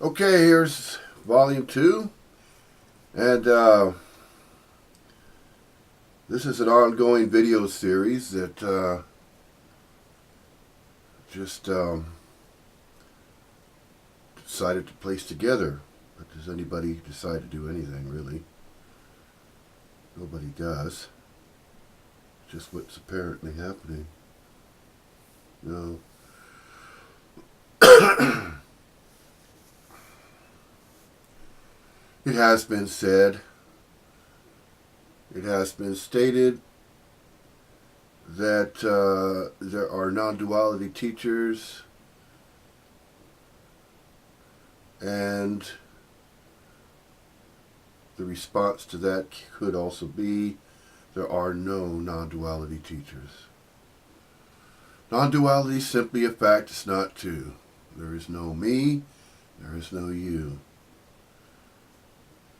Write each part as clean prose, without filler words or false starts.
Okay, here's volume 2, and this is an ongoing video series that just decided to place together. But does anybody decide to do anything, really? Nobody does. Just what's apparently happening. No. It has been said, it has been stated that there are non-duality teachers, and the response to that could also be there are no non-duality teachers. Non-duality is simply a fact, it's not two. There is no me, there is no you.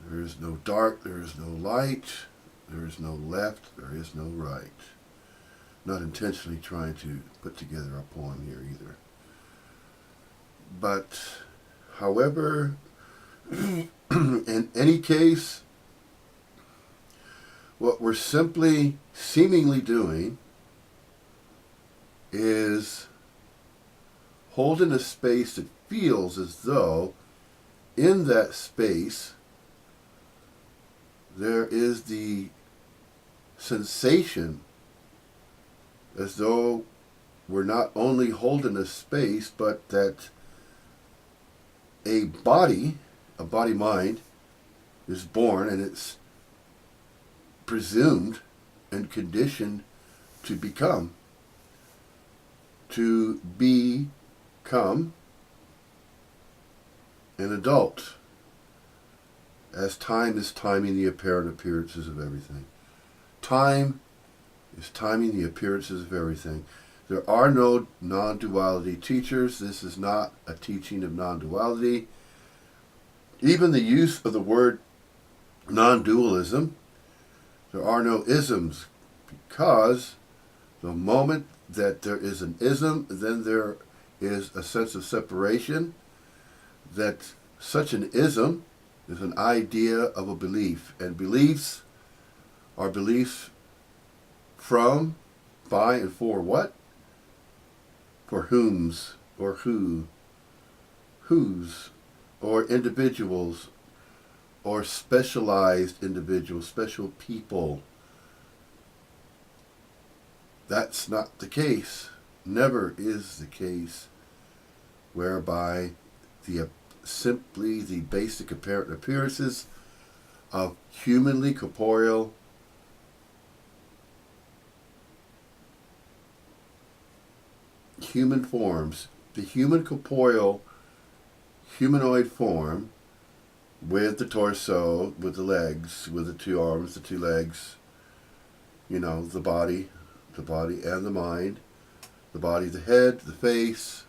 There is no dark, there is no light, there is no left, there is no right. Not intentionally trying to put together a poem here either. But, however, in any case, what we're simply seemingly doing is holding a space that feels as though in that space there is the sensation as though we're not only holding a space, but that a body-mind, is born, and it's presumed and conditioned to become an adult, as time is timing the apparent appearances of everything. Time is timing the appearances of everything. There are no non-duality teachers. This is not a teaching of non-duality. Even the use of the word non-dualism, there are no isms, because the moment that there is an ism, then there is a sense of separation, that such an ism is an idea of a belief. And beliefs are beliefs from, by, and for what? For whom's, or who, whose, or individuals, or specialized individuals, special people. That's not the case. Never is the case whereby simply the basic apparent appearances of humanly corporeal human forms, the human corporeal humanoid form with the torso, with the legs, with the two arms, the two legs, the body and the mind, the body, the head, the face,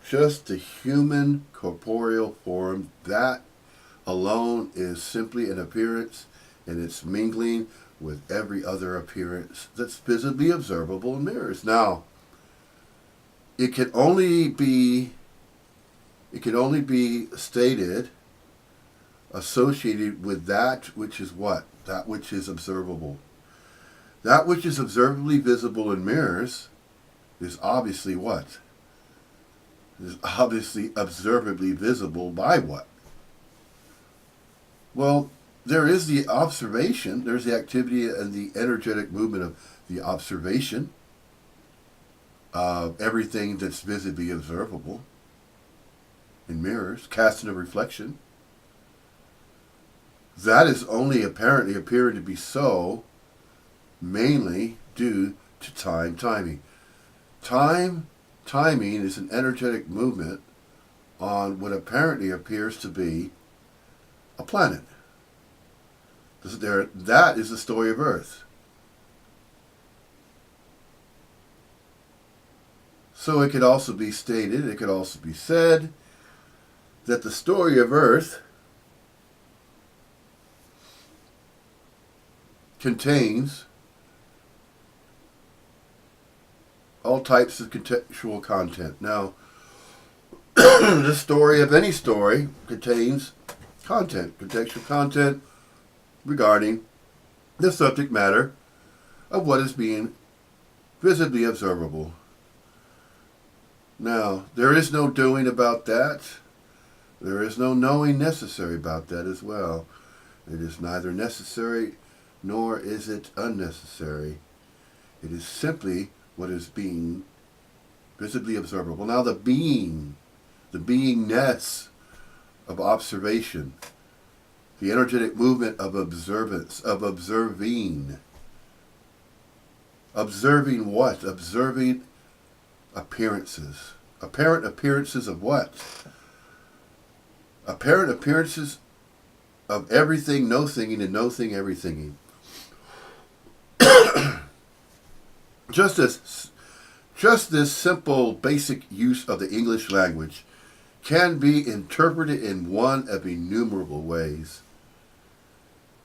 just the human corporeal form, that alone is simply an appearance, and it's mingling with every other appearance that's visibly observable in mirrors. Now, it can only be stated, associated with that which is what? That which is observable. That which is observably visible in mirrors is obviously what? Is obviously observably visible by what? Well, there is the observation, there's the activity and the energetic movement of the observation of everything that's visibly observable in mirrors, casting a reflection. That is only apparently appearing to be so mainly due to timing. Timing is an energetic movement on what apparently appears to be a planet. That is the story of Earth. So it could also be stated, it could also be said, that the story of Earth contains all types of contextual content. Now, The story of any story contains content, contextual content regarding the subject matter of what is being visibly observable. Now, there is no doing about that. There is no knowing necessary about that as well. It is neither necessary nor is it unnecessary. It is simply what is being visibly observable. Now, the beingness of observation, the energetic movement of observance, of observing. Observing what? Observing appearances. Apparent appearances of what? Apparent appearances of everything, no thinking, and no thing, everythinging. Just this simple, basic use of the English language can be interpreted in one of innumerable ways.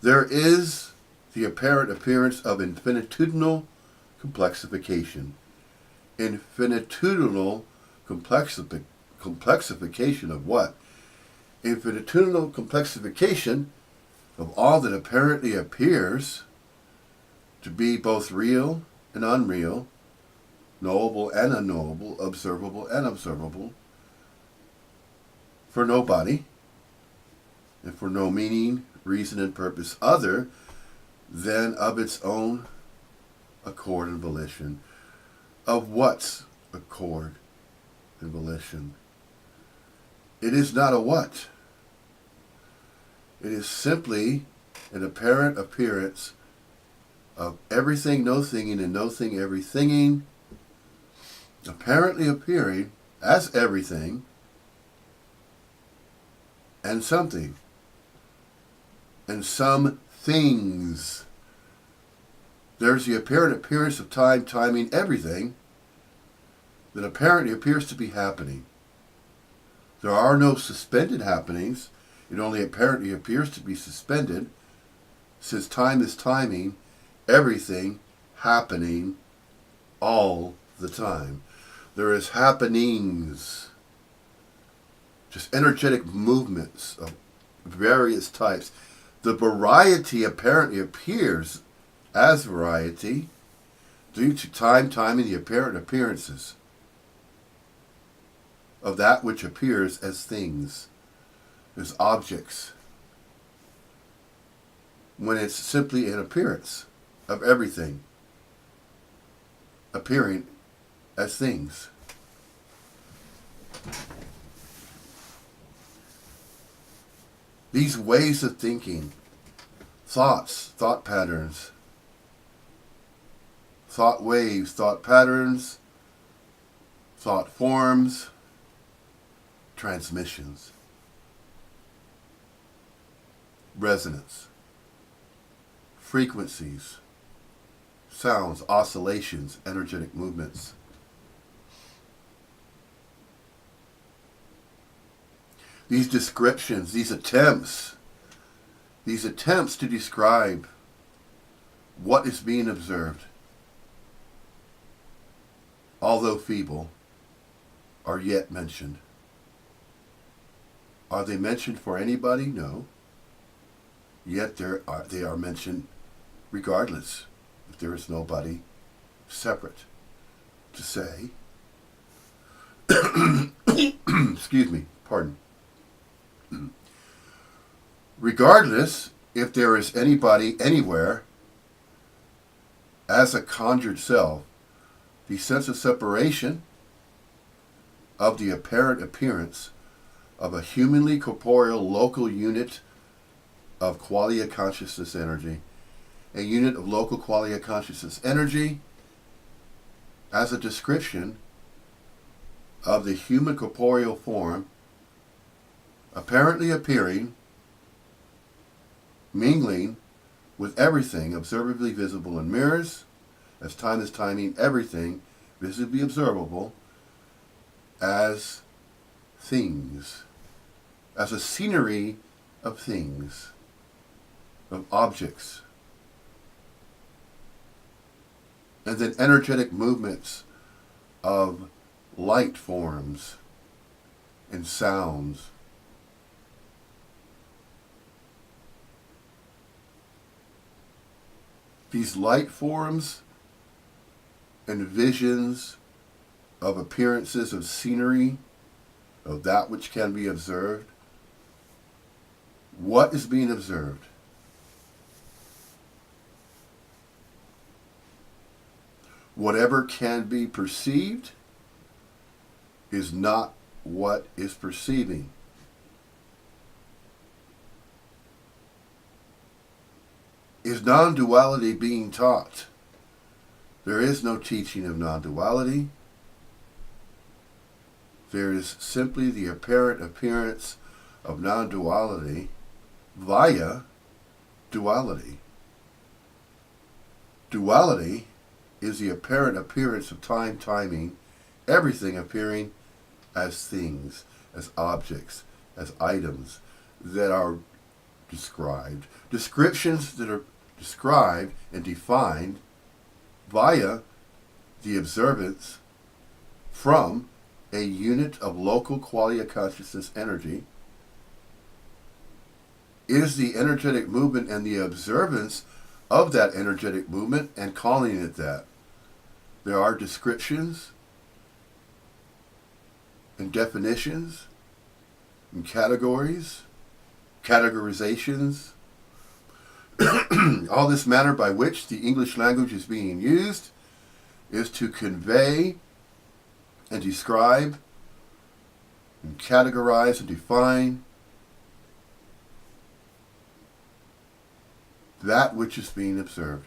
There is the apparent appearance of infinitudinal complexification. Infinitudinal complexification of what? Infinitudinal complexification of all that apparently appears to be both real and unreal, knowable and unknowable, observable and observable, for nobody, and for no meaning, reason, and purpose other than of its own accord and volition. Of what's accord and volition? It is not a what. It is simply an apparent appearance of everything, no thinging, and no thing, everythinging, apparently appearing as everything and something, and some things. There's the apparent appearance of time, timing, everything that apparently appears to be happening. There are no suspended happenings. It only apparently appears to be suspended, since time is timing, everything happening all the time. There is happenings, just energetic movements of various types. The variety apparently appears as variety due to time, timing, the apparent appearances of that which appears as things, as objects, when it's simply an appearance of everything appearing as things. These ways of thinking, thoughts, thought patterns, thought waves, thought patterns, thought forms, transmissions, resonance, frequencies, sounds, oscillations, energetic movements. These descriptions, these attempts to describe what is being observed, although feeble, are yet mentioned. Are they mentioned for anybody? No. Yet they are mentioned regardless, if there is nobody separate to say, excuse me, pardon. Regardless if there is anybody anywhere, as a conjured self, the sense of separation of the apparent appearance of a humanly corporeal local unit of qualia consciousness energy, a unit of local qualia consciousness energy, as a description of the human corporeal form apparently appearing, mingling with everything observably visible in mirrors, as time is timing everything visibly observable as things, as a scenery of things, of objects, and then energetic movements of light forms, and sounds. These light forms and visions of appearances of scenery, of that which can be observed. What is being observed? Whatever can be perceived is not what is perceiving. Is non-duality being taught? There is no teaching of non-duality. There is simply the apparent appearance of non-duality via duality. Duality is the apparent appearance of time, timing, everything appearing as things, as objects, as items that are described. Descriptions that are described and defined via the observance from a unit of local quality of consciousness energy is the energetic movement and the observance of that energetic movement and calling it that. There are descriptions and definitions and categories, categorizations, all this manner by which the English language is being used is to convey and describe and categorize and define that which is being observed.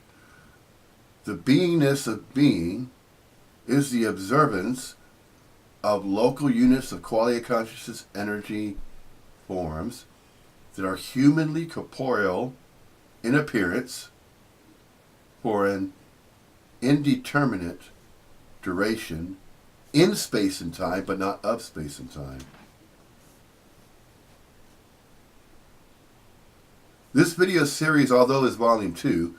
The beingness of being is the observance of local units of quality of consciousness energy forms that are humanly corporeal in appearance for an indeterminate duration in space and time, but not of space and time. This video series, although is volume 2,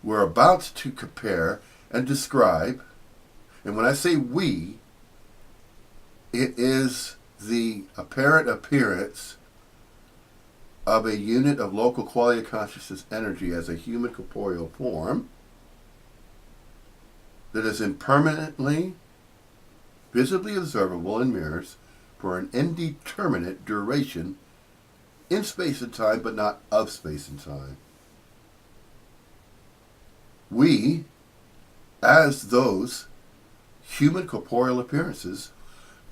we're about to compare and describe, and when I say we, it is the apparent appearance of a unit of local quality of consciousness energy as a human corporeal form that is impermanently, visibly observable in mirrors for an indeterminate duration in space and time, but not of space and time. We, as those human corporeal appearances,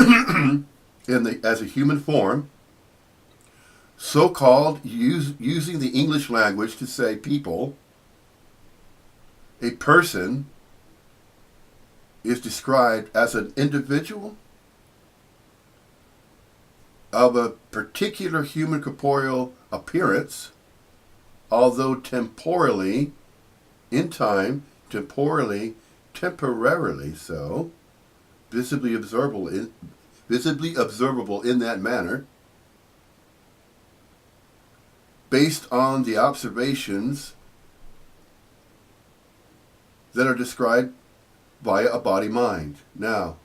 as a human form, so-called, using the English language to say people, a person is described as an individual of a particular human corporeal appearance, although temporally, in time, temporarily so, visibly observable in that manner, based on the observations that are described via a body-mind. Now,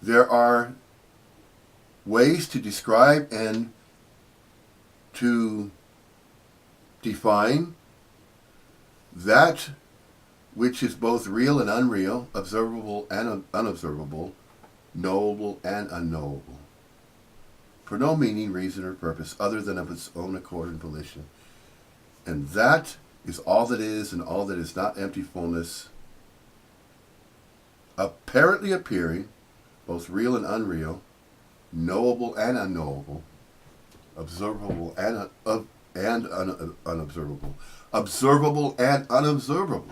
there are ways to describe and to define that which is both real and unreal, observable and unobservable, knowable and unknowable, for no meaning, reason, or purpose other than of its own accord and volition. And that is all that is and all that is not empty fullness, apparently appearing, both real and unreal, knowable and unknowable, observable and unobservable, observable and unobservable,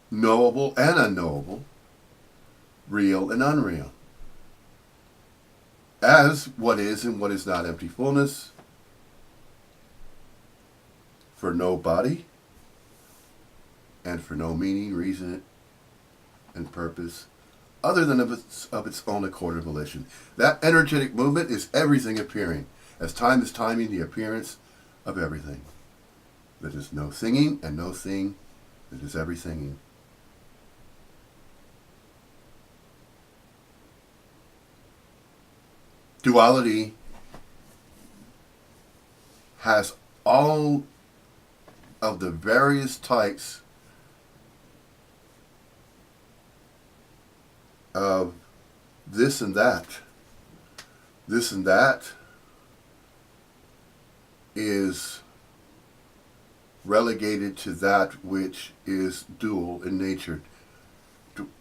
knowable and unknowable, real and unreal, as what is and what is not empty fullness, for no body, and for no meaning, reason, and purpose, other than of its own accord and volition. That energetic movement is everything appearing, as time is timing the appearance of everything. That is no thinging and no thing that is everythinging. Duality has all of the various types of this and that. This and that is relegated to that which is dual in nature.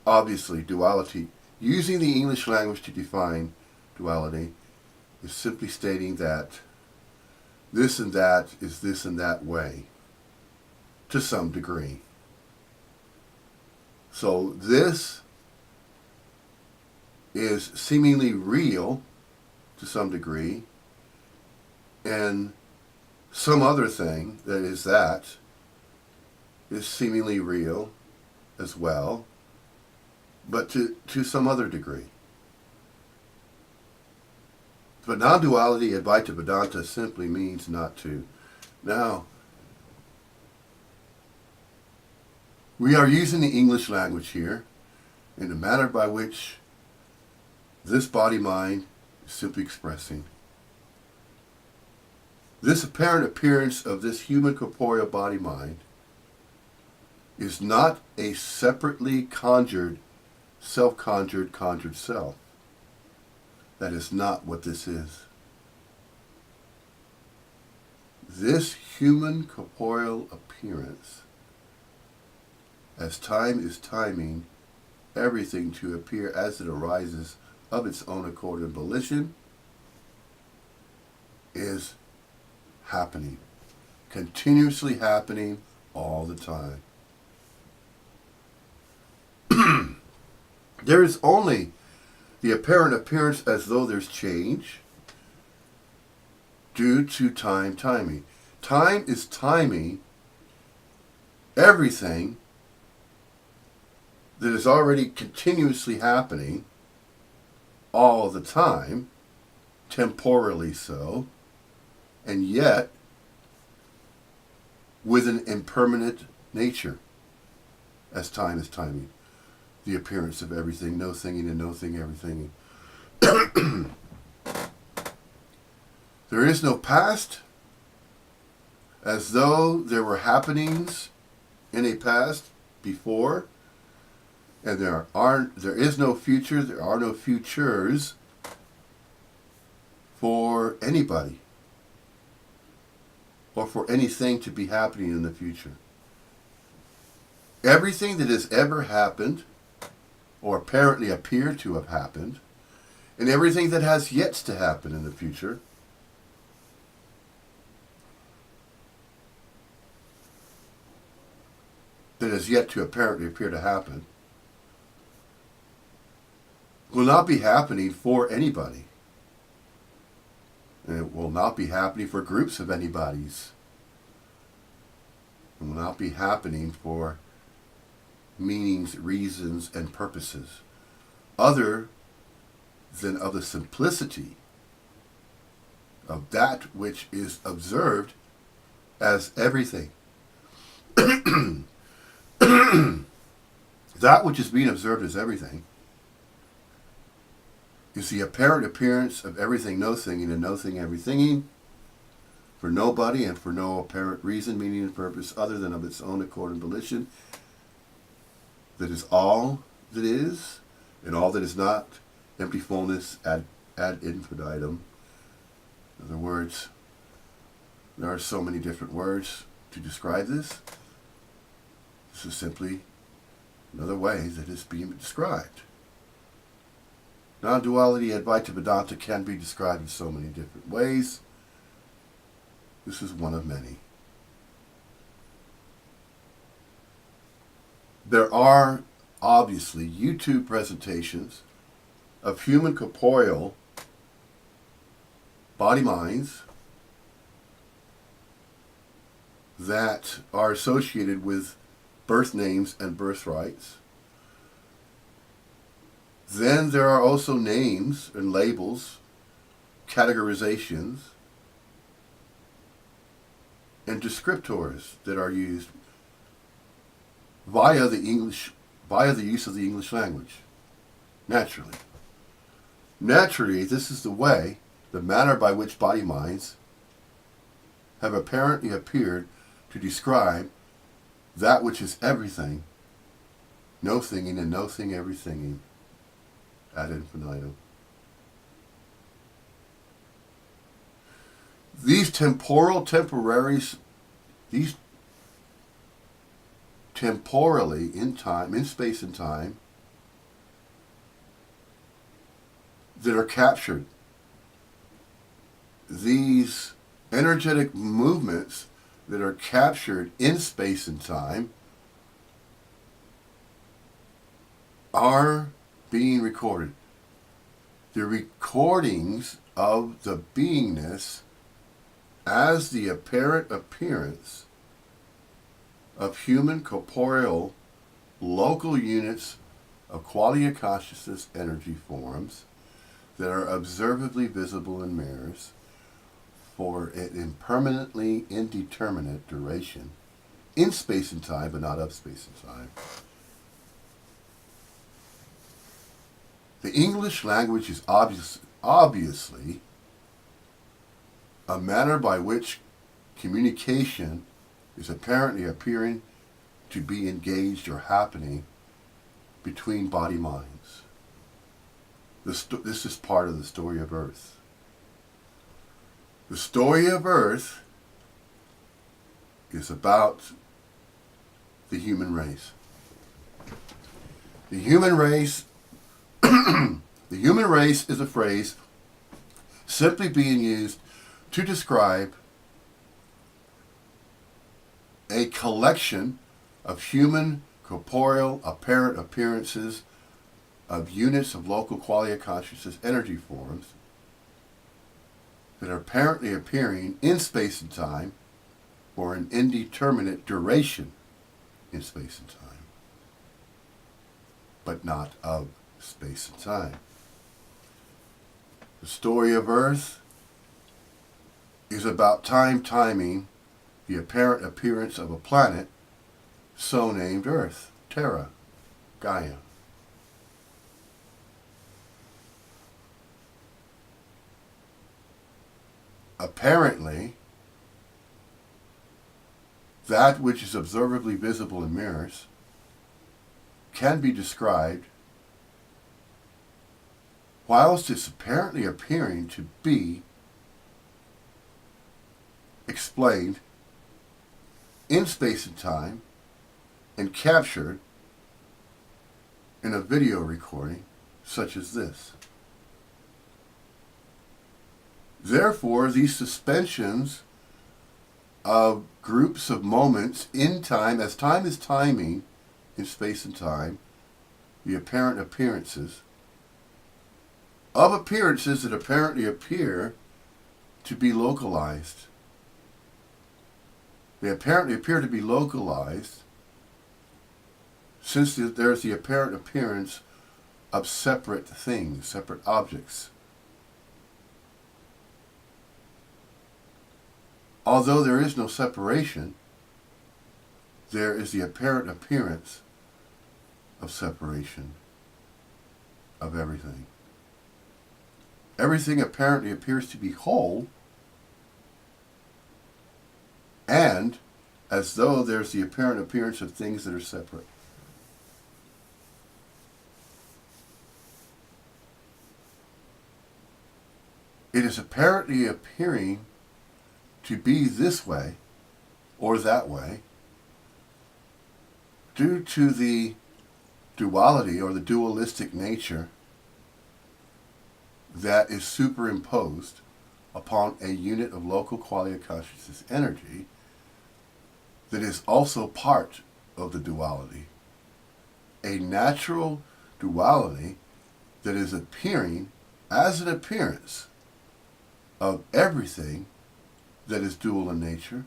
Obviously, duality, using the English language to define duality, is simply stating that this and that is this and that way, to some degree. So this is seemingly real to some degree, and some other thing that is seemingly real as well, but to some other degree. But non-duality, Advaita Vedanta, simply means not to. Now, we are using the English language here in the manner by which this body-mind is simply expressing. This apparent appearance of this human corporeal body-mind is not a separately conjured, self-conjured, conjured self. That is not what this is. This human corporeal appearance, as time is timing everything to appear as it arises of its own accord and volition, is happening, continuously happening all the time. There is only the apparent appearance as though there's change due to time timing. Time is timing everything that is already continuously happening all the time, temporally so, and yet with an impermanent nature as time is timing. The appearance of everything, no thinking and no thing, everything. There is no past, as though there were happenings in a past before, and there is no future, there are no futures for anybody or for anything to be happening in the future. Everything that has ever happened or apparently appeared to have happened, and everything that has yet to happen in the future, that is yet to apparently appear to happen, will not be happening for anybody. And it will not be happening for groups of anybody's. It will not be happening for meanings, reasons, and purposes, other than of the simplicity of that which is observed as everything. That which is being observed as everything is the apparent appearance of everything no thinging and no thing everythinging, for nobody and for no apparent reason, meaning, and purpose other than of its own accord and volition. That is all that is, and all that is not, empty fullness ad infinitum. In other words, there are so many different words to describe this. This is simply another way that is being described. Non-duality Advaita Vedanta can be described in so many different ways. This is one of many. There are obviously YouTube presentations of human corporeal body-minds that are associated with birth names and birthrights. Then there are also names and labels, categorizations, and descriptors that are used via the use of the English language, naturally. Naturally, this is the way, the manner by which body minds have apparently appeared to describe that which is everything, no thinging and no thing everythinging ad infinitum. These temporally in time, in space and time, that are captured, these energetic movements that are captured in space and time are being recorded. The recordings of the beingness as the apparent appearance of human corporeal local units of quality of consciousness energy forms that are observably visible in mirrors for an impermanently indeterminate duration in space and time, but not of space and time. The English language is obviously a manner by which communication is apparently appearing to be engaged or happening between body minds. This is part of the story of Earth. The story of Earth is about the human race. The human race the human race is a phrase simply being used to describe a collection of human corporeal apparent appearances of units of local quality of consciousness energy forms that are apparently appearing in space and time for an indeterminate duration in space and time, but not of space and time. The story of Earth is about time timing the apparent appearance of a planet so named Earth, Terra, Gaia. Apparently, that which is observably visible in mirrors can be described, whilst it's apparently appearing to be explained in space and time and captured in a video recording such as this. Therefore, these suspensions of groups of moments in time, as time is timing in space and time, the apparent appearances of appearances that apparently appear to be localized. They apparently appear to be localized since there's the apparent appearance of separate things, separate objects. Although there is no separation, there is the apparent appearance of separation of everything. Everything apparently appears to be whole, and as though there's the apparent appearance of things that are separate. It is apparently appearing to be this way or that way due to the duality or the dualistic nature that is superimposed upon a unit of local quality of consciousness energy that is also part of the duality. A natural duality that is appearing as an appearance of everything that is dual in nature,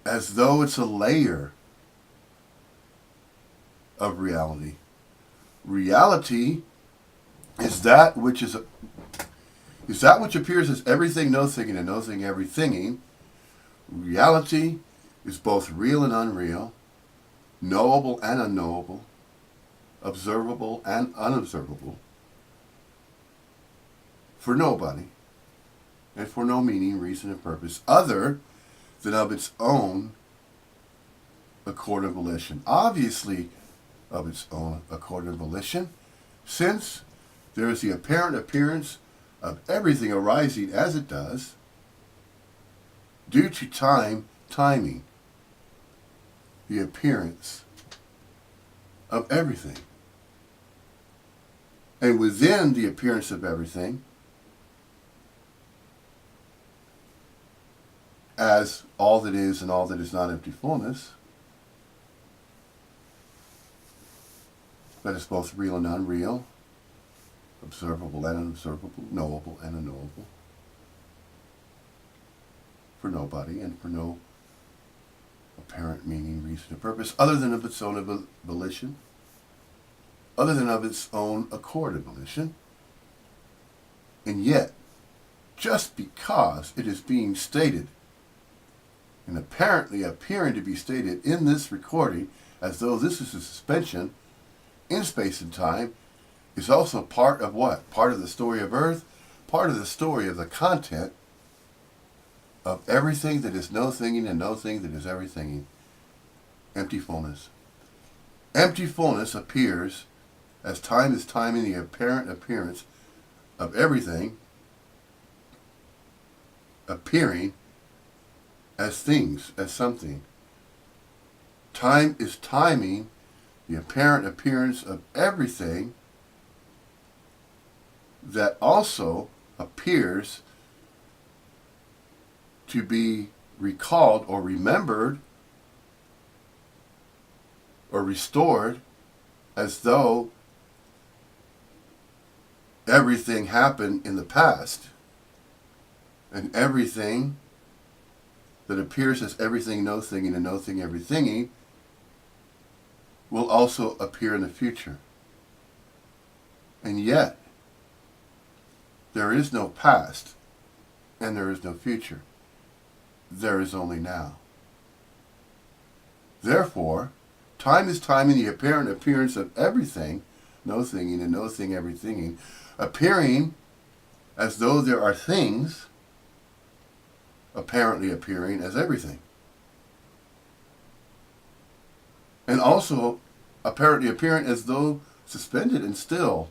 as though it's a layer of reality. Reality is that which appears as everything no thinging and no thing everythinging. Reality is both real and unreal, knowable and unknowable, observable and unobservable, for nobody, and for no meaning, reason, and purpose other than of its own accord and volition. Obviously, of its own accord and volition, since there is the apparent appearance of everything arising as it does, due to timing, the appearance of everything. And within the appearance of everything, as all that is and all that is not empty fullness, that is both real and unreal, observable and unobservable, knowable and unknowable, for nobody and for no apparent meaning, reason, or purpose, other than of its own volition, other than of its own accord and volition. And yet, just because it is being stated, and apparently appearing to be stated in this recording, as though this is a suspension in space and time, is also part of what? Part of the story of Earth, part of the story of the content of everything that is no thinging and no thing that is everythinging. Empty fullness. Empty fullness appears as time is timing the apparent appearance of everything appearing as things, as something. Time is timing the apparent appearance of everything that also appears to be recalled or remembered or restored as though everything happened in the past, and everything that appears as everything no thinging and no thing everythinging will also appear in the future. And yet, there is no past and there is no future. There is only now. Therefore, time is timing the apparent appearance of everything, no thinging and no thing everythinging, appearing as though there are things apparently appearing as everything. And also apparently appearing as though suspended and still.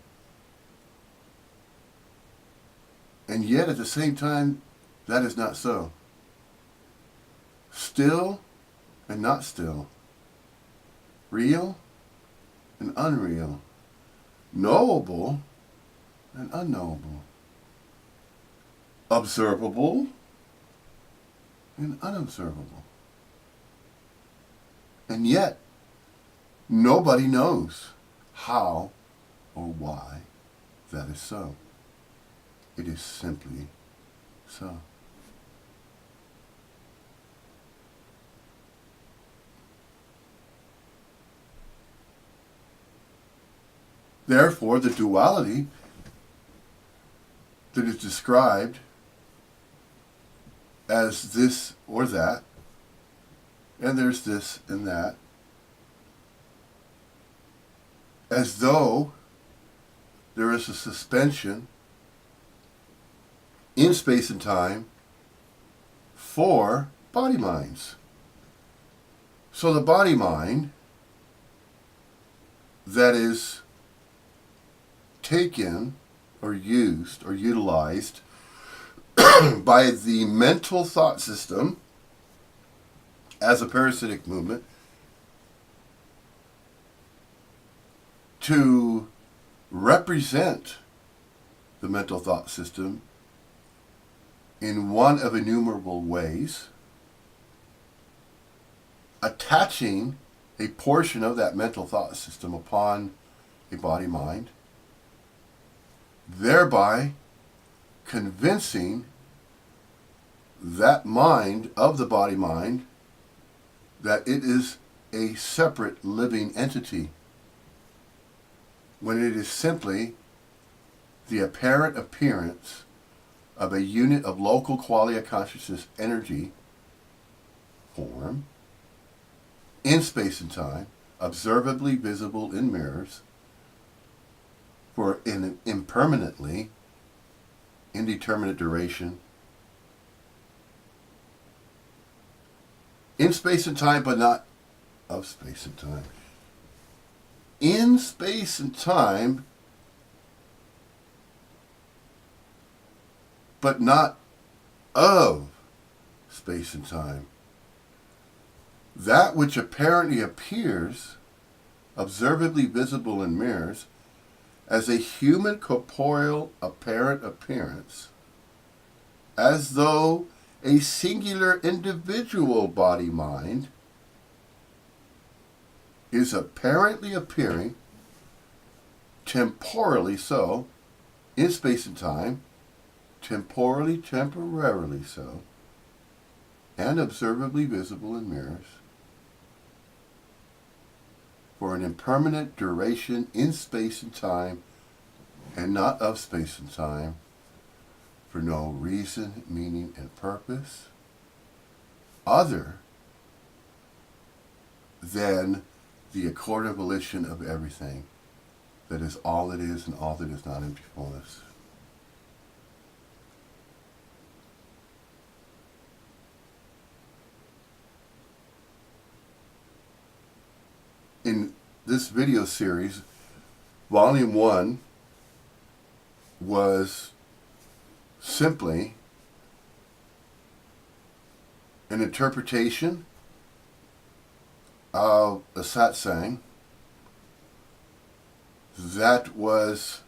And yet at the same time, that is not so. Still and not still. Real and unreal. Knowable and unknowable. Observable and unobservable. And yet, nobody knows how or why that is so. It is simply so. Therefore, the duality that is described as this or that, and there's this and that, as though there is a suspension in space and time for body minds. So the body mind that is taken or used or utilized by the mental thought system as a parasitic movement to represent the mental thought system in one of innumerable ways, attaching a portion of that mental thought system upon a body mind, thereby convincing that mind of the body mind that it is a separate living entity, when it is simply the apparent appearance of a unit of local qualia consciousness energy form in space and time, observably visible in mirrors, for impermanently indeterminate duration, in space and time, but not of space and time. In space and time, but not of space and time. That which apparently appears, observably visible in mirrors, as a human corporeal apparent appearance, as though a singular individual body-mind is apparently appearing, temporally so, in space and time, temporarily so, and observably visible in mirrors, for an impermanent duration in space and time, and not of space and time, for no reason, meaning, and purpose other than the accordant volition of everything that is all that is and all that is not empty fullness. In this video series, Volume 1 was simply an interpretation of a satsang that was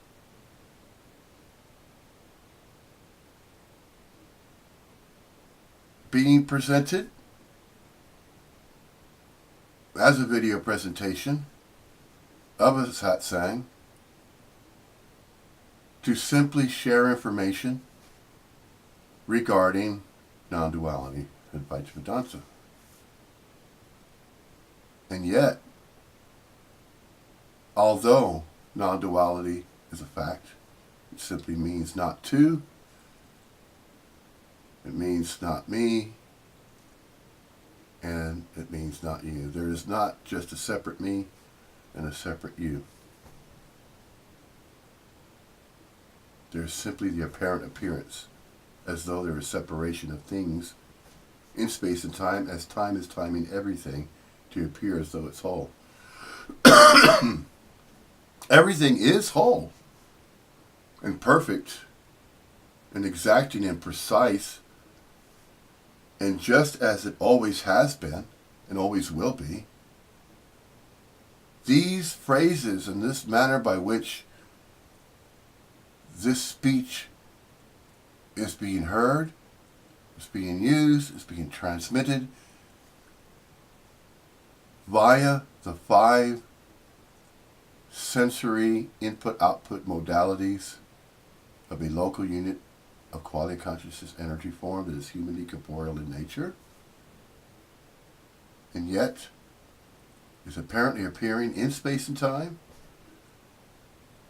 being presented as a video presentation of a satsang to simply share information regarding non-duality, Advaitans. And yet, although non-duality is a fact, it simply means not two, it means not me, and it means not you. There is not just a separate me and a separate you. There's simply the apparent appearance, as though there is separation of things in space and time, as time is timing everything to appear as though it's whole. Everything is whole and perfect and exacting and precise, and just as it always has been and always will be. These phrases and this manner by which this speech is being heard, is being used, is being transmitted via the 5 sensory input-output modalities of a local unit of quality of consciousness energy form that is humanly corporeal in nature, and yet is apparently appearing in space and time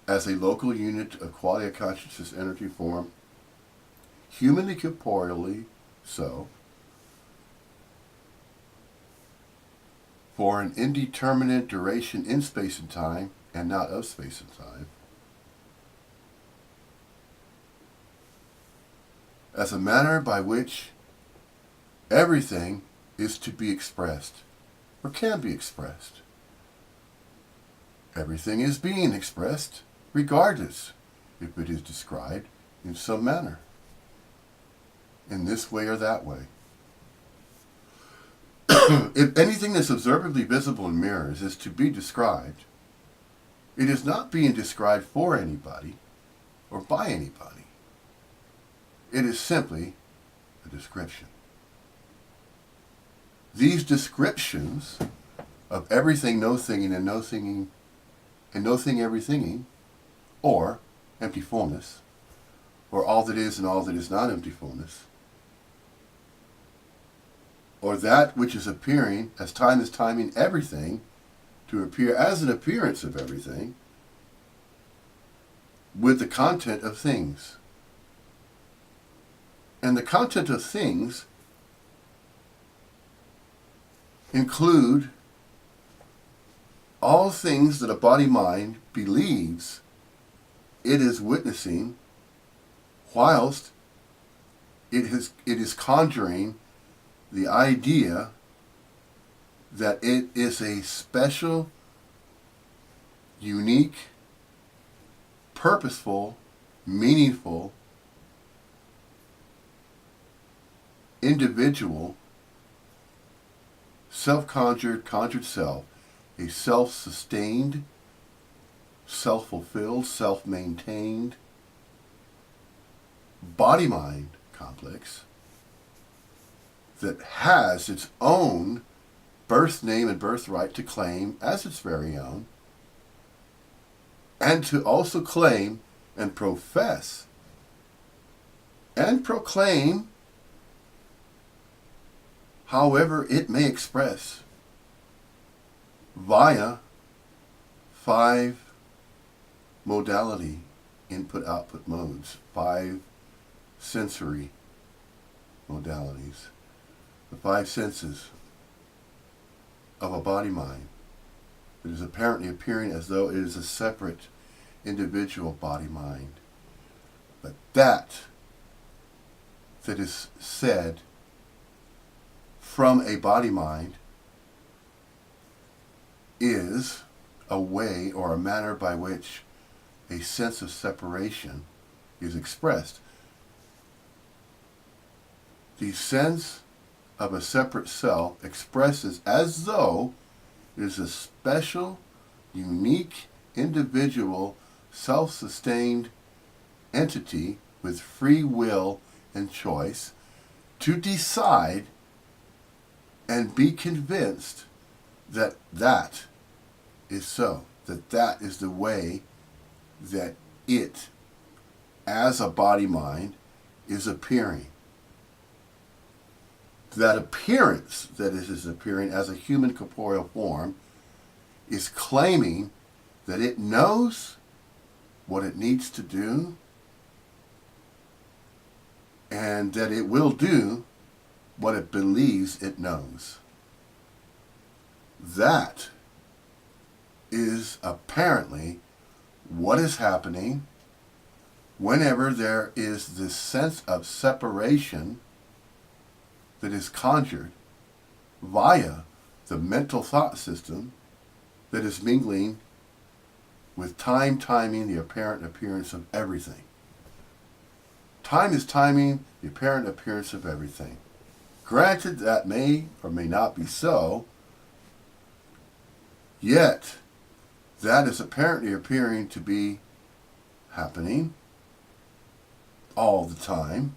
as a local unit of quality of consciousness energy form, humanly corporeally so, for an indeterminate duration in space and time, and not of space and time, as a manner by which everything is to be expressed, or can be expressed. Everything is being expressed, regardless if it is described in some manner, in this way or that way. If anything that's observably visible in mirrors is to be described, it is not being described for anybody or by anybody. It is simply a description. These descriptions of everything, no thinging, and no thinging, and no thing, everythinging, or empty fullness, or all that is and all that is not empty fullness, or that which is appearing as time is timing everything to appear as an appearance of everything with the content of things. And the content of things include all things that a body-mind believes it is witnessing whilst it is conjuring the idea that it is a special, unique, purposeful, meaningful, individual, self-conjured, conjured self, a self-sustained, self-fulfilled, self-maintained body-mind complex that has its own birth name and birthright to claim as its very own, and to also claim and profess and proclaim however it may express via 5 modality input-output modes, 5 sensory modalities, the 5 senses of a body-mind that is apparently appearing as though it is a separate individual body-mind. But that is said from a body-mind is a way or a manner by which a sense of separation is expressed. The sense of a separate self expresses as though it is a special, unique, individual, self-sustained entity with free will and choice to decide and be convinced that that is so, that that is the way that it, as a body-mind, is appearing. That appearance that it is appearing as a human corporeal form is claiming that it knows what it needs to do and that it will do what it believes it knows. That is apparently what is happening whenever there is this sense of separation that is conjured via the mental thought system that is mingling with time timing the apparent appearance of everything. Time is timing the apparent appearance of everything. Granted, that may or may not be so, yet that is apparently appearing to be happening all the time,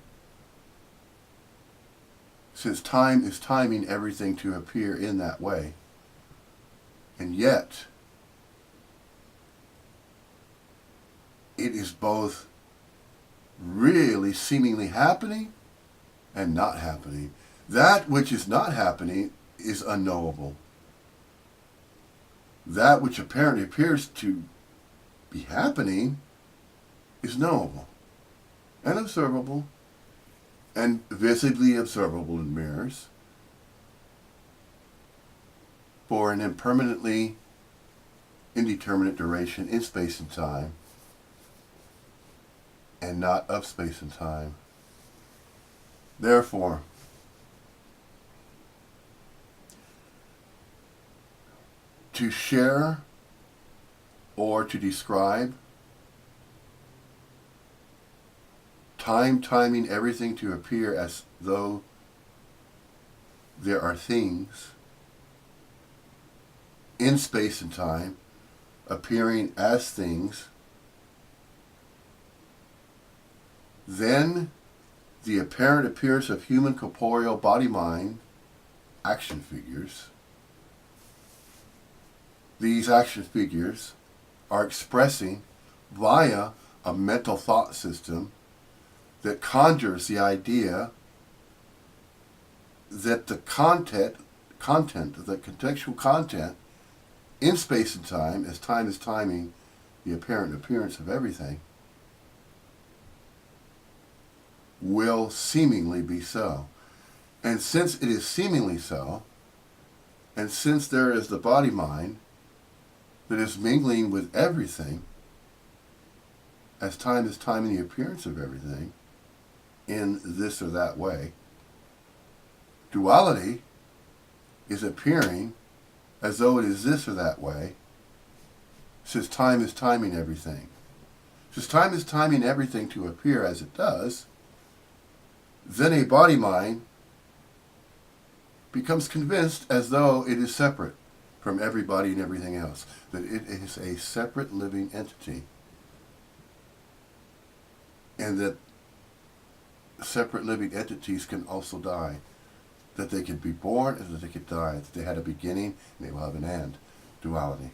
since time is timing everything to appear in that way. And yet, it is both really seemingly happening and not happening. That which is not happening is unknowable. That which apparently appears to be happening is knowable and observable and visibly observable in mirrors for an impermanently indeterminate duration in space and time, and not of space and time. Therefore, to share or to describe time timing everything to appear as though there are things in space and time appearing as things, then the apparent appearance of human corporeal body-mind action figures. These action figures are expressing via a mental thought system that conjures the idea that the content, the contextual content in space and time, as time is timing the apparent appearance of everything, will seemingly be so. And since it is seemingly so, and since there is the body-mind that is mingling with everything, as time is timing the appearance of everything, in this or that way. Duality is appearing as though it is this or that way, since time is timing everything. Since time is timing everything to appear as it does, then a body-mind becomes convinced as though it is separate from everybody and everything else, that it is a separate living entity, and that separate living entities can also die, that they could be born and that they could die, that they had a beginning and they will have an end. Duality.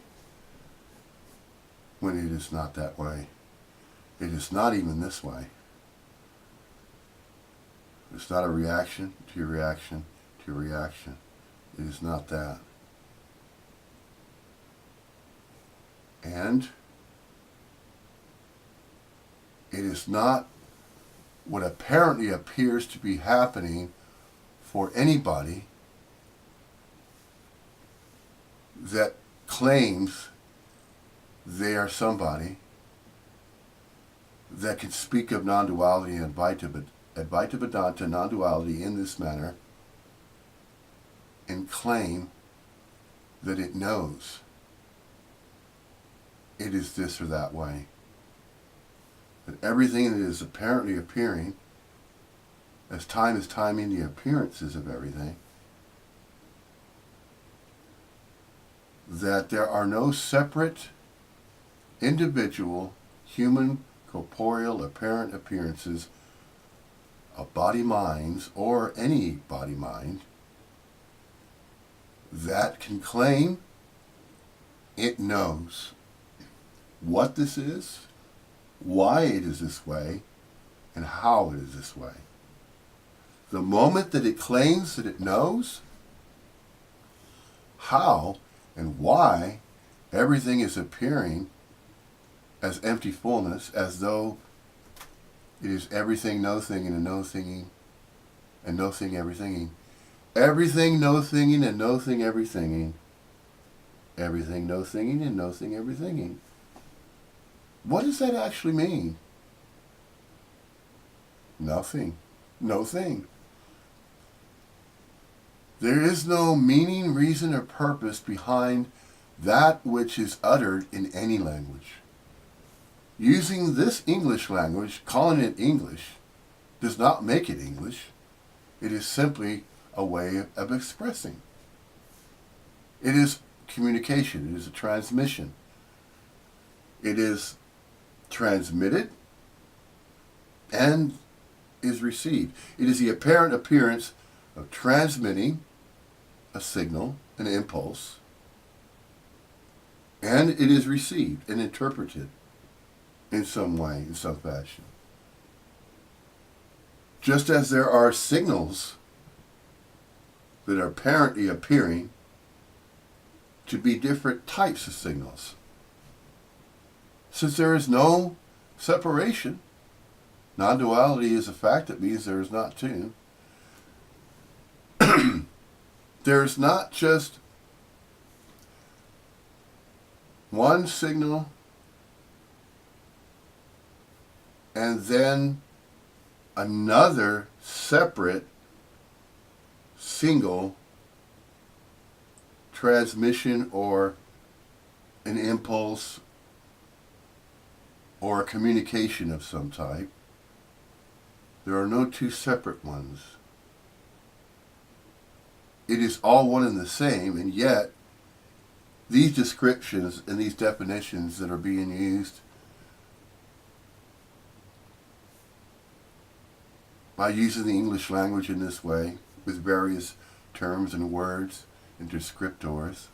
When it is not that way. It is not even this way. It's not a reaction to your reaction to your reaction. It is not that. And it is not what apparently appears to be happening for anybody that claims they are somebody that can speak of non-duality and Advaita Vedanta non-duality in this manner and claim that it knows it is this or that way. That everything that is apparently appearing, as time is timing the appearances of everything, that there are no separate individual human corporeal apparent appearances of body minds or any body mind that can claim it knows what this is, why it is this way, and how it is this way. The moment that it claims that it knows how and why everything is appearing as empty fullness, as though it is everything no thing and a no thinging and no thing everythinging. Everything no thinging and no thing everythinging. Everything no thinging and no thing everythinging. What does that actually mean? Nothing. No thing. There is no meaning, reason, or purpose behind that which is uttered in any language. Using this English language, calling it English, does not make it English. It is simply a way of expressing. It is communication. It is a transmission. It is transmitted and is received. It is the apparent appearance of transmitting a signal, an impulse, and it is received and interpreted in some way, in some fashion. Just as there are signals that are apparently appearing to be different types of signals. Since there is no separation, non-duality is a fact that means there is not two. There's not just one signal and then another separate single transmission or an impulse or a communication of some type. There are no two separate ones. It is all one and the same, and yet these descriptions and these definitions that are being used by using the English language in this way, with various terms and words and descriptors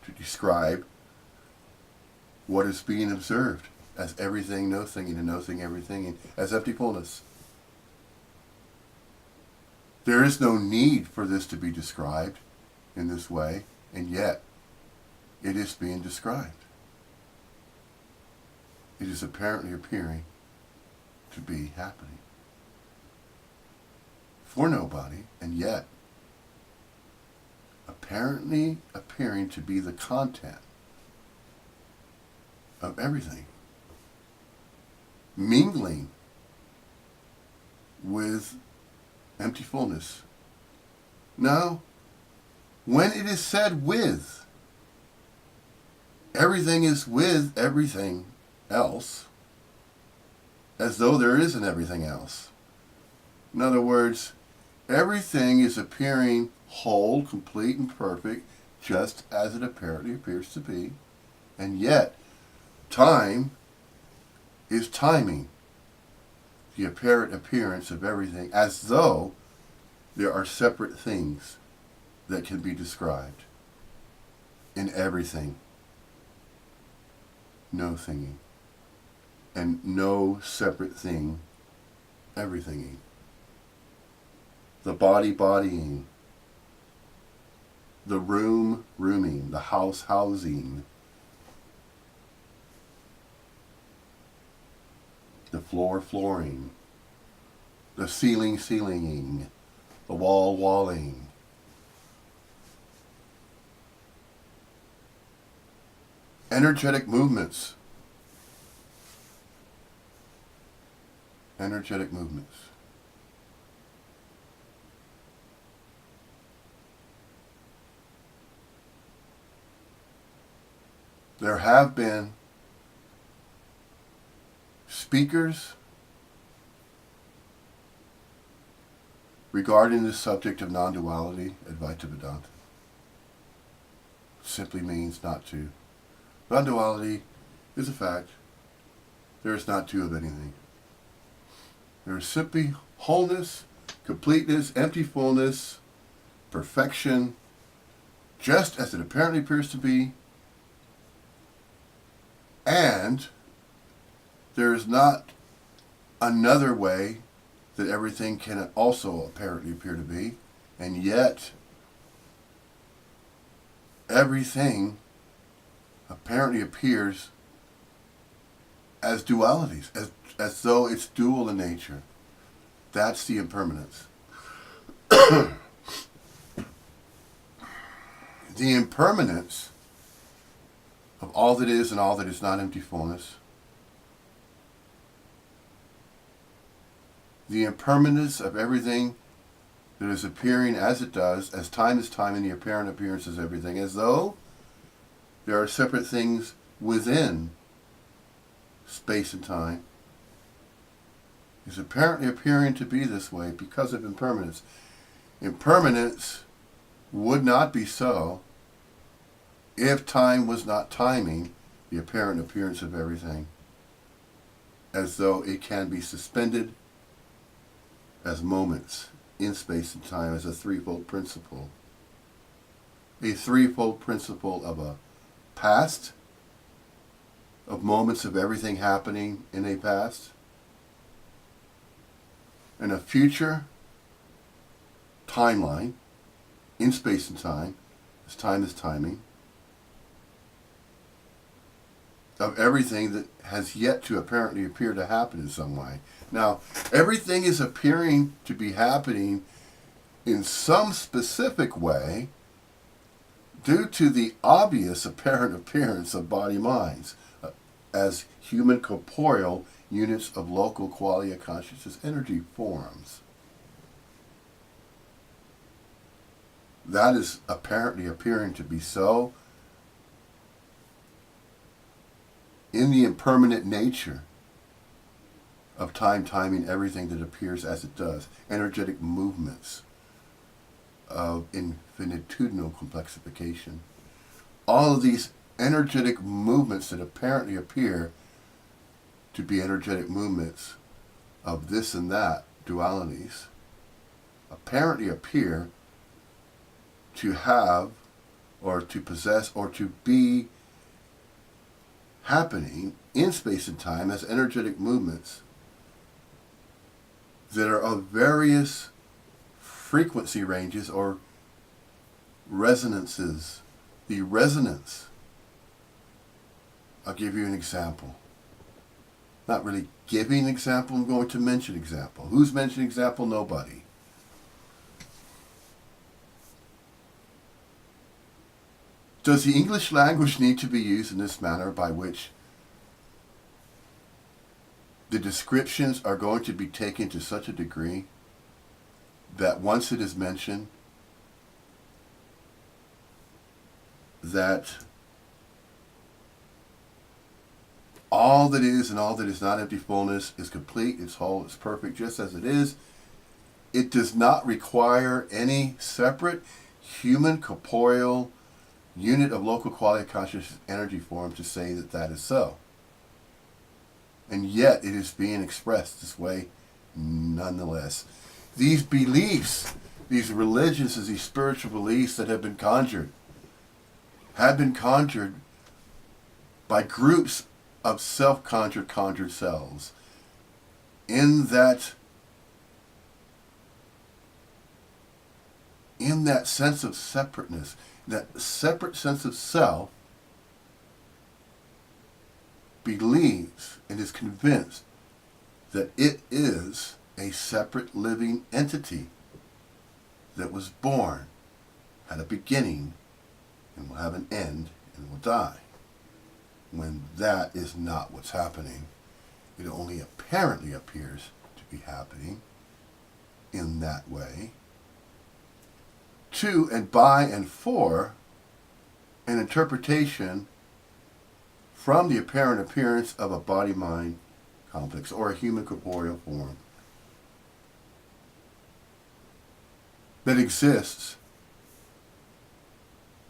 to describe what is being observed as everything no thinging and no thing everything, as empty fullness. There is no need for this to be described in this way, and yet it is being described. It is apparently appearing to be happening for nobody, and yet apparently appearing to be the content of everything, mingling empty fullness. No. When it is said with, everything is with everything else, as though there isn't everything else. In other words, everything is appearing whole, complete, and perfect, just as it apparently appears to be. And yet, time is timing the apparent appearance of everything, as though there are separate things that can be described in everything. No thinging. And no separate thing, everythinging. The body bodying. The room rooming. The house housing. The floor flooring. The ceiling ceilinging. The wall walling. Energetic movements. Energetic movements. There have been speakers regarding the subject of non-duality, Advaitans. Simply means not two. Non-duality is a fact. There is not two of anything. There is simply wholeness, completeness, empty fullness, perfection, just as it apparently appears to be, and there is not another way that everything can also apparently appear to be, and yet everything apparently appears as dualities, as though it's dual in nature. That's the impermanence. The impermanence of all that is and all that is not empty fullness. The impermanence of everything that is appearing as it does, as time is time and the apparent appearance is everything, as though there are separate things within space and time, is apparently appearing to be this way because of impermanence. Impermanence would not be so if time was not timing the apparent appearance of everything, as though it can be suspended as moments in space and time as a threefold principle. A threefold principle of a past, of moments of everything happening in a past, and a future timeline in space and time, as time is timing, of everything that has yet to apparently appear to happen in some way. Now, everything is appearing to be happening in some specific way due to the obvious apparent appearance of body-minds as human corporeal units of local qualia consciousness energy forms. That is apparently appearing to be so in the impermanent nature of time timing everything that appears as it does. Energetic movements of infinitudinal complexification. All of these energetic movements that apparently appear to be energetic movements of this and that dualities apparently appear to have or to possess or to be happening in space and time as energetic movements that are of various frequency ranges or resonances. The resonance. I'll give you an example. Not really giving an example, I'm going to mention example. Who's mentioning example? Nobody. Does the English language need to be used in this manner by which the descriptions are going to be taken to such a degree that once it is mentioned that all that is and all that is not empty fullness is complete, it's whole, it's perfect, just as it is, it does not require any separate human corporeal unit of local quality of consciousness energy form to say that that is so. And yet it is being expressed this way nonetheless. These beliefs, these religious and these spiritual beliefs that have been conjured by groups of conjured selves in that sense of separateness, that separate sense of self, believes and is convinced that it is a separate living entity that was born, had a beginning, and will have an end, and will die. When that is not what's happening, it only apparently appears to be happening in that way, to and by and for an interpretation from the apparent appearance of a body-mind complex or a human corporeal form that exists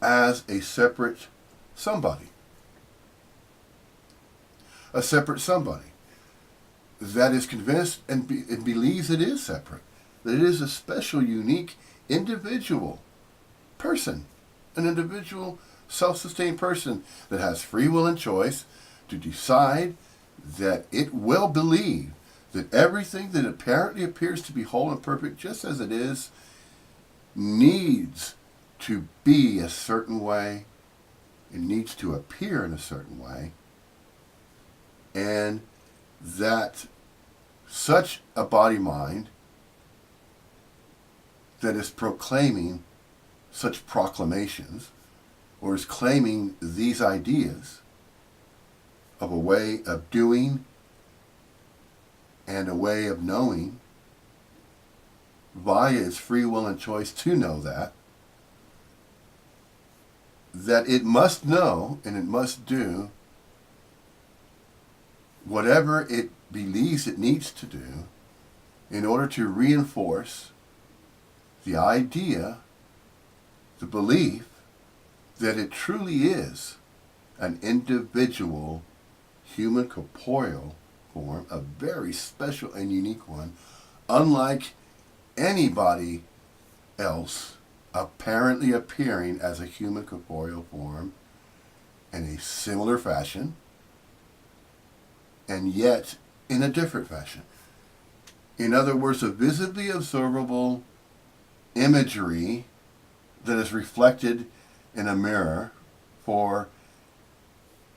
as a separate somebody. A separate somebody that is convinced and believes it is separate, that it is a special, unique, individual person, an individual self-sustained person that has free will and choice to decide that it will believe that everything that apparently appears to be whole and perfect just as it is needs to be a certain way, it needs to appear in a certain way, and that such a body-mind that is proclaiming such proclamations or is claiming these ideas of a way of doing and a way of knowing via its free will and choice to know that it must know and it must do whatever it believes it needs to do in order to reinforce the idea, the belief that it truly is an individual human corporeal form, a very special and unique one, unlike anybody else apparently appearing as a human corporeal form in a similar fashion, and yet in a different fashion. In other words, a visibly observable imagery that is reflected in a mirror for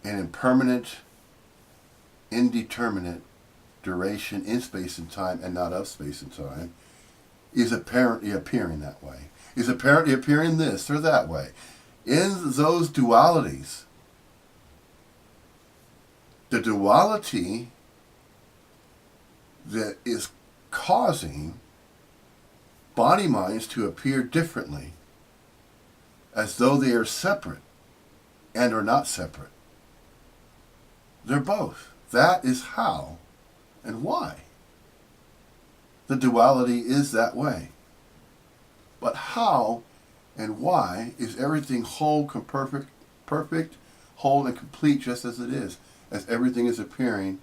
an impermanent, indeterminate duration in space and time and not of space and time is apparently appearing that way, is apparently appearing this or that way. In those dualities, the duality that is causing body minds to appear differently, as though they are separate and are not separate. They're both. That is how and why the duality is that way. But how and why is everything whole, perfect, whole, and complete just as it is, as everything is appearing,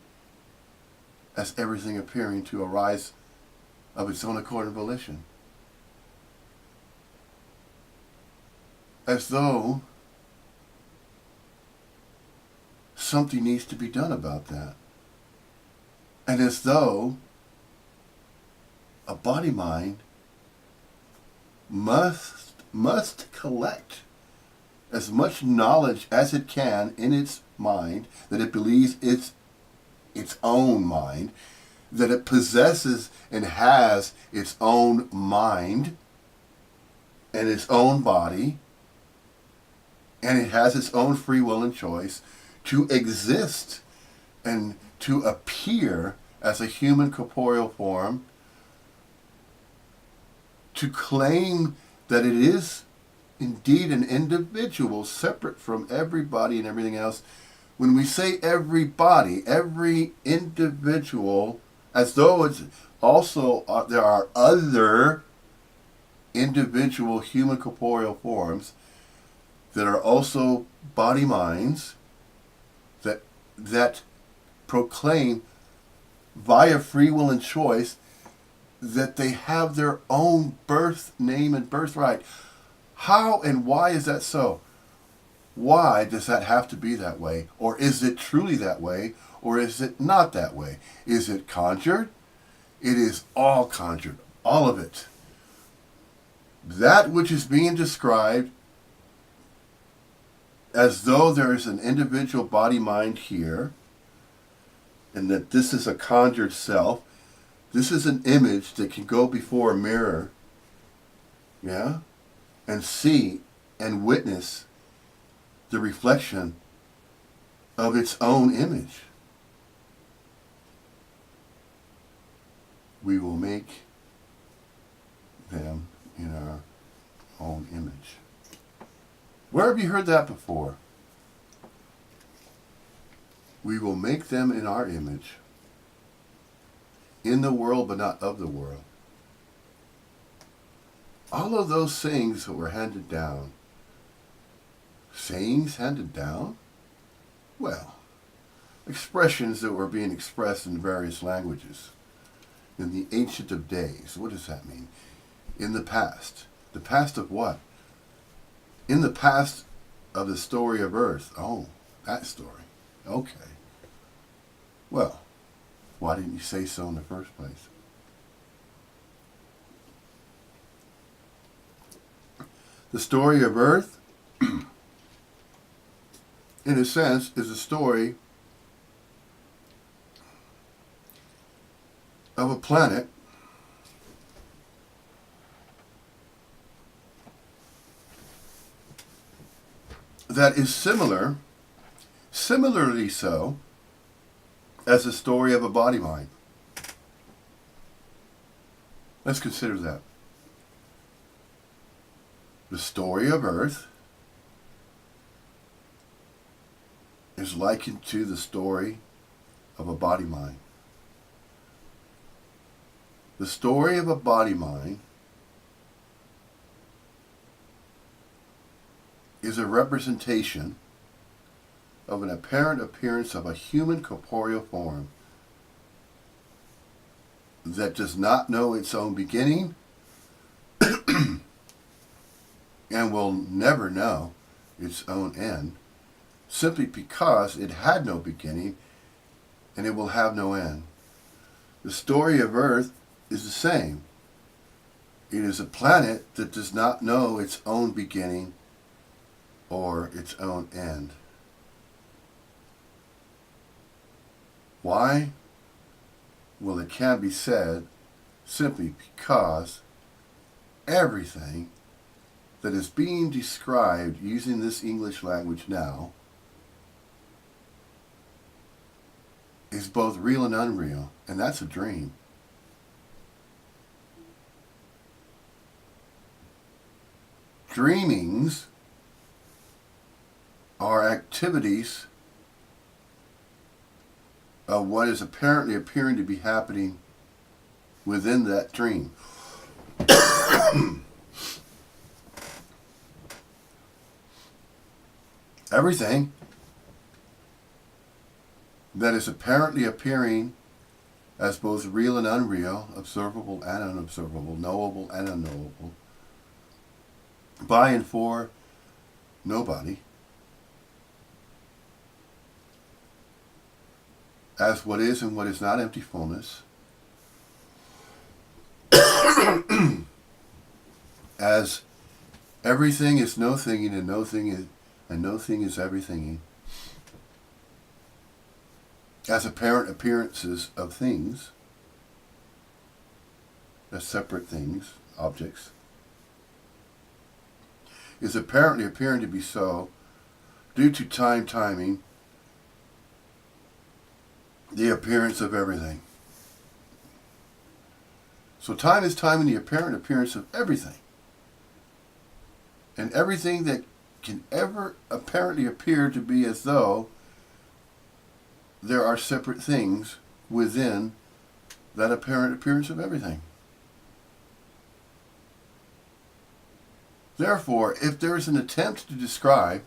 as everything appearing to arise of its own accord and volition? As though something needs to be done about that. And as though a body-mind must collect as much knowledge as it can in its mind, that it believes it's its own mind, that it possesses and has its own mind and its own body, and it has its own free will and choice to exist and to appear as a human corporeal form to claim that it is indeed an individual separate from everybody and everything else. When we say everybody, every individual, as though it's also there are other individual human corporeal forms that are also body minds that proclaim via free will and choice that they have their own birth name and birthright. How and why is that so? Why does that have to be that way? Or is it truly that way? Or is it not that way? Is it conjured? It is all conjured. All of it. That which is being described as though there is an individual body mind here, and that this is a conjured self. This is an image that can go before a mirror, yeah, and see and witness the reflection of its own image. We will make them in our own image. Where have you heard that before? We will make them in our image. In the world, but not of the world. All of those things that were handed down. Sayings handed down? Well, expressions that were being expressed in various languages. In the ancient of days. What does that mean? In the past. The past of what? In the past of the story of Earth. Oh, that story. Okay. Well, why didn't you say so in the first place? The story of Earth, in a sense, is a story of a planet that is similarly so, as the story of a body mind. Let's consider that. The story of Earth is likened to the story of a body mind. The story of a body mind is a representation of an apparent appearance of a human corporeal form that does not know its own beginning and will never know its own end, simply because it had no beginning and it will have no end. The story of Earth is the same. It is a planet that does not know its own beginning or its own end. Why? Well, it can be said simply because everything that is being described using this English language now is both real and unreal, and that's a dream. Dreamings are activities of what is apparently appearing to be happening within that dream. Everything that is apparently appearing as both real and unreal, observable and unobservable, knowable and unknowable, by and for nobody, as what is and what is not empty fullness, as everything is no thinging and no thing is everythinging, as apparent appearances of things, as separate things, objects, is apparently appearing to be so due to timing, the appearance of everything. So time is time in the apparent appearance of everything. And everything that can ever apparently appear to be as though there are separate things within that apparent appearance of everything. Therefore, if there is an attempt to describe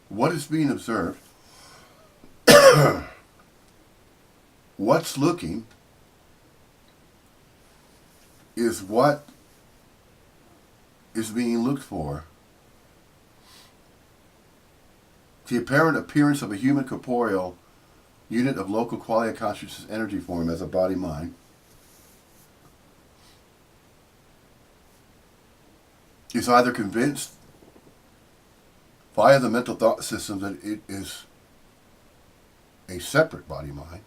what is being observed, what's looking is what is being looked for. The apparent appearance of a human corporeal unit of local quality of consciousness energy form as a body-mind is either convinced via the mental thought system that it is a separate body-mind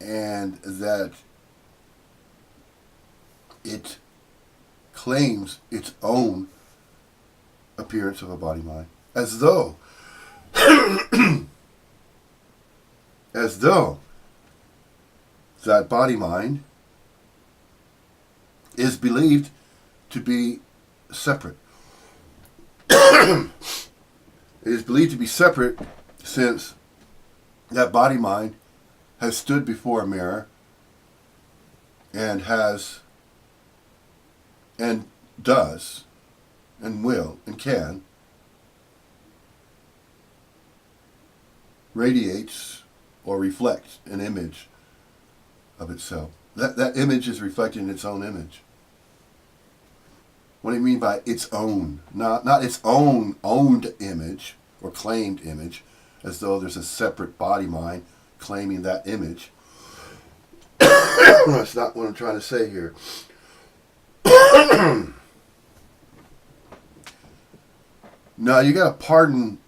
and that it claims its own appearance of a body-mind, as though that body-mind is believed to be separate. It is believed to be separate since that body-mind has stood before a mirror and has and does and will and can radiates or reflects an image of itself. That image is reflected in its own image. What do you mean by its own? Not its own owned image or claimed image, as though there's a separate body mind claiming that image. That's not what I'm trying to say here. Now, you got to pardon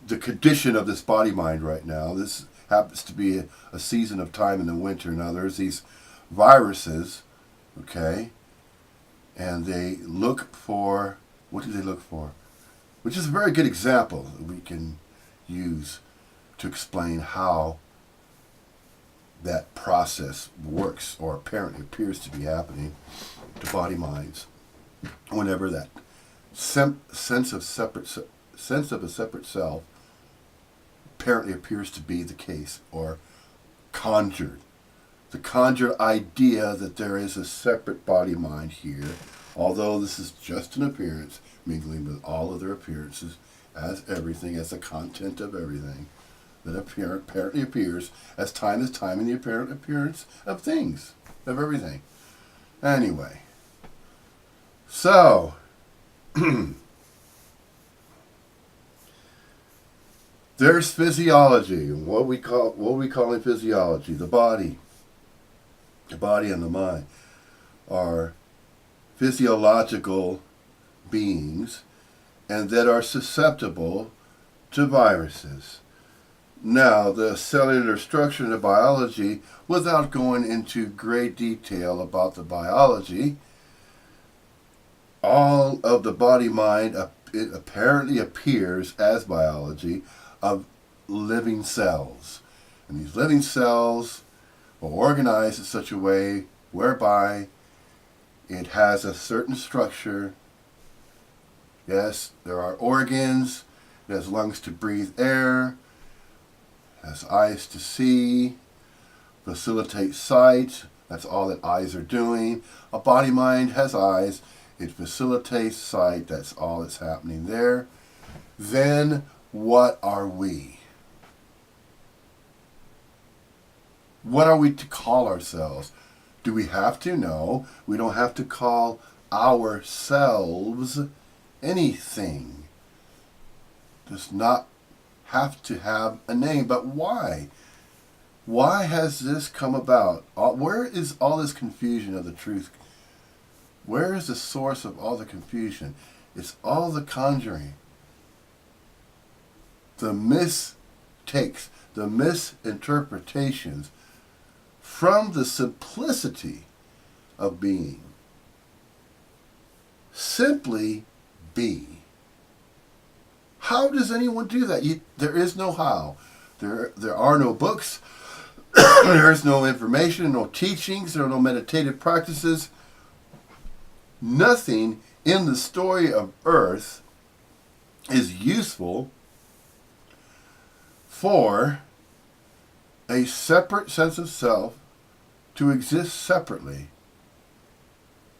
the condition of this body mind right now. This happens to be a season of time in the winter. Now, there's these viruses, okay, and they look for, what do they look for? Which is a very good example that we can use to explain how that process works, or apparently appears to be happening to body minds whenever that sense of a separate self apparently appears to be the case, or conjured. The conjured idea that there is a separate body mind here, although this is just an appearance, mingling with all other appearances as everything, as the content of everything, that apparently appears as time is time in the apparent appearance of things, of everything. Anyway, so there's physiology, and what we call in physiology, the body and the mind are physiological beings, and that are susceptible to viruses. Now, the cellular structure and the biology, without going into great detail about the biology, all of the body-mind, it apparently appears as biology of living cells. And these living cells are organized in such a way whereby it has a certain structure. Yes, there are organs. It has lungs to breathe air, has eyes to see, facilitates sight. That's all that eyes are doing. A body mind has eyes. It facilitates sight. That's all that's happening there. Then what are we? What are we to call ourselves? Do we have to? No. We don't have to call ourselves anything. Does not have to have a name. But why? Why has this come about? Where is all this confusion of the truth? Where is the source of all the confusion? It's all the conjuring. The mistakes, the misinterpretations from the simplicity of being. Simply be. How does anyone do that? There is no how. There are no books. There's no information, no teachings, there are no meditative practices. Nothing in the story of Earth is useful for a separate sense of self to exist separately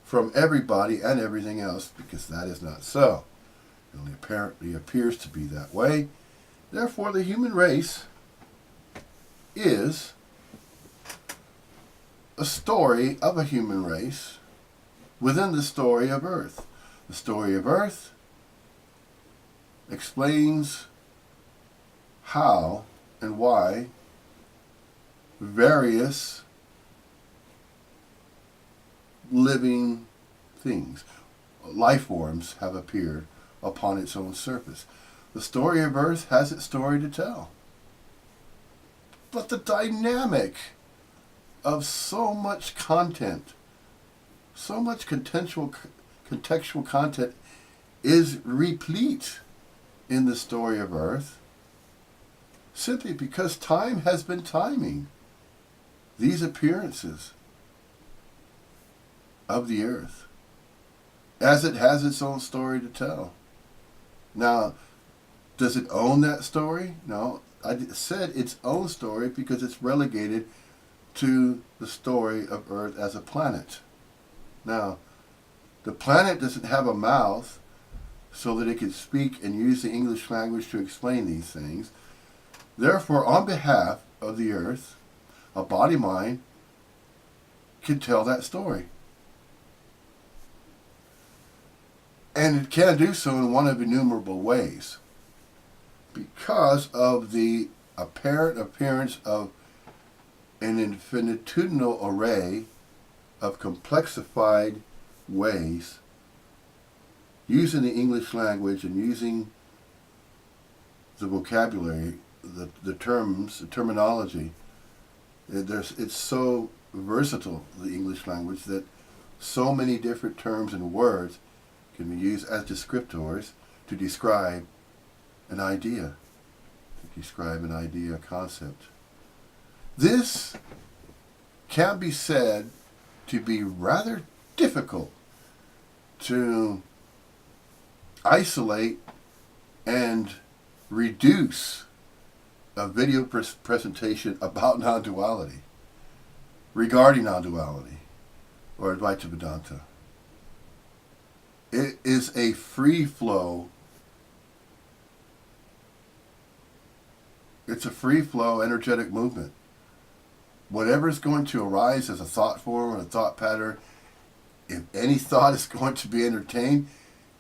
from everybody and everything else, because that is not so. It only apparently appears to be that way. Therefore, the human race is a story of a human race within the story of Earth. The story of Earth explains how and why various living things, life forms, have appeared upon its own surface. The story of Earth has its story to tell. But the dynamic of so much content, so much contextual content is replete in the story of Earth, simply because time has been timing these appearances of the Earth as it has its own story to tell. Now, does it own that story? No. I said its own story because it's relegated to the story of Earth as a planet. Now, the planet doesn't have a mouth so that it can speak and use the English language to explain these things. Therefore, on behalf of the Earth, a body-mind can tell that story. And it can do so in one of innumerable ways, because of the apparent appearance of an infinitudinal array of complexified ways, using the English language and using the vocabulary, the terms, the terminology. It's so versatile, the English language, that so many different terms and words can be used as descriptors to describe an idea, a concept. This can be said to be rather difficult to isolate and reduce a video presentation about non-duality, regarding non-duality, or Advaita Vedanta. It is a free flow. It's a free flow energetic movement. Whatever is going to arise as a thought form or a thought pattern, if any thought is going to be entertained,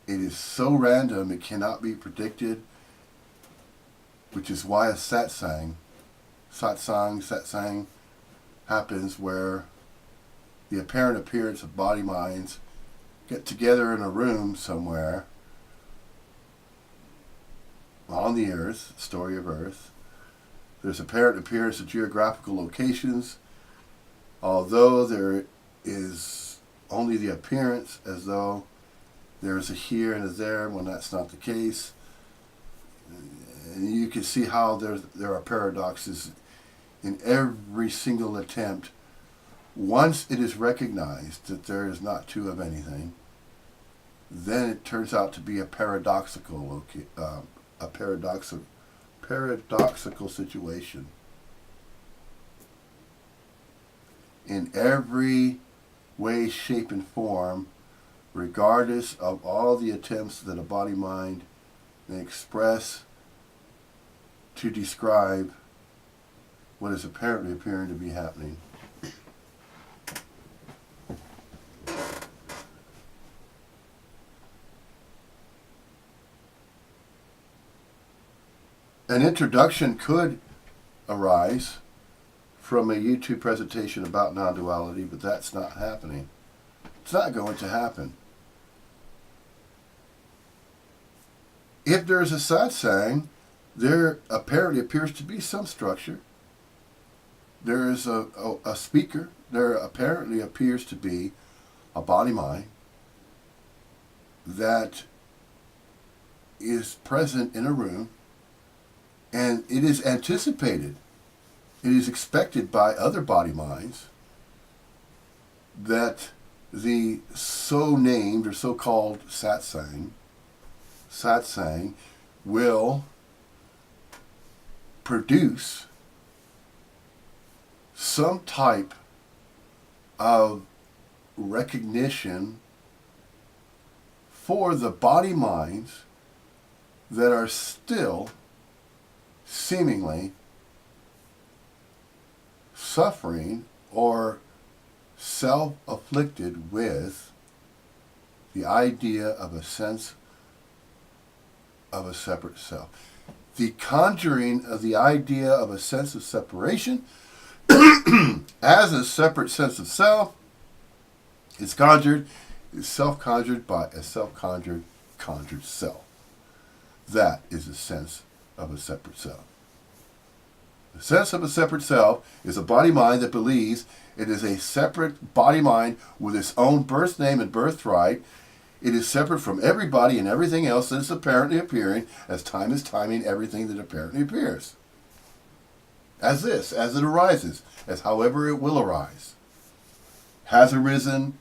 it is so random it cannot be predicted, which is why a satsang happens, where the apparent appearance of body minds get together in a room somewhere on the Earth, story of Earth. There's apparent appearance of geographical locations, although there is only the appearance, as though there is a here and a there, when that's not the case. And you can see how there are paradoxes in every single attempt. Once it is recognized that there is not two of anything, then it turns out to be a paradoxical situation. In every way, shape, and form, regardless of all the attempts that a body-mind may express to describe what is apparently appearing to be happening. An introduction could arise from a YouTube presentation about non-duality, but that's not happening. It's not going to happen. If there is a satsang, there apparently appears to be some structure. There is a speaker. There apparently appears to be a body-mind that is present in a room, and it is anticipated it is expected by other body minds that the so-named or so-called satsang will produce some type of recognition for the body minds that are still seemingly suffering or self-afflicted with the idea of a sense of a separate self. The conjuring of the idea of a sense of separation as a separate sense of self is conjured, is self-conjured by a self-conjured, conjured self. That is the sense of a separate self. The sense of a separate self is a body mind that believes it is a separate body mind with its own birth name and birthright. It is separate from everybody and everything else that is apparently appearing, as time is timing everything that apparently appears. As this, as it arises, as however it will arise. Has arisen,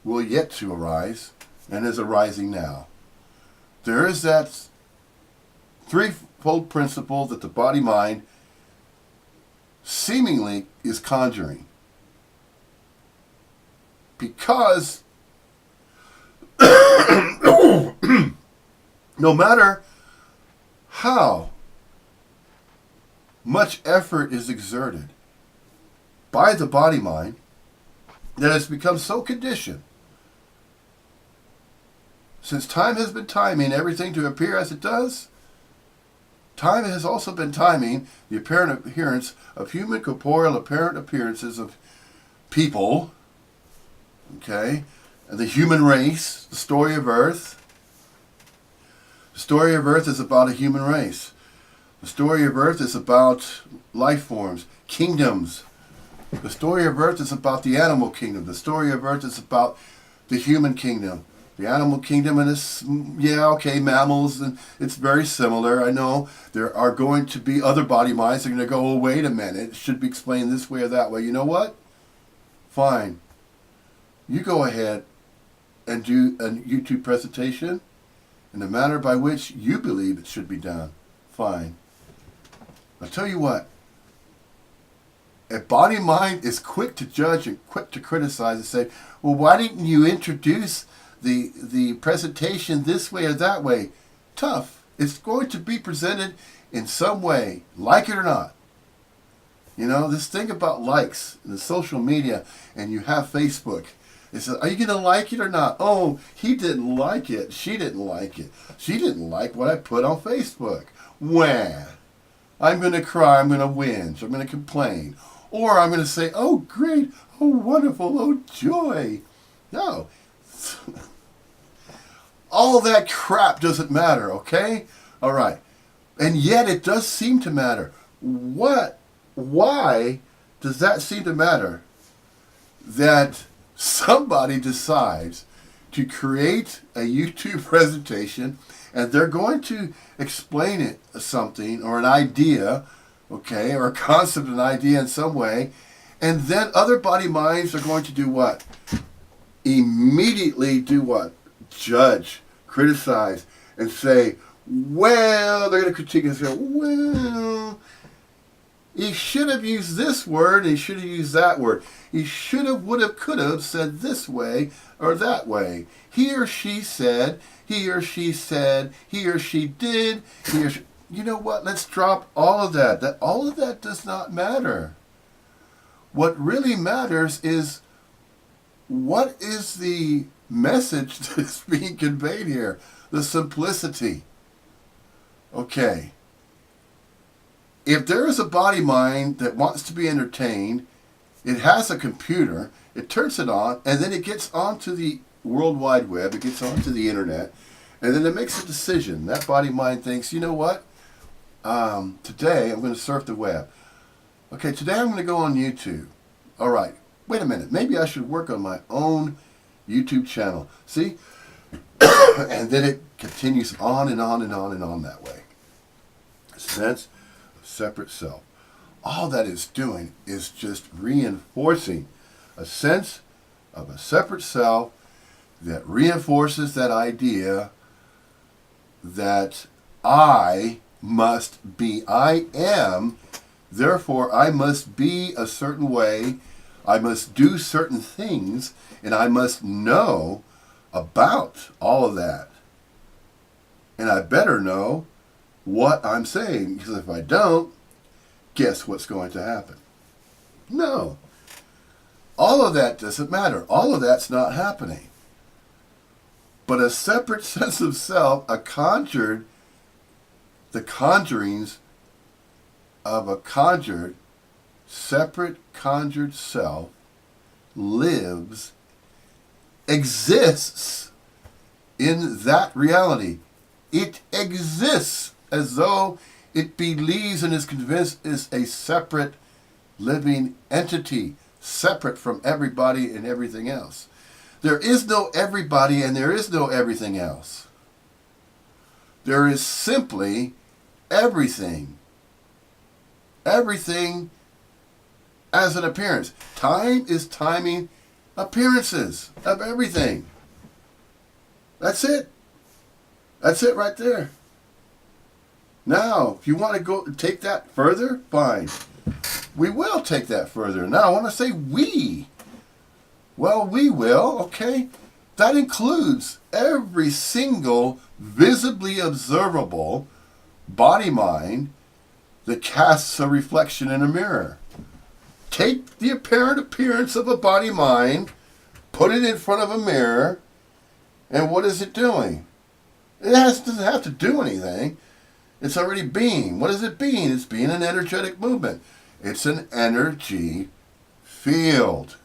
will yet to arise, and is arising now. There is that threefold principle that the body mind seemingly is conjuring. Because no matter how much effort is exerted by the body mind, that has become so conditioned, since time has been timing everything to appear as it does, time has also been timing the apparent appearance of human corporeal apparent appearances of people, okay, and the human race, the story of Earth. The story of Earth is about a human race. The story of Earth is about life forms, kingdoms. The story of Earth is about the animal kingdom. The story of Earth is about the human kingdom. The animal kingdom, and it's, mammals, and it's very similar. I know there are going to be other body minds that are going to go, oh, wait a minute, it should be explained this way or that way. You know what? Fine. You go ahead and do a YouTube presentation in the manner by which you believe it should be done. Fine. I'll tell you what. A body mind is quick to judge and quick to criticize and say, well, why didn't you introduce the presentation this way or that way? Tough. It's going to be presented in some way, like it or not. You know, this thing about likes and the social media, and you have Facebook. It says, are you going to like it or not? Oh, he didn't like it. She didn't like it. She didn't like what I put on Facebook. Wah. I'm going to cry. I'm going to whinge. I'm going to complain. Or I'm going to say, oh, great. Oh, wonderful. Oh, joy. No. All that crap doesn't matter, okay? All right. And yet it does seem to matter. Why does that seem to matter? That somebody decides to create a YouTube presentation and they're going to explain it something or an idea, okay, or a concept, an idea in some way, and then other body minds are going to do what? Immediately do what? Judge, criticize, and say, well, they're going to critique and say, well, he should have used this word, and he should have used that word. He should have, would have, could have said this way or that way. He or she said, he or she said, he or she did, he or she... You know what? Let's drop all of that. All of that does not matter. What really matters is, what is the message that's being conveyed here? The simplicity. Okay. If there is a body mind that wants to be entertained, it has a computer, it turns it on, and then it gets onto the World Wide Web, it gets onto the internet, and then it makes a decision. That body mind thinks, you know what? Today I'm going to surf the web. Okay, today I'm going to go on YouTube. All right, wait a minute. Maybe I should work on my own YouTube channel. See? And then it continues on and on and on and on that way. A sense of separate self. all that is doing is just reinforcing a sense of a separate self that reinforces that idea that I must be, I am, therefore I must be a certain way, I must do certain things, and I must know about all of that. And I better know what I'm saying, because if I don't, guess what's going to happen? No. All of that doesn't matter. All of that's not happening. But a separate sense of self, the conjurings of a conjured, separate conjured self lives, exists in that reality. It exists as though it believes and is convinced is a separate living entity, separate from everybody and everything else. There is no everybody and there is no everything else. There is simply everything. Everything as an appearance. Time is timing appearances of everything. That's it. That's it right there. Now, if you want to go take that further, fine. We will take that further. Now, I want to say we. Well, we will, okay? That includes every single visibly observable body-mind that casts a reflection in a mirror. Take the apparent appearance of a body-mind, put it in front of a mirror, and what is it doing? It doesn't have to do anything. It's already being. What is it being? It's being an energetic movement. It's an energy field.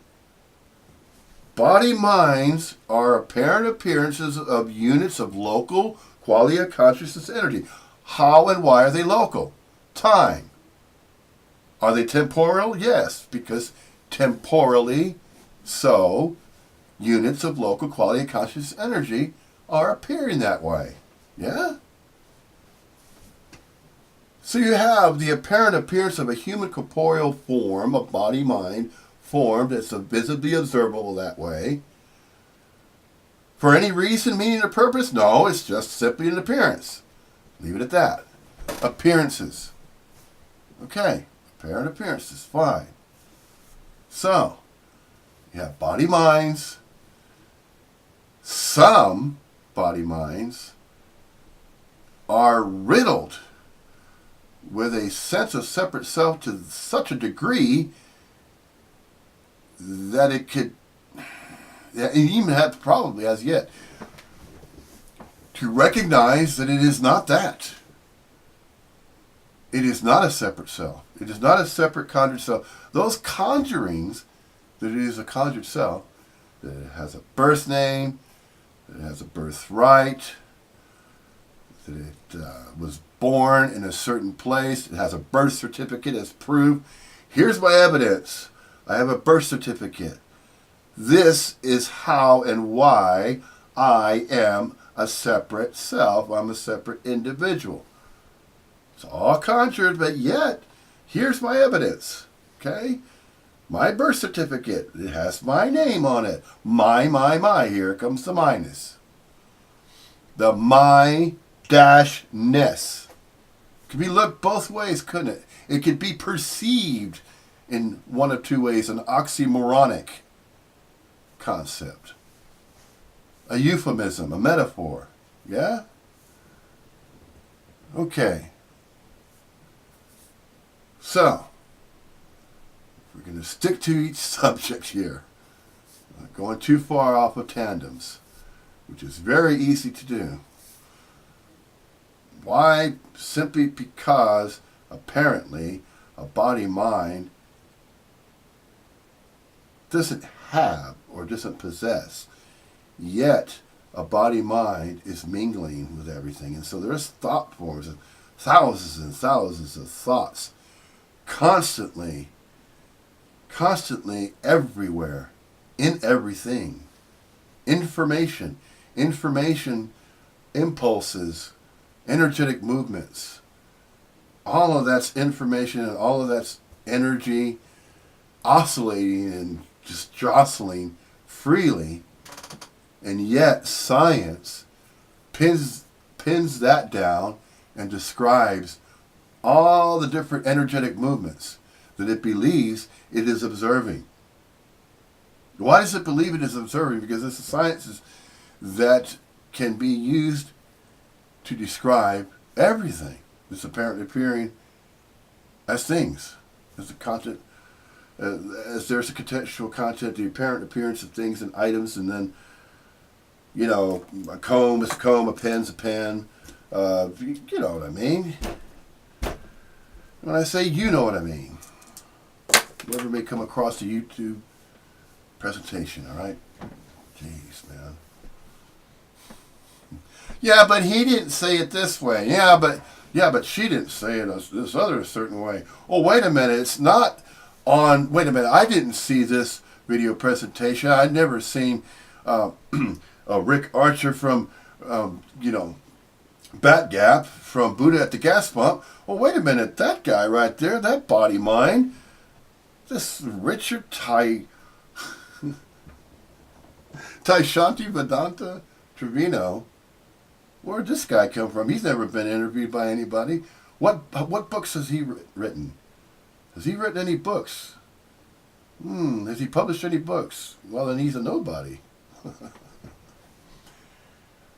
Body-minds are apparent appearances of units of local quality of consciousness energy. How and why are they local? Time. Are they temporal? Yes, because temporally, so units of local quality of consciousness energy are appearing that way. Yeah? So you have the apparent appearance of a human corporeal form, a body-mind form that's visibly observable that way. For any reason, meaning, or purpose? No, it's just simply an appearance. Leave it at that. Appearances. Okay, apparent appearances, fine. So, you have body-minds. Some body-minds are riddled with a sense of separate self to such a degree that it could, it even have probably as yet, to recognize that it is not that. It is not a separate self. It is not a separate conjured self. Those conjurings, that it is a conjured self, that it has a birth name, that it has a birthright, that it was born in a certain place, it has a birth certificate as proof. Here's my evidence. I have a birth certificate. This is how and why I am a separate self. I'm a separate individual. It's all conjured, but yet, here's my evidence. Okay? My birth certificate. It has my name on it. My. Here comes the minus. The my-ness. Could be looked both ways, couldn't it? It could be perceived in one of two ways, an oxymoronic concept, a euphemism, a metaphor. Yeah? Okay. So, we're going to stick to each subject here, not going too far off of tandems, which is very easy to do. Why? Simply because, apparently, a body-mind doesn't have or doesn't possess, yet a body-mind is mingling with everything. And so there's thought forms, thousands and thousands of thoughts, constantly everywhere, in everything. Information, impulses, energetic movements. All of that's information and all of that's energy oscillating and just jostling freely, and yet science pins that down and describes all the different energetic movements that it believes it is observing. Why does it believe it is observing? Because this is sciences that can be used to describe everything that's apparently appearing as things, as the content, as there's a contextual content, the apparent appearance of things and items, and then, you know, a comb is a comb, a pen's a pen. You know what I mean. When I say you know what I mean, whoever may come across the YouTube presentation, all right? Jeez, man. Yeah, but he didn't say it this way. Yeah, but she didn't say it this other certain way. Oh, wait a minute. It's not on. Wait a minute. I didn't see this video presentation. I'd never seen Rick Archer from, you know, Bat Gap from Buddha at the Gas Pump. Well, wait a minute. That guy right there, that body mind, this Richard Shanti Vedanta Trevino. Where'd this guy come from? He's never been interviewed by anybody. What books has he written? Has he written any books? Has he published any books? Well, then he's a nobody.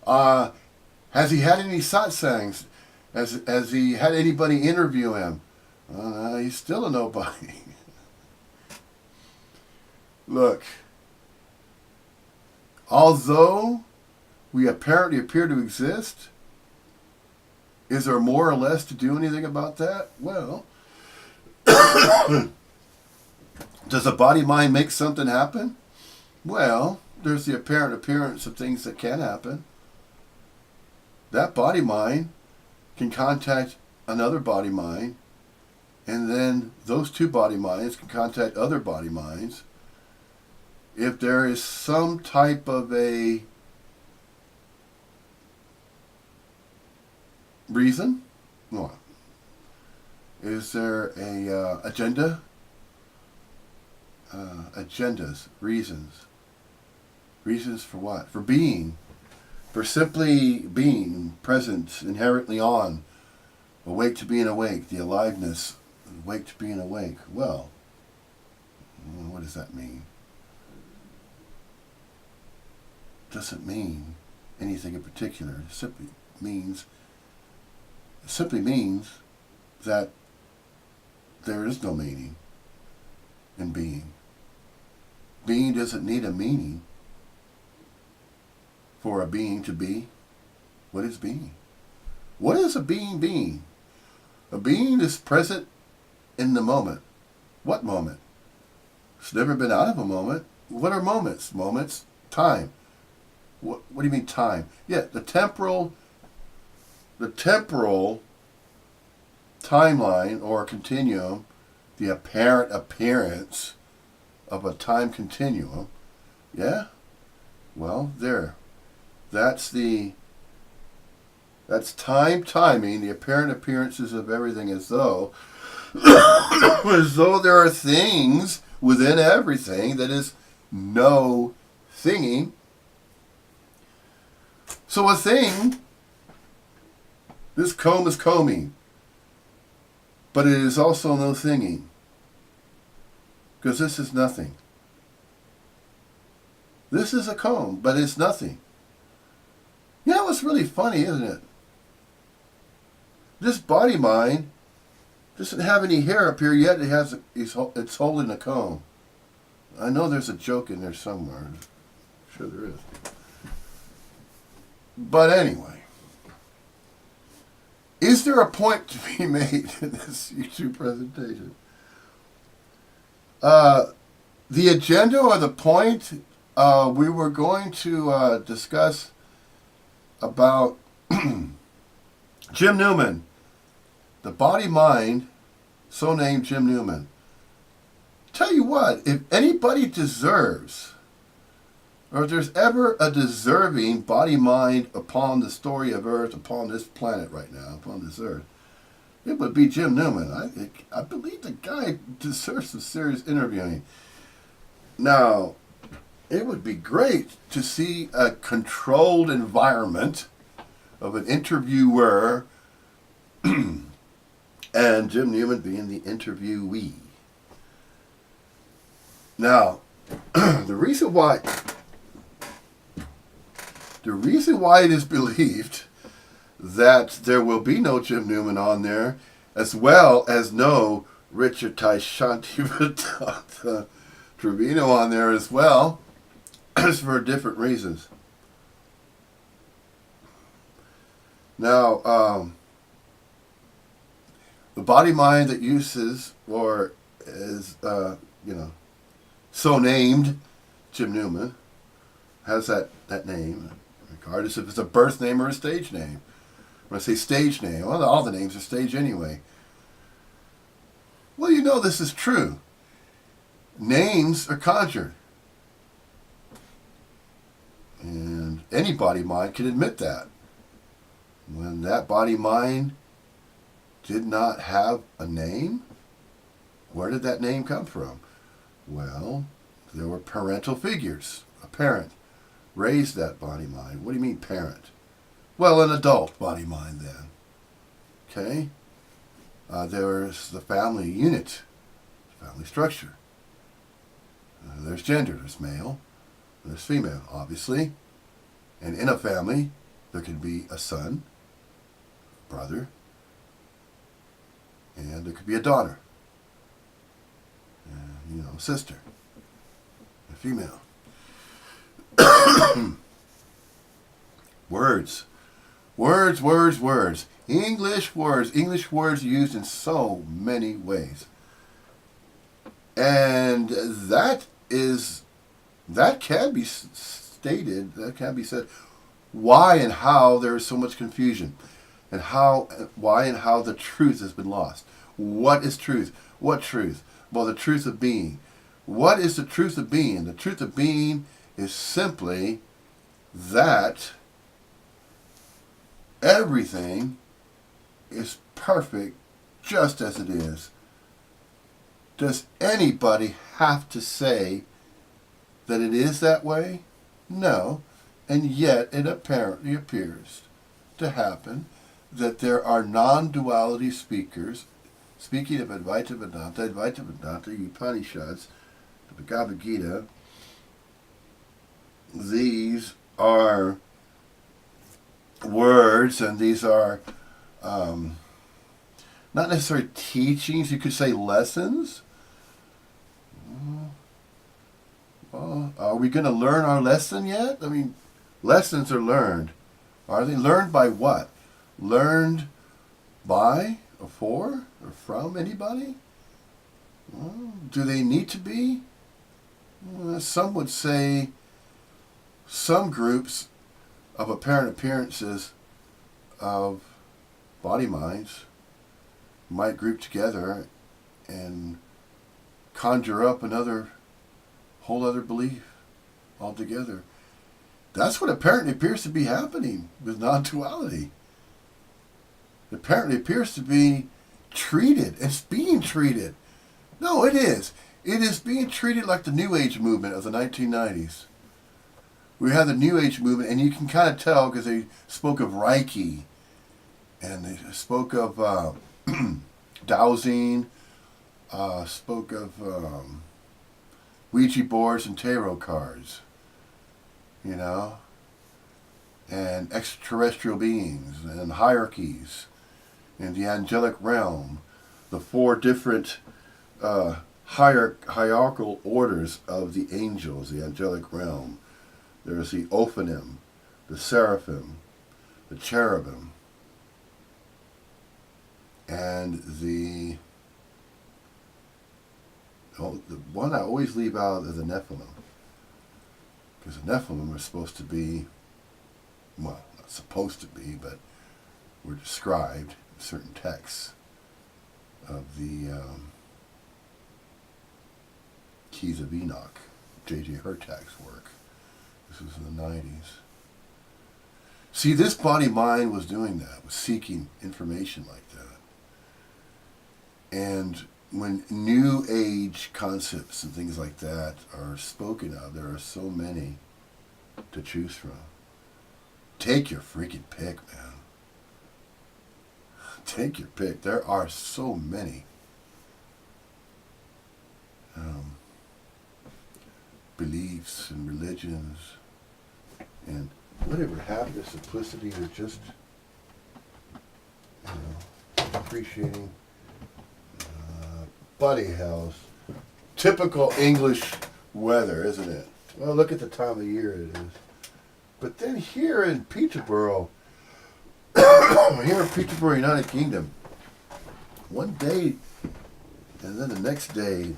Has he had any satsangs? Has he had anybody interview him? He's still a nobody. Look, although we apparently appear to exist, is there more or less to do anything about that? Well, does a body-mind make something happen? Well, there's the apparent appearance of things that can happen. That body-mind can contact another body-mind, and then those two body-minds can contact other body-minds. If there is some type of a reason, what? Is there a agenda? Agendas, reasons. Reasons for what? For being. For simply being present, inherently on. Awake to being awake. The aliveness. Awake to being awake. Well, what does that mean? Doesn't mean anything in particular. It simply means that there is no meaning in being. Being doesn't need a meaning for a being to be. What is being? What is a being being? A being is present in the moment. What moment? It's never been out of a moment. What are moments? Moments, time. What do you mean time? Yeah, the temporal timeline or continuum, the apparent appearance of a time continuum. Yeah? Well, there. That's timing, the apparent appearances of everything as though there are things within everything that is no thinging. So a thing, this comb is combing, but it is also no thinging, because this is nothing. This is a comb, but it's nothing. You know what's really funny, isn't it? This body mind doesn't have any hair up here yet. It's holding a comb. I know there's a joke in there somewhere. I'm sure there is. But anyway, is there a point to be made in this YouTube presentation? The agenda or the point, we were going to discuss about Jim Newman, the body-mind, so named Jim Newman. Tell you what, if anybody deserves, or if there's ever a deserving body-mind upon the story of Earth, upon this planet right now, upon this Earth, it would be Jim Newman. I believe the guy deserves some serious interviewing. Now, it would be great to see a controlled environment of an interviewer and Jim Newman being the interviewee. Now, the reason why it is believed that there will be no Jim Newman on there, as well as no Richard Taishanti Trevino on there as well, is for different reasons. Now, the body mind that uses or is, so named Jim Newman has that name, regardless if it's a birth name or a stage name. When I say stage name, well, all the names are stage anyway. Well, this is true. Names are conjured. And any body mind can admit that. When that body mind did not have a name, where did that name come from? Well, there were parental figures. A parent raised that body mind. What do you mean parent? Well, an adult body mind then. Okay? There's the family unit, family structure. There's gender. There's male. There's female, obviously. And in a family, there can be a son, brother, and there could be a daughter, and, a sister, a female. Words. English words used in so many ways. And that can be stated, that can be said, why and how there is so much confusion, and why and how the truth has been lost. What is truth? What truth? Well, the truth of being. What is the truth of being? The truth of being is simply that everything is perfect just as it is. Does anybody have to say that it is that way? No. And yet it apparently appears to happen that there are non-duality speakers, speaking of Advaita Vedanta, Upanishads, the Bhagavad Gita. These are words, and these are not necessarily teachings, you could say lessons. Well, are we going to learn our lesson yet? I mean, lessons are learned. Are they learned by what? Learned by, or for, or from anybody? Well, do they need to be? Well, some would say some groups of apparent appearances of body minds might group together and conjure up whole other belief altogether. That's what apparently appears to be happening with non-duality. It apparently appears to be treated. It's being treated. No, it is. It is being treated like the New Age movement of the 1990s. We had the New Age movement, and you can kind of tell because they spoke of Reiki, and they spoke of dowsing, spoke of Ouija boards and tarot cards, and extraterrestrial beings and hierarchies in the angelic realm, the four different hierarchical orders of the angels, the angelic realm. There's the Ophanim, the Seraphim, the Cherubim, and the one I always leave out is the Nephilim. Because the Nephilim are supposed to be, well, not supposed to be, but were described in certain texts of the Keys of Enoch, J.J. Hurtak's work. This was in the 90s. See, this body-mind was doing that, was seeking information like that. And when New Age concepts and things like that are spoken of, there are so many to choose from. Take your freaking pick, man. Take your pick. There are so many. Beliefs and religions and whatever happened to simplicity or just, appreciating buddy house. Typical English weather, isn't it? Well, look at the time of year it is. But then here in Peterborough, United Kingdom, one day and then the next day,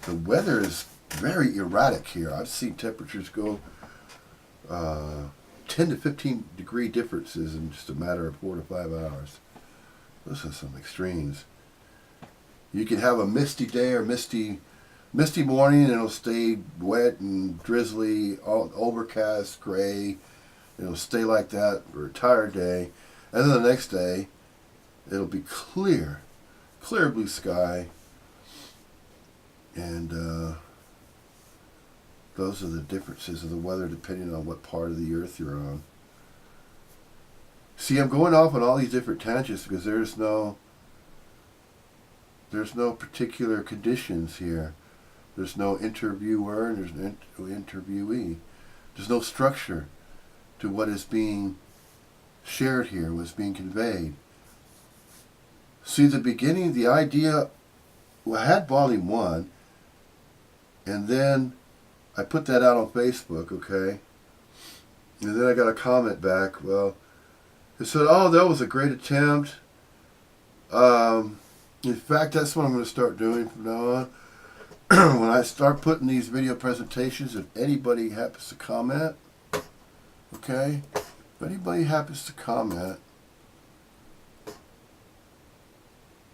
the weather is very erratic here. I've seen temperatures go 10 to 15 degree differences in just a matter of 4 to 5 hours. Those are some extremes. You can have a misty day or misty morning and it'll stay wet and drizzly, all overcast, gray. It'll stay like that for an entire day. And then the next day, it'll be clear blue sky. And those are the differences of the weather depending on what part of the earth you're on. See, I'm going off on all these different tangents because there's no particular conditions here. There's no interviewer and there's no interviewee. There's no structure to what is being shared here, what's being conveyed. See, the beginning, the idea, I had volume 1, and then I put that out on Facebook, okay? And then I got a comment back, well, it said, oh, that was a great attempt. In fact, that's what I'm going to start doing from now on. When I start putting these video presentations, if anybody happens to comment, okay? If anybody happens to comment,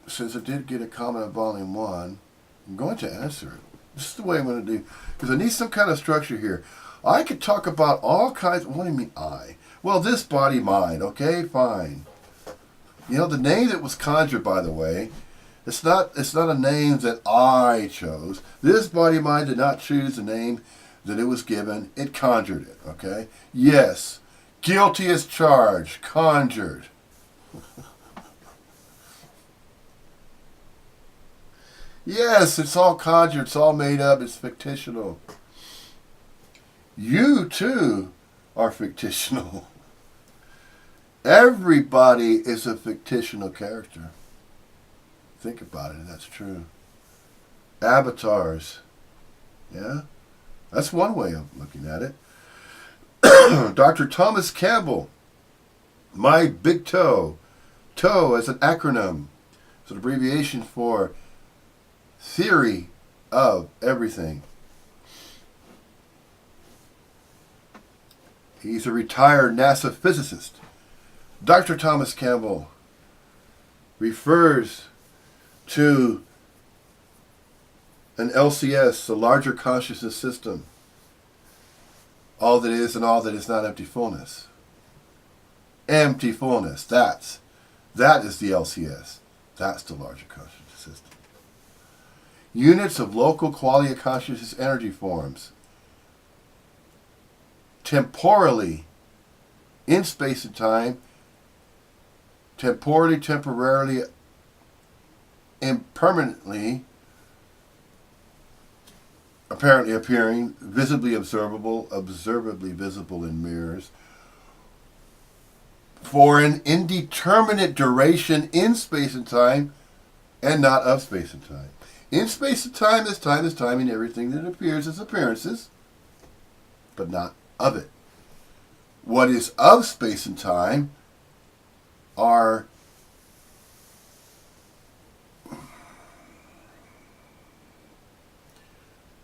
since I did get a comment on volume 1, I'm going to answer it. This is the way I'm going to do, because I need some kind of structure here. I could talk about all kinds, what do you mean I? Well, this body mind, okay, fine. You know, the name that was conjured, by the way, it's not a name that I chose. This body mind did not choose the name that it was given. It conjured it, okay? Yes, guilty as charged, conjured. Yes, it's all conjured, it's all made up, it's fictional. You, too, are fictional. Everybody is a fictional character. Think about it, that's true. Avatars. Yeah? That's one way of looking at it. Dr. Thomas Campbell. My big toe. TOE as an acronym. It's an abbreviation for theory of everything. He's a retired NASA physicist. Dr. Thomas Campbell refers to an LCS, a larger consciousness system. All that is and all that is not empty fullness. Empty fullness, that is the LCS. That's the larger consciousness system. Units of local quality of consciousness energy forms. Temporally, in space and time, temporarily, impermanently, apparently appearing, visibly observable, observably visible in mirrors, for an indeterminate duration in space and time, and not of space and time. In space and time is timing everything that appears as appearances, but not of it. What is of space and time are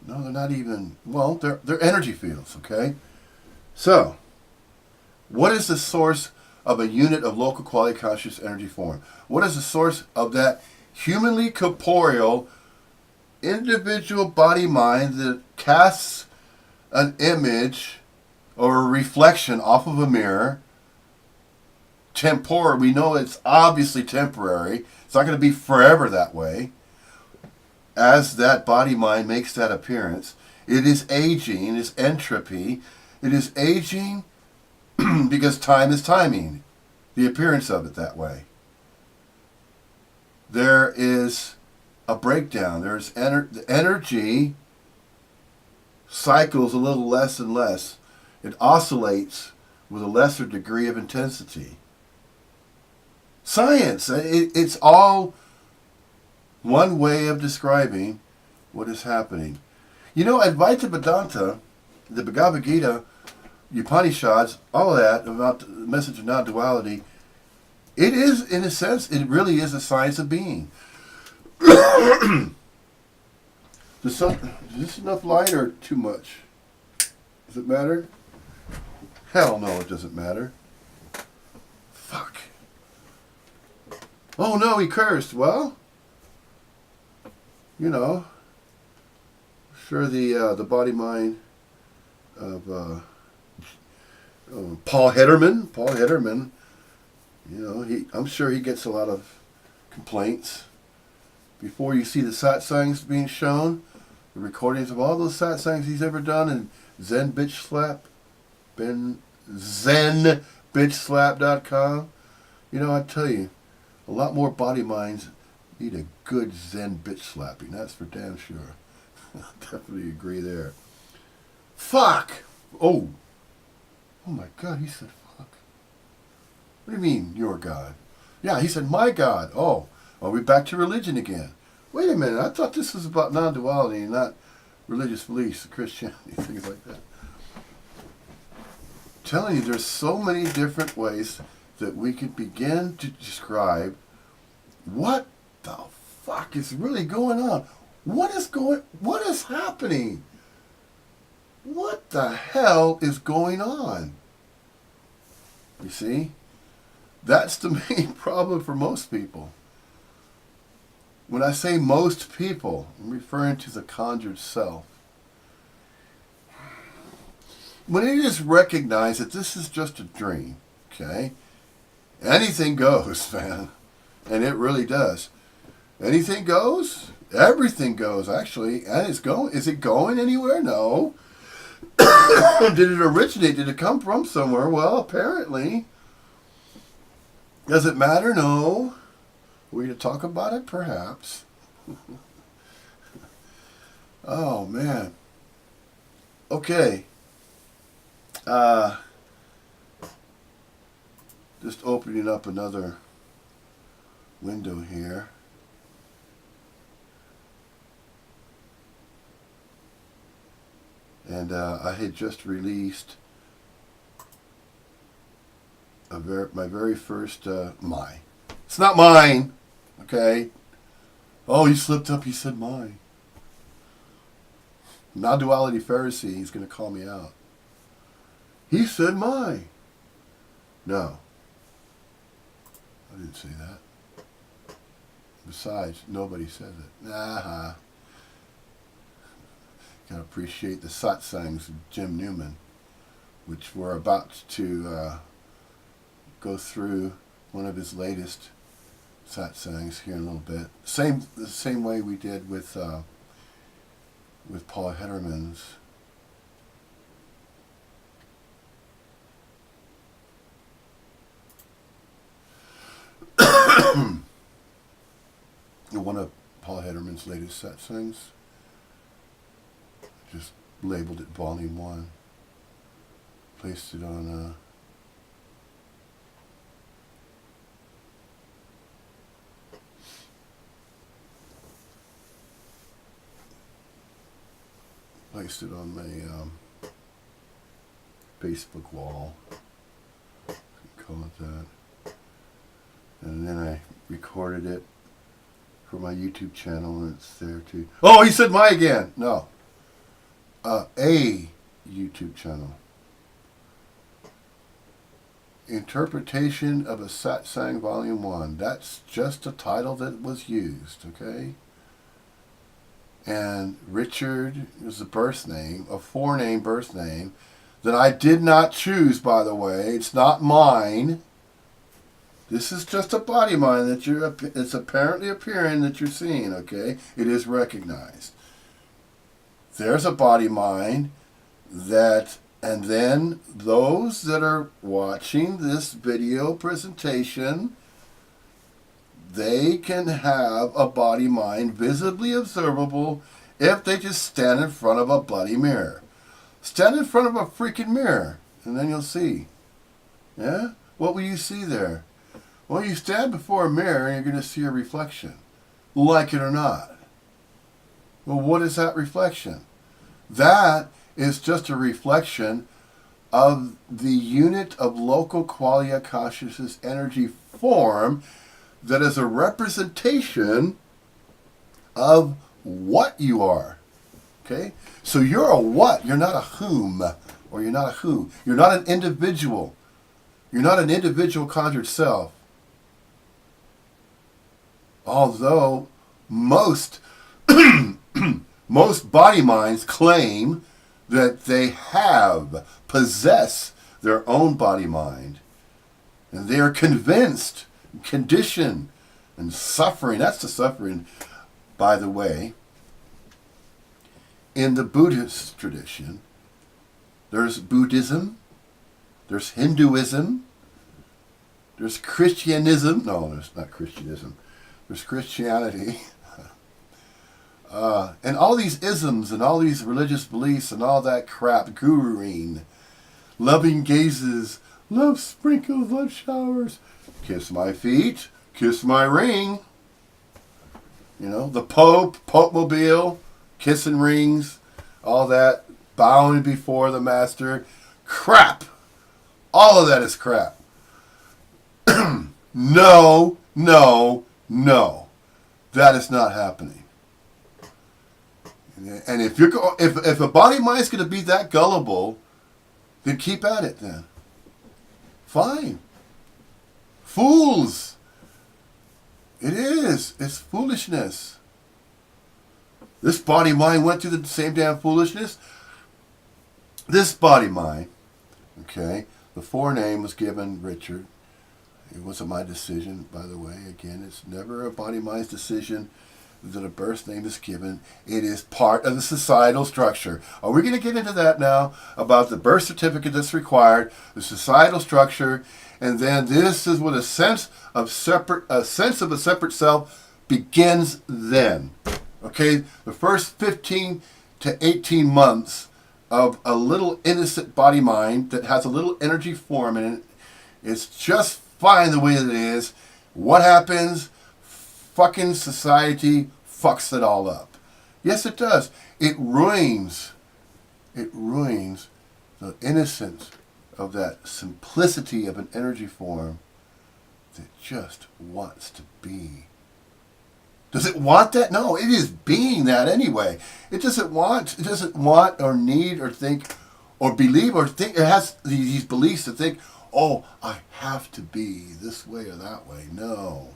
no, they're not even, well, they're energy fields, okay? So, what is the source of a unit of local quality conscious energy form? What is the source of that humanly corporeal individual body mind that casts an image or a reflection off of a mirror? We know it's obviously temporary. It's not going to be forever that way. As that body-mind makes that appearance, it is aging, it is entropy. It is aging because time is timing, the appearance of it that way. There is a breakdown. There's the energy cycles a little less and less. It oscillates with a lesser degree of intensity. Science, it's all one way of describing what is happening. You know, Advaita Vedanta, the Bhagavad Gita, Upanishads, all of that about the message of non-duality, it is, in a sense, it really is a science of being. Is this enough light or too much? Does it matter? Hell no, it doesn't matter. Fuck. Oh no, he cursed. Well, you know, sure the body mind of Paul Hedderman, you know, I'm sure he gets a lot of complaints. Before you see the satsangs being shown, the recordings of all those satsangs he's ever done, and zenbitchslap.com, you know, I tell you, a lot more body minds need a good Zen bitch slapping. That's for damn sure. Definitely agree there. Fuck! Oh my God, he said fuck. What do you mean, your God? Yeah, he said my God. Oh, are we back to religion again? Wait a minute, I thought this was about non-duality and not religious beliefs, Christianity, things like that. I'm telling you, there's so many different ways that we could begin to describe what the fuck is really going on. What is happening? What the hell is going on? You see? That's the main problem for most people. When I say most people, I'm referring to the conjured self. When it is recognized that this is just a dream, okay? Anything goes, man. And it really does. Anything goes? Everything goes, actually. And it's going. Is it going anywhere? No. Did it originate? Did it come from somewhere? Well, apparently. Does it matter? No. Are we going to talk about it? Perhaps. Oh, man. Okay. Just opening up another window here. And I had just released my very first, it's not mine, okay? Oh, he slipped up, he said mine. Non-duality Pharisee, he's going to call me out. He said mine. No. I didn't say that. Besides, nobody says it. Got to appreciate the satsangs of Jim Newman, which we're about to go through one of his latest satsangs here in a little bit. The same way we did with Paul Hedderman's. One of Paul Hedderman's latest satsangs. Just labeled it Volume 1. Placed it on my Facebook wall. You can call it that. And then I recorded it for my YouTube channel, and it's there too. Oh, he said my again. No. A YouTube channel. Interpretation of a Satsang Volume 1. That's just a title that was used, okay? And Richard is a birth name, a forename birth name, that I did not choose, by the way. It's not mine. This is just a body mind that it's apparently appearing that you're seeing, okay? It is recognized. There's a body mind that, and then those that are watching this video presentation, they can have a body mind visibly observable if they just stand in front of a bloody mirror. Stand in front of a freaking mirror, and then you'll see. Yeah? What will you see there? Well, you stand before a mirror and you're going to see a reflection, like it or not. Well, what is that reflection? That is just a reflection of the unit of local qualia consciousness energy form that is a representation of what you are. Okay? So you're a what? You're not a whom, or you're not a who. You're not an individual. You're not an individual conjured self. Although most most body minds claim that they possess their own body mind, and they are convinced, conditioned, and suffering. That's the suffering, by the way. In the Buddhist tradition, there's Buddhism, there's Hinduism, there's Christianism. No, there's not Christianism. There's Christianity. And all these isms and all these religious beliefs and all that crap, guruing, loving gazes, love sprinkles, love showers, kiss my feet, kiss my ring. You know, the Pope, Pope-mobile, kissing rings, all that, bowing before the master. Crap. All of that is crap. No, no, no. That is not happening. And if a body mind's going to be that gullible, then keep at it then. Fine. Fools. It is. It's foolishness. This body mind went through the same damn foolishness. This body mind, okay, the forename was given Richard. It wasn't my decision, by the way. Again, it's never a body mind's decision that a birth name is given. It is part of the societal structure. Are we going to get into that now, about the birth certificate that's required, the societal structure, and then this is what a sense of a separate self begins then. Okay, the first 15 to 18 months of a little innocent body mind that has a little energy form in it, it's just fine the way that it is. What happens? Fucking society fucks it all up. Yes, it does. It ruins the innocence of that simplicity of an energy form that just wants to be. Does it want that? No, it is being that anyway. It doesn't want or need or think or believe or think. It has these beliefs to think, oh, I have to be this way or that way. No.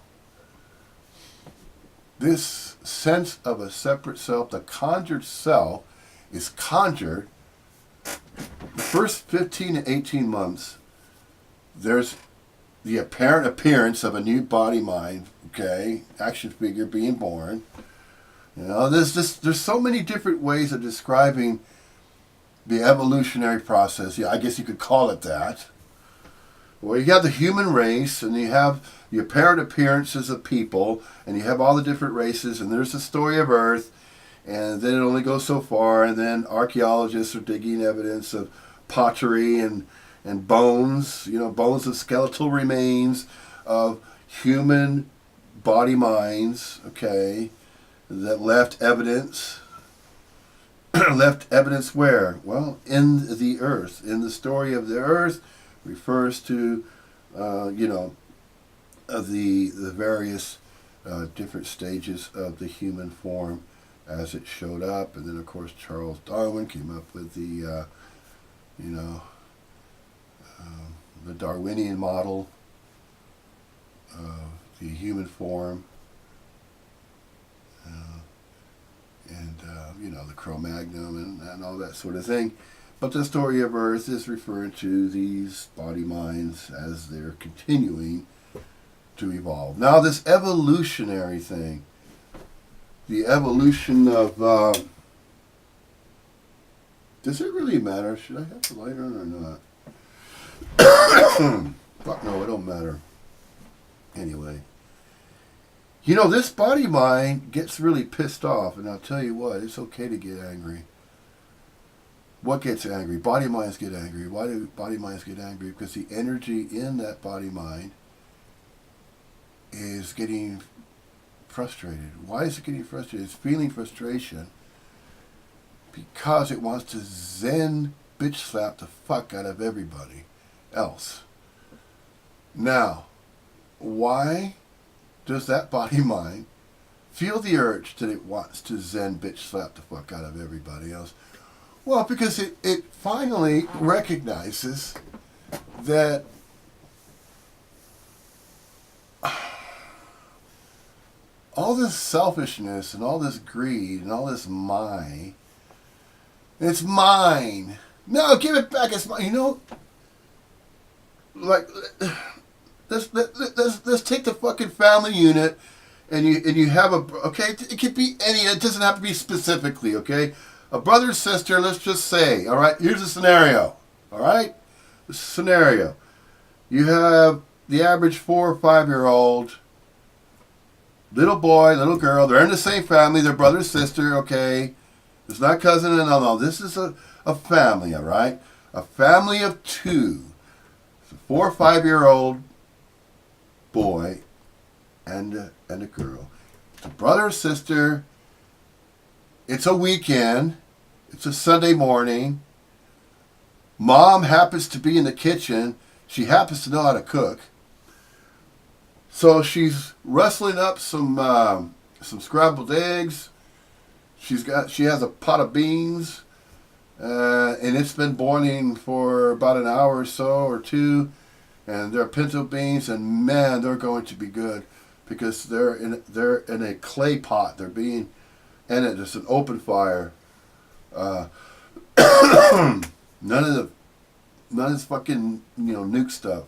This sense of a separate self, the conjured self, is conjured. The first 15 to 18 months, there's the apparent appearance of a new body mind, okay, action figure being born. You know, there's so many different ways of describing the evolutionary process. Yeah, I guess you could call it that. Well, you have the human race, and you have the apparent appearances of people, and you have all the different races, and there's the story of Earth, and then it only goes so far, and then archaeologists are digging evidence of pottery and bones, you know, bones of skeletal remains of human body minds, okay, that left evidence. Left evidence where? Well, in the Earth. In the story of the Earth refers to, the various different stages of the human form as it showed up. And then, of course, Charles Darwin came up with the Darwinian model of the human form, the Cro-Magnon and all that sort of thing. But the story of Earth is referring to these body minds as they're continuing to evolve. Now, this evolutionary thing, the evolution of, does it really matter? Should I have the light on or not? Fuck no, it don't matter. Anyway. You know, this body mind gets really pissed off, and I'll tell you what, it's okay to get angry. What gets angry? Body minds get angry. Why do body minds get angry? Because the energy in that body mind is getting frustrated. Why is it getting frustrated? It's feeling frustration because it wants to zen bitch slap the fuck out of everybody else. Now, why does that body mind feel the urge that it wants to zen bitch slap the fuck out of everybody else? Well, because it finally recognizes that all this selfishness and all this greed and all this it's mine. No, give it back. It's mine. You know, like, let's take the fucking family unit, and you have okay. It could be any. It doesn't have to be specifically. Okay, a brother or sister. Let's just say. All right. Here's a scenario. All right. This scenario. You have the average 4 or 5 year old. Little boy, little girl. They're in the same family. They're brother sister. Okay. It's not cousin. No. This is a family. All right. A family of 2. It's a 4 or 5 year old boy and a girl. It's a brother or sister. It's a weekend. It's a Sunday morning. Mom happens to be in the kitchen. She happens to know how to cook. So she's rustling up some scrambled eggs. She has a pot of beans, and it's been boiling for about an hour or so or two. And they're pinto beans, and man, they're going to be good because they're in a clay pot. They're being in it. It's an open fire. None of this fucking nuke stuff.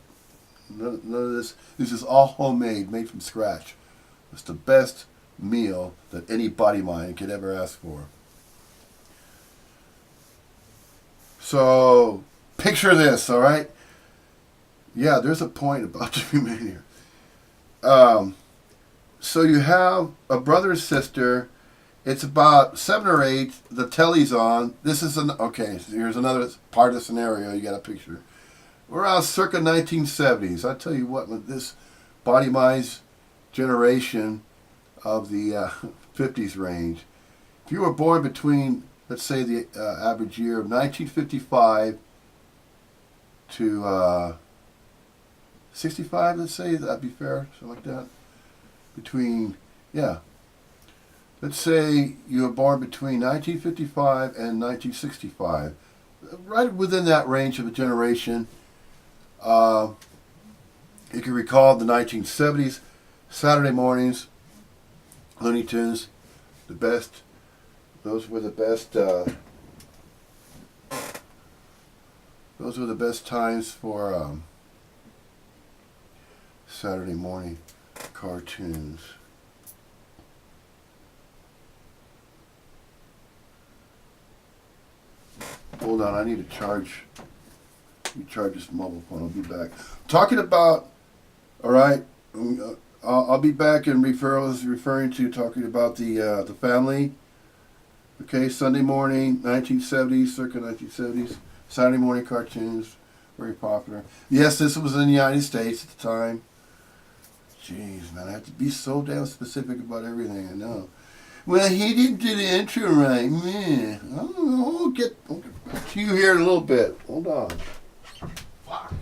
None of this. This is all homemade, made from scratch. It's the best meal that any body mind could ever ask for. So picture this, all right? Yeah, there's a point about to be made here. So you have a brother or sister. It's about 7 or 8. The telly's on. This is okay. So here's another part of the scenario. You got a picture. We're around circa 1970s. I tell you what, with this body mind's generation of the 50s range, if you were born between, let's say, the average year of 1955 to 65, let's say, that'd be fair, something like that. Let's say you were born between 1955 and 1965. Right within that range of a generation. You can recall the 1970s, Saturday mornings, Looney Tunes, the best. Those were the best. Those were the best times for Saturday morning cartoons. Hold on, I need to charge. Let me charge this mobile phone. I'll be back. Talking about, all right. I'll be back and referring to talking about the family. Okay, Sunday morning, 1970s, circa 1970s. Saturday morning cartoons, very popular. Yes, this was in the United States at the time. Jeez, man, I have to be so damn specific about everything I know. Well, he didn't do the intro right. Man, I'll get back to you here in a little bit. Hold on. Fuck.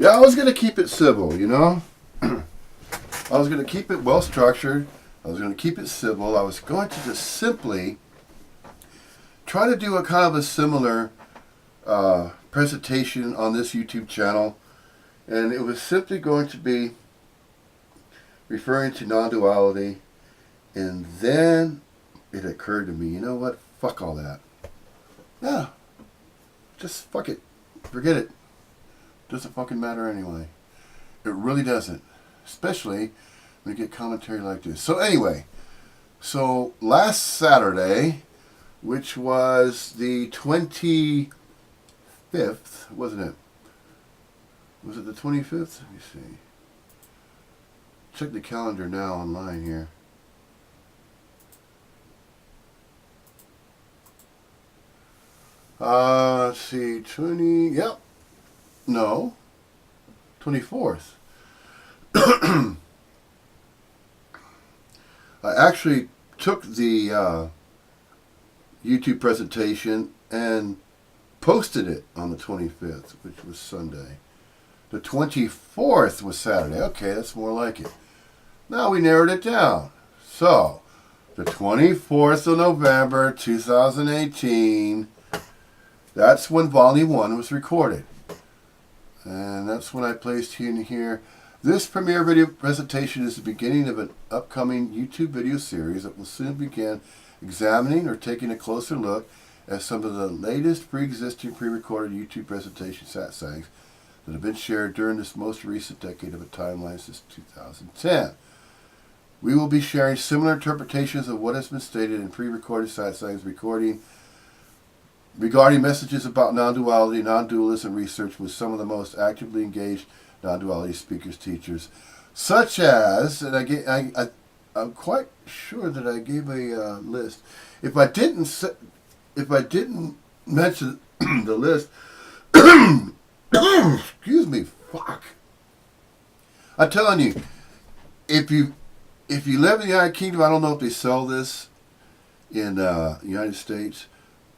Yeah, I was going to keep it civil, you know? I was going to keep it well structured. I was going to keep it civil. I was going to just simply try to do a kind of a similar presentation on this YouTube channel. And it was simply going to be referring to non-duality. And then it occurred to me, you know what? Fuck all that. Yeah. Just fuck it. Forget it. Doesn't fucking matter anyway. It really doesn't. Especially when you get commentary like this. So anyway, so last Saturday, which was the 25th, wasn't it? Was it the 25th? Let me see. Check the calendar now online here. Let's see, 20, yep. No. 24th. I actually took the YouTube presentation and posted it on the 25th, which was Sunday. The 24th was Saturday. Okay, that's more like it. Now we narrowed it down. So, the 24th of November, 2018, that's when Volume 1 was recorded. And that's when I placed in here. This premiere video presentation is the beginning of an upcoming YouTube video series that will soon begin examining or taking a closer look at some of the latest pre-existing pre-recorded YouTube presentation satsangs that have been shared during this most recent decade of a timeline since 2010. We will be sharing similar interpretations of what has been stated in pre-recorded satsangs regarding messages about non-duality, non-dualism research with some of the most actively engaged non-duality speakers, teachers, such as, and I'm quite sure that I gave a list. If I didn't mention the list, excuse me, fuck. I'm telling you, if you live in the United Kingdom, I don't know if they sell this in the United States,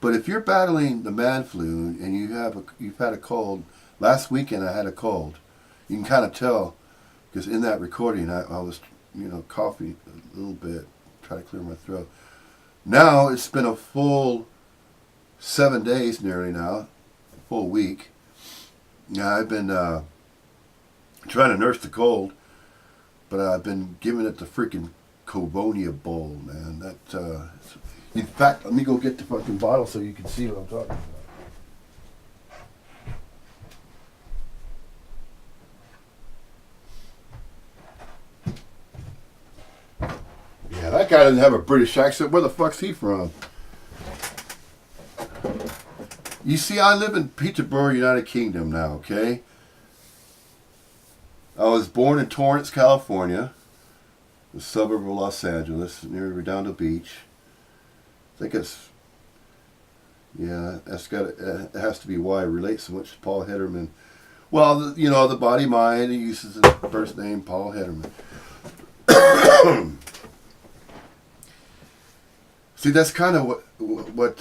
but if you're battling the man flu and you've had a cold, last weekend I had a cold. You can kind of tell because in that recording I was, coughing a little bit, try to clear my throat. Now it's been a full 7 days nearly now, a full week. Yeah, I've been trying to nurse the cold, but I've been giving it the freaking Covonia bowl, man. In fact, let me go get the fucking bottle so you can see what I'm talking about. Yeah, that guy doesn't have a British accent. Where the fuck's he from? You see, I live in Peterborough, United Kingdom now, okay? I was born in Torrance, California, the suburb of Los Angeles, near Redondo Beach. I think it has to be why it relates so much to Paul Hedderman. Well, the body mind, he uses his first name, Paul Hedderman. See, that's kind of what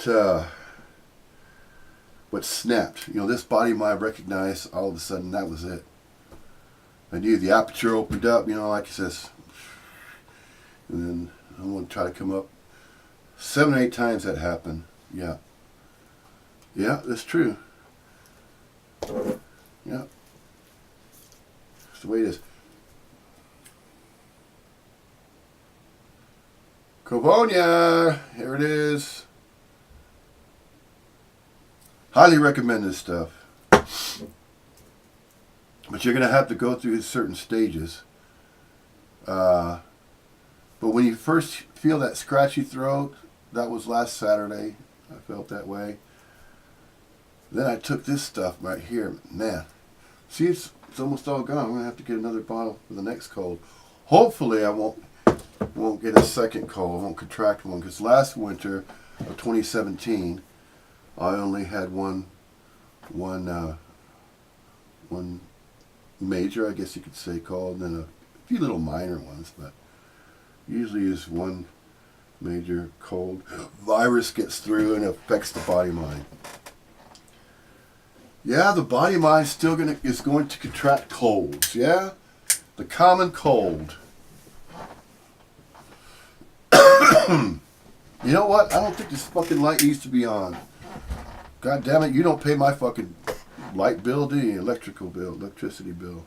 snapped. This body mind recognized all of a sudden that was it. I knew the aperture opened up, like he says. And then I'm going to try to come up. 7 or 8 times that happened. Yeah. Yeah, that's true. Yeah. That's the way it is. Covonia! Here it is. Highly recommend this stuff. But you're going to have to go through certain stages. But when you first feel that scratchy throat, that was last Saturday. I felt that way. Then I took this stuff right here. Man. See, it's almost all gone. I'm going to have to get another bottle for the next cold. Hopefully I won't get a second cold. I won't contract one. Because last winter of 2017, I only had one major, I guess you could say, cold, and then a few little minor ones, but usually is one major cold. Virus gets through and affects the body mind. Yeah, the body mind is going to contract colds. Yeah, the common cold. You know what? I don't think this fucking light needs to be on. God damn it! You don't pay my fucking light bill, do you? Electricity bill.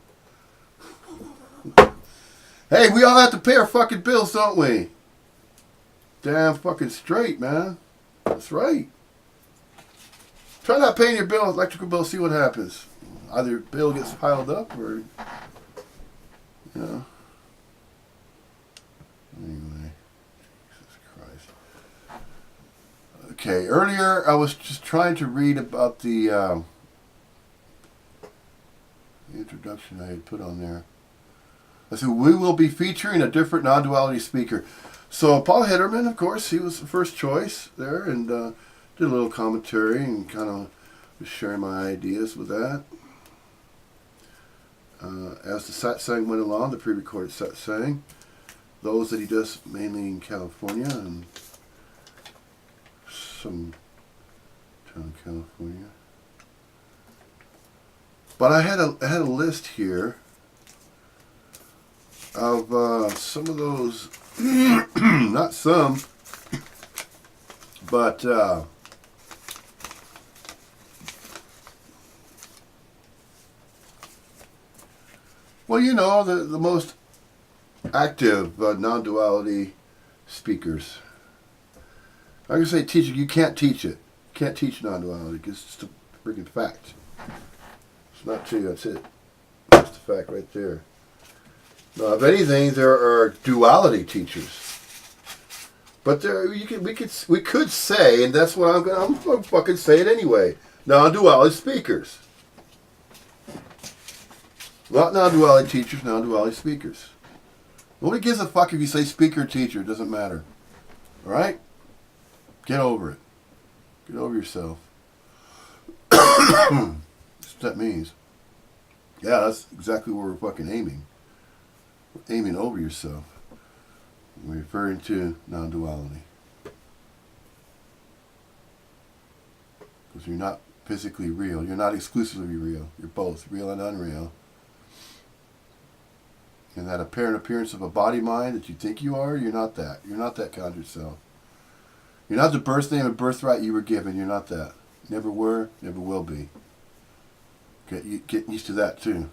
Hey, we all have to pay our fucking bills, don't we? Damn fucking straight, man. That's right. Try not paying your bill, electrical bill, see what happens. Either your bill gets piled up or, you know. Anyway, Jesus Christ. Okay, earlier I was just trying to read about the introduction I had put on there. I said, we will be featuring a different non-duality speaker. So Paul Hitterman, of course, he was the first choice there, and did a little commentary and kind of was sharing my ideas with that. As the satsang went along, the pre-recorded satsang, those that he does mainly in California and some town in California. But I had a list here of some of those, not some, but well, you know, the most active non-duality speakers. I can say teach it. You can't teach it. You can't teach non-duality because it's just a freaking fact. It's not true. That's it. That's the fact right there. Now, if anything, there are duality teachers. But there, we could say, and that's what I'm gonna fucking say it anyway. Non-duality speakers. Not non-duality teachers, non-duality speakers. Nobody gives a fuck if you say speaker or teacher. It doesn't matter. All right? Get over it. Get over yourself. That's what that means. Yeah, that's exactly where we're fucking aiming. We're aiming over yourself. We're referring to non-duality. Because you're not physically real. You're not exclusively real. You're both real and unreal. And that apparent appearance of a body mind that you think you are, you're not that. You're not that conjured self. You're not the birth name and birthright you were given. You're not that. Never were, never will be. Get used to that too.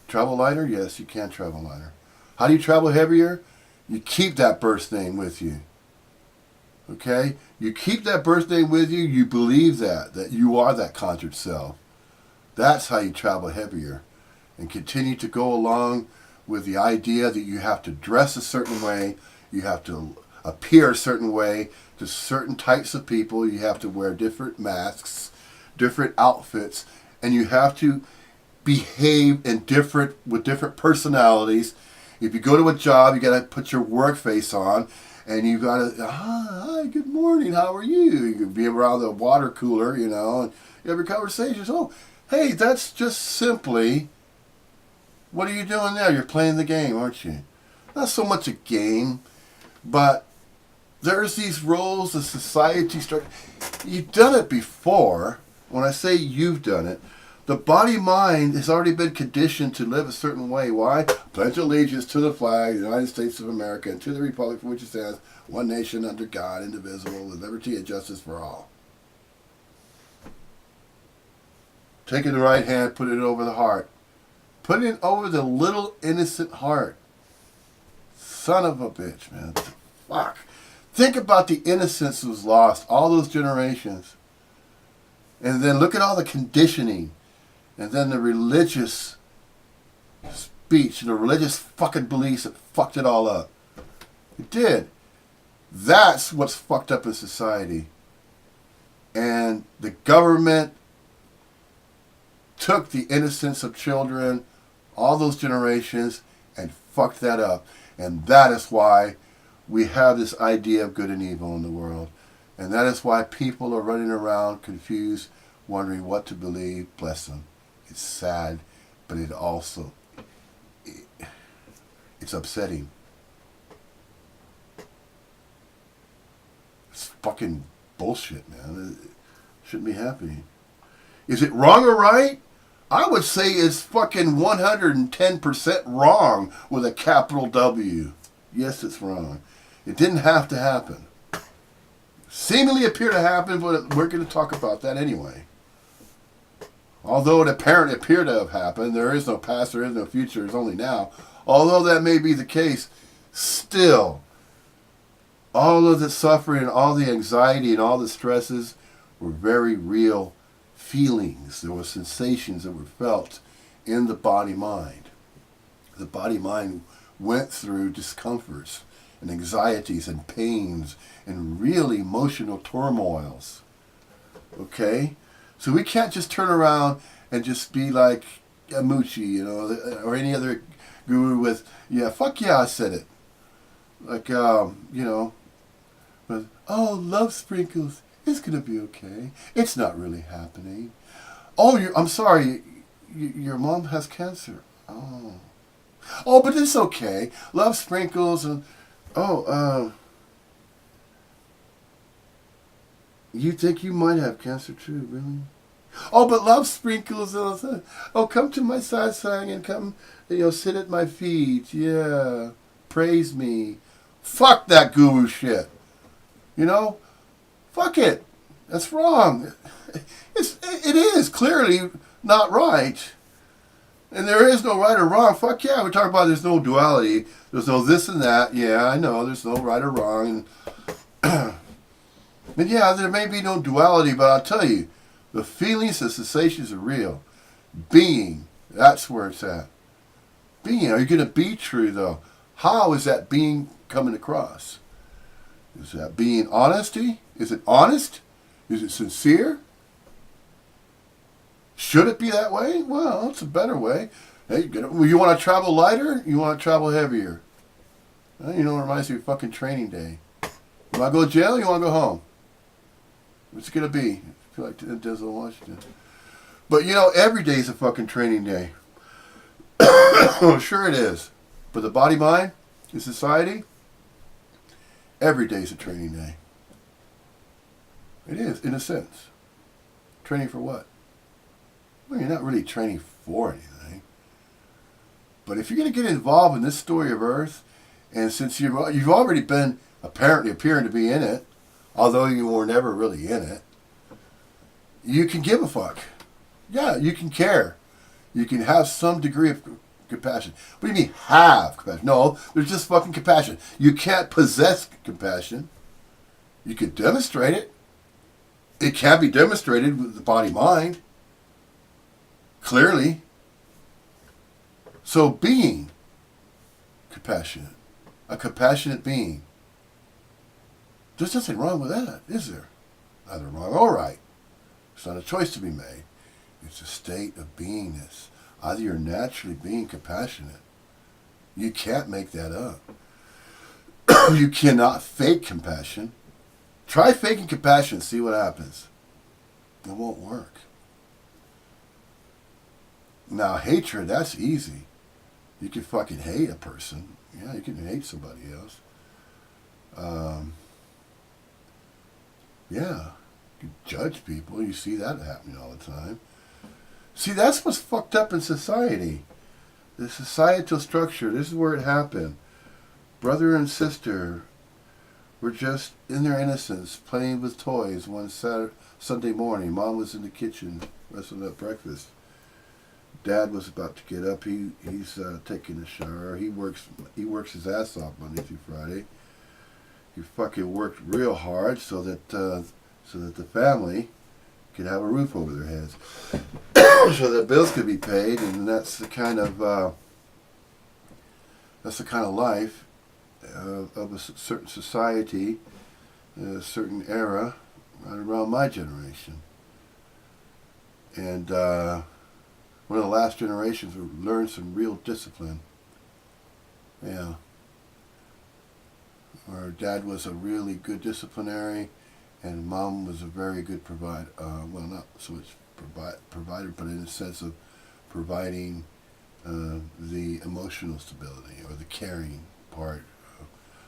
Travel lighter? Yes, you can travel lighter. How do you travel heavier? You keep that birth name with you. Okay? You keep that birth name with you. You believe that you are that conjured self. That's how you travel heavier. And continue to go along with the idea that you have to dress a certain way, you have to appear a certain way to certain types of people, you have to wear different masks, different outfits, and you have to behave with different personalities. If you go to a job, you got to put your work face on, and you got to, hi, good morning, how are you? You can be around the water cooler, you know, and you have your conversations. Oh, hey, that's just simply, what are you doing there? You're playing the game, aren't you? Not so much a game, but there's these roles of society. You've done it before. When I say you've done it, the body-mind has already been conditioned to live a certain way. Why? Pledge allegiance to the flag, the United States of America, and to the republic for which it stands, one nation under God, indivisible, with liberty and justice for all. Taking the right hand, put it over the heart. Put it over the little innocent heart. Son of a bitch, man. Fuck. Think about the innocence that was lost all those generations. And then look at all the conditioning. And then the religious speech and the religious fucking beliefs that fucked it all up. It did. That's what's fucked up in society. And the government took the innocence of children, all those generations, and fucked that up. And that is why we have this idea of good and evil in the world. And that is why people are running around confused, wondering what to believe. Bless them. It's sad, but it also, it's upsetting. It's fucking bullshit, man. It shouldn't be happening. Is it wrong or right? I would say it's fucking 110% wrong with a capital W. Yes, it's wrong. It didn't have to happen. Seemingly appear to happen, but we're going to talk about that anyway. Although it apparently appeared to have happened, there is no past, there is no future, there's only now. Although that may be the case, still, all of the suffering and all the anxiety and all the stresses were very real feelings. There were sensations that were felt in the body-mind. The body-mind went through discomforts and anxieties and pains and real emotional turmoils. Okay? So we can't just turn around and just be like Amuchi, or any other guru with, yeah, fuck yeah, I said it. Like, with, oh, love sprinkles, it's going to be okay. It's not really happening. Oh, I'm sorry, your mom has cancer. Oh. Oh, but it's okay. Love sprinkles and, you think you might have cancer too, really? Oh, but love sprinkles. Oh, come to my satsang and come, sit at my feet. Yeah, praise me. Fuck that guru shit. Fuck it. That's wrong. It is clearly not right. And there is no right or wrong. Fuck yeah, we talk about there's no duality. There's no this and that. Yeah, I know there's no right or wrong. And yeah, there may be no duality, but I'll tell you, the feelings, the sensations are real. Being, that's where it's at. Being, are you going to be true though? How is that being coming across? Is that being honesty? Is it honest? Is it sincere? Should it be that way? Well, it's a better way. Hey, you want to travel lighter? You want to travel heavier? Well, it reminds me of fucking training day. You want to go to jail? You want to go home? What's it going to be? I feel like Denzel Washington. But every day is a fucking training day. Sure it is. But the body, mind, in society, every day is a training day. It is, in a sense. Training for what? Well, you're not really training for anything. But if you're going to get involved in this story of Earth, and since you've already been apparently appearing to be in it, although you were never really in it, you can give a fuck. Yeah, you can care. You can have some degree of compassion. What do you mean have compassion? No, there's just fucking compassion. You can't possess compassion. You can demonstrate it. It can be demonstrated with the body-mind. Clearly. So being compassionate. A compassionate being. There's nothing wrong with that, is there? Neither wrong or right. It's not a choice to be made. It's a state of beingness. Either you're naturally being compassionate. You can't make that up. You cannot fake compassion. Try faking compassion, see what happens. It won't work. Now, hatred, that's easy. You can fucking hate a person. Yeah, you can hate somebody else. Yeah. You judge people. You see that happening all the time. See, that's what's fucked up in society. The societal structure. This is where it happened. Brother and sister were just in their innocence playing with toys one Sunday morning. Mom was in the kitchen wrestling up breakfast. Dad was about to get up. He's taking a shower. He works his ass off Monday through Friday. He fucking worked real hard so that the family could have a roof over their heads, so that bills could be paid, and that's the kind of life of a certain society, a certain era, right around my generation, and one of the last generations who learned some real discipline. Yeah. Our dad was a really good disciplinary, and mom was a very good provider. Well, not so much provider, but in the sense of providing the emotional stability or the caring part.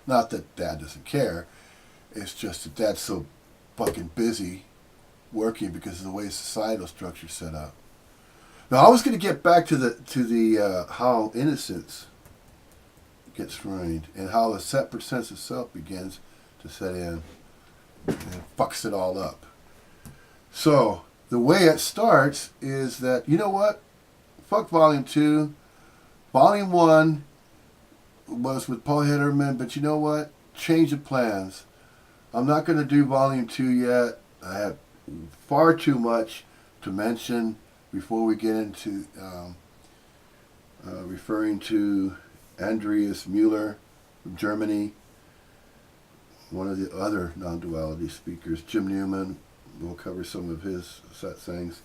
Not that dad doesn't care. It's just that dad's so fucking busy working because of the way societal structure is set up. Now I was going to get back to the how innocence gets ruined and how a separate sense of self begins to set in and fucks it all up. So the way it starts is that, you know what? Fuck Volume 2. Volume 1 was with Paul Hederman, but you know what? Change of plans. I'm not going to do Volume 2 yet. I have far too much to mention before we get into referring to Andreas Müller from Germany, one of the other non-duality speakers. Jim Newman will cover some of his set things,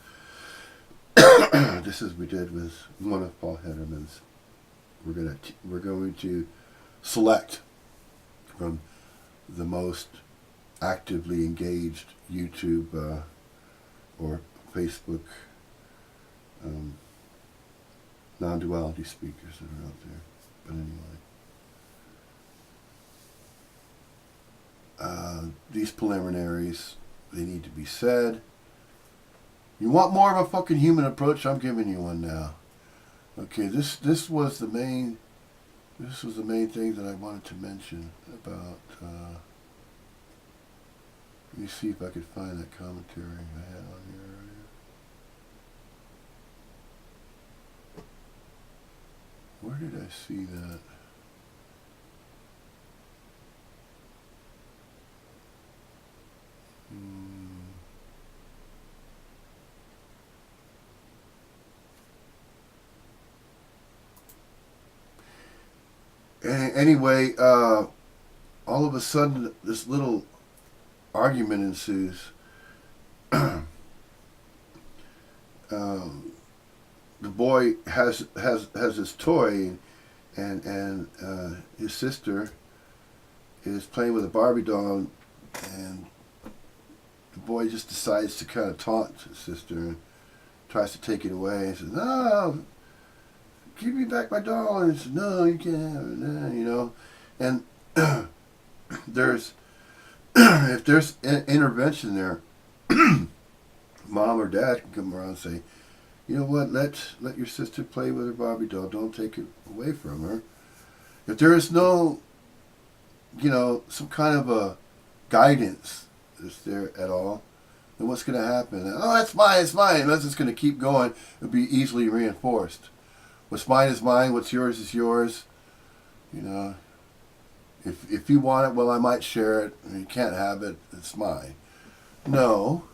just as we did with one of Paul Hederman's. We're going to select from the most actively engaged YouTube or Facebook non-duality speakers that are out there. But anyway, these preliminaries, they need to be said. You want more of a fucking human approach? I'm giving you one now. Okay, this was the main thing that I wanted to mention about. Let me see if I could find that commentary I had on here earlier. Where did I see that? Anyway, all of a sudden, this little argument ensues. The boy has his toy, and his sister is playing with a Barbie doll, and the boy just decides to kind of taunt his sister and tries to take it away. He says, "No, give me back my doll." And he says, "No, you can't have it." Nah, you know, and there's if there's intervention there, mom or dad can come around and say, "You know what? Let your sister play with her Barbie doll. Don't take it away from her." If there is no, some kind of a guidance that's there at all, then what's going to happen? "Oh, it's mine, it's mine." Unless it's going to keep going, it'll be easily reinforced. What's mine is mine. What's yours is yours. If you want it, well, I might share it. You can't have it. It's mine. No,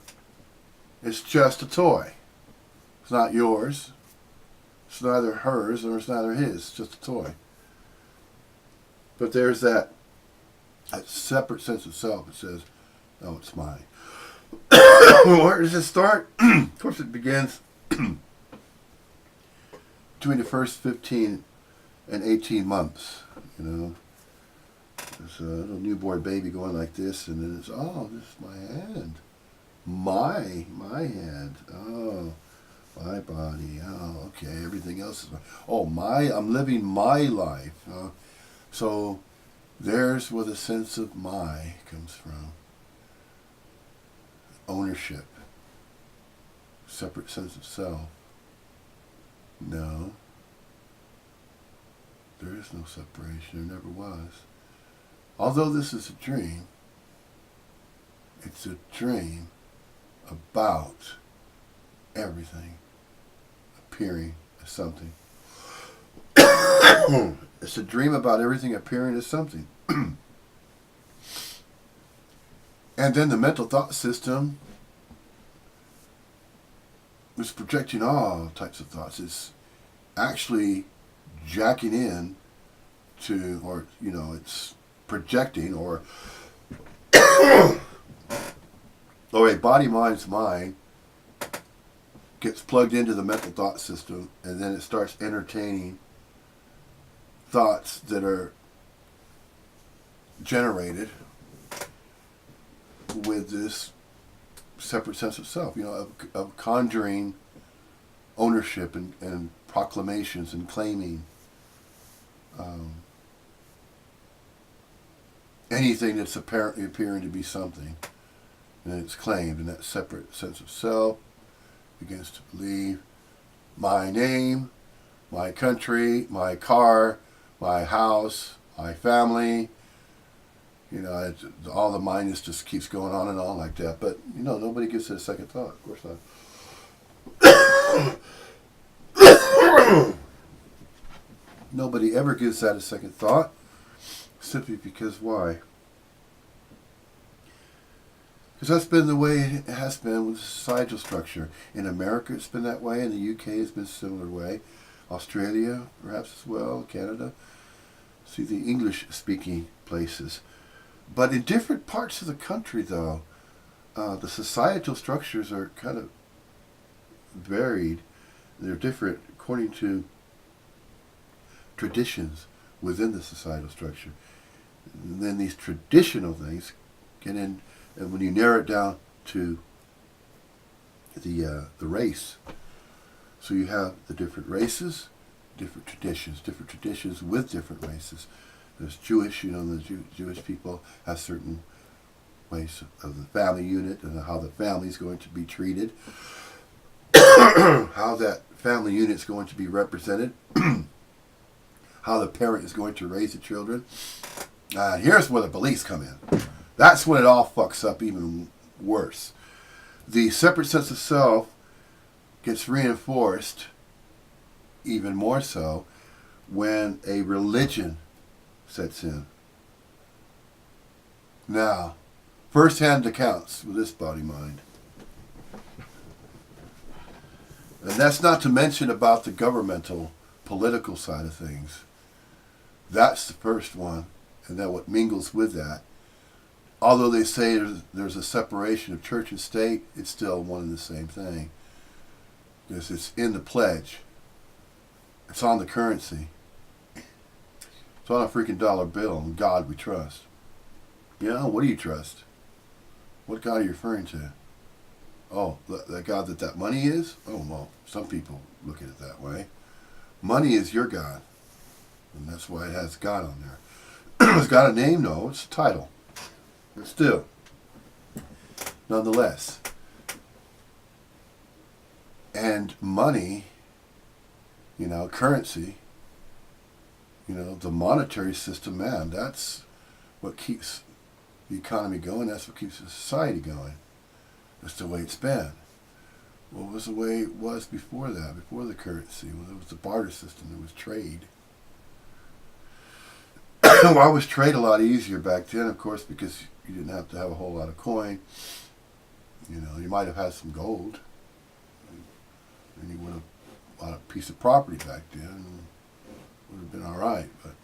it's just a toy. It's not yours. It's neither hers or it's neither his. It's just a toy. But there's that separate sense of self that says, "No, it's mine." Where does it start? Of course, it begins between the first 15 and 18 months. There's a little newborn baby going like this, and then it's, "Oh, this is my hand. My hand. Oh, my body. Oh, okay, everything else is mine. Oh, I'm living my life." So there's where the sense of "my" comes from. Ownership. Separate sense of self. No. There is no separation. There never was. Although this is a dream, it's a dream about everything appearing as something. It's a dream about everything appearing as something. And then the mental thought system is projecting all types of thoughts. It's actually jacking in to, or, it's projecting, or a body-mind's mind gets plugged into the mental thought system, and then it starts entertaining thoughts that are generated with this separate sense of self, of conjuring ownership and proclamations and claiming anything that's apparently appearing to be something. And it's claimed in that separate sense of self begins to believe my name, my country, my car, my house, my family. All the mind just keeps going on and on like that. But, nobody gives it a second thought. Of course not. Nobody ever gives that a second thought. Simply because why? Because that's been the way it has been with societal structure. In America, it's been that way. In the UK, it's been a similar way. Australia, perhaps as well. Canada. See, the English-speaking places. But in different parts of the country, though, the societal structures are kind of varied. They're different according to traditions within the societal structure. And then these traditional things get in, and when you narrow it down to the race, so you have the different races, different traditions with different races. There's Jewish, the Jewish people have certain ways of the family unit and how the family is going to be treated, how that family unit is going to be represented, how the parent is going to raise the children. Here's where the beliefs come in. That's when it all fucks up even worse. The separate sense of self gets reinforced even more so when a religion sets in. Now, first-hand accounts with this body-mind. And that's not to mention about the governmental, political side of things. That's the first one, and then what mingles with that. Although they say there's a separation of church and state, it's still one and the same thing. Because it's in the pledge. It's on the currency. It's on a freaking dollar bill. In God we trust. What do you trust? What God are you referring to? Oh, the God that money is? Oh, well, some people look at it that way. Money is your God. And that's why it has God on there. It's got a name? No, it's a title. But still, nonetheless. And money, currency, the monetary system, man, that's what keeps the economy going. That's what keeps the society going. That's the way it's been. What was the way it was before that, before the currency? Well, there was the barter system. There was trade. Why was trade a lot easier back then? Of course, because you didn't have to have a whole lot of coin. You might have had some gold. And you would have bought a piece of property back then. And would have been all right. But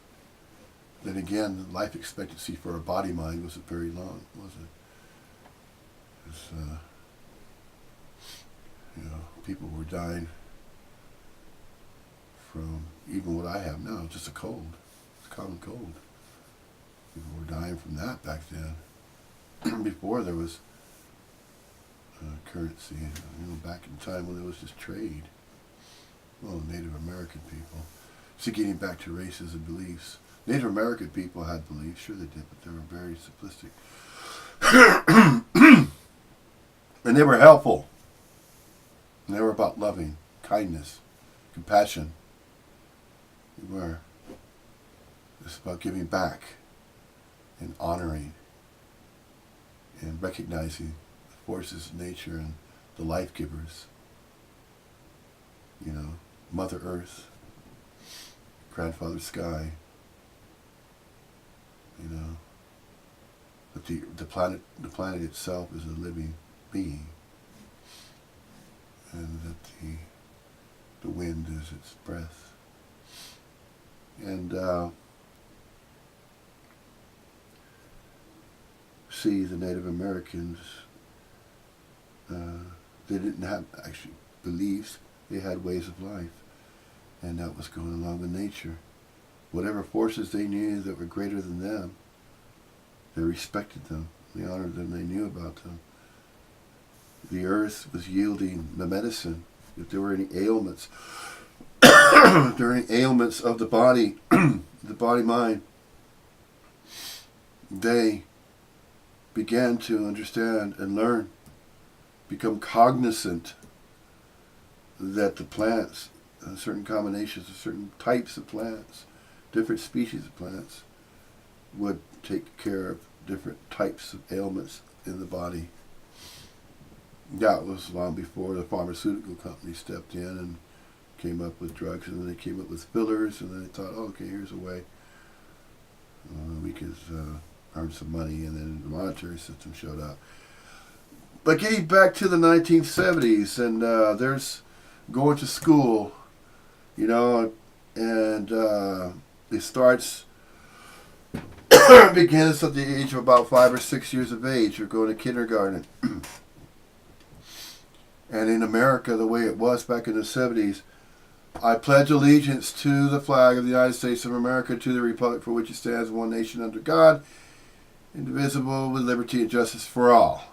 then again, the life expectancy for a body mind wasn't very long, was it? People were dying from even what I have now, just a cold. It's a common cold. People were dying from that back then. Before there was currency, back in time when there was just trade. Well, Native American people. So getting back to races and beliefs. Native American people had beliefs, sure they did, but they were very simplistic. And they were helpful. And they were about loving, kindness, compassion. They were. It's about giving back and honoring and recognizing the forces of nature and the life givers. Mother Earth, Grandfather Sky. But the planet itself is a living being, and that the wind is its breath. And see, the Native Americans, they didn't have actually beliefs, they had ways of life, and that was going along with nature. Whatever forces they knew that were greater than them, they respected them, they honored them, they knew about them. The earth was yielding the medicine. If there were any ailments, if there were any ailments of the body, the body-mind, they began to understand and learn, become cognizant that the plants, certain combinations of certain types of plants, different species of plants, would take care of different types of ailments in the body. That was long before the pharmaceutical company stepped in and came up with drugs, and then they came up with fillers, and then they thought, oh, okay, here's a way we could earn some money, and then the monetary system showed up. But getting back to the 1970s, and there's going to school, you know, and it starts, begins at the age of about 5 or 6 years of age. You're going to kindergarten. And in America, the way it was back in the 70s, I pledge allegiance to the flag of the United States of America, to the republic for which it stands, one nation under God, indivisible, with liberty and justice for all.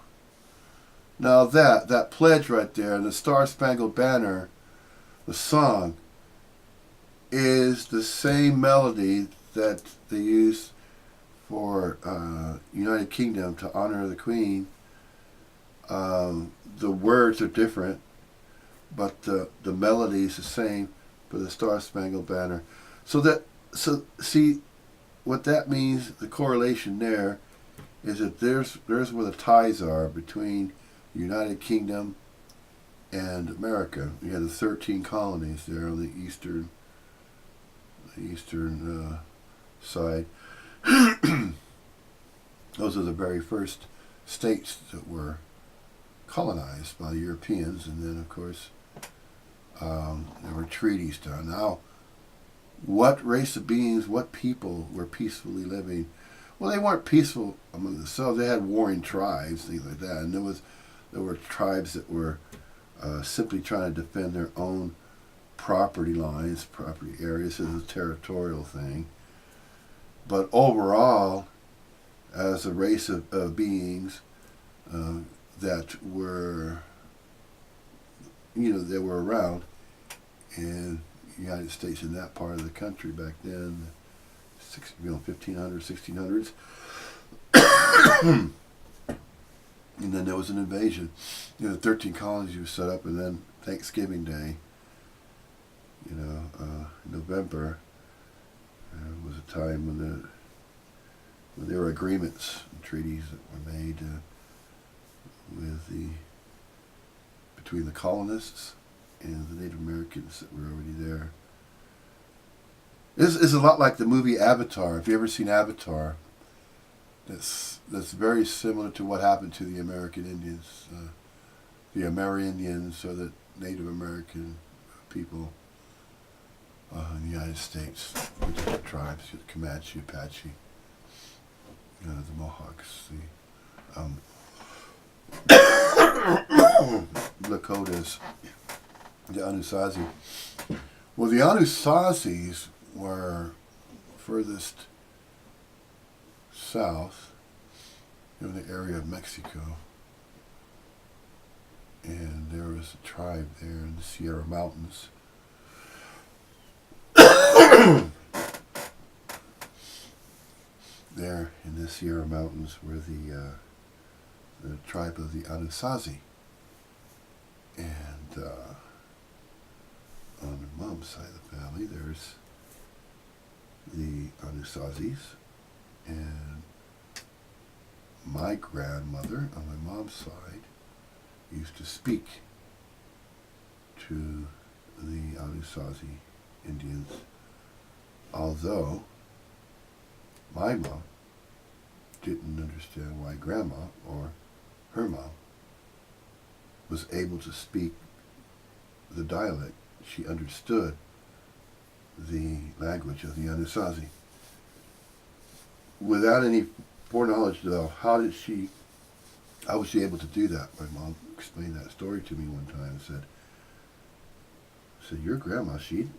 Now that pledge right there, and the Star-Spangled Banner, the song, is the same melody that they use for United Kingdom to honor the Queen. The words are different, but the melody is the same for the Star-Spangled Banner. So see, what that means, the correlation there, is that there's where the ties are between the United Kingdom and America. You have the 13 colonies there on the eastern side. Those are the very first states that were colonized by the Europeans, and then of course there were treaties done. Now, what race of beings, what people were peacefully living? Well, they weren't peaceful among themselves. They had warring tribes, things like that, and there were tribes that were simply trying to defend their own property lines, property areas. It was a territorial thing. But overall, as a race of beings that were, that were around in the United States, in that part of the country back then, 1500s, 1600s. And then there was an invasion. 13 colonies were set up, and then Thanksgiving Day, November, was a time when there were agreements and treaties that were made between the colonists and the Native Americans that were already there. This is a lot like the movie Avatar. If you ever seen Avatar, that's very similar to what happened to the American Indians, the Amerindians, or the Native American people in the United States, the different tribes, the Comanche, Apache, the Mohawks, the Lakotas, the Anasazi. Well, the Anasazis were furthest south, in the area of Mexico, and there was a tribe there in the Sierra Mountains. There in the Sierra Mountains were the tribe of the Anasazi, and on the mom's side of the family, there's the Anasazis, and my grandmother on my mom's side used to speak to the Anasazi Indians, although my mom didn't understand why grandma or her mom was able to speak the dialect. She understood the language of the Anasazi. Without any foreknowledge, though, how was she able to do that? My mom explained that story to me one time and said, your grandma, she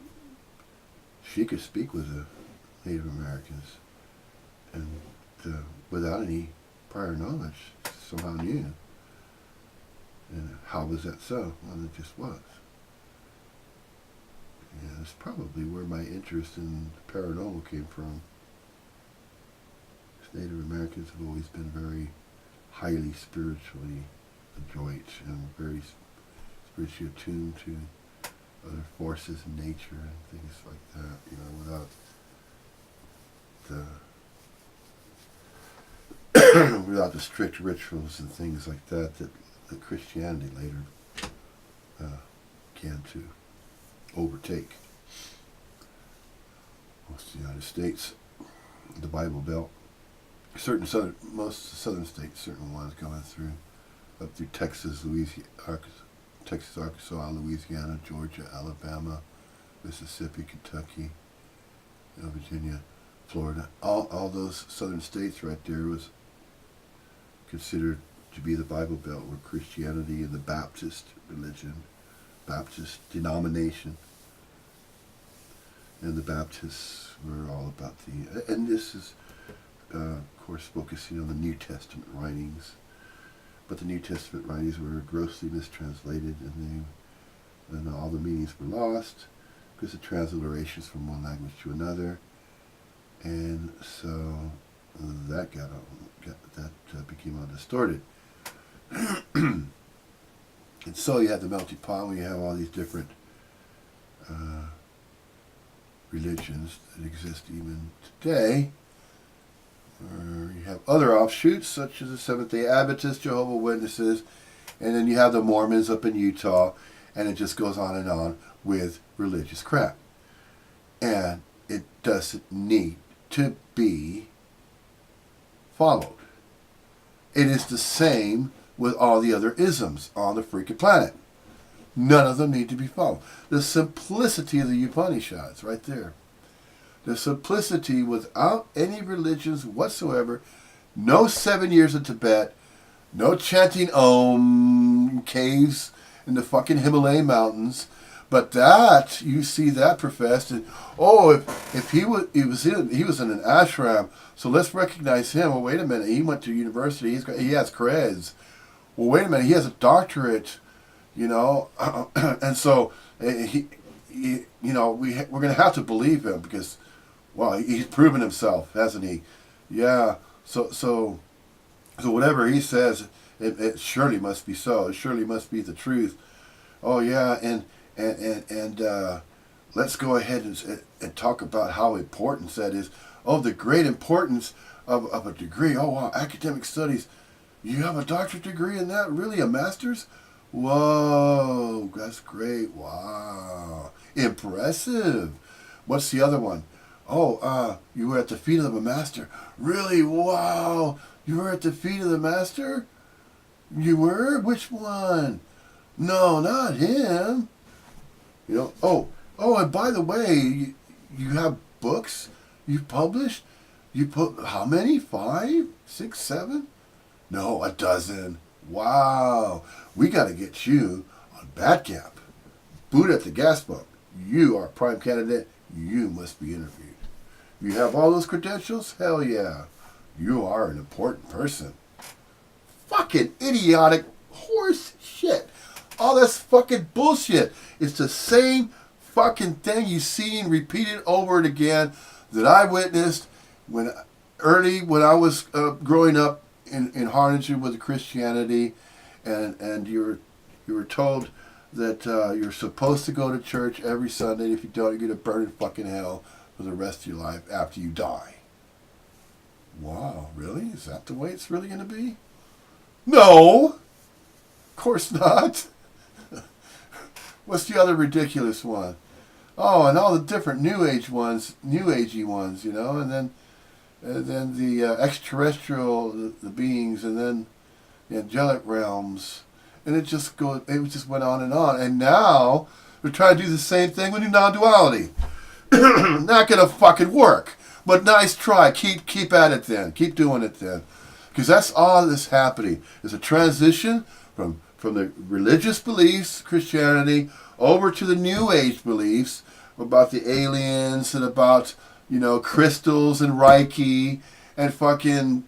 could speak with the Native Americans, and without any prior knowledge, somehow knew. And how was that so? Well, it just was. And that's probably where my interest in paranormal came from. Native Americans have always been very highly spiritually adroit and very spiritually attuned to other forces in nature and things like that, without the without the strict rituals and things like that that Christianity later began to overtake. Most of the United States, the Bible Belt, most southern states, certain ones going through, up through Texas, Arkansas, Louisiana, Georgia, Alabama, Mississippi, Kentucky, Virginia, Florida. All those southern states right there was considered to be the Bible Belt, where Christianity and the Baptist religion, Baptist denomination, and the Baptists were all about and this is, of course, focusing on the New Testament writings. But the New Testament writings were grossly mistranslated, and all the meanings were lost because of transliterations from one language to another, and so that became all distorted. And so you have the melting pot where you have all these different religions that exist even today. Or you have other offshoots such as the Seventh-day Adventists, Jehovah's Witnesses, and then you have the Mormons up in Utah, and it just goes on with religious crap. And it doesn't need to be followed. It is the same with all the other isms on the freaking planet. None of them need to be followed. The simplicity of the Upanishads right there. The simplicity without any religions whatsoever. No 7 years in Tibet. No chanting Om caves in the fucking Himalayan mountains. But that, you see that professed. And, if he was in an ashram, so let's recognize him. Well, wait a minute. He went to university. He has creds. Well, wait a minute. He has a doctorate. And so we're going to have to believe him because, well, he's proven himself, hasn't he? Yeah. So whatever he says, it surely must be so. It surely must be the truth. Oh yeah, and let's go ahead and talk about how important that is. Oh, the great importance of a degree. Oh wow, academic studies. You have a doctorate degree in that? Really, a master's? Whoa, that's great. Wow, impressive. What's the other one? Oh, you were at the feet of a master. Really? Wow. You were at the feet of the master? You were? Which one? No, not him. And by the way, you have books you've published? You put, how many? 5? 6? 7? No, a dozen. Wow. We got to get you on Badcamp. Boot at the gas pump. You are a prime candidate. You must be interviewed. You have all those credentials? Hell yeah. You are an important person. Fucking idiotic horse shit. All that's fucking bullshit. It's the same fucking thing you seen repeated over and again that I witnessed when I was growing up in Harlingen with Christianity, and you were told that you're supposed to go to church every Sunday. If you don't, you're going to burn in fucking hell for the rest of your life after you die. Wow, really? Is that the way it's really going to be? No! Of course not. What's the other ridiculous one? Oh, and all the different new agey ones, and then the extraterrestrial, the beings, and then the angelic realms, and it just went on, and now we're trying to do the same thing with non-duality. Not gonna fucking work, but nice try. Keep at it then. Keep doing it then, because that's all that's happening. It's a transition from the religious beliefs, Christianity, over to the New Age beliefs about the aliens and about, crystals and Reiki and fucking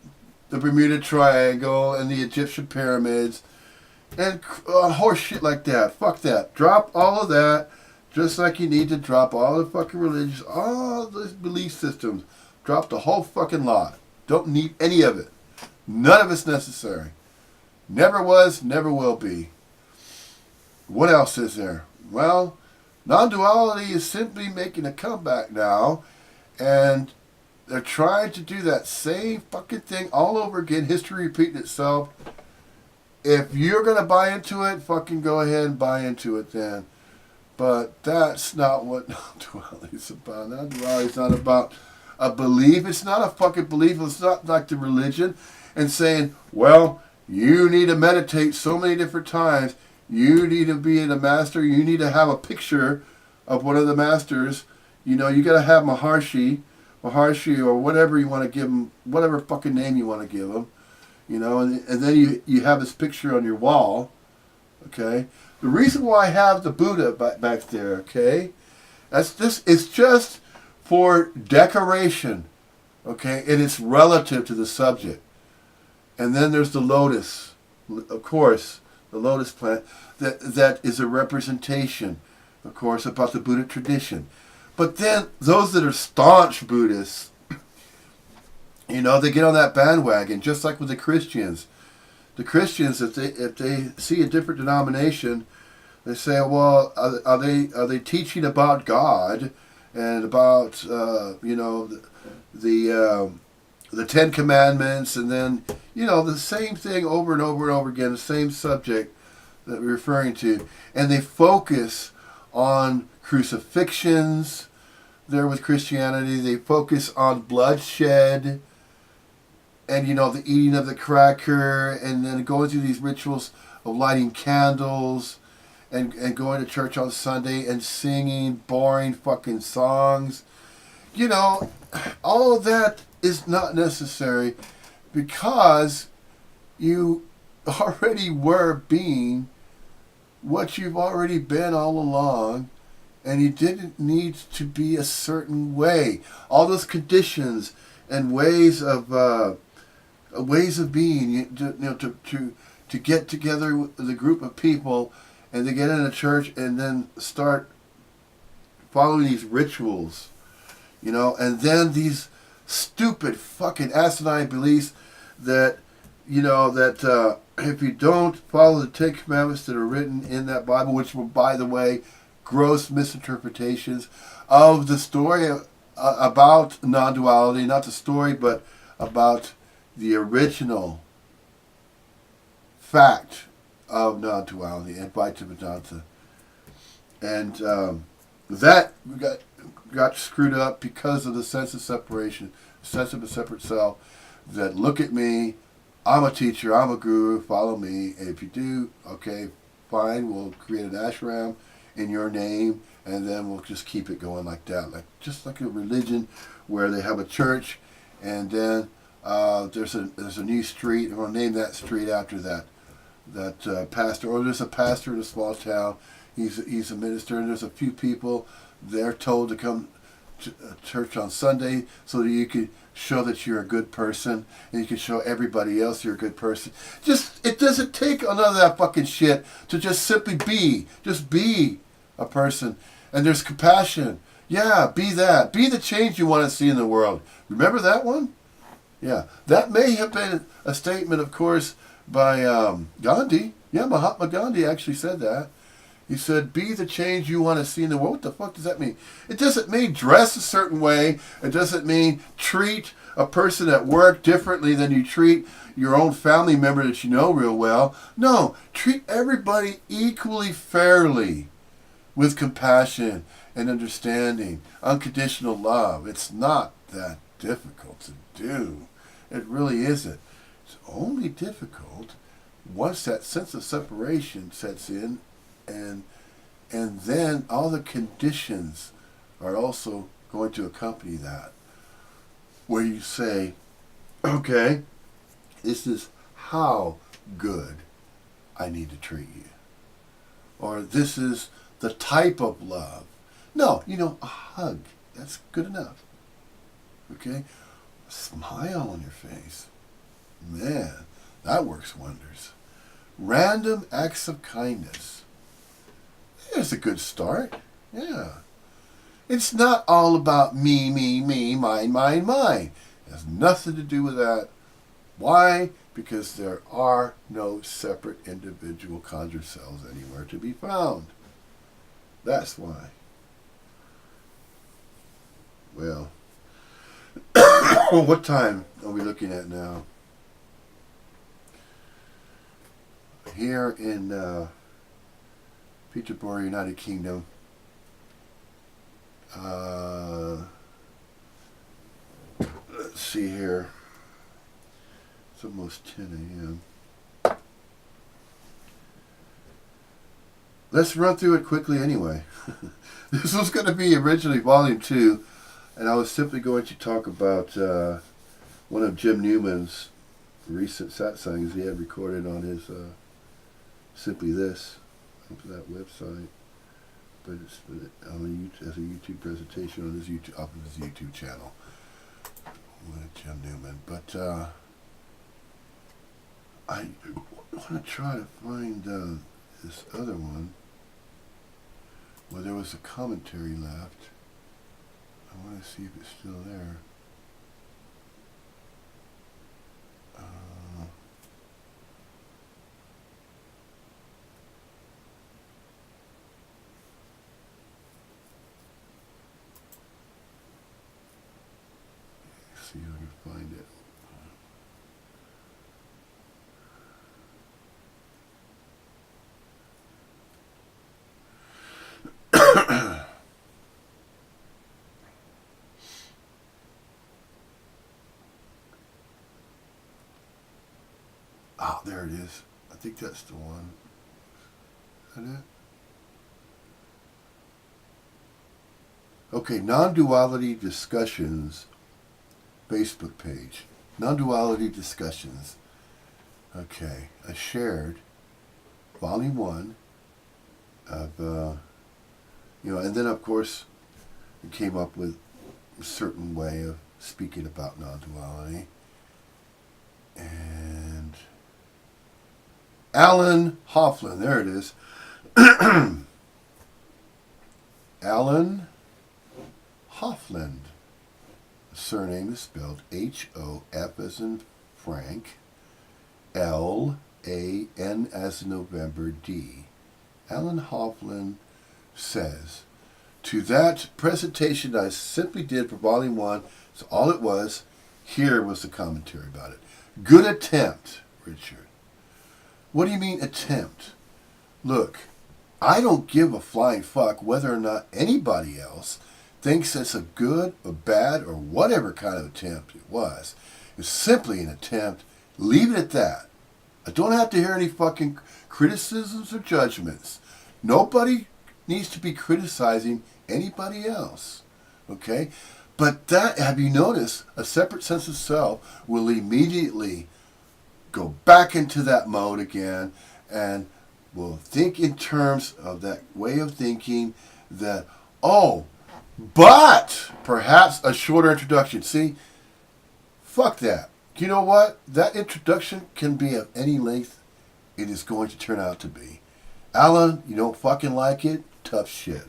the Bermuda Triangle and the Egyptian pyramids and horse shit like that. Fuck that. Drop all of that, just like you need to drop all the fucking religions, all the belief systems. Drop the whole fucking lot. Don't need any of it. None of it's necessary. Never was, never will be. What else is there? Well, non-duality is simply making a comeback now, and they're trying to do that same fucking thing all over again, history repeating itself. If you're going to buy into it, fucking go ahead and buy into it then. But that's not what non-duality is about. Non-duality is not about a belief. It's not a fucking belief. It's not like the religion and saying, well, you need to meditate so many different times. You need to be a master. You need to have a picture of one of the masters. You know, you got to have Maharshi, or whatever you want to give him, whatever fucking name you want to give him. You know, and then you have this picture on your wall. Okay? The reason why I have the Buddha back there, okay, it's just for decoration, okay, and it's relative to the subject. And then there's the lotus, of course, the lotus plant, that is a representation, of course, about the Buddha tradition. But then those that are staunch Buddhists, you know, they get on that bandwagon, just like with the Christians. The Christians, if they see a different denomination, they say, well, are they teaching about God and about you know, the Ten Commandments, and then, you know, the same thing over and over and over again, the same subject that we're referring to, and they focus on crucifixions. There with Christianity, they focus on bloodshed, and, you know, the eating of the cracker, and then going through these rituals of lighting candles, and going to church on Sunday and singing boring fucking songs. You know, all of that is not necessary, because you already were being what you've already been all along, and you didn't need to be a certain way. All those conditions and ways of being, you know, to get together with a group of people and to get in a church and then start following these rituals, you know, and then these stupid fucking asinine beliefs that, you know, that if you don't follow the Ten Commandments that are written in that Bible, which were, by the way, gross misinterpretations of the story about non-duality, not the story, but about the original fact of non-duality, Advaita Vedanta. And that got screwed up because of the sense of separation, sense of a separate self, that look at me, I'm a teacher, I'm a guru, follow me, and if you do, okay, fine, we'll create an ashram in your name, and then we'll just keep it going like that, like just like a religion where they have a church, and then there's a new street, and we'll name that street after that pastor, or there's a pastor in a small town, he's a minister, and there's a few people, they're told to come to church on Sunday so that you could show that you're a good person, and you can show everybody else you're a good person. Just, it doesn't take none of that fucking shit to just simply be a person. And there's compassion. Yeah, be that. Be the change you want to see in the world. Remember that one? Yeah. That may have been a statement, of course, by Gandhi. Yeah, Mahatma Gandhi actually said that. He said, be the change you want to see in the world. What the fuck does that mean? It doesn't mean dress a certain way. It doesn't mean treat a person at work differently than you treat your own family member that you know real well. No, treat everybody equally fairly with compassion and understanding, unconditional love. It's not that difficult to do. It really isn't. It's only difficult once that sense of separation sets in, and then all the conditions are also going to accompany that, where you say, okay, this is how good I need to treat you, or this is the type of love. No, you know, a hug, that's good enough. Okay? A smile on your face, man, that works wonders. Random acts of kindness, there's a good start. Yeah. It's not all about me, mine. It has nothing to do with that Why? Because there are no separate individual conjured cells anywhere to be found. That's why. Well, what time are we looking at now? Here in Peterborough, United Kingdom, let's see here. It's almost 10 a.m. Let's run through it quickly anyway. This was going to be originally Volume 2, and I was simply going to talk about one of Jim Newman's recent satsangs he had recorded on his Simply This, that website. But it's on as a YouTube presentation on his YouTube, off of his YouTube channel with Jim Newman. But I want to try to find this other one where there was a commentary left. I want to see if it's still there. See if I can find it. Oh, there it is. I think that's the one. Is that it? Okay, Non-Duality Discussions Facebook page. Non-Duality Discussions. Okay, I shared Volume 1 of, and then of course we came up with a certain way of speaking about non-duality. And Alan Hoffland, there it is. Alan Hoffland. The surname is spelled H-O-F as in Frank, L-A-N as in November, D. Alan Hoffland says, to that presentation I simply did for Volume 1, so all it was, here was the commentary about it. Good attempt, Richard. What do you mean attempt? Look, I don't give a flying fuck whether or not anybody else thinks it's a good or bad or whatever kind of attempt it was. It's simply an attempt. Leave it at that. I don't have to hear any fucking criticisms or judgments. Nobody needs to be criticizing anybody else. Okay? But that, have you noticed, a separate sense of self will immediately go back into that mode again and will think in terms of that way of thinking that, oh, but perhaps a shorter introduction. See, fuck that. You know what? That introduction can be of any length it is going to turn out to be. Alan, you don't fucking like it? Tough shit.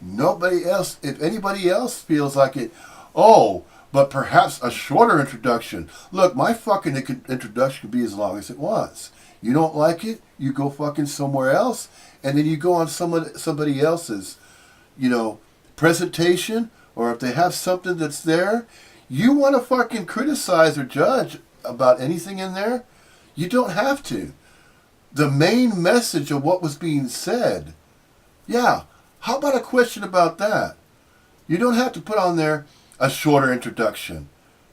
Nobody else, if anybody else feels like it, oh, but perhaps a shorter introduction. Look, my fucking introduction could be as long as it wants. You don't like it? You go fucking somewhere else, and then you go on somebody else's, presentation, or if they have something that's there, you want to fucking criticize or judge about anything in there? You don't have to. The main message of what was being said, yeah, how about a question about that? You don't have to put on there a shorter introduction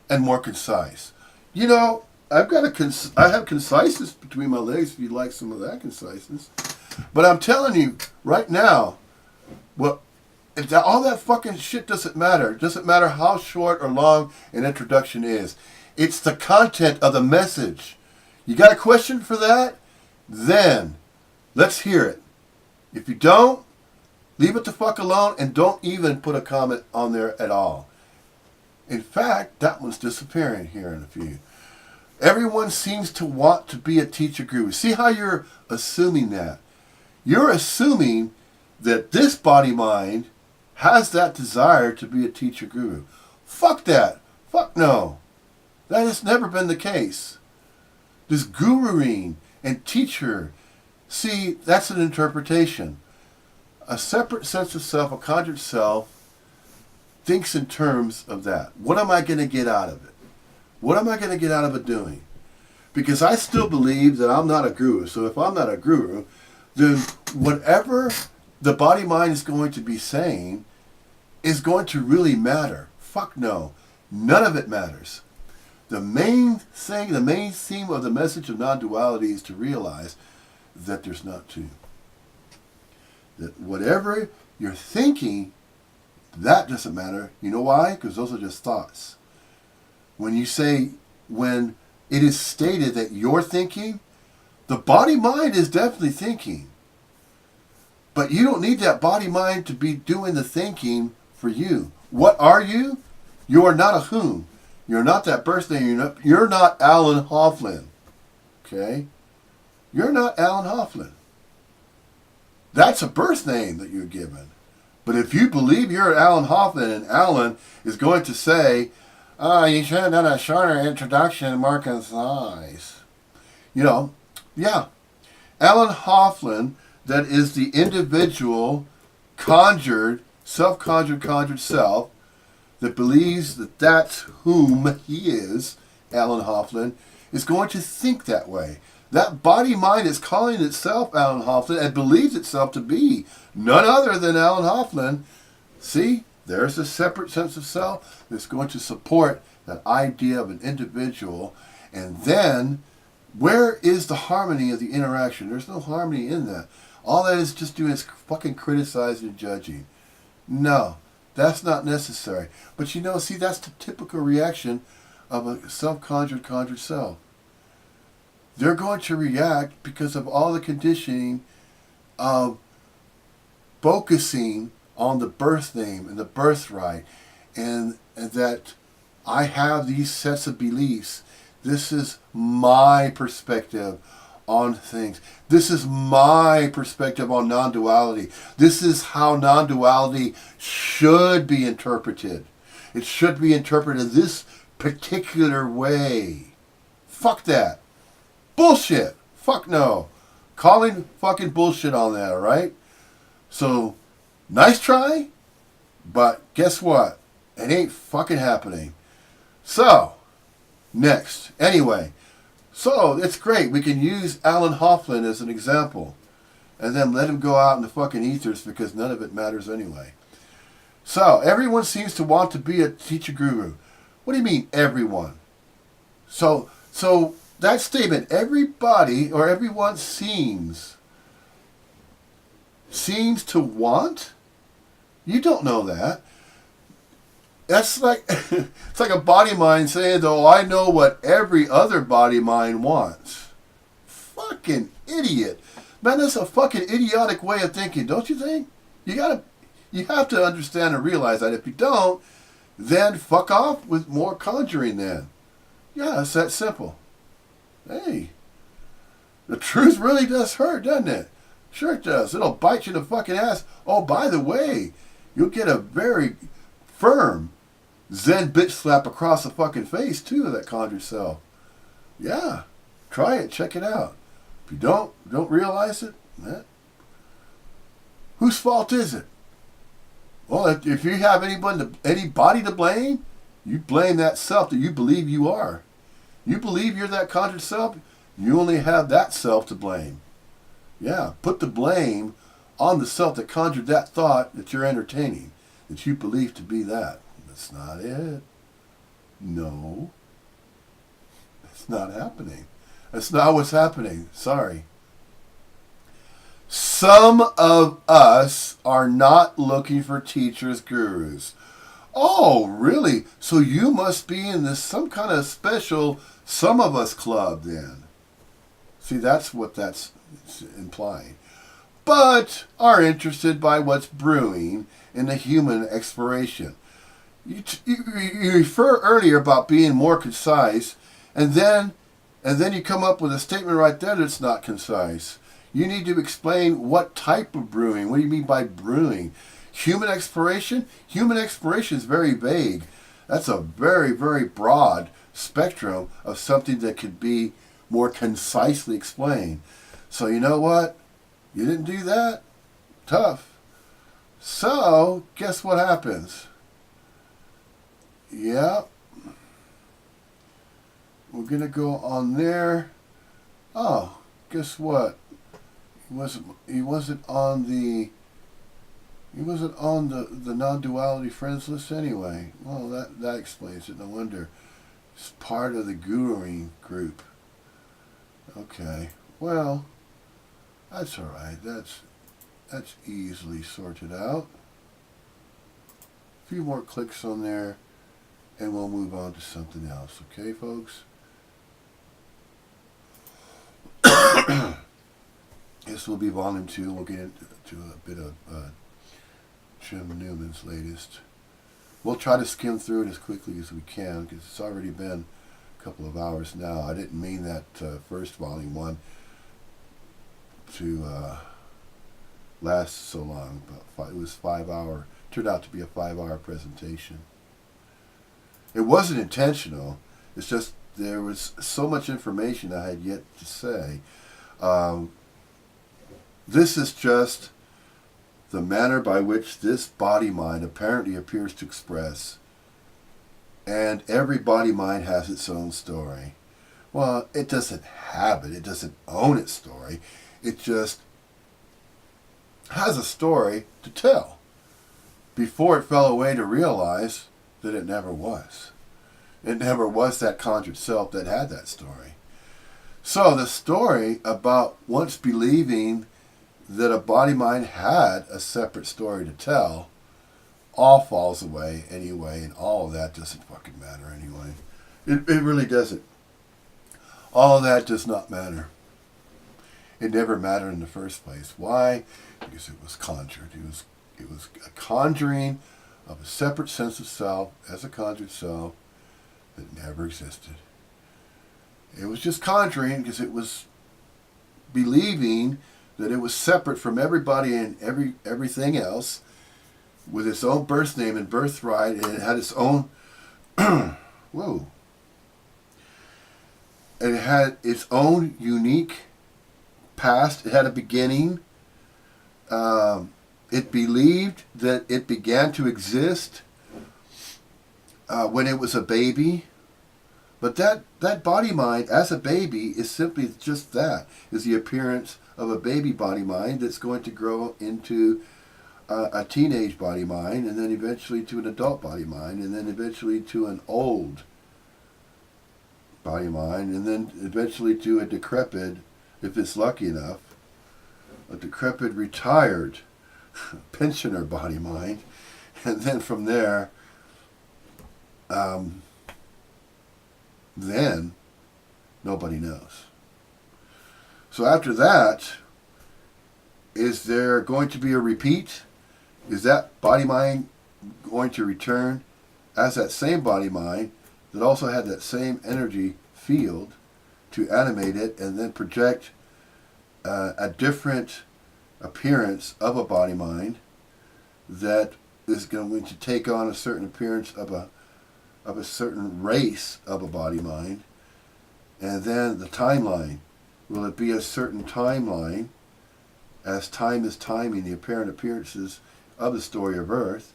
and more concise. I have conciseness between my legs if you'd like some of that conciseness. But I'm telling you right now, all that fucking shit doesn't matter. It doesn't matter how short or long an introduction is. It's the content of the message. You got a question for that? Then let's hear it. If you don't, leave it the fuck alone and don't even put a comment on there at all. In fact, that one's disappearing here in a few. Everyone seems to want to be a teacher guru. See how you're assuming that? You're assuming that this body-mind has that desire to be a teacher guru. Fuck that. Fuck no. That has never been the case. This guruing and teacher, see, that's an interpretation. A separate sense of self, a conjured self, thinks in terms of that. What am I going to get out of it? What am I going to get out of it doing? Because I still believe that I'm not a guru. So if I'm not a guru, then whatever the body-mind is going to be saying is going to really matter. Fuck no. None of it matters. The main thing, the main theme of the message of non-duality is to realize that there's not two. That whatever you're thinking, that doesn't matter. You know why? Because those are just thoughts. When you say, when it is stated that you're thinking, the body-mind is definitely thinking. But you don't need that body-mind to be doing the thinking for you. What are you? You are not a whom. You're not that birth name. You're not Alan Hoffman. Okay? You're not Alan Hoffman. That's a birth name that you're given. But if you believe you're Alan Hoffman and Alan is going to say, oh, you should have done a shorter introduction, more concise. You know, yeah. Alan Hoffman, that is the individual conjured, self-conjured self, that believes that that's whom he is, Alan Hoffman, is going to think that way. That body-mind is calling itself Alan Hoffman and believes itself to be none other than Alan Hoffman. See, there's a separate sense of self that's going to support that idea of an individual. And then, where is the harmony of the interaction? There's no harmony in that. All that is just doing is fucking criticizing and judging. No. That's not necessary. But you know, see, that's the typical reaction of a self-conjured self. They're going to react because of all the conditioning of focusing on the birth name and the birthright, and that I have these sets of beliefs. This is my perspective on things. This is my perspective on non-duality. This is how non-duality should be interpreted. It should be interpreted this particular way. Fuck that. Bullshit. Fuck no. Calling fucking bullshit on that, alright? So, nice try, but guess what? It ain't fucking happening. So, next. Anyway, so it's great. We can use Alan Hoffman as an example. And then let him go out in the fucking ethers because none of it matters anyway. So, everyone seems to want to be a teacher guru. What do you mean, everyone? So that statement, everybody or everyone seems to want? You don't know that. That's like, it's like a body mind saying, though, I know what every other body mind wants. Fucking idiot. Man, that's a fucking idiotic way of thinking, don't you think? You have to understand and realize that. If you don't, then fuck off with more conjuring then. Yeah, it's that simple. Hey, the truth really does hurt, doesn't it? Sure it does. It'll bite you in the fucking ass. Oh, by the way, you'll get a very firm Zen bitch slap across the fucking face, too, of that conjured self. Yeah, try it. Check it out. If you don't realize it, whose fault is it? Well, if you have anybody to blame, you blame that self that you believe you are. You believe you're that conjured self, you only have that self to blame. Yeah, put the blame on the self that conjured that thought that you're entertaining, that you believe to be that. That's not it. No. That's not happening. That's not what's happening. Sorry. Some of us are not looking for teachers, gurus. Oh, really? So you must be in this some kind of special some of us club then. See, that's what that's implying. But are interested by what's brewing in the human exploration. You refer earlier about being more concise, and then you come up with a statement right there that's not concise. You need to explain what type of brewing. What do you mean by brewing? Human exploration? Human exploration is very vague. That's a very, very broad spectrum of something that could be more concisely explained. So you know what? You didn't do that? Tough. So, guess what happens? Yeah. We're going to go on there. Oh, guess what? He wasn't on the non-duality friends list anyway. Well, that explains it. No wonder. It's part of the guruing group. Okay. Well, that's all right. That's easily sorted out. A few more clicks on there, and we'll move on to something else. Okay, folks? This will be volume 2. We'll get into a bit of Jim Newman's latest. We'll try to skim through it as quickly as we can because it's already been a couple of hours now. I didn't mean that first volume 1 to last so long, but it was 5 hour. Turned out to be a 5-hour presentation. It wasn't intentional. It's just there was so much information I had yet to say. This is just the manner by which this body-mind apparently appears to express, and every body-mind has its own story. Well, it doesn't have it. It doesn't own its story. It just has a story to tell before it fell away to realize that it never was. It never was that conjured self that had that story. So the story about once believing that a body-mind had a separate story to tell all falls away anyway, and all of that doesn't fucking matter anyway. It really doesn't. All of that does not matter. It never mattered in the first place. Why? Because it was conjured. It was a conjuring of a separate sense of self as a conjured self that never existed. It was just conjuring because it was believing that it was separate from everybody and everything else, with its own birth name and birthright, and it had its own whoa. And it had its own unique past. It had a beginning. It believed that it began to exist when it was a baby. But that body-mind as a baby is simply just that, is the appearance of a baby body-mind that's going to grow into a teenage body-mind, and then eventually to an adult body-mind, and then eventually to an old body-mind, and then eventually to a decrepit, if it's lucky enough, a decrepit retired pensioner body-mind, and then from there, then nobody knows. So after that, is there going to be a repeat? Is that body-mind going to return as that same body-mind that also had that same energy field to animate it and then project a different appearance of a body-mind that is going to take on a certain appearance of a certain race of a body-mind? And then the timeline. Will it be a certain timeline, as time is timing the apparent appearances of the story of Earth,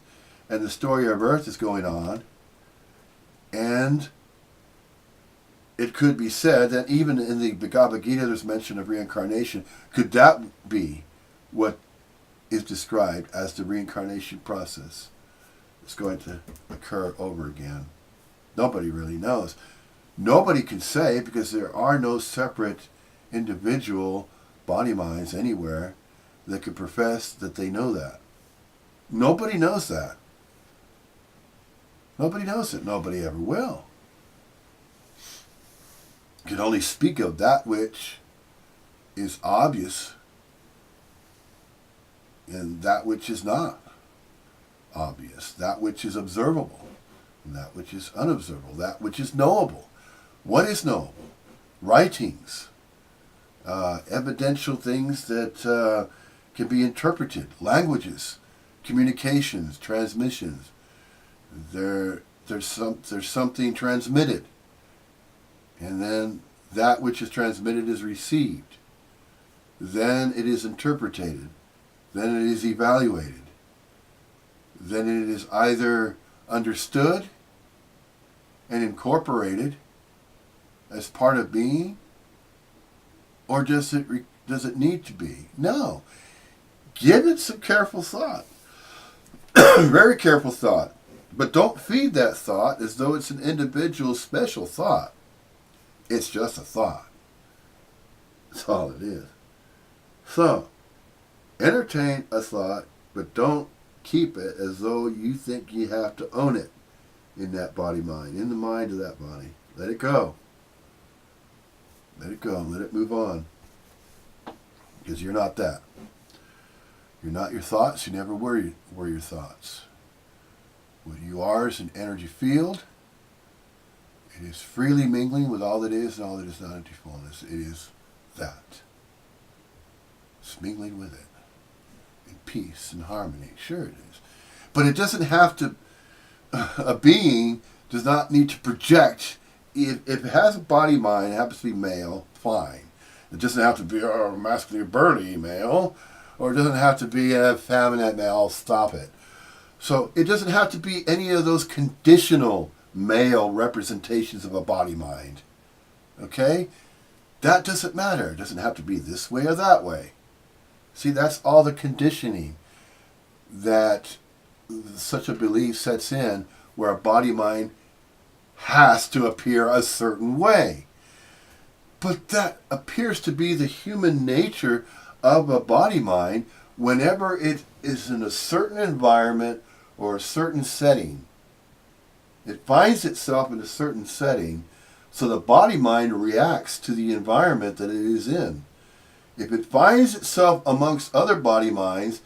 and the story of Earth is going on, and it could be said that even in the Bhagavad Gita there's mention of reincarnation. Could that be what is described as the reincarnation process? It's going to occur over again. Nobody really knows. Nobody can say, because there are no separate individual body minds anywhere that could profess that they know that. Nobody knows that. Nobody knows it. Nobody ever will. You can only speak of that which is obvious and that which is not obvious, that which is observable and that which is unobservable, that which is knowable. What is knowable? Writings, evidential things that can be interpreted, languages, communications, transmissions. There's something transmitted. And then that which is transmitted is received. Then it is interpreted. Then it is evaluated. Then it is either understood and incorporated as part of being, or does it need to be? No. Give it some careful thought. Very careful thought. But don't feed that thought as though it's an individual special thought. It's just a thought. That's all it is. So, entertain a thought, but don't keep it as though you think you have to own it in that body-mind, in the mind of that body. Let it go. Let it go. Let it move on. Because you're not that. You're not your thoughts. You never were your thoughts. What you are is an energy field. It is freely mingling with all that is and all that is not empty fullness. It is that. It's mingling with it. In peace and harmony. Sure it is. But it doesn't have to, a being does not need to project. If it has a body mind, it happens to be male, fine. It doesn't have to be a masculine burly male, or it doesn't have to be a feminine male, stop it. So it doesn't have to be any of those conditional male representations of a body mind. Okay? That doesn't matter. It doesn't have to be this way or that way. See, that's all the conditioning that such a belief sets in, where a body mind has to appear a certain way. But that appears to be the human nature of a body mind whenever it is in a certain environment or a certain setting. It finds itself in a certain setting, so the body mind reacts to the environment that it is in. If it finds itself amongst other body minds,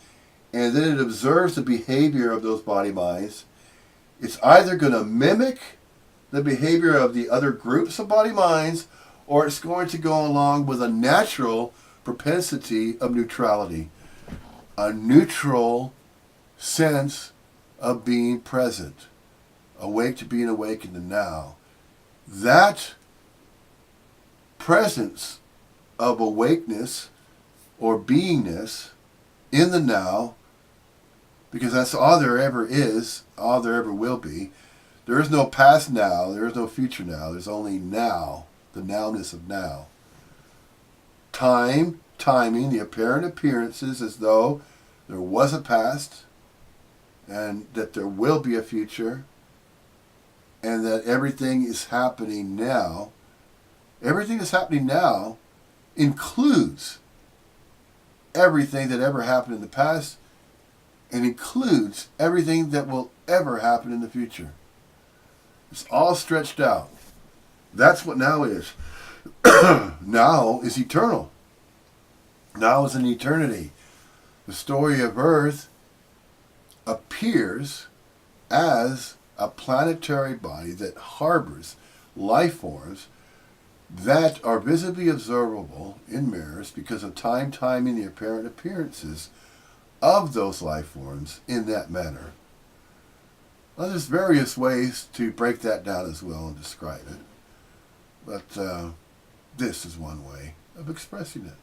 and then it observes the behavior of those body minds, it's either going to mimic the behavior of the other groups of body minds, or it's going to go along with a natural propensity of neutrality, a neutral sense of being present, awake to being awake in the now. That presence of awakeness or beingness in the now, because that's all there ever is, all there ever will be. There is no past now, there is no future now, there's only now, the nowness of now. Time, timing, the apparent appearances as though there was a past, and that there will be a future, and that everything is happening now. Everything that's happening now includes everything that ever happened in the past, and includes everything that will ever happen in the future. It's all stretched out. That's what now is. Now is eternal. Now is an eternity. The story of Earth appears as a planetary body that harbors life forms that are visibly observable in mirrors because of time, timing, the apparent appearances of those life forms in that manner. Well, there's various ways to break that down as well and describe it. But this is one way of expressing it.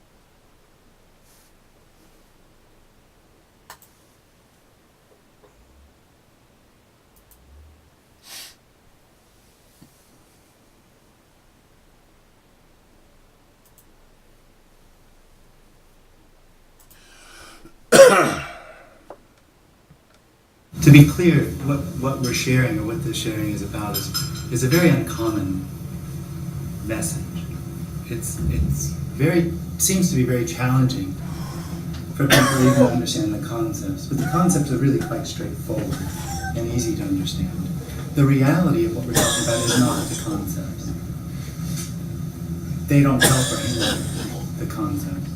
To be clear, what we're sharing, or what this sharing is about, is a very uncommon message. It's seems to be very challenging for people to even understand the concepts, but the concepts are really quite straightforward and easy to understand. The reality of what we're talking about is not the concepts. They don't help or hinder the concepts.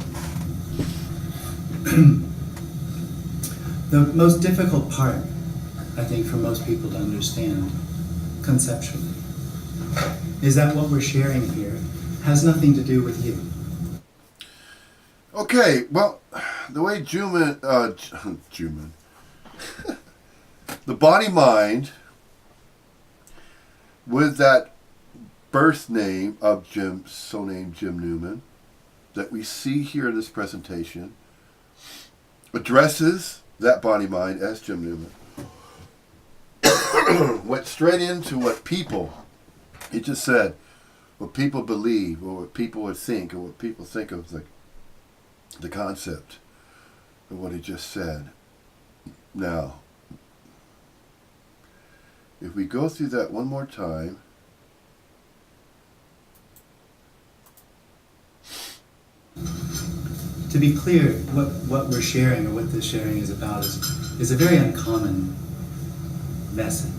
The most difficult part, I think, for most people to understand conceptually is that what we're sharing here has nothing to do with you. Okay, well, the way Juman, the body mind, with that birth name of Jim, so named Jim Newman, that we see here in this presentation, addresses that body mind as Jim Newman. Went straight into what people, he just said, what people believe, or what people would think, or what people think of the concept of what he just said. Now, if we go through that one more time, to be clear, what we're sharing, or what this sharing is about, is a very uncommon message.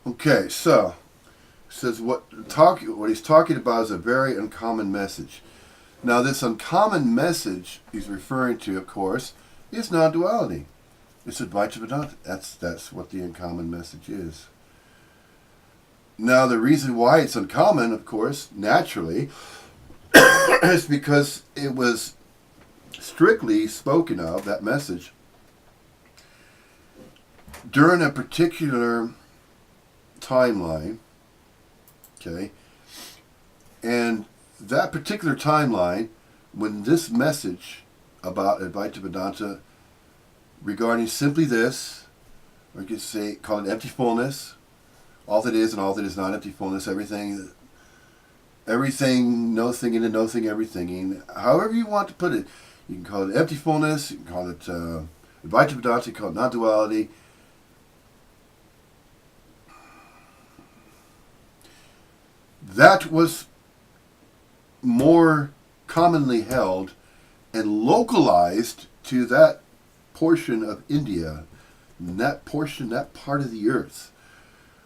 okay, so says what he's talking about is a very uncommon message. Now, this uncommon message he's referring to, of course, is non-duality. It's Advaita Vedanta. That's what the uncommon message is. Now, the reason why it's uncommon, of course, naturally, is because it was strictly spoken of, that message, during a particular timeline, okay? And that particular timeline, when this message about Advaita Vedanta regarding simply this, or you could say, call it empty fullness, all that is and all that is not empty fullness, everything, no thing and no thing, everything, however you want to put it. You can call it empty fullness, you can call it Advaita Vedanta, you can call it non-duality. That was more commonly held and localized to that portion of India, that portion, that part of the earth,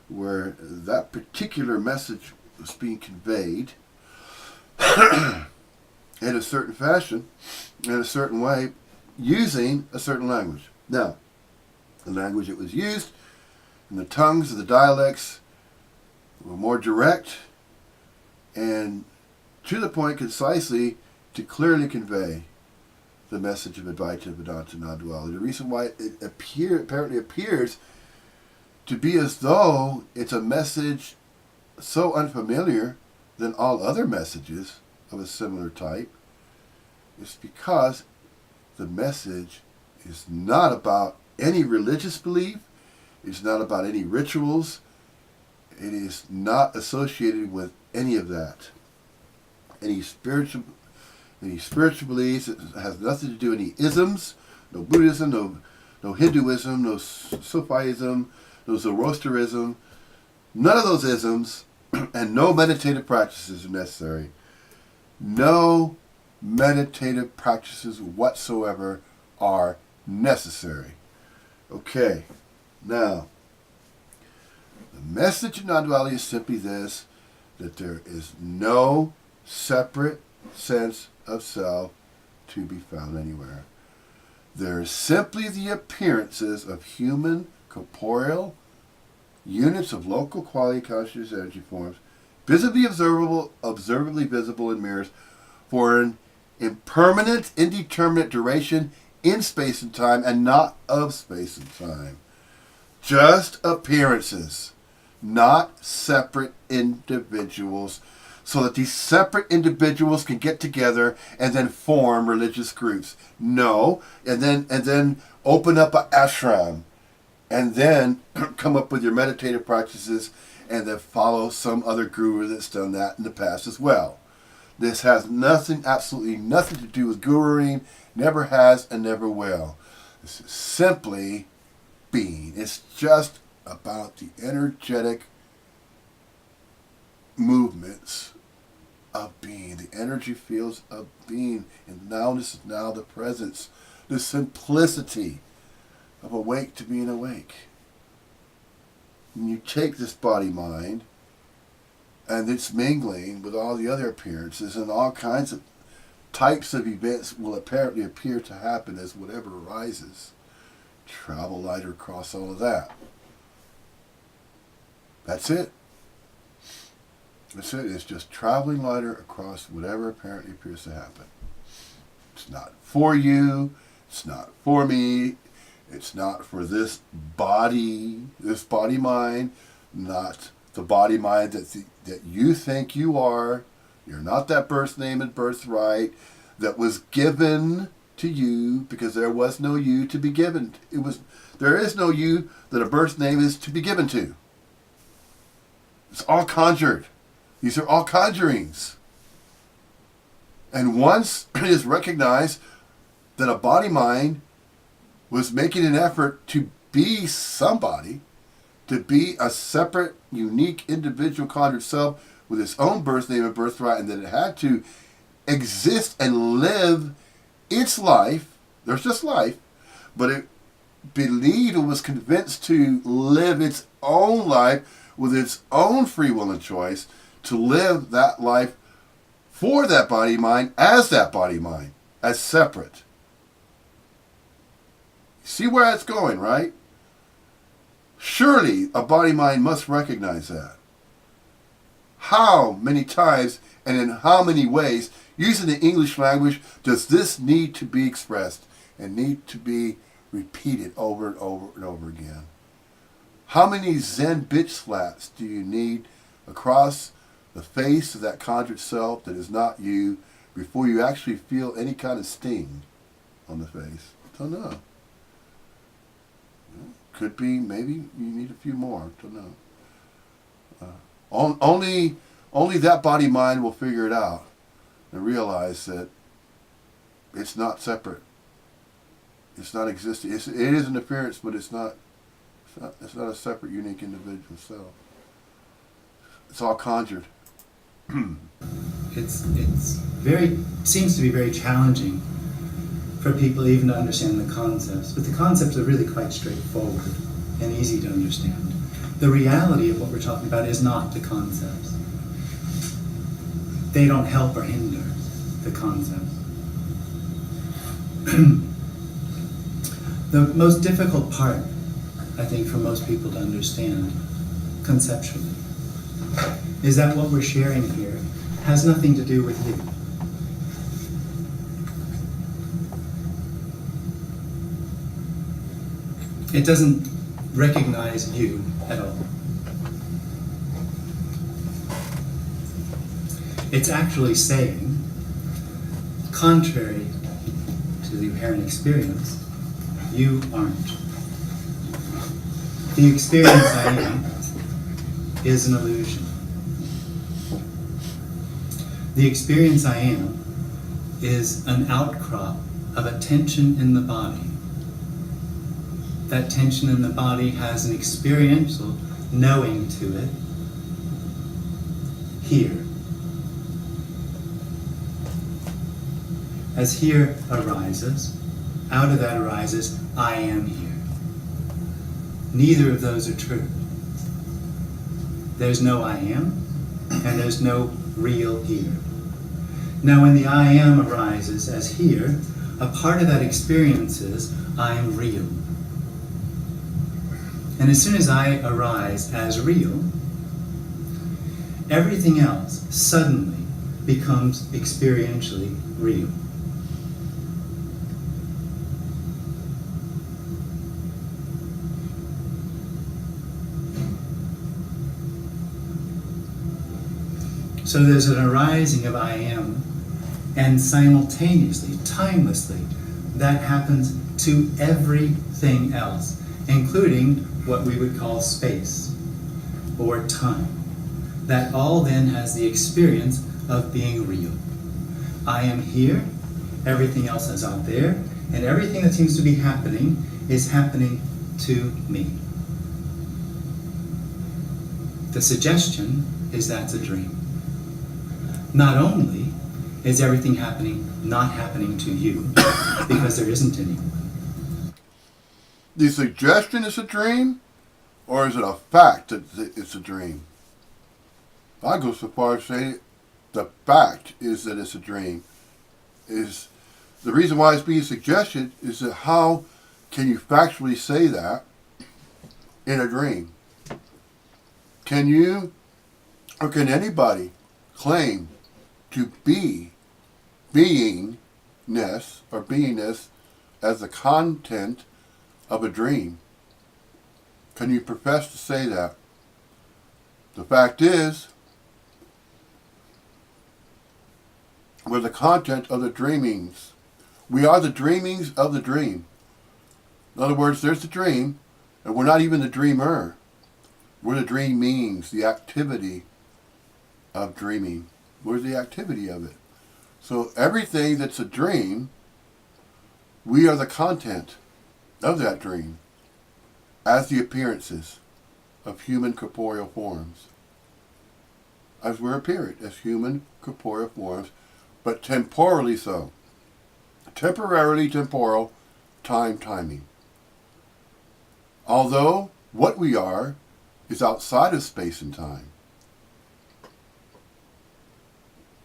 where that particular message was being conveyed in a certain fashion, in a certain way, using a certain language. Now, the language that was used and the tongues of the dialects were more direct and to the point, concisely, to clearly convey the message of Advaita Vedanta non-duality. The reason why it apparently appears to be as though it's a message so unfamiliar than all other messages of a similar type is because the message is not about any religious belief, it's not about any rituals, it is not associated with any of that. Any spiritual beliefs, it has nothing to do with any isms, no Buddhism, no Hinduism, no Sufism, no Zoroastrianism, none of those isms, and no meditative practices are necessary. No meditative practices whatsoever are necessary. Okay, now, the message of non-duality is simply this, that there is no separate sense of self to be found anywhere. There are simply the appearances of human, corporeal, units of local quality conscious energy forms, visibly observable, observably visible in mirrors, for an impermanent, indeterminate duration in space and time, and not of space and time. Just appearances, not separate individuals, so that these separate individuals can get together and then form religious groups. No, and then open up an ashram, and then come up with your meditative practices, and then follow some other guru that's done that in the past as well. This has nothing, absolutely nothing to do with guruing, never has and never will. This is simply being. It's just about the energetic movements of being, the energy fields of being, and now this is now the presence, the simplicity of awake to being awake. When you take this body mind and it's mingling with all the other appearances, and all kinds of types of events will apparently appear to happen as whatever arises. Travel lighter across all of that. That's it. That's it. It's just traveling lighter across whatever apparently appears to happen. It's not for you. It's not for me. It's not for this body mind, not the body mind that you think you are. You're not that birth name and birthright that was given to you, because there was no you to be given. There is no you that a birth name is to be given to. It's all conjured. These are all conjurings. And once it is recognized that a body mind was making an effort to be somebody, to be a separate, unique, individual conjured self with its own birth name and birthright, and that it had to exist and live its life. There's just life, but it believed and was convinced to live its own life with its own free will and choice, to live that life for that body mind, as separate. See where it's going, right? Surely a body mind must recognize that. How many times and in how many ways, using the English language, does this need to be expressed and need to be repeated over and over and over again? How many Zen bitch slaps do you need across the face of that conjured self that is not you before you actually feel any kind of sting on the face? Don't know. Could be, maybe you need a few more. Don't know. Only that body mind will figure it out and realize that it's not separate. It's not existing. It is an appearance, but it's not a separate, unique individual self. It's all conjured. It's seems to be very challenging for people even to understand the concepts, but the concepts are really quite straightforward and easy to understand. The reality of what we're talking about is not the concepts. They don't help or hinder the concepts. The most difficult part, I think, for most people to understand conceptually is that what we're sharing here has nothing to do with you. It doesn't recognize you at all. It's actually saying, contrary to the apparent experience, you aren't. The experience I am is an illusion. The experience I am is an outcrop of a tension in the body. That tension in the body has an experiential knowing to it here. As here arises, out of that arises, I am here. Neither of those are true. There's no I am, and there's no real here. Now when the I am arises as here, a part of that experience is I am real. And as soon as I arise as real, everything else suddenly becomes experientially real. So there's an arising of I am, and simultaneously, timelessly, that happens to everything else, including what we would call space or time. That all then has the experience of being real. I am here, everything else is out there, and everything that seems to be happening is happening to me. The suggestion is that's a dream. Not only is everything not happening to you, because there isn't any. The suggestion is a dream, or is it a fact that it's a dream? I go so far as to say the fact is that it's a dream. Is the reason why it's being suggested is that how can you factually say that in a dream? Can you, or can anybody claim to be beingness or beingness as the content of a dream? Can you profess to say that? The fact is, we're the content of the dreamings. We are the dreamings of the dream. In other words, there's the dream, and we're not even the dreamer. We're the dreamings, the activity of dreaming. We're the activity of it. So everything that's a dream, we are the content of that dream as the appearances of human corporeal forms. As we're appearing as human corporeal forms, but temporally so. Temporarily temporal, timing. Although what we are is outside of space and time.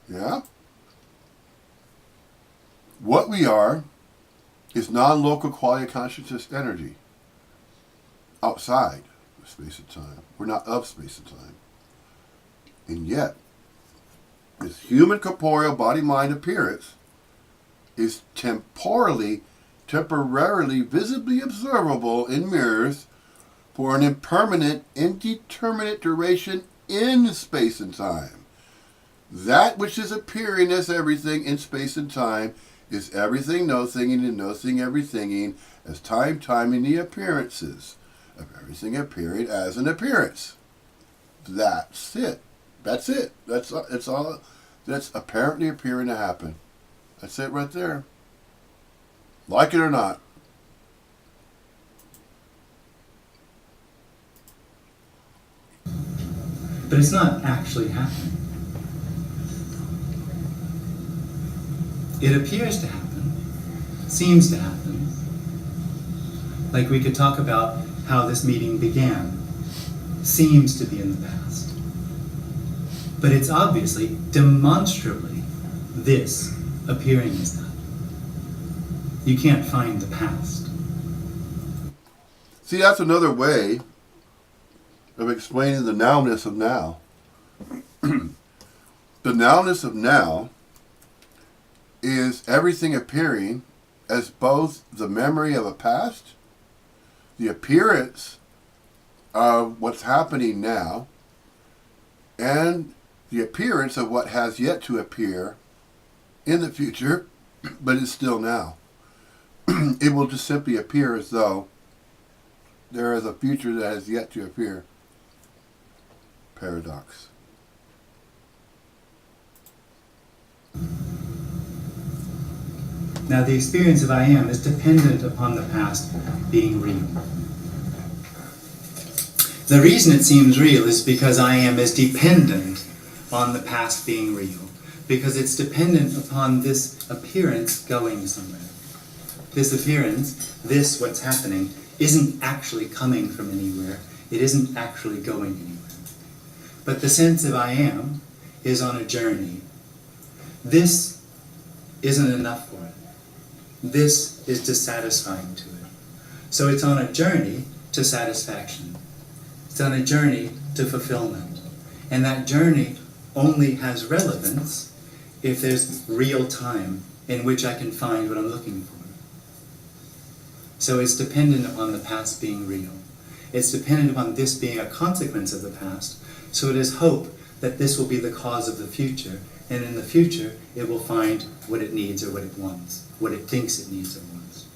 Yeah? What we are is non-local quality of consciousness energy. Outside of space and time. We're not of space and time. And yet, this human corporeal body-mind appearance is temporarily, visibly observable in mirrors for an impermanent, indeterminate duration in space and time. That which is appearing as everything in space and time is everything no-thinging and no-thing everythinging as timing the appearances of everything appearing as an appearance. That's it. That's it. That's all that's apparently appearing to happen. That's it right there. Like it or not. But it's not actually happening. It appears to happen, seems to happen. Like we could talk about how this meeting began. Seems to be in the past. But it's obviously, demonstrably, this appearing as that. You can't find the past. See, that's another way of explaining the nowness of now. The nowness of now is everything appearing as both the memory of a past, the appearance of what's happening now, and the appearance of what has yet to appear in the future, but is still now. It will just simply appear as though there is a future that has yet to appear. Paradox. Now the experience of I am is dependent upon the past being real. The reason it seems real is because I am is dependent on the past being real. Because it's dependent upon this appearance going somewhere. This appearance, this what's happening, isn't actually coming from anywhere. It isn't actually going anywhere. But the sense of I am is on a journey. This isn't enough for it. This is dissatisfying to it. So it's on a journey to satisfaction. It's on a journey to fulfillment. And that journey only has relevance if there's real time in which I can find what I'm looking for. So it's dependent upon the past being real. It's dependent upon this being a consequence of the past. So it is hope that this will be the cause of the future, and in the future it will find what it needs or what it wants, what it thinks it needs or wants.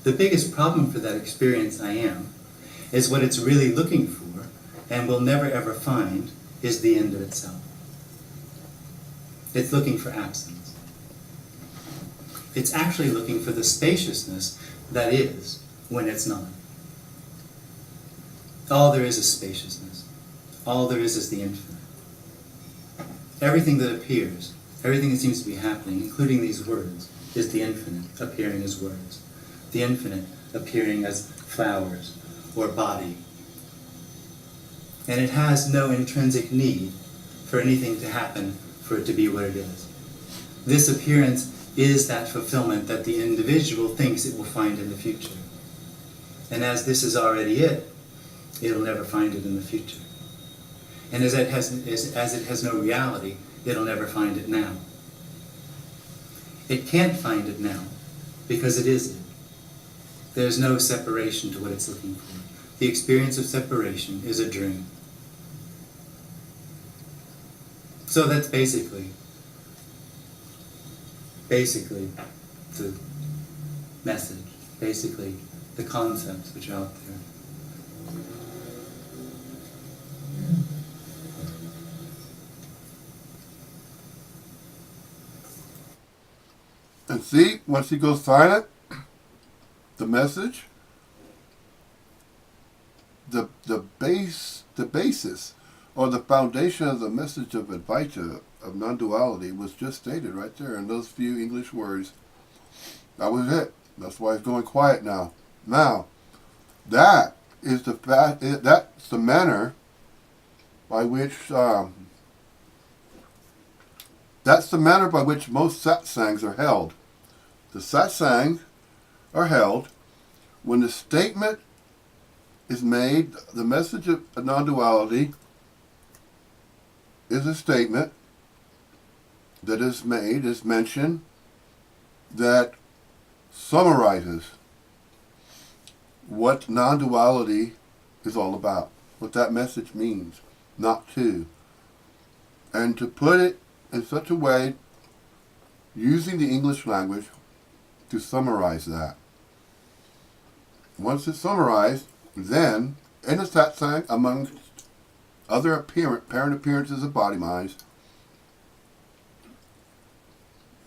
The biggest problem for that experience I am is what it's really looking for and will never ever find is the end of itself. It's looking for absence. It's actually looking for the spaciousness that is when it's not. All there is spaciousness. All there is the infinite. Everything that appears, everything that seems to be happening, including these words, is the infinite appearing as words. The infinite appearing as flowers or body. And it has no intrinsic need for anything to happen for it to be what it is. This appearance is that fulfillment that the individual thinks it will find in the future. And as this is already it, it'll never find it in the future. And as it has no reality, it'll never find it now. It can't find it now because it is it. There's no separation to what it's looking for. The experience of separation is a dream. So that's basically the message, basically the concepts which are out there. And see, once he goes silent, the message, the basis, or the foundation of the message of Advaita, of non-duality, was just stated right there in those few English words. That was it. That's why it's going quiet now. Now, that is that's the manner by which most satsangs are held. The satsangs are held when the statement is made, the message of non-duality is a statement that is made, is mentioned, that summarizes what non-duality is all about, what that message means, not to. And to put it in such a way, using the English language, to summarize that. Once it's summarized, then, in a satsang, among other apparent appearances of body minds,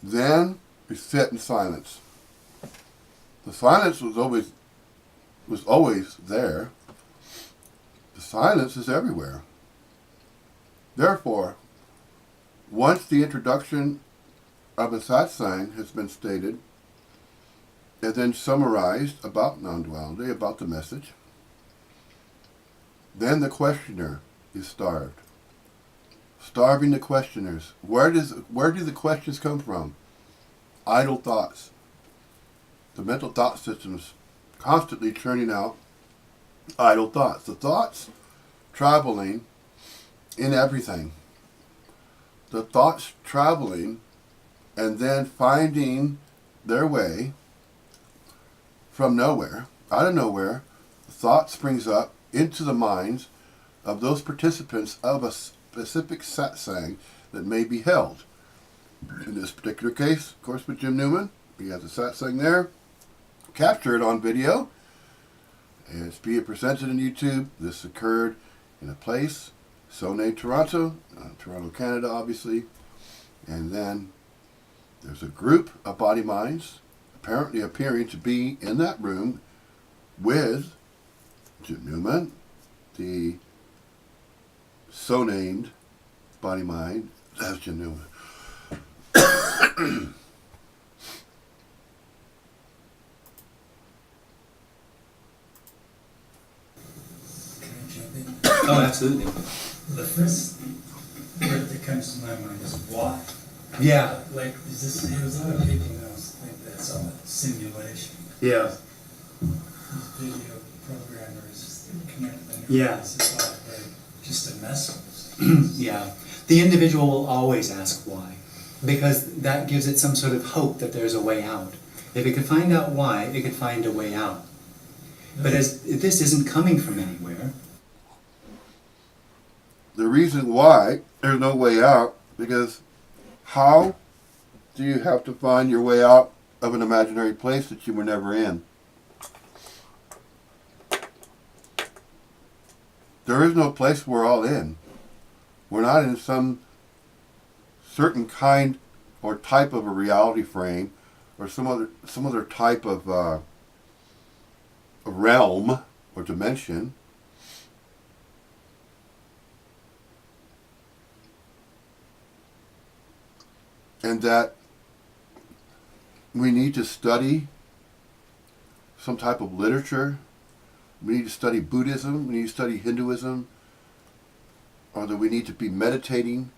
then we sit in silence. The silence was always there. The silence is everywhere. Therefore, once the introduction of a satsang has been stated, and then summarized about non-duality, about the message, then the questioner is starved. Starving the questioners. Where do the questions come from? Idle thoughts. The mental thought system is constantly churning out idle thoughts. The thoughts traveling in everything. The thoughts traveling and then finding their way from nowhere, out of nowhere. Thought springs up into the minds of those participants of a specific satsang that may be held. In this particular case, of course, with Jim Newman, he has a satsang there, captured on video, and it's being presented on YouTube. This occurred in a place, so named Toronto, Toronto, Canada, obviously, and then there's a group of body minds apparently appearing to be in that room with Jim Newman, the so-named body mind as Jim Newman. Can I jump in? Oh, absolutely. The first word that comes to my mind is why. Yeah. Like, there's a lot of people now think that's all a simulation. Yeah. These video programmers connect the Yeah. neurons. It's all like just a mess. Yeah. The individual will always ask why, because that gives it some sort of hope that there's a way out. If it can find out why, it can find a way out. But as this isn't coming from anywhere. The reason why there's no way out, because how do you have to find your way out of an imaginary place that you were never in? There is no place we're all in. We're not in some certain kind or type of a reality frame or some other type of a realm or dimension. And that we need to study some type of literature. We need to study Buddhism. We need to study Hinduism. Or that we need to be meditating.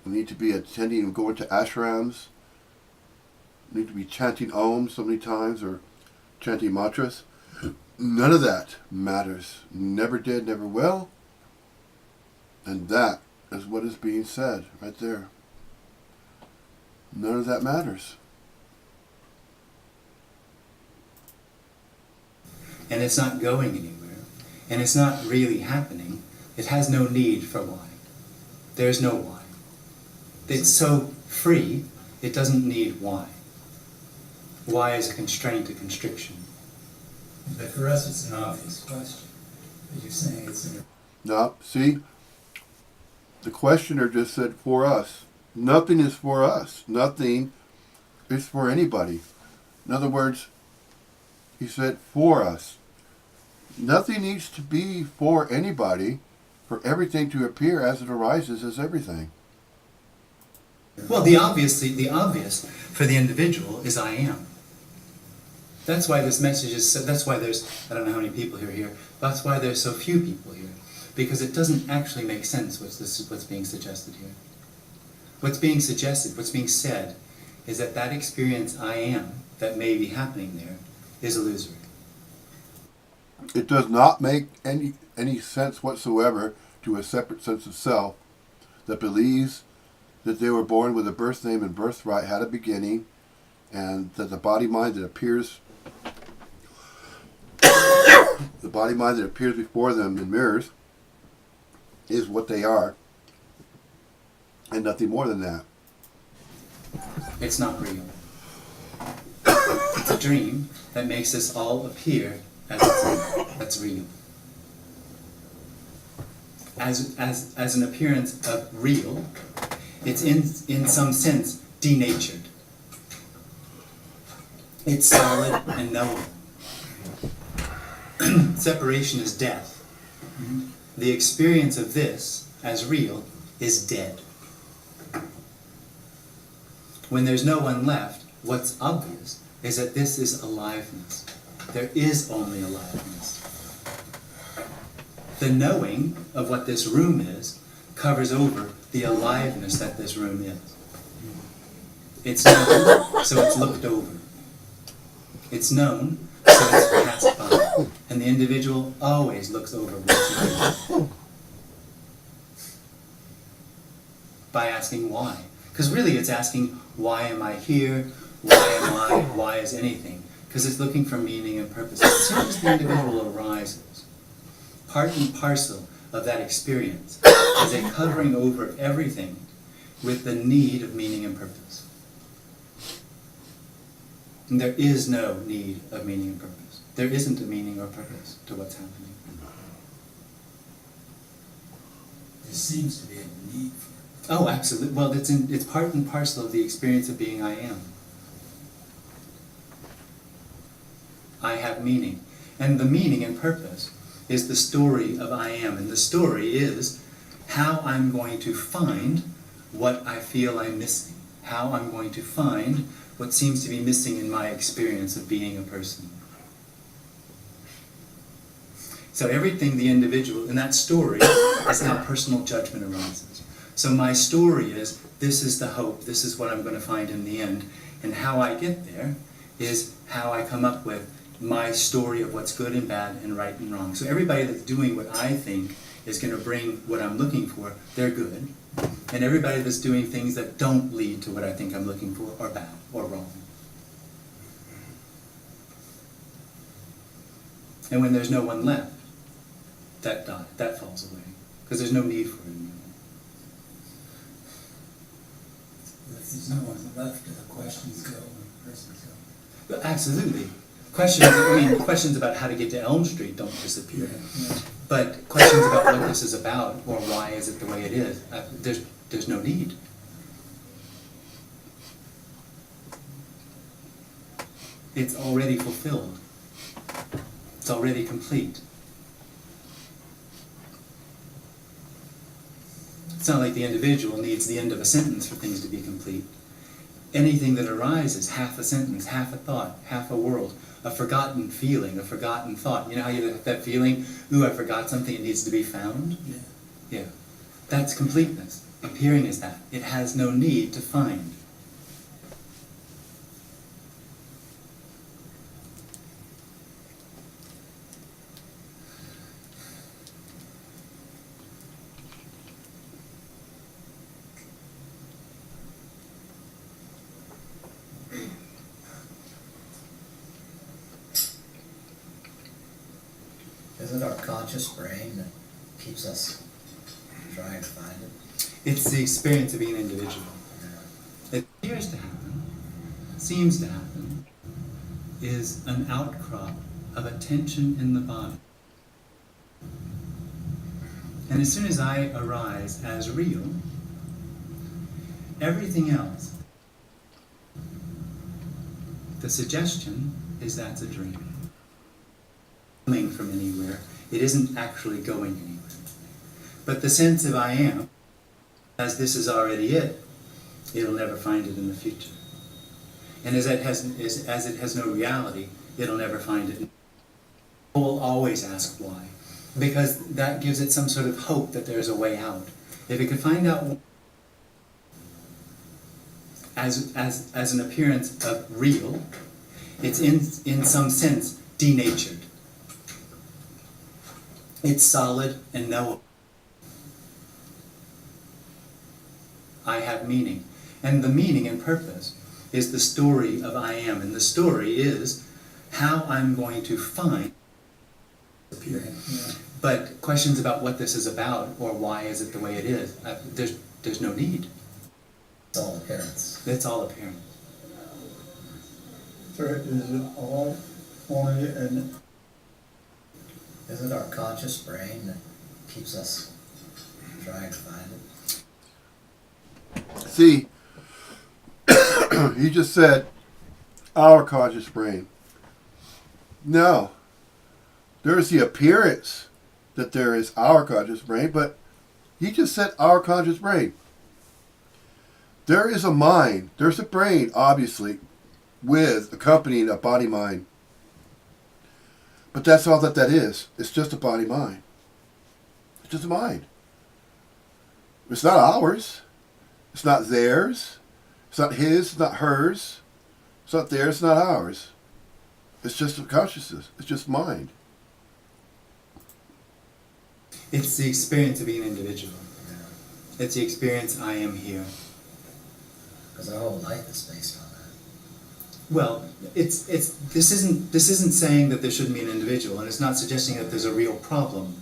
We need to be attending and going to ashrams. We need to be chanting Om so many times or chanting mantras. None of that matters. Never did, never will. And that is what is being said right there. None of that matters. And it's not going anywhere. And it's not really happening. It has no need for why. There's no why. It's so free, it doesn't need why. Why is a constraint, a constriction. But for us, it's an obvious question. But you're saying it's an... Now, see, the questioner just said for us. Nothing is for us. Nothing is for anybody. In other words, he said for us. Nothing needs to be for anybody, for everything to appear as it arises as everything. Well, the obvious for the individual is I am. That's why this message is so, that's why there's, I don't know how many people here, that's why there's so few people here. Because it doesn't actually make sense what's being suggested here. What's being suggested, what's being said, is that that experience I am, that may be happening there, is illusory. It does not make any sense whatsoever to a separate sense of self that believes that they were born with a birth name and birthright had a beginning, and that the body-mind that appears before them in mirrors is what they are, and nothing more than that. It's not real. It's a dream that makes this all appear as that's real. As an appearance of real, it's in some sense denatured. It's solid and knowable. Separation is death. The experience of this as real is dead. When there's no one left, what's obvious is that this is aliveness. There is only aliveness. The knowing of what this room is covers over the aliveness that this room is. It's known, so it's looked over. It's known, so it's passed by. And the individual always looks over what's known. By asking why. Because really it's asking, why am I here? Why am I? Why is anything? Because it's looking for meaning and purpose. As soon as the individual arises, part and parcel of that experience is a covering over everything with the need of meaning and purpose. And there is no need of meaning and purpose. There isn't a meaning or purpose to what's happening. There seems to be a need for it. Oh, absolutely. Well, it's part and parcel of the experience of being I am. I have meaning. And the meaning and purpose is the story of I am. And the story is how I'm going to find what I feel I'm missing. How I'm going to find what seems to be missing in my experience of being a person. So everything the individual, in that story, is how personal judgment arises. So my story is, this is the hope, this is what I'm going to find in the end. And how I get there is how I come up with my story of what's good and bad and right and wrong. So everybody that's doing what I think is going to bring what I'm looking for, they're good. And everybody that's doing things that don't lead to what I think I'm looking for are bad or wrong. And when there's no one left, that falls away. Because there's no need for it anymore. If there's no one left, do the questions go and the persons go? But absolutely. Questions about how to get to Elm Street don't disappear. Yeah. But questions about what this is about or why is it the way it is, there's no need. It's already fulfilled. It's already complete. It's not like the individual needs the end of a sentence for things to be complete. Anything that arises, half a sentence, half a thought, half a world, a forgotten feeling, a forgotten thought. You know how you have that feeling, ooh, I forgot something, it needs to be found? Yeah. Yeah. That's completeness. Appearing as that. It has no need to find. Is it our conscious brain that keeps us trying to find it? It's the experience of being an individual. appears to happen, seems to happen, is an outcrop of a tension in the body. And as soon as I arise as real, everything else, the suggestion is that's a dream. Coming from anywhere, it isn't actually going anywhere. But the sense of I am, as this is already it, it'll never find it in the future. And as it has no reality, it'll never find it. It will always ask why, because that gives it some sort of hope that there's a way out. If it could find out as an appearance of real, it's in some sense denatured. It's solid and knowable. I have meaning. And the meaning and purpose is the story of I am. And the story is how I'm going to find appearing. Yeah. But questions about what this is about or why is it the way it is, there's no need. It's all appearance. It's all apparent. So is it all only an Isn't it our conscious brain that keeps us trying to find it? See, he just said our conscious brain. No. There's the appearance that there is our conscious brain, but he just said our conscious brain. There is a mind, there's a brain, obviously, with accompanying a body-mind. But that's all that is. It's just a body-mind. It's just a mind. It's not ours. It's not theirs. It's not his. It's not hers. It's not theirs. It's not ours. It's just a consciousness. It's just mind. It's the experience of being an individual. It's the experience I am here. Because our whole life is based on that. Well, this isn't saying that there shouldn't be an individual, and it's not suggesting that there's a real problem.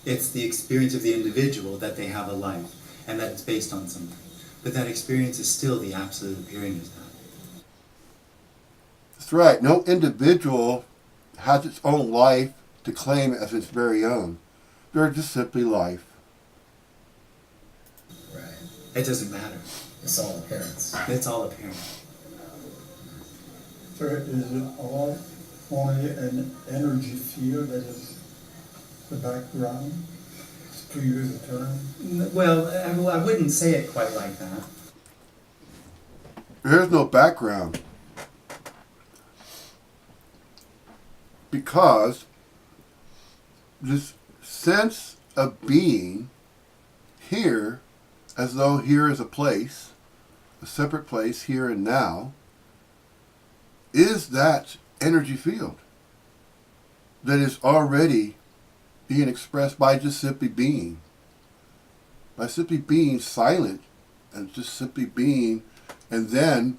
It's the experience of the individual that they have a life, and that it's based on something. But that experience is still the absolute appearing as that. That's right. No individual has its own life to claim as its very own. They're just simply life. Right. It doesn't matter. It's all appearance. It's all apparent. so is it all only an energy field that is the background, to use the term? Well, I wouldn't say it quite like that. There's no background. Because this sense of being here, as though here is a place, a separate place, here and now, is that energy field that is already being expressed by just simply being. By simply being silent and just simply being, and then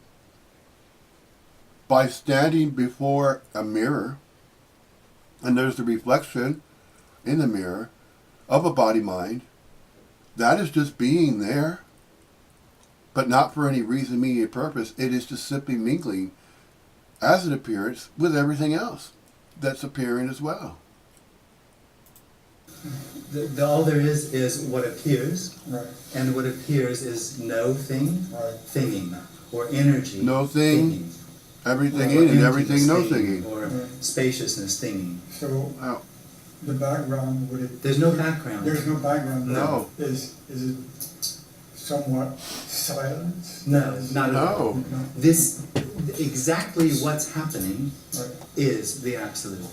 by standing before a mirror, and there's the reflection in the mirror of a body-mind, that is just being there, but not for any reason, meaning, or purpose. It is just simply mingling as an appearance with everything else that's appearing as well. All there is what appears, Right, and what appears is no thing, right. thinging, or energy, No thing, thinking, everything or in and emptiness everything no thinking, thinking. or Yeah. spaciousness thinking. So Wow. the background, would it? There's no background. There's no background. No. Is it somewhat silence? No, Is not it- at all. No. This, exactly what's happening Right. is the absolute.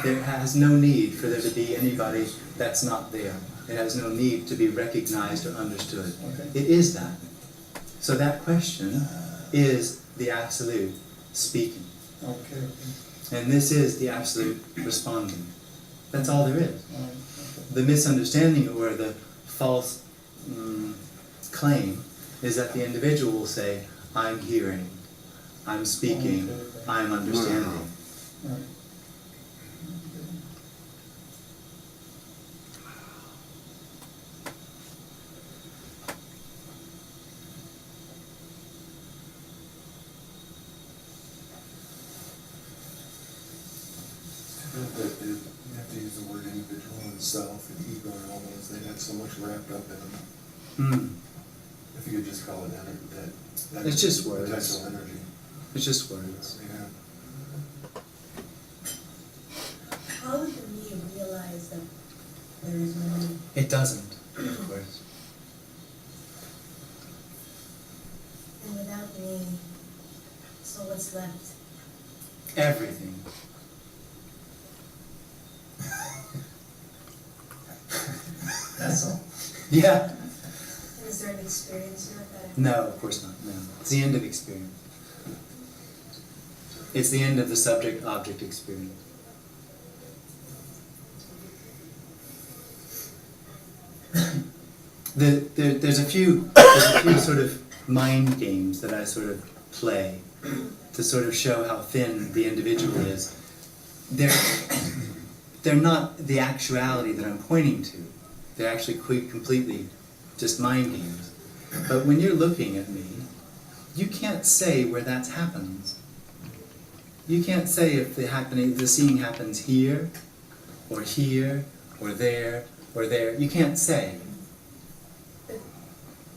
There has no need for there to be anybody that's not there. It has no need to be recognized or understood. Okay. It is that. So that question is the absolute speaking. Okay. And this is the absolute responding. That's all there is. All right. The misunderstanding or the false claim is that the individual will say, I'm hearing, I'm speaking, I'm understanding. Right. That you have to use the word individual and self and ego and all those. They have so much wrapped up in them. Hmm. If you could just call it that It's just words. potential energy. It's just words. Yeah. How would the me realize that there is no me? It doesn't, of course. And without me, so what's left? Everything. That's all. Yeah. And is there an experience here that No, of course not. No. It's the end of experience. It's the end of the subject-object experience. There's a few sort of mind games that I sort of play to sort of show how thin the individual is. They're not the actuality that I'm pointing to. They're actually quite completely just mind games. But when you're looking at me, you can't say where that happens. You can't say if the seeing happens here, or there, or there. You can't say.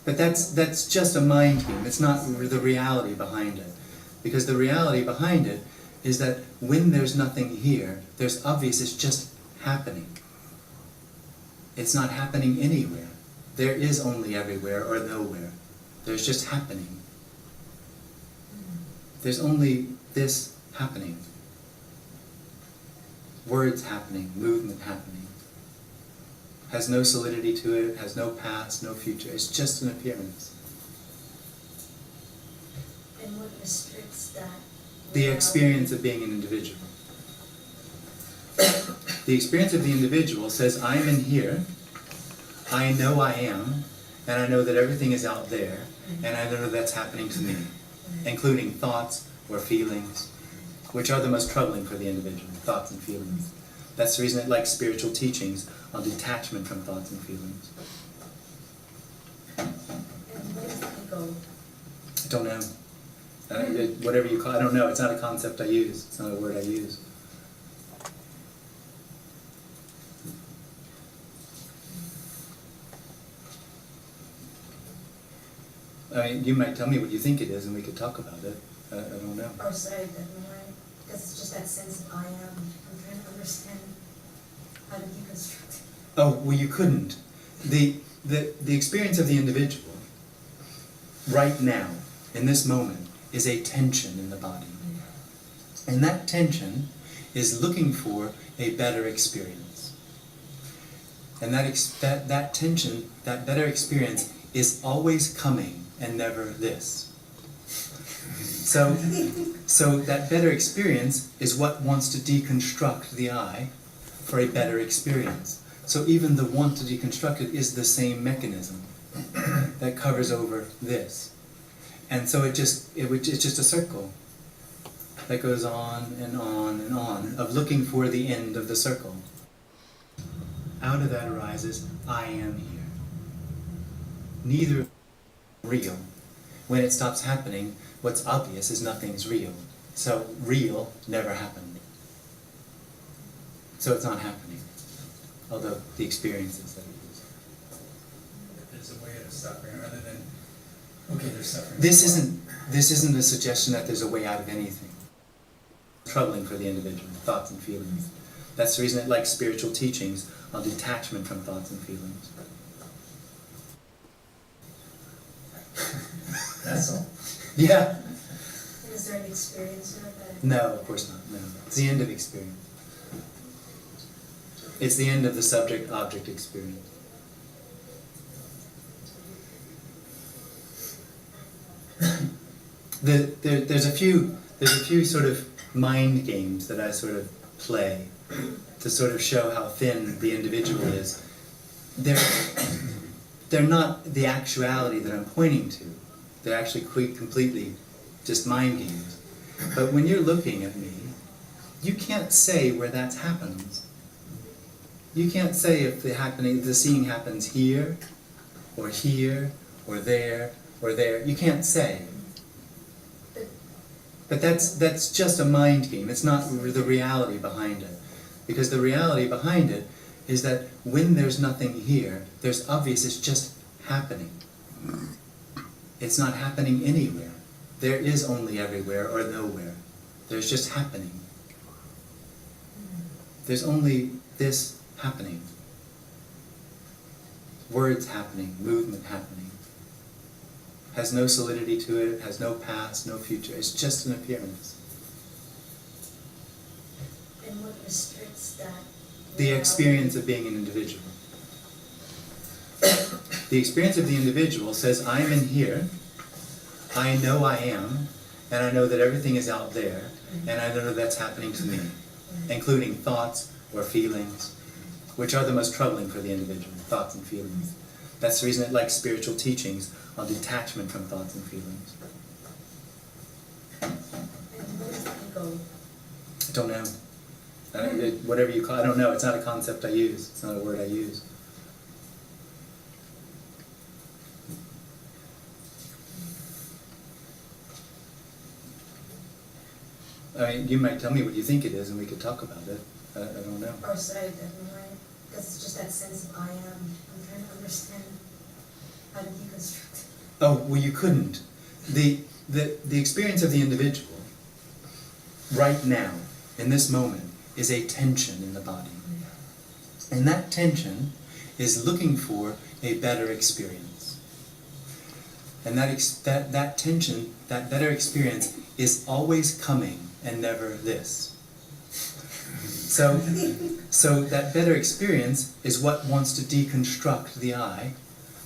But that's just a mind game. It's not the reality behind it. Because the reality behind it is that when there's nothing here, there's obvious, it's just happening. It's not happening anywhere. There is only everywhere or nowhere. There's just happening. There's only this happening. Words happening, movement happening. Has no solidity to it, has no past, no future. It's just an appearance. and what restricts that? The experience of being an individual. The experience of the individual says, I'm in here, I know I am, and I know that everything is out there, and I know that's happening to me, including thoughts or feelings, which are the most troubling for the individual, thoughts and feelings. That's the reason it likes spiritual teachings on detachment from thoughts and feelings. And what is ego? I don't know. Whatever you call it, I don't know. It's not a concept I use. It's not a word I use. I mean, you might tell me what you think it is, and we could talk about it. I don't know. Or sorry, that right? Because it's just that sense of I am. I'm trying to understand how to deconstruct it. Oh, well, you couldn't. The experience of the individual, right now, in this moment, is a tension in the body. And that tension is looking for a better experience. And that tension, that better experience, is always coming and never this. So that better experience is what wants to deconstruct the I for a better experience. So even the want to deconstruct it is the same mechanism that covers over this. And so it's just a circle that goes on and on and on of looking for the end of the circle. Out of that arises, I am here. Neither is real. When it stops happening, what's obvious is nothing's real. So real never happened. So it's not happening. Although the experience is that it is. There's a way of suffering rather than, okay, there's suffering. This isn't a suggestion that there's a way out of anything. Troubling for the individual, thoughts and feelings. That's the reason it likes spiritual teachings on detachment from thoughts and feelings. That's all. Yeah. And is there an experience here that No, of course not. No. It's the end of experience. It's the end of the subject-object experience. There's a few sort of mind games that I sort of play to sort of show how thin the individual is. They're not the actuality that I'm pointing to. They're actually quite completely just mind games. But when you're looking at me, you can't say where that happens. You can't say if the seeing happens here, or there, or there. You can't say. But that's just a mind game. It's not the reality behind it. Because the reality behind it is that when there's nothing here, there's obvious, it's just happening. It's not happening anywhere. There is only everywhere or nowhere. There's just happening. There's only this happening. Words happening, movement happening. Has no solidity to it, has no past, no future. It's just an appearance. And what restricts that? The experience of being an individual. The experience of the individual says, I'm in here, I know I am, and I know that everything is out there, and I know that's happening to me, including thoughts or feelings, which are the most troubling for the individual, thoughts and feelings. That's the reason it likes spiritual teachings on detachment from thoughts and feelings. And what is ego? I don't know. Whatever you call it, I don't know. It's not a concept I use. It's not a word I use. I mean, you might tell me what you think it is, and we could talk about it. I don't know. Or sorry, I don't know why. Because it's just that sense of I am. I'm trying to understand how to deconstruct it. Oh, well, you couldn't. The experience of the individual, right now, in this moment, is a tension in the body. And that tension is looking for a better experience. And that tension, that better experience, is always coming and never this. So that better experience is what wants to deconstruct the I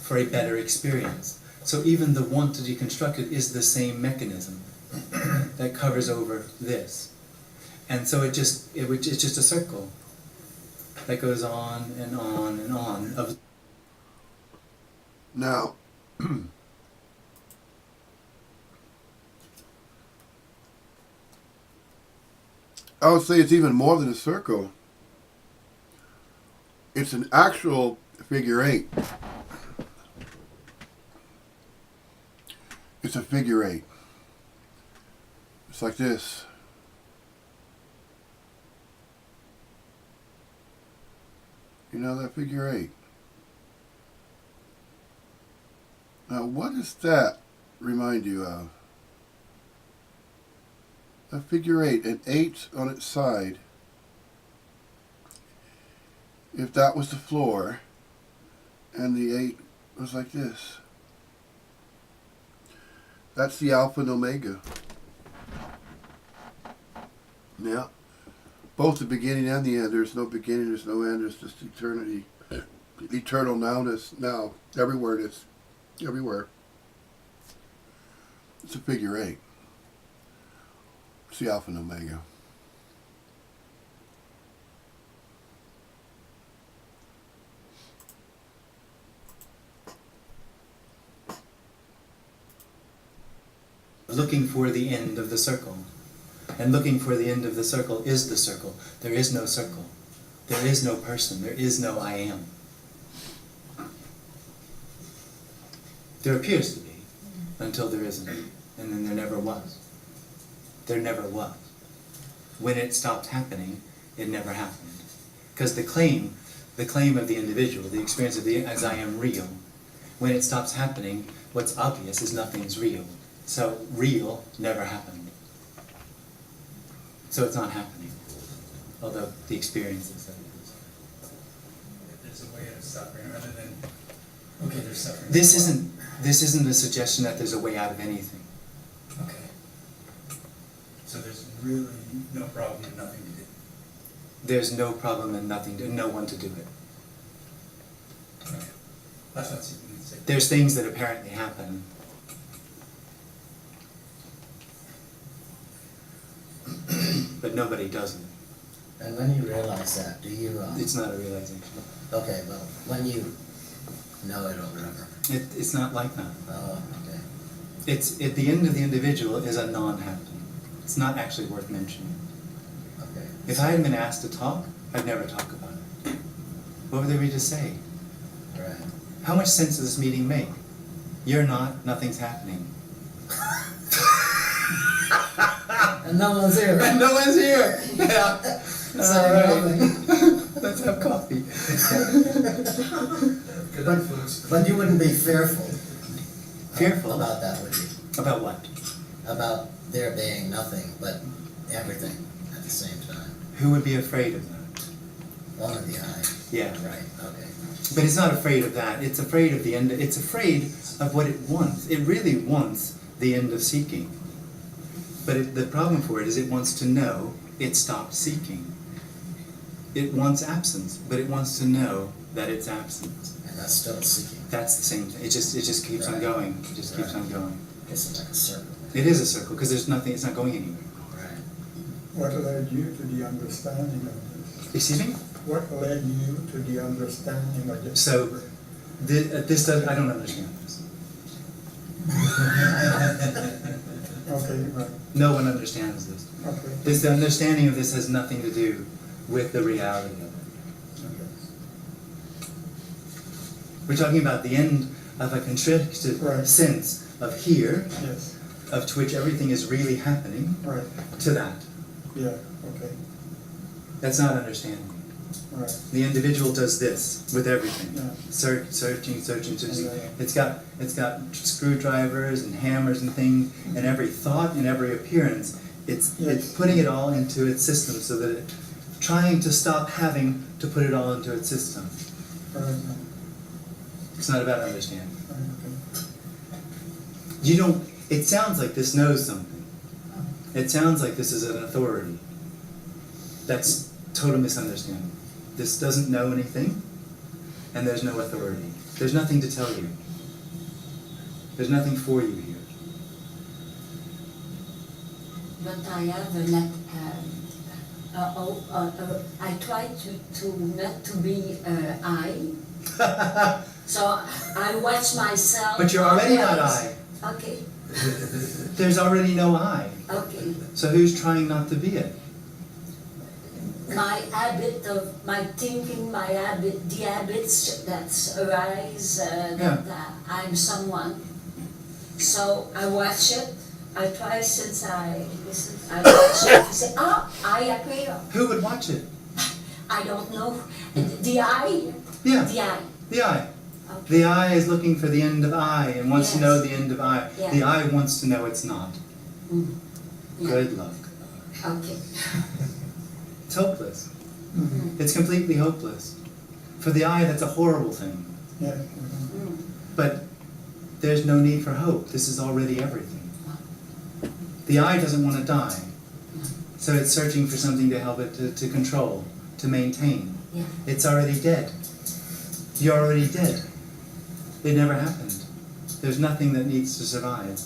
for a better experience. So even the want to deconstruct it is the same mechanism that covers over this. And so it's just a circle that goes on and on and on. Now, I would say it's even more than a circle. It's an actual figure eight. It's a figure eight. It's like this. You know that figure eight? Now, what does that remind you of? A figure eight, an 8 on its side. If that was the floor, and the 8 was like this. That's the Alpha and Omega. Yeah. Both the beginning and the end. There's no beginning, there's no end, there's just eternity. Eternal nowness. Now, everywhere it is. Everywhere. It's a figure eight. It's the Alpha and Omega. Looking for the end of the circle. And looking for the end of the circle is the circle. There is no circle. There is no person. There is no I am. There appears to be, until there isn't. And then there never was. There never was. When it stopped happening, it never happened. Because the claim of the individual, the experience of the as I am real, when it stops happening, what's obvious is nothing's real. So real never happened. So it's not happening. Although the experience is that it is. There's a way of suffering rather than, okay, there's suffering. This isn't a suggestion that there's a way out of anything. Okay. So there's really no problem and nothing to do. There's no problem and no one to do it. Okay. That's what you can say. There's things that apparently happen. But nobody does it. And when you realize that, do you, It's not a realization. okay, well, when you know it or whatever, It's not like that. oh, okay. It's at the end of the individual is a non-happening. It's not actually worth mentioning. Okay. If I had been asked to talk, I'd never talk about it. What would there be to say? Right. How much sense does this meeting make? You're not, nothing's happening. And no one's here. And no one's here! Yeah. Saying nothing. Good influence. But you wouldn't be fearful. Fearful? About that, would you? About what? About there being nothing but everything at the same time. Who would be afraid of that? Only the eye. Yeah. Right, okay. But it's not afraid of that. It's afraid of the end. It's afraid of what it wants. It really wants the end of seeking. But the problem for it is it wants to know it stopped seeking. It wants absence, but it wants to know that it's absence. And that's still seeking. That's the same thing. It just keeps on Right. going. It just keeps Right. on going. It's like a circle. It is a circle because there's nothing. It's not going anywhere. Right. What led you to the understanding of this? Excuse me. What led you to the understanding of this? So this does. I don't understand this. Okay, right, No one understands this. okay. The understanding of this has nothing to do with the reality of it. We're talking about the end of a contracted Right. sense of here, Yes, of to which everything is really happening, right, to that. yeah, okay, That's not understanding. right, The individual does this with everything. yeah, Searching. Yeah. It's got screwdrivers and hammers and things, and every thought and every appearance, it's Yes. putting it all into its system so that it, trying to stop having to put it all into its system. right, It's not about understanding. okay. You don't, it sounds like this knows something. It sounds like this is an authority. That's total misunderstanding. This doesn't know anything, and there's no authority. There's nothing to tell you. There's nothing for you here. But I have I try to not to be I. So I watch myself. But you're already not always. I. Okay, There's already no I. okay. So who's trying not to be it? My habit of my thinking, my habit, the habits that arise, that I'm someone. So I watch it. I try since I listen. I watch it. I say, I appear. Who would watch it? I don't know. The I. Yeah, The I. the I. Okay. The I is looking for the end of I and wants to Yes. know the end of I. Yeah. The I wants to know it's not. Mm. Yeah. Good luck. Okay. It's hopeless. Mm. It's completely hopeless. For the I, that's a horrible thing. Yeah, mhm. Mm. But there's no need for hope. This is already everything. The I doesn't want to die. So it's searching for something to help it to control, to maintain. Yeah. It's already dead. You're already dead. It never happened. There's nothing that needs to survive.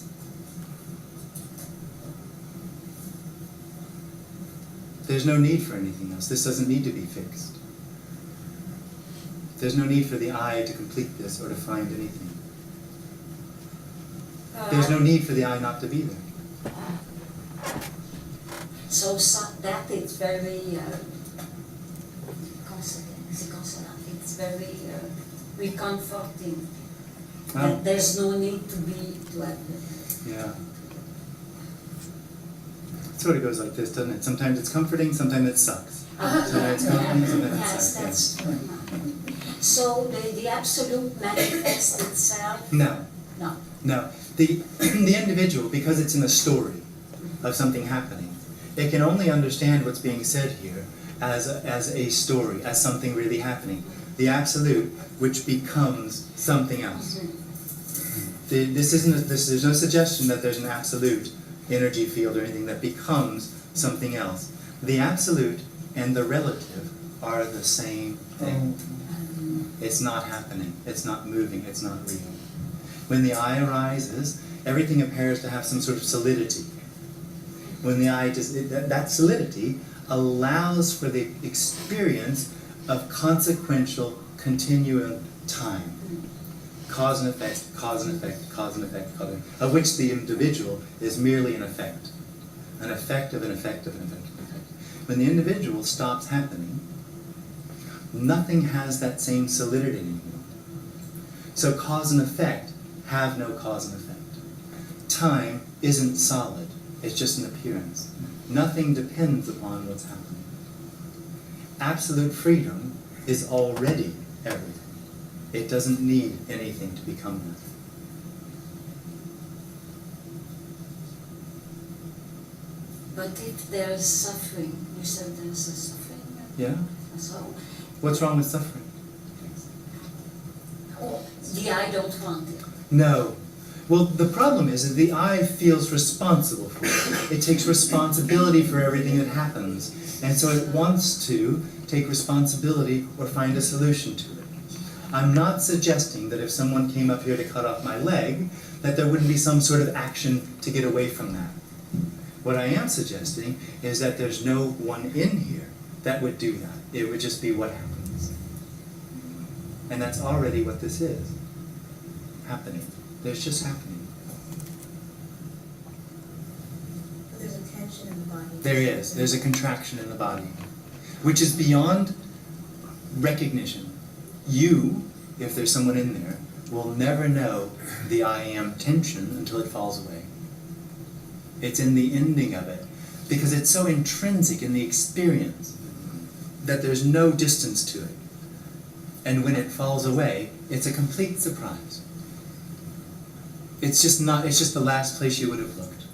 There's no need for anything else. This doesn't need to be fixed. There's no need for the I to complete this or to find anything. There's no need for the I not to be there. So that is very it's very reconforting. Wow. That there's no need to have it. Yeah. It sort of goes like this, doesn't it? Sometimes it's comforting, sometimes it sucks. Sometimes it's comforting, sometimes it Yes, sucks. that's so the absolute manifests itself. No, No. no. The individual, because it's in a story of something happening, it can only understand what's being said here as a story, as something really happening. The absolute, which becomes something else. There's no suggestion that there's an absolute energy field or anything that becomes something else. The absolute and the relative are the same thing. It's not happening, it's not moving, it's not real. When the I arises, everything appears to have some sort of solidity. When the I that solidity allows for the experience of consequential continuum time. Cause and effect, cause and effect, cause and effect, cause and effect, of which the individual is merely an effect. An effect of an effect of an effect of an effect. When the individual stops happening, nothing has that same solidity anymore. So cause and effect have no cause and effect. Time isn't solid, it's just an appearance. Nothing depends upon what's happening. Absolute freedom is already everything. It doesn't need anything to become that. But if there's suffering, you said there's a suffering. Yeah? So, What's wrong with suffering? oh, the I don't want it. No. Well, the problem is that the I feels responsible for it. It takes responsibility for everything that happens. And so it wants to take responsibility or find a solution to it. I'm not suggesting that if someone came up here to cut off my leg, that there wouldn't be some sort of action to get away from that. What I am suggesting is that there's no one in here that would do that. It would just be what happens. And that's already what this is. Happening. There's just happening. But there's a tension in the body. There is. There's a contraction in the body, which is beyond recognition. You, if there's someone in there, will never know the I am tension until it falls away. It's in the ending of it, because it's so intrinsic in the experience that there's no distance to it. And when it falls away, it's a complete surprise. It's just the last place you would have looked.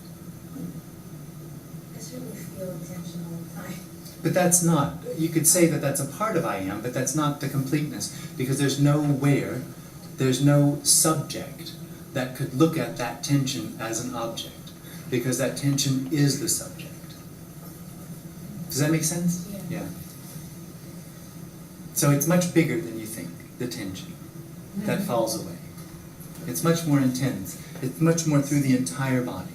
I certainly feel tension all the time. But that's not, you could say that that's a part of I am, but that's not the completeness, because there's no subject that could look at that tension as an object, because that tension is the subject. Does that make sense? Yeah. So it's much bigger than you think, the tension that falls away. It's much more intense. It's much more through the entire body.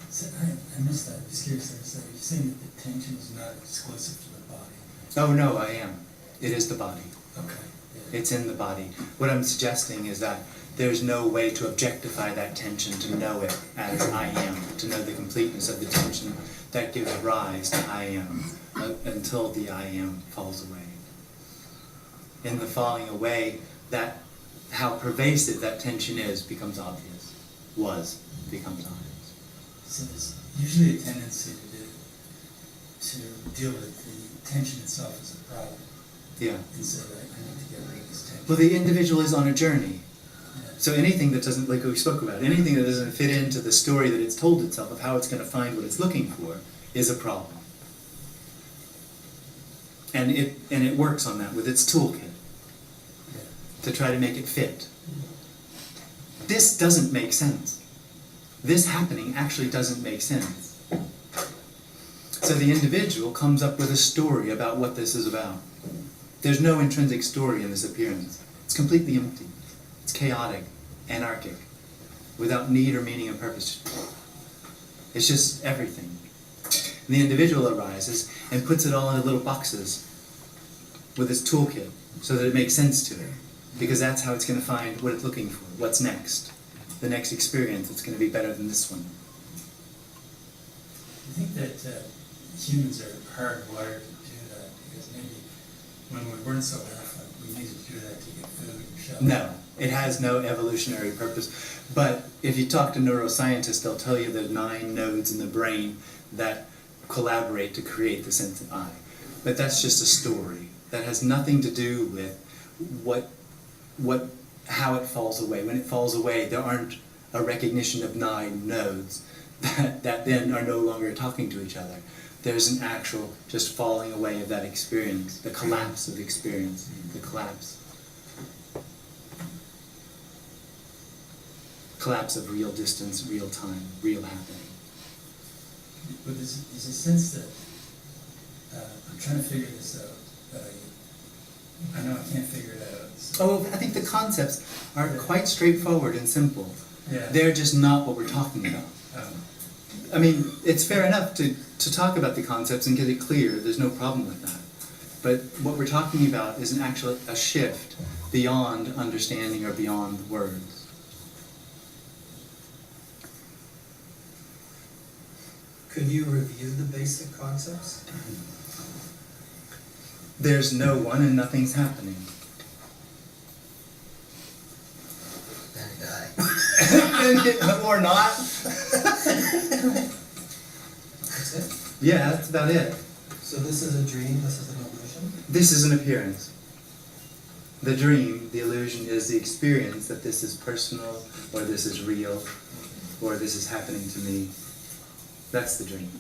So I missed that, just curious there, so you're saying that the tension is not exclusive to the body? Oh no, I am. It is the body. Okay. Yeah. It's in the body. What I'm suggesting is that there's no way to objectify that tension, to know it as I am, to know the completeness of the tension that gives rise to I am, until the I am falls away. In the falling away, that how pervasive that tension is becomes obvious. Becomes obvious. So there's usually a tendency to deal with the tension itself as a problem. Yeah. And say, I need to get rid of this tension. Well, the individual is on a journey. Yeah. So anything that doesn't, like we spoke about, anything that doesn't fit into the story that it's told itself of how it's going to find what it's looking for is a problem. And it works on that with its toolkit Yeah. to try to make it fit. This doesn't make sense. This happening actually doesn't make sense. So the individual comes up with a story about what this is about. There's no intrinsic story in this appearance. It's completely empty. It's chaotic, anarchic, without need or meaning or purpose. It's just everything. And the individual arises and puts it all into little boxes with its toolkit so that it makes sense to it. Because that's how it's going to find what it's looking for, what's next. The next experience that's going to be better than this one. I think that humans are hardwired to do that, because maybe when we weren't so affluent, we needed to do that to get food and shelter. No, it has no evolutionary purpose. But if you talk to neuroscientists, they'll tell you the 9 nodes in the brain that collaborate to create the sense of I. But that's just a story. That has nothing to do with how it falls away. When it falls away, there aren't a recognition of 9 nodes that then are no longer talking to each other. There's an actual just falling away of that experience, the collapse of the experience, the collapse of real distance, real time, real happening. But there's a sense that I'm trying to figure this out, but I know I can't figure it out. So. Oh, I think the concepts are quite straightforward and simple. Yeah. They're just not what we're talking about. I mean, it's fair enough to talk about the concepts and get it clear. There's no problem with that. But what we're talking about is a shift beyond understanding or beyond words. Could you review the basic concepts? There's no one and nothing's happening. or not. That's it? Yeah, that's about it. So this is a dream, this is an illusion? This is an appearance. The dream, the illusion, is the experience that this is personal, or this is real, or this is happening to me. That's the dream.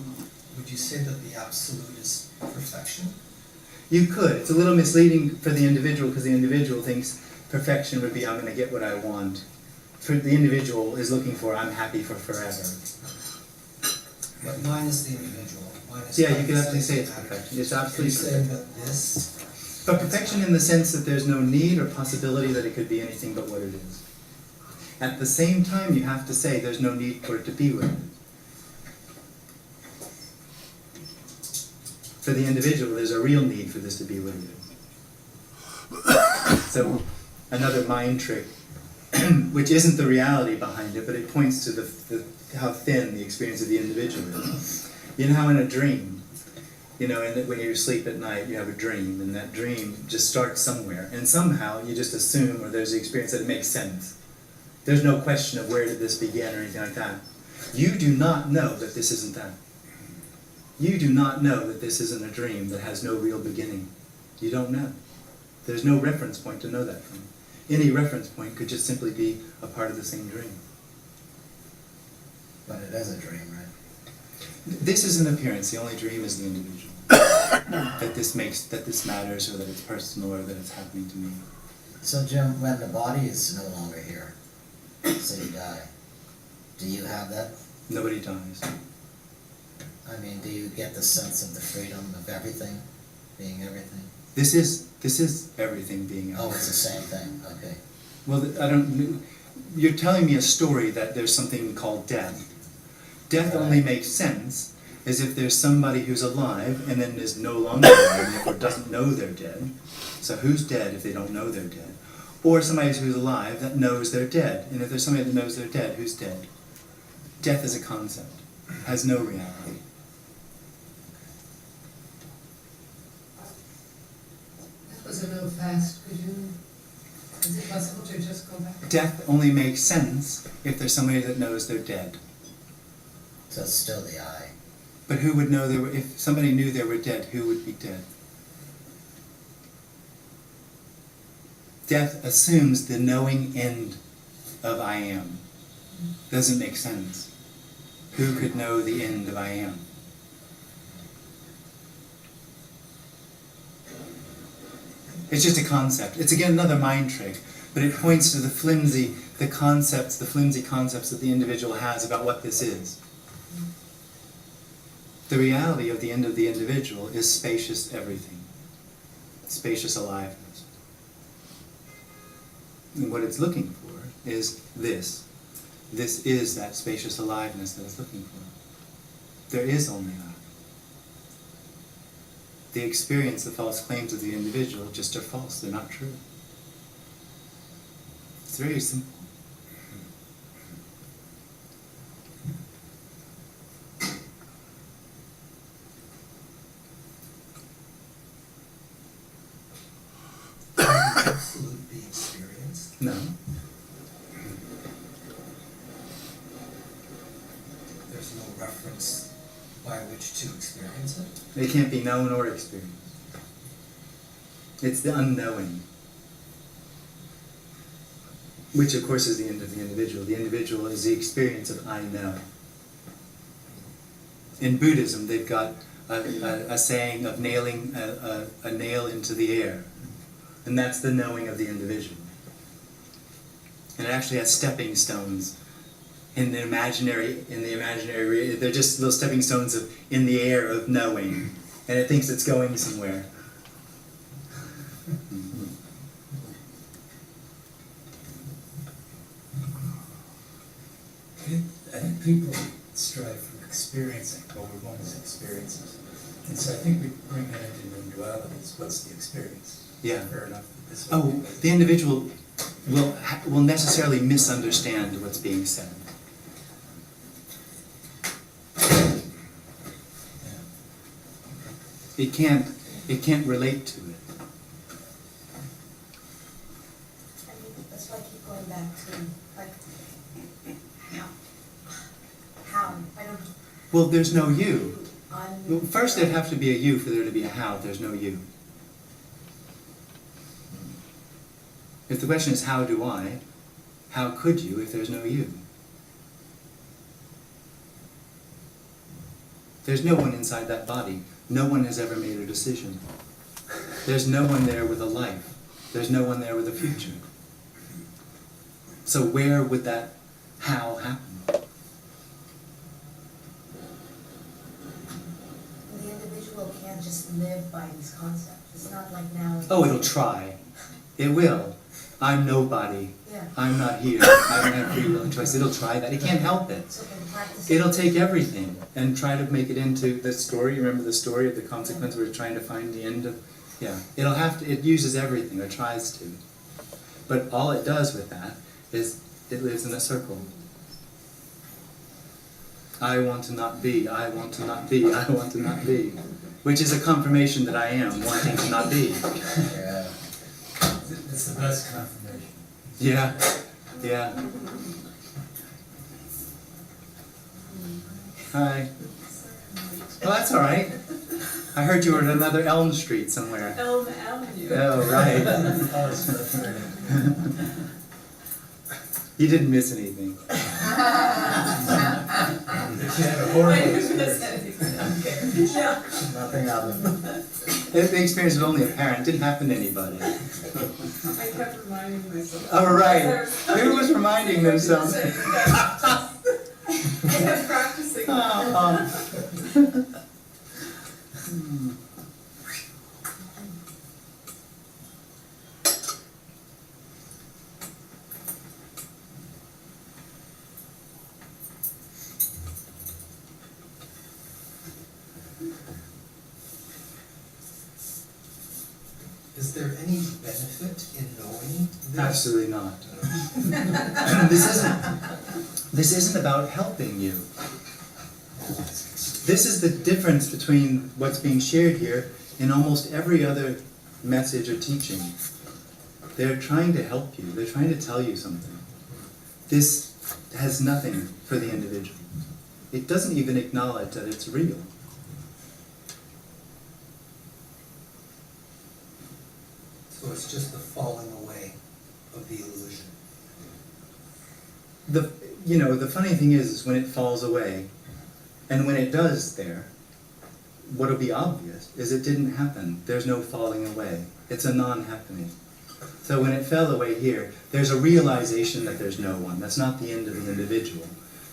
Would you say that the absolute is perfection? You could. It's a little misleading for the individual, because the individual thinks perfection would be, I'm going to get what I want. For the individual is looking for, I'm happy for forever. But mine is the individual. Mine is Yeah, you could absolutely say it's perfection. It's Are you absolutely saying perfect. that this, But perfection in the sense that there's no need or possibility that it could be anything but what it is. At the same time, you have to say there's no need for it to be what it is. For the individual, there's a real need for this to be what it is. So, another mind trick, which isn't the reality behind it, but it points to how thin the experience of the individual is. You know how in a dream, when you sleep at night, you have a dream, and that dream just starts somewhere, and somehow you just assume, or there's the experience that it makes sense. There's no question of where did this begin or anything like that. You do not know that this isn't that. You do not know that this isn't a dream that has no real beginning. You don't know. There's no reference point to know that from. Any reference point could just simply be a part of the same dream. But it is a dream, right? This is an appearance. The only dream is the individual. that this matters, or that it's personal, or that it's happening to me. So Jim, when the body is no longer here, so you die, do you have that? Nobody dies. I mean, do you get the sense of the freedom of everything, being everything? This is everything being Oh, everything. it's the same thing, okay. Well, you're telling me a story that there's something called death. Death only makes sense as if there's somebody who's alive and then is no longer alive and therefore doesn't know they're dead. So who's dead if they don't know they're dead? Or somebody who's alive that knows they're dead. And if there's somebody that knows they're dead, who's dead? Death is a concept, has no reality. That was a little fast. Is it possible to just go back? Death only makes sense if there's somebody that knows they're dead. So it's still the I. But who would know if somebody knew they were dead, who would be dead? Death assumes the knowing end of I am. Doesn't make sense. Who could know the end of I am? It's just a concept. It's again another mind trick, but it points to the flimsy concepts that the individual has about what this is. The reality of the end of the individual is spacious everything, spacious aliveness. And what it's looking for is this. This is that spacious aliveness that it's looking for. There is only I. The experience, the false claims of the individual just are false, they're not true. It's very simple. absolute be experienced? No. There's no reference by which to experience it? It can't be known or experienced. It's the unknowing. Which of course is the end of the individual. The individual is the experience of I know. In Buddhism, they've got a saying of nailing a nail into the air. And that's the knowing of the individual. And it actually has stepping stones in the imaginary, they're just little stepping stones in the air of knowing. And it thinks it's going somewhere. I think people strive for experiencing what we want as experiences. And so I think we bring that into non-dualities. What's the experience? Yeah. Fair enough. This Oh, would be- the individual will necessarily misunderstand what's being said. It can't relate to it. I mean, that's why I keep going back to, like, How? I don't. Well, there's no you. Well, I'm. first there'd have to be a you for there to be a how. There's no you. If the question is how do I, how could you if there's no you? There's no one inside that body. No one has ever made a decision. There's no one there with a life. There's no one there with a future. So where would that how happen? The individual can't just live by these concepts. It's not like now. Oh, it'll try. It will. I'm nobody. Yeah. I'm not here. I don't have free will and choice. It'll try that. It can't help it. So in practice. It'll take everything and try to make it into the story. Remember the story of the consequence where it's trying to find the end of... Yeah. It'll have to... It uses everything, or tries to. But all it does with that is it lives in a circle. I want to not be. I want to not be. I want to not be. Which is a confirmation that I am wanting to not be. Yeah. It's the best confirmation. Yeah. Yeah. Hi. Well, that's all right. I heard you were at another Elm Street somewhere. Elm Avenue. Oh, right. You didn't miss anything. If you had a horrible experience. Yeah. Nothing other. The experience was only apparent. It didn't happen to anybody. I kept reminding myself. Oh, right. Who was reminding themselves? I kept practicing. Is there any benefit in knowing this? Absolutely not. This isn't about helping you. This is the difference between what's being shared here and almost every other message or teaching. They're trying to help you. They're trying to tell you something. This has nothing for the individual. It doesn't even acknowledge that it's real. So it's just the falling away of the illusion. The funny thing is when it falls away, and when it does there, what'll be obvious is it didn't happen. There's no falling away. It's a non-happening. So when it fell away here, there's a realization that there's no one. That's not the end of the individual,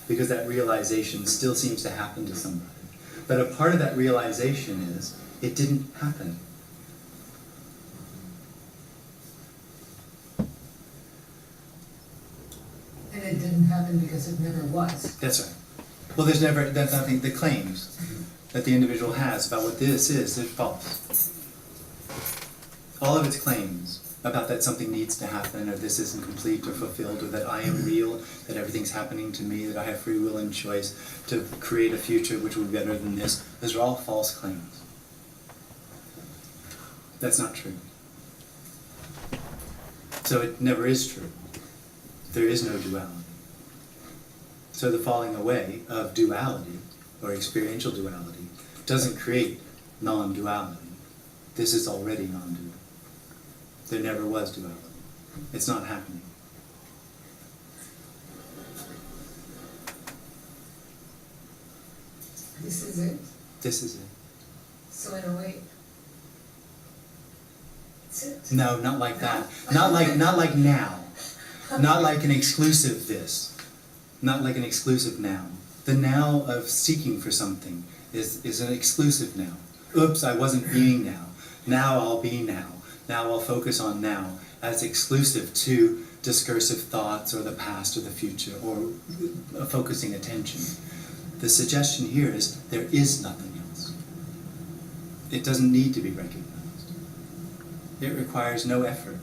because that realization still seems to happen to somebody. But a part of that realization is it didn't happen. And it didn't happen because it never was. That's right. Well, that's nothing, the claims that the individual has about what this is, they're false. All of its claims about that something needs to happen, or this isn't complete or fulfilled, or that I am real, that everything's happening to me, that I have free will and choice to create a future which will be better than this, those are all false claims. That's not true. So it never is true. There is no duality. So the falling away of duality, or experiential duality, doesn't create non-duality. This is already non-dual. There never was duality. It's not happening. This is it. This is it. So in a way, it's it. No, not like that. Not like now. Not like an exclusive this. Not like an exclusive now. The now of seeking for something is an exclusive now. Oops, I wasn't being now. Now I'll be now. Now I'll focus on now as exclusive to discursive thoughts or the past or the future or focusing attention. The suggestion here is there is nothing else. It doesn't need to be recognized. It requires no effort.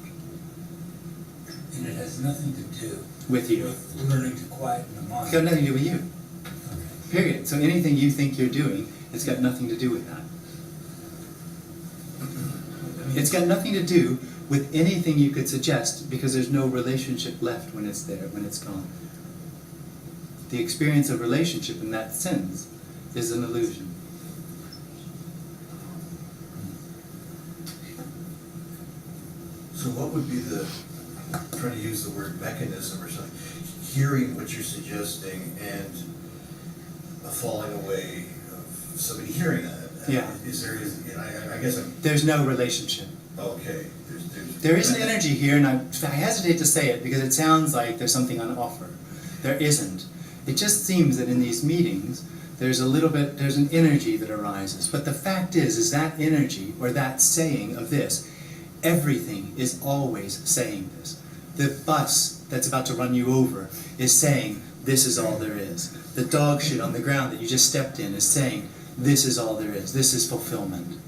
And it has nothing to do With you. with learning to quieten the mind. It's got nothing to do with you. Okay. Period. So anything you think you're doing, it's got nothing to do with that. It's got nothing to do with anything you could suggest because there's no relationship left when it's there, when it's gone. The experience of relationship in that sense is an illusion. So what would be the, I'm trying to use the word mechanism or something, hearing what you're suggesting and a falling away of somebody hearing that? Yeah. Is there, I guess I'm, There's no relationship. okay. There is an energy here, and I hesitate to say it because it sounds like there's something on offer. There isn't. It just seems that in these meetings, there's an energy that arises. But the fact is that energy, or that saying of this, everything is always saying this. The bus that's about to run you over is saying, this is all there is. The dog shit on the ground that you just stepped in is saying, this is all there is. This is fulfillment.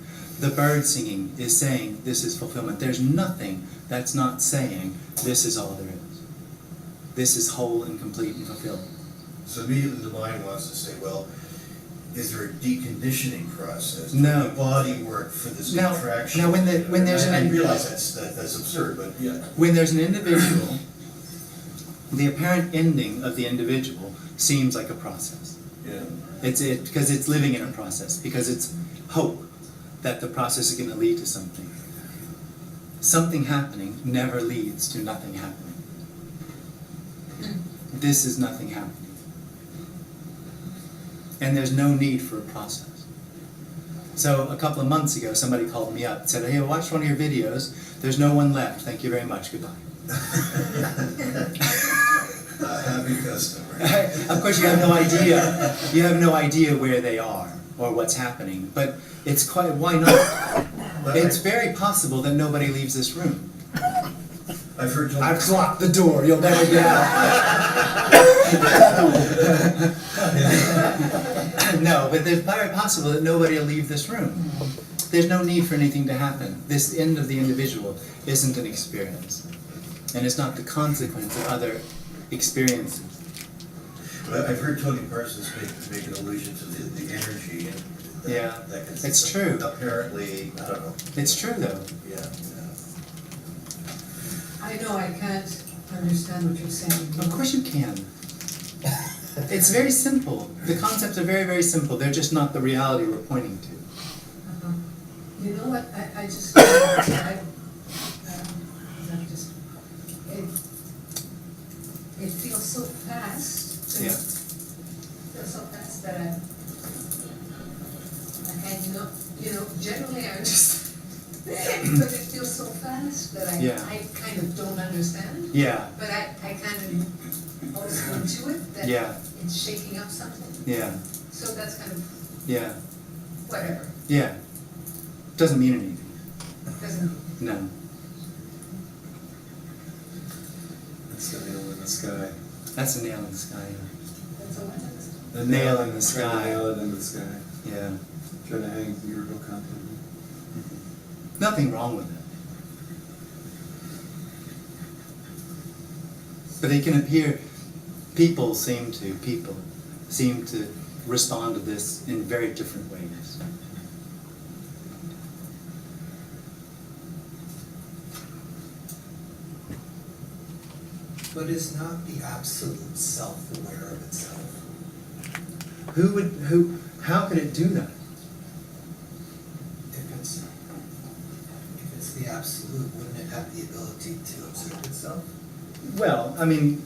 The bird singing is saying, this is fulfillment. There's nothing that's not saying, this is all there is. This is whole and complete and fulfilled. So immediately the mind wants to say, well, is there a deconditioning process? No. Does the body work for this Now- contraction? now when there's I an- realize that's absurd, but yeah. When there's an individual, the apparent ending of the individual seems like a process. Yeah. Because it's living in a process, because it's hope that the process is going to lead to something. Something happening never leads to nothing happening. This is nothing happening. And there's no need for a process. So a couple of months ago, somebody called me up and said, hey, I watched one of your videos. There's no one left. Thank you very much. Goodbye. Happy customer. Of course, you have no idea. You have no idea where they are or what's happening. But it's quite, why not? It's very possible that nobody leaves this room. I've heard Tony. I've locked the door. You'll never get out. No, but it's very possible that nobody will leave this room. There's no need for anything to happen. This end of the individual isn't an experience. And it's not the consequence of other experiences. But I've heard Tony Parsons make an allusion to the energy and Yeah, that can, it's true. Apparently, I don't know. It's true, though. Yeah. I know I can't understand what you're saying. Of course you can. It's very simple. The concepts are very, very simple. They're just not the reality we're pointing to. Uh-huh. You know what, I just, it feels so fast. to me. Yeah. It feels so fast that and you know, generally I just, but it feels so fast that Yeah. I kind of don't understand. Yeah, But I kind of also intuit that Yeah. it's shaking up something. yeah, So that's kind of yeah, whatever, yeah. Doesn't mean anything. doesn't, No. It's the nail in the sky. That's a nail in the sky. that's all I understand. The nail in the Trying sky. to nail it in the sky. Yeah. Trying to hang miracle content. Nothing wrong with it. But it can appear, people seem to respond to this in very different ways. But is not the absolute self aware of itself? How could it do that? If it's the absolute, wouldn't it have the ability to observe itself? Well, I mean,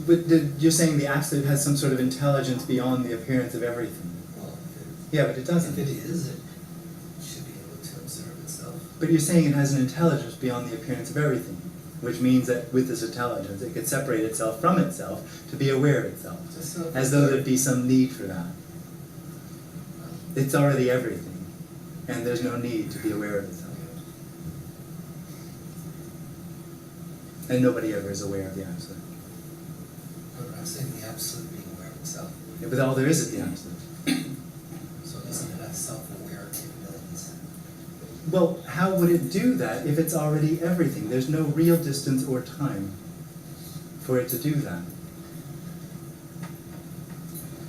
but you're saying the absolute has some sort of intelligence beyond the appearance of everything. Well, Yeah, but it doesn't. if it is, it should be able to observe itself. But you're saying it has an intelligence beyond the appearance of everything, which means that with this intelligence, it could separate itself from itself to be aware of itself, Just so as though there'd be some need for that. It's already everything, and there's no need to be aware of itself. And nobody ever is aware of the absolute. But I'm saying the absolute being aware of itself. Yeah, but all there is the absolute. So doesn't it have self-aware capabilities? Well, how would it do that if it's already everything? There's no real distance or time for it to do that.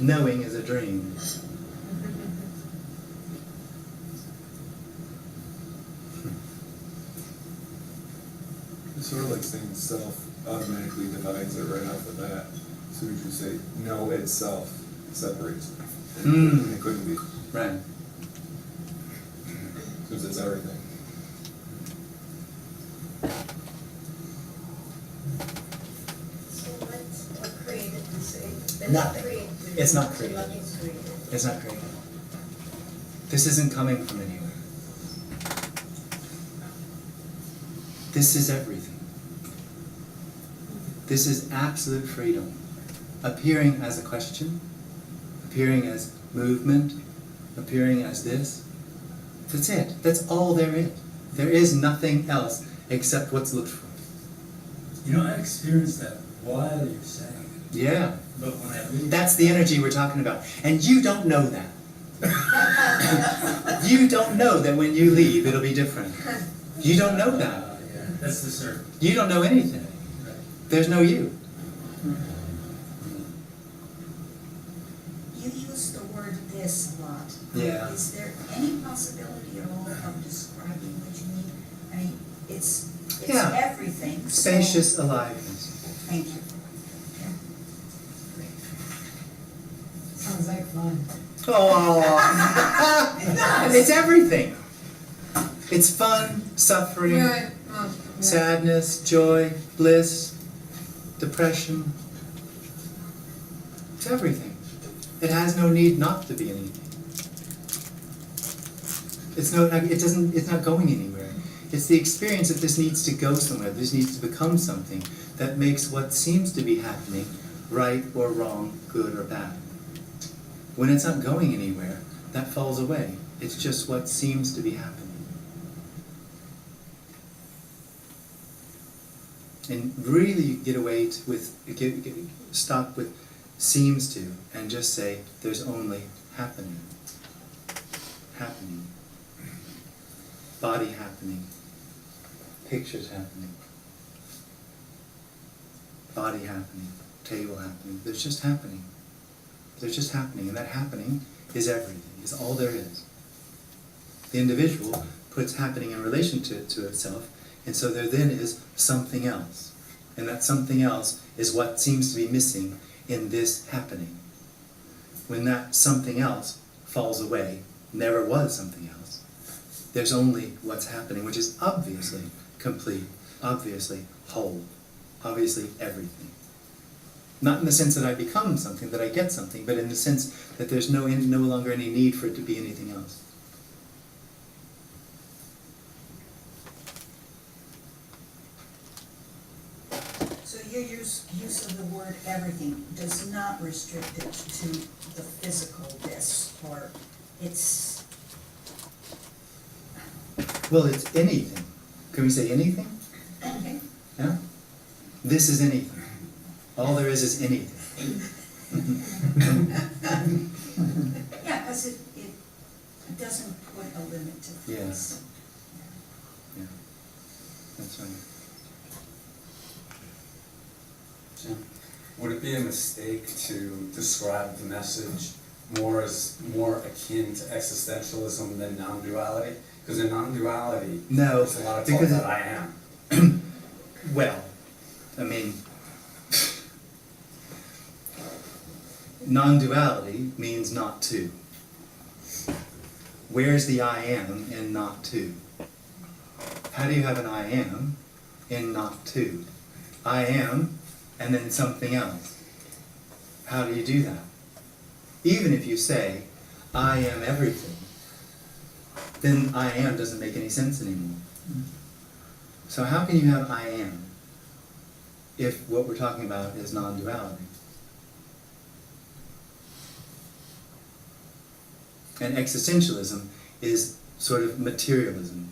Knowing is a dream. So sort of like saying self automatically divides it right off the bat. So we just say no itself separates it. And it couldn't be. Right. Because it's everything. So what created this? Nothing. It's not created. Nothing's created. It's not created. This isn't coming from anywhere. This is everything. This is absolute freedom. Appearing as a question, appearing as movement, appearing as this. That's it. That's all there is. There is nothing else except what's looked for. You know, I experienced that while you're saying it, Yeah. but when I leave. That's the energy we're talking about. And you don't know that. You don't know that when you leave, it'll be different. You don't know that. Yeah, that's the circle. You don't know anything. Right. There's no you. You use the word this a lot. Yeah. Is there any possibility at all of describing what you mean? I mean, it's Yeah. everything. so- Spacious aliveness. Thank you. Sounds like fun. Oh, it's everything. It's fun, suffering, Right. Oh, yeah. sadness, joy, bliss, depression. It's everything. It has no need not to be anything. It's not going anywhere. It's the experience that this needs to go somewhere. This needs to become something that makes what seems to be happening right or wrong, good or bad. When it's not going anywhere, that falls away. It's just what seems to be happening. And really get away stop with seems to, and just say there's only happening. Happening. Body happening. Pictures happening. Body happening. Table happening. There's just happening. There's just happening, and that happening is everything, is all there is. The individual puts happening in relation to itself, and so there then is something else. And that something else is what seems to be missing in this happening. When that something else falls away, never was something else, there's only what's happening, which is obviously complete, obviously whole, obviously everything. Not in the sense that I become something, that I get something, but in the sense that there's no longer any need for it to be anything else. So your use of the word everything does not restrict it to the physical this, or it's, Well, it's anything. Can we say anything? okay, Yeah? This is anything. All there is anything. yeah, because it doesn't put a limit to things. Yeah. That's right. Would it be a mistake to describe the message more akin to existentialism than non-duality? Because in non-duality, No, there's a lot of talk because about I am. Well, I mean, non-duality means not to. Where's the I am in not to? How do you have an I am in not to? I am and then something else. How do you do that? Even if you say, I am everything, then I am doesn't make any sense anymore. So how can you have I am if what we're talking about is non-duality? And existentialism is sort of materialism.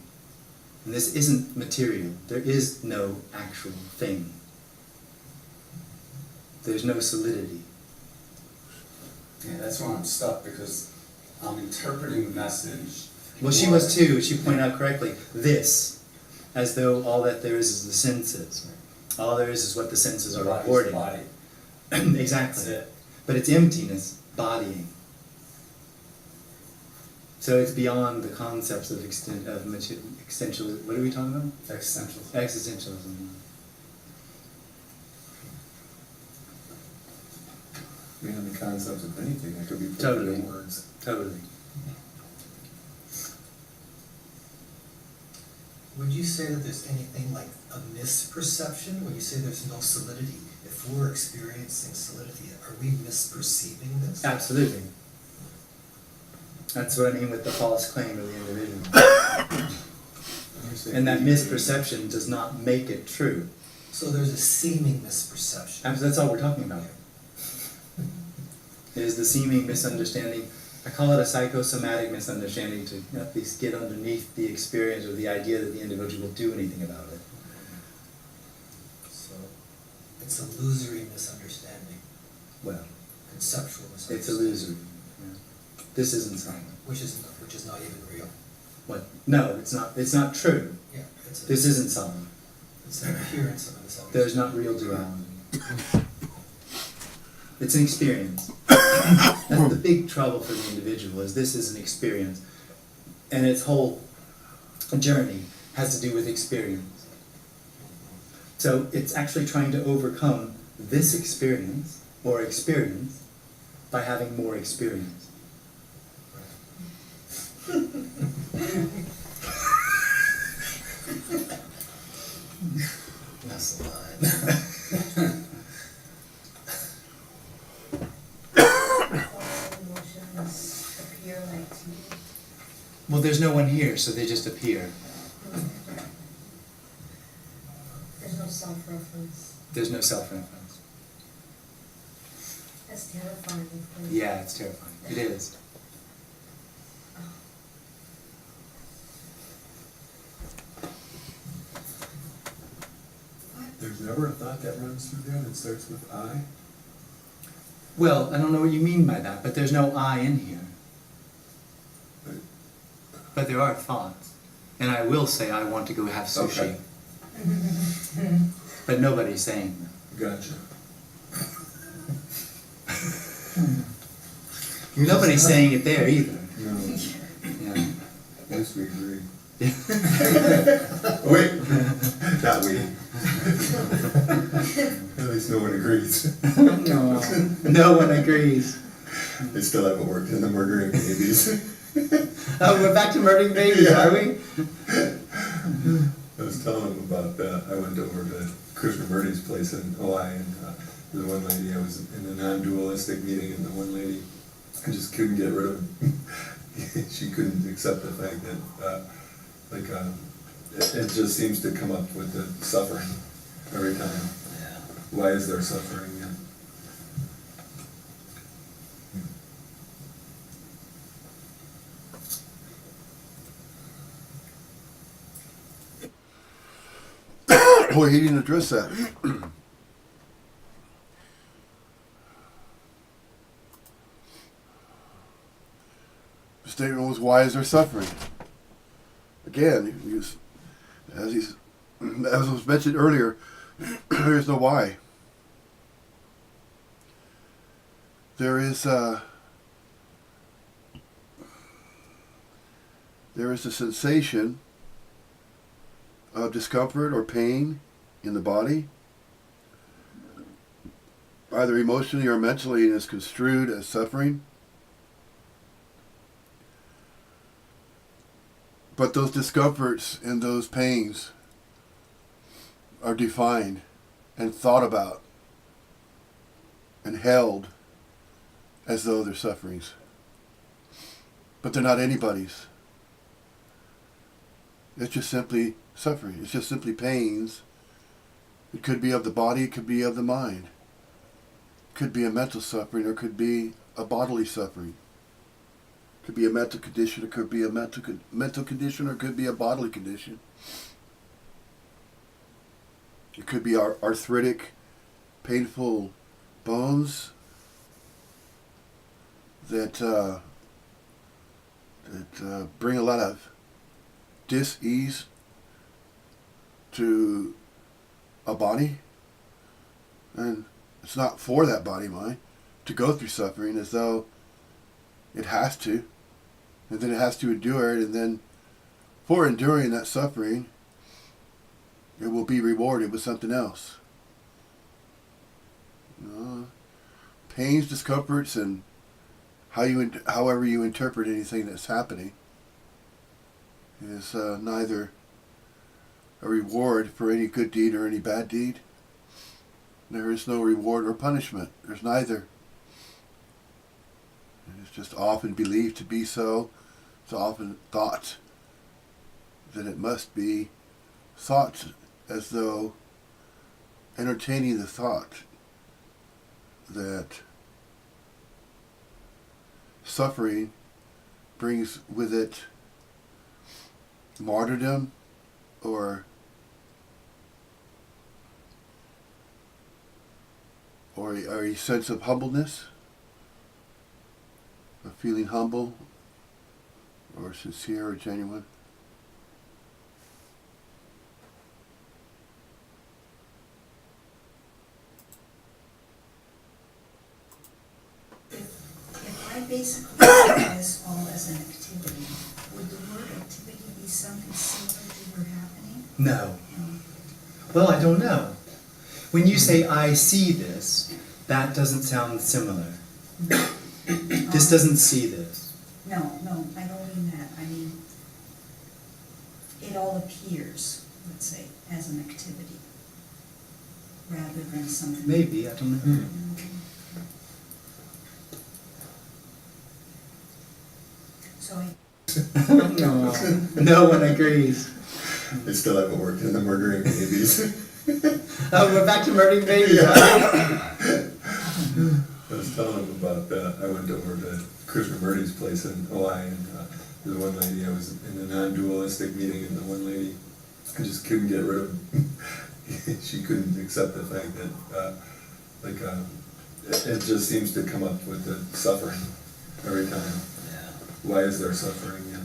And this isn't material. There is no actual thing. There's no solidity. Yeah, that's why I'm stuck, because I'm interpreting the message. Well, she was too. She pointed out correctly, this, as though all that there is the senses. All there is what the senses are reporting. Body. Exactly. That's it. But it's emptiness, bodying. So it's beyond the concepts of existential. What are we talking about? Existentialism. Existentialism. Beyond the concepts of anything that could be put Totally. into words. Totally. Would you say that there's anything like a misperception when you say there's no solidity? If we're experiencing solidity, are we misperceiving this? Absolutely. That's what I mean with the false claim of the individual. And that misperception does not make it true. So there's a seeming misperception. That's all we're talking about. It is the seeming misunderstanding. I call it a psychosomatic misunderstanding to at least get underneath the experience or the idea that the individual will do anything about it. So it's illusory misunderstanding, Well, conceptual it's misunderstanding. illusory. Yeah. This isn't something. Which is not even real. What? No, it's not. It's not true. Yeah, it's This isn't something. it's an appearance of a misunderstanding. There's not real duality. It's an experience. That's the big trouble for the individual, is this is an experience. And its whole journey has to do with experience. So it's actually trying to overcome this experience, or experience, by having more experience. That's the line. Emotions appear like to you. Well, there's no one here, so they just appear. There's no self-reference. There's no self-reference. That's terrifying. I think. Yeah, it's terrifying. It is. There's never a thought that runs through there that starts with I? Well, I don't know what you mean by that, but there's no I in here. But there are thoughts. And I will say I want to go have sushi. Okay. But nobody's saying that. Gotcha. Nobody's saying it there either. No, Yeah. at least we agree. Wait, not we. At least no one agrees. No, no one agrees. They still haven't worked in the murdering babies. Oh, we're back to murdering babies, Yeah. are we? I was telling them about that. I went over to Krishnamurti's place in Hawaii, and the one lady, I was in a non-dualistic meeting, and the one lady, I just couldn't get rid of she couldn't accept the fact that, it just seems to come up with the suffering every time. Yeah. Why is there suffering? Well, he didn't address that. The statement was, why is there suffering? Again, as was mentioned earlier, there's no why. There is a sensation of discomfort or pain in the body, either emotionally or mentally, and is construed as suffering. But those discomforts and those pains are defined and thought about and held as though they're sufferings. But they're not anybody's. It's just simply suffering. It's just simply pains. It could be of the body, it could be of the mind. It could be a mental suffering, or it could be a bodily suffering. It could be a mental condition, it could be a mental condition, or it could be a bodily condition. It could be arthritic, painful bones that bring a lot of dis-ease to a body, and it's not for that body mind to go through suffering as though it has to, and then it has to endure it, and then for enduring that suffering it will be rewarded with something else. pains, discomforts, and however you interpret anything that's happening is neither a reward for any good deed or any bad deed. There is no reward or punishment. There's neither. It's just often believed to be so. It's often thought that it must be, thought as though entertaining the thought that suffering brings with it martyrdom or a sense of humbleness, of feeling humble or sincere or genuine. If I basically see this all as an activity, would the word activity be something similar to your happening? No. Well, I don't know. When you say I see this, that doesn't sound similar. This doesn't see this. No, I don't mean that. I mean, it all appears, let's say, as an activity, rather than something. Maybe, I don't know. So I, No one agrees. I still haven't worked in the murdering babies. Oh, we're back to murdering babies. I was telling him about that. I went over to Krishnamurti's place in Hawaii, and the one lady, I was in a non-dualistic meeting, and the one lady, I just couldn't get rid of. She couldn't accept the fact that, it just seems to come up with the suffering every time. Yeah. Why is there suffering? Yeah.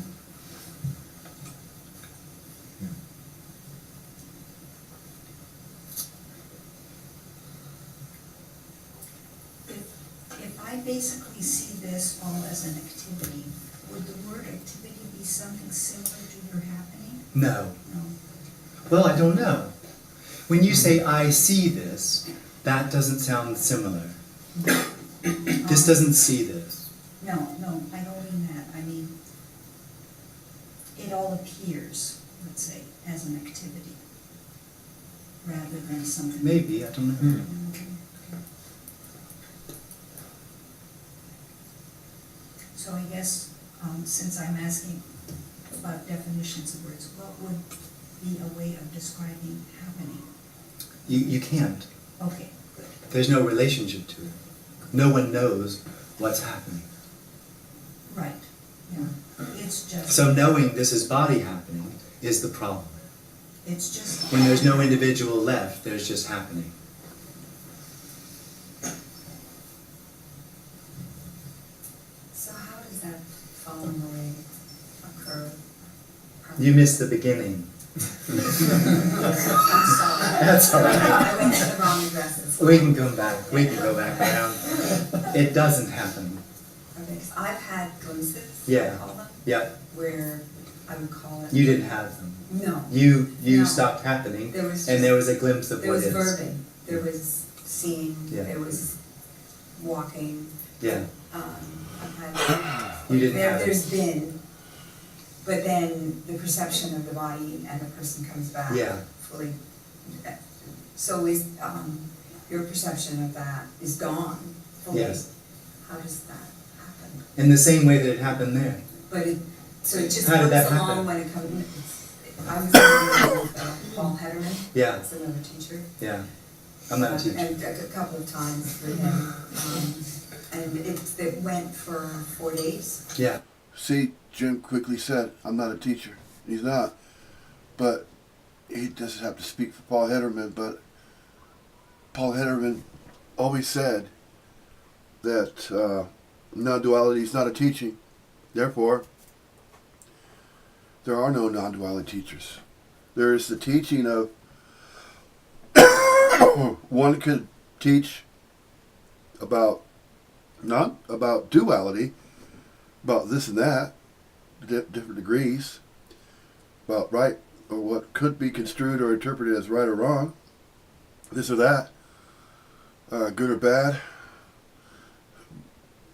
if I basically see this all as an activity, would the word activity be something similar to your happening? No. No. Well, I don't know. When you say I see this, that doesn't sound similar. This doesn't see this. No, I don't mean that. I mean, it all appears, let's say, as an activity, rather than something. Maybe, I don't know. So I guess, since I'm asking about definitions of words, what would be a way of describing happening? You can't. Okay, good. There's no relationship to it. No one knows what's happening. Right, yeah. It's just. So knowing this is body happening is the problem. It's just. When there's no individual left, there's just happening. So how does that falling away occur? You missed the beginning. I'm sorry. That's all right. I went to the wrong addresses. We can come back. We can go back around. It doesn't happen. Okay, 'cause I've had glimpses, Yeah. I call them, Yeah. where I would call it. You didn't have them. No. You No. stopped happening, There was and just- there was a glimpse of There what was is. verbing, there was seeing, Yeah. there was walking. Yeah. I've had. You didn't have it. There's been, but then the perception of the body and the person comes back. Yeah. Fully. So is, your perception of that is gone fully? Yes. How does that happen? In the same way that it happened there. But it, so it just How did that comes along happen? when it comes, I was in with Paul Hederman. Yeah. That's another teacher. Yeah. I'm not a teacher. And a couple of times with him, and it went for 4 days. Yeah. See, Jim quickly said, I'm not a teacher. He's not. But he doesn't have to speak for Paul Hederman, but Paul Hederman always said that non-duality is not a teaching. Therefore, there are no non-duality teachers. There is the teaching of one could teach about duality, about this and that, different degrees, about right or what could be construed or interpreted as right or wrong, this or that, good or bad,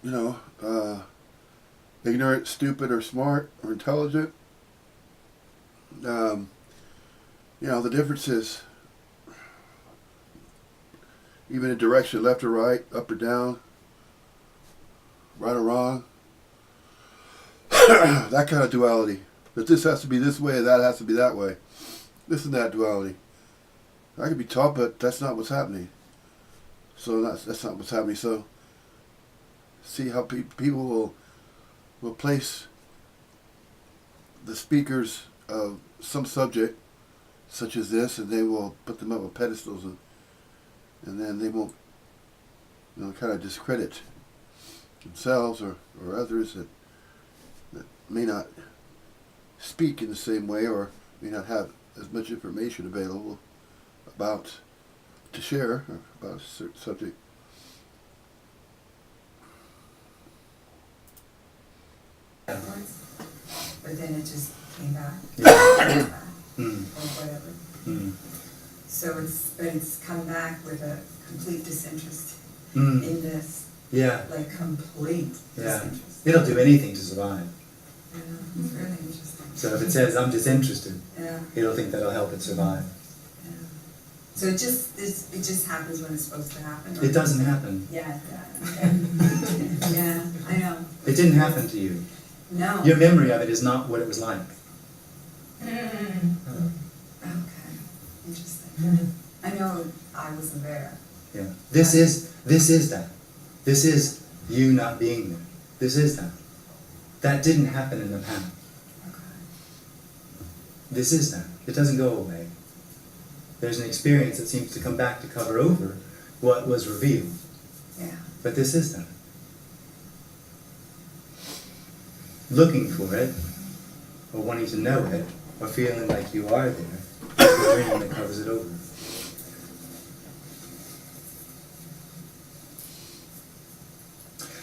you know, ignorant, stupid, or smart, or intelligent. You know, the difference is even in direction, left or right, up or down, right or wrong. That kind of duality. That this has to be this way, that has to be that way. This and that duality. I could be taught, but that's not what's happening. So that's not what's happening. So see how people will place the speakers of some subject, such as this, and they will put them up on pedestals, and then they won't, you know, kind of discredit themselves or others that may not speak in the same way or may not have as much information available about to share about a certain subject. But then it just came back. Or whatever. So it's come back with a complete disinterest in this. Yeah. Like complete Yeah. disinterest. It'll do anything to survive. Yeah, it's really interesting. So if it says, I'm disinterested, Yeah. it'll think that'll help it survive. Yeah. So it just happens when it's supposed to happen? Or It doesn't happen. Yeah, yeah. Yeah, I know. It didn't happen to you. No. Your memory of it is not what it was like. Okay, interesting. I know I wasn't there. Yeah. This is that. This is you not being there. This is that. That didn't happen in the past. Okay. This is that. It doesn't go away. There's an experience that seems to come back to cover over what was revealed. Yeah. But this is that. Looking for it, or wanting to know it, or feeling like you are there, is the dream that covers it over.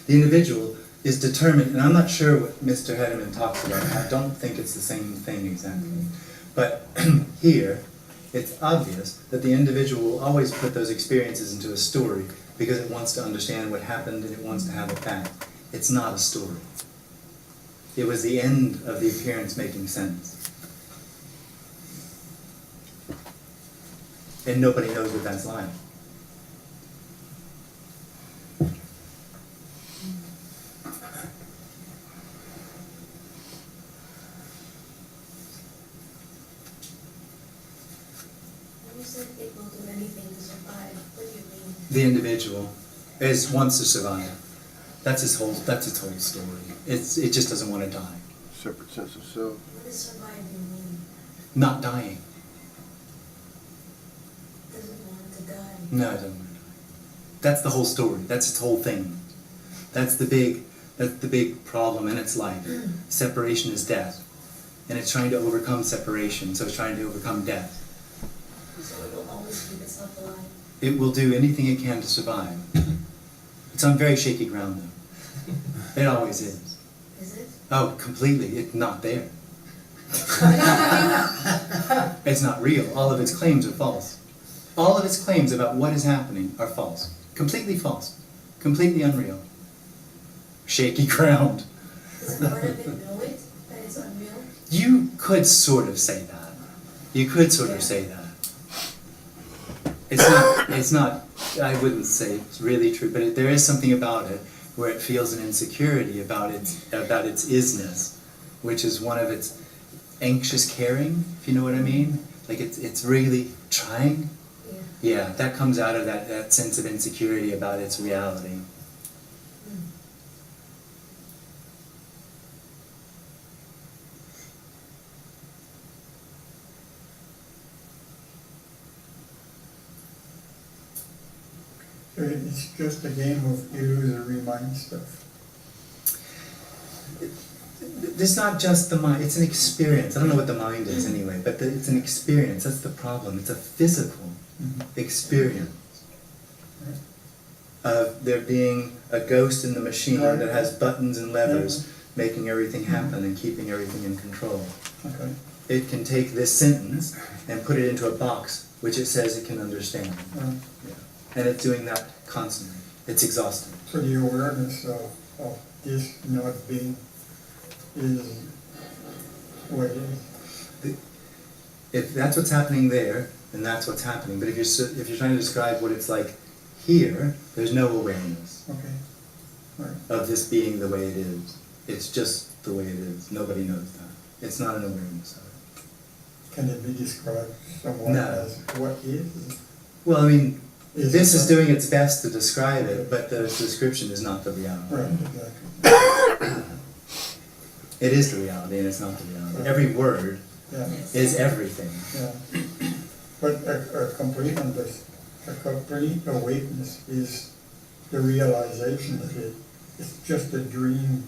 The individual is determined, and I'm not sure what Mr. Hedeman talks about. I don't think it's the same thing exactly. But here, it's obvious that the individual will always put those experiences into a story because it wants to understand what happened and it wants to have it back. It's not a story. It was the end of the appearance making sense. And nobody knows what that's like. When you said it will do anything to survive, what do you mean? The individual wants to survive. That's its whole story. It just doesn't want to die. Separate sense of self. What does surviving mean? Not dying. Doesn't want to die. No, it doesn't want to die. That's the whole story. That's its whole thing. That's the big problem in its life. Separation is death. And it's trying to overcome separation, so it's trying to overcome death. So it will always keep itself alive. It will do anything it can to survive. It's on very shaky ground, though. It always is. Is it? Oh, completely. It's not there. It's not real. All of its claims are false. All of its claims about what is happening are false. Completely false. Completely unreal. Shaky ground. Does part of it know it, that it's unreal? You could sort of say that. You could sort of say that. It's not, I wouldn't say it's really true, but there is something about it where it feels an insecurity about its isness, which is one of its anxious caring, if you know what I mean. Like it's really trying. Yeah, that comes out of that sense of insecurity about its reality. So it's just a game of illusory mind stuff. It's not just the mind, it's an experience. I don't know what the mind is anyway, but it's an experience. That's the problem. It's a physical experience of there being a ghost in the machine that has buttons and levers making everything happen and keeping everything in control. Okay. It can take this sentence and put it into a box which it says it can understand. Yeah. And it's doing that constantly. It's exhausting. So the awareness of of this not being is what it is. If that's what's happening there, then that's what's happening. But if you're trying to describe what it's like here, there's no awareness Okay. Right. of this being the way it is. It's just the way it is. Nobody knows that. It's not an awareness of it. Can it be described somewhat No. as what is? Well, I mean, Is this it is not- doing its best to describe it, but the description is not the reality. Right, exactly. It is the reality, and it's not the reality. Right. Every word Yeah, is everything. yeah. But a complete awakeness is the realization that it's just a dream.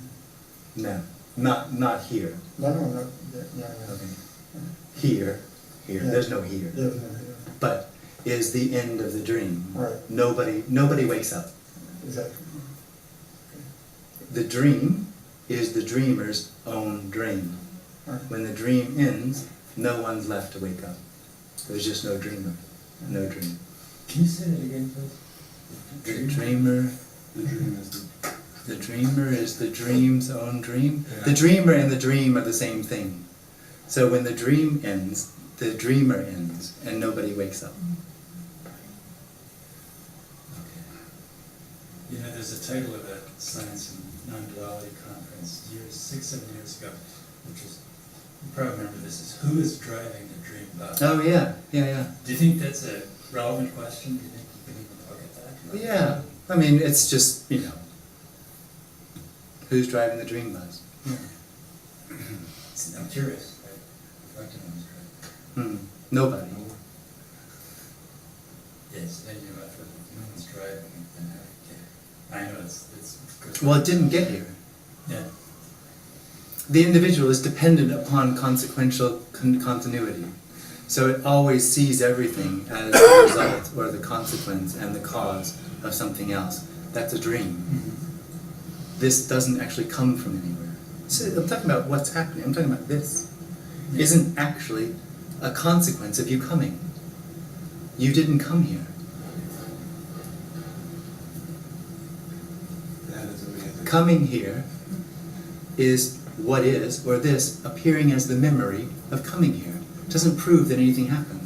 No, not here. No, no. Okay. Here. Yeah. There's no here. There's no here. But is the end of the dream. Right. Nobody wakes up. Exactly. The dream is the dreamer's own dream. Right. When the dream ends, no one's left to wake up. There's just no dreamer. No dream. Can you say that again, please? The dreamer. The dream is The dreamer is the dream's own dream. Yeah. The dreamer and the dream are the same thing. So when the dream ends, the dreamer ends, and nobody wakes up. You know, there's a title of a science and non-duality conference 6-7 years ago, which is, you probably remember this, is who is driving the dream bus? Oh yeah. Do you think that's a relevant question? Do you think you can even look at that? Yeah. I mean, it's just, who's driving the dream bus? I'm curious. I'd like to know who's driving. Nobody. Yes, then you know, if no one's driving, then how do you get it? I know it's. Well, it didn't get here. Yeah. The individual is dependent upon consequential continuity. So it always sees everything as the result or the consequence and the cause of something else. That's a dream. This doesn't actually come from anywhere. So I'm talking about what's happening. I'm talking about this. Isn't actually a consequence of you coming. You didn't come here. That is amazing. Coming here is what is, or this, appearing as the memory of coming here. Doesn't prove that anything happened.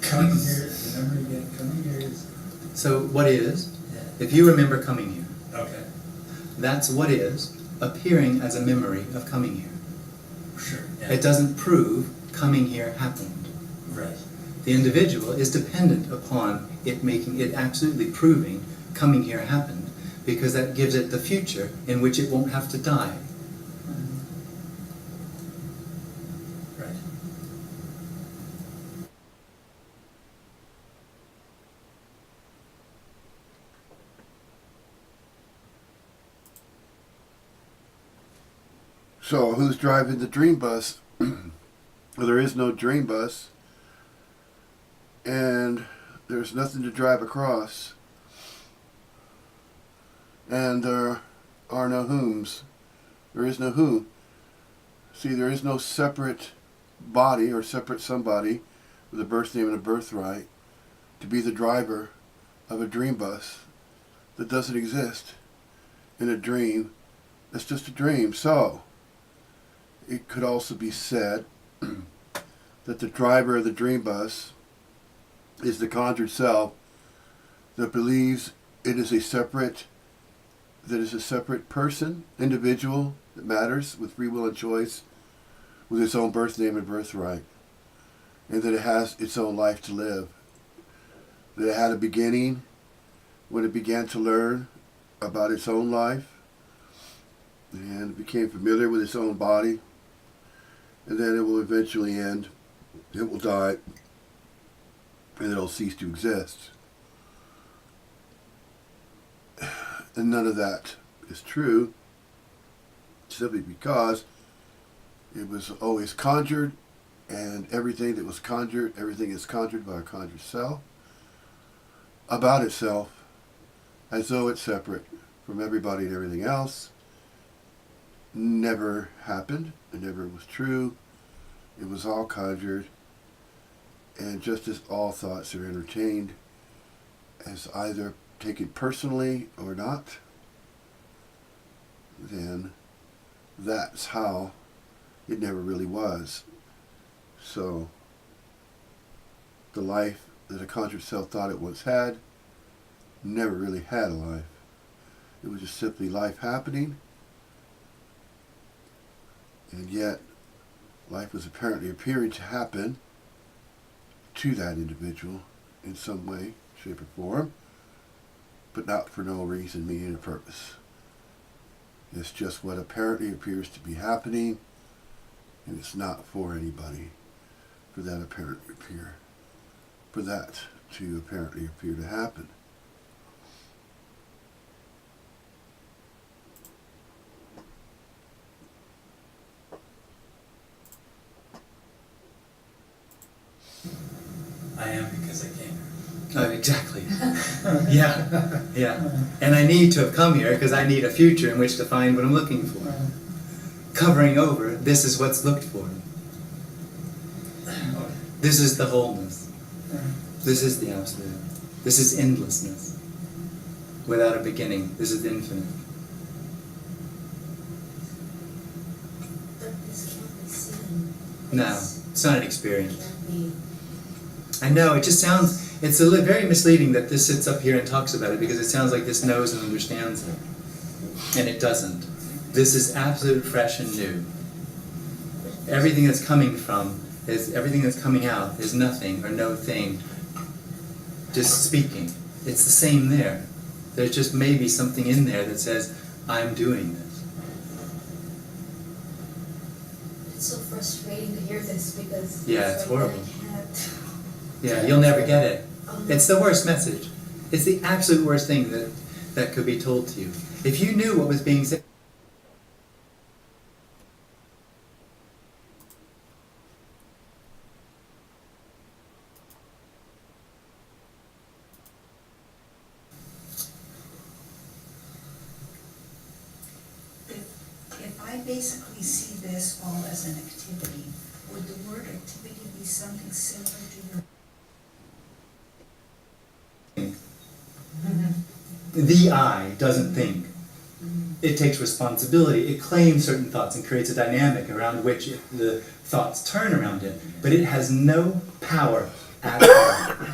Coming here, remember again, coming here is. So what is, Yeah. if you remember coming here, Okay, that's what is, appearing as a memory of coming here. sure. Yeah. It doesn't prove coming here happened. Right. The individual is dependent upon it absolutely proving coming here happened, because that gives it the future in which it won't have to die. Right. So who's driving the dream bus? Well, there is no dream bus, and there's nothing to drive across, and there are no whom's. There is no who. See, there is no separate body or separate somebody with a birth name and a birthright to be the driver of a dream bus that doesn't exist in a dream. It's just a dream. So it could also be said that the driver of the dream bus is the conjured self that believes it is a separate person, individual that matters with free will and choice, with its own birth name and birthright, and that it has its own life to live. That it had a beginning when it began to learn about its own life and became familiar with its own body, and then it will eventually end. It will die, and it'll cease to exist. And none of that is true, simply because it was always conjured, and everything that was conjured, everything is conjured by a conjured self, about itself, as though it's separate from everybody and everything else. Never happened. It never was true. It was all conjured. And just as all thoughts are entertained as either take it personally or not, then that's how it never really was. So the life that a conjured self thought it once had never really had a life. It was just simply life happening, and yet life was apparently appearing to happen to that individual in some way, shape, or form, but not for no reason, meaning, or purpose. It's just what apparently appears to be happening, and it's not for anybody, for that apparently appear, for that to apparently appear to happen. I am because I came here. Exactly. Yeah, yeah. And I need to have come here because I need a future in which to find what I'm looking for. Covering over, this is what's looked for. This is the wholeness. This is the absolute. This is endlessness. Without a beginning. This is infinite. But this can't be seen. No, it's not an experience. Can't be. I know, it just sounds, it's very misleading that this sits up here and talks about it because it sounds like this knows and understands it. And it doesn't. This is absolute, fresh, and new. Everything that's coming out is nothing or no thing, just speaking. It's the same there. There's just maybe something in there that says, I'm doing this. It's so frustrating to hear this because Yeah, it's like horrible. I can't. Yeah, you'll never get it. It's the worst message. It's the absolute worst thing that could be told to you. If you knew what was being said. If I basically see this all as an activity, would the word activity be something similar to your? The I doesn't think. It takes responsibility. It claims certain thoughts and creates a dynamic around which the thoughts turn around it. But it has no power at all.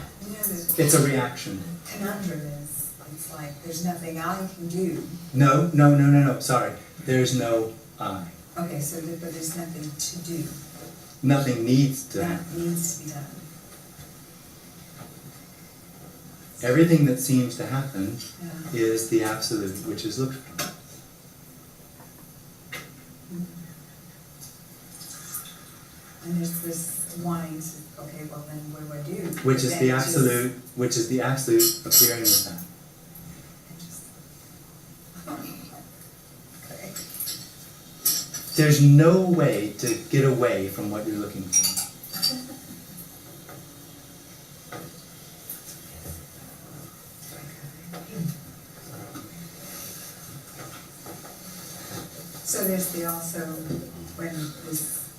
It's a reaction. Conundrum is, it's like, there's nothing I can do. No, sorry. There's no I. Okay, so but there's nothing to do. Nothing needs to That happen. needs to be done. Everything that seems to happen Yeah. is the absolute which is looked for. And there's this wanting to, okay, well then what do I do? Which But is then the just- absolute, which is the absolute appearing with that. Okay. There's no way to get away from what you're looking for. So there's the also, when this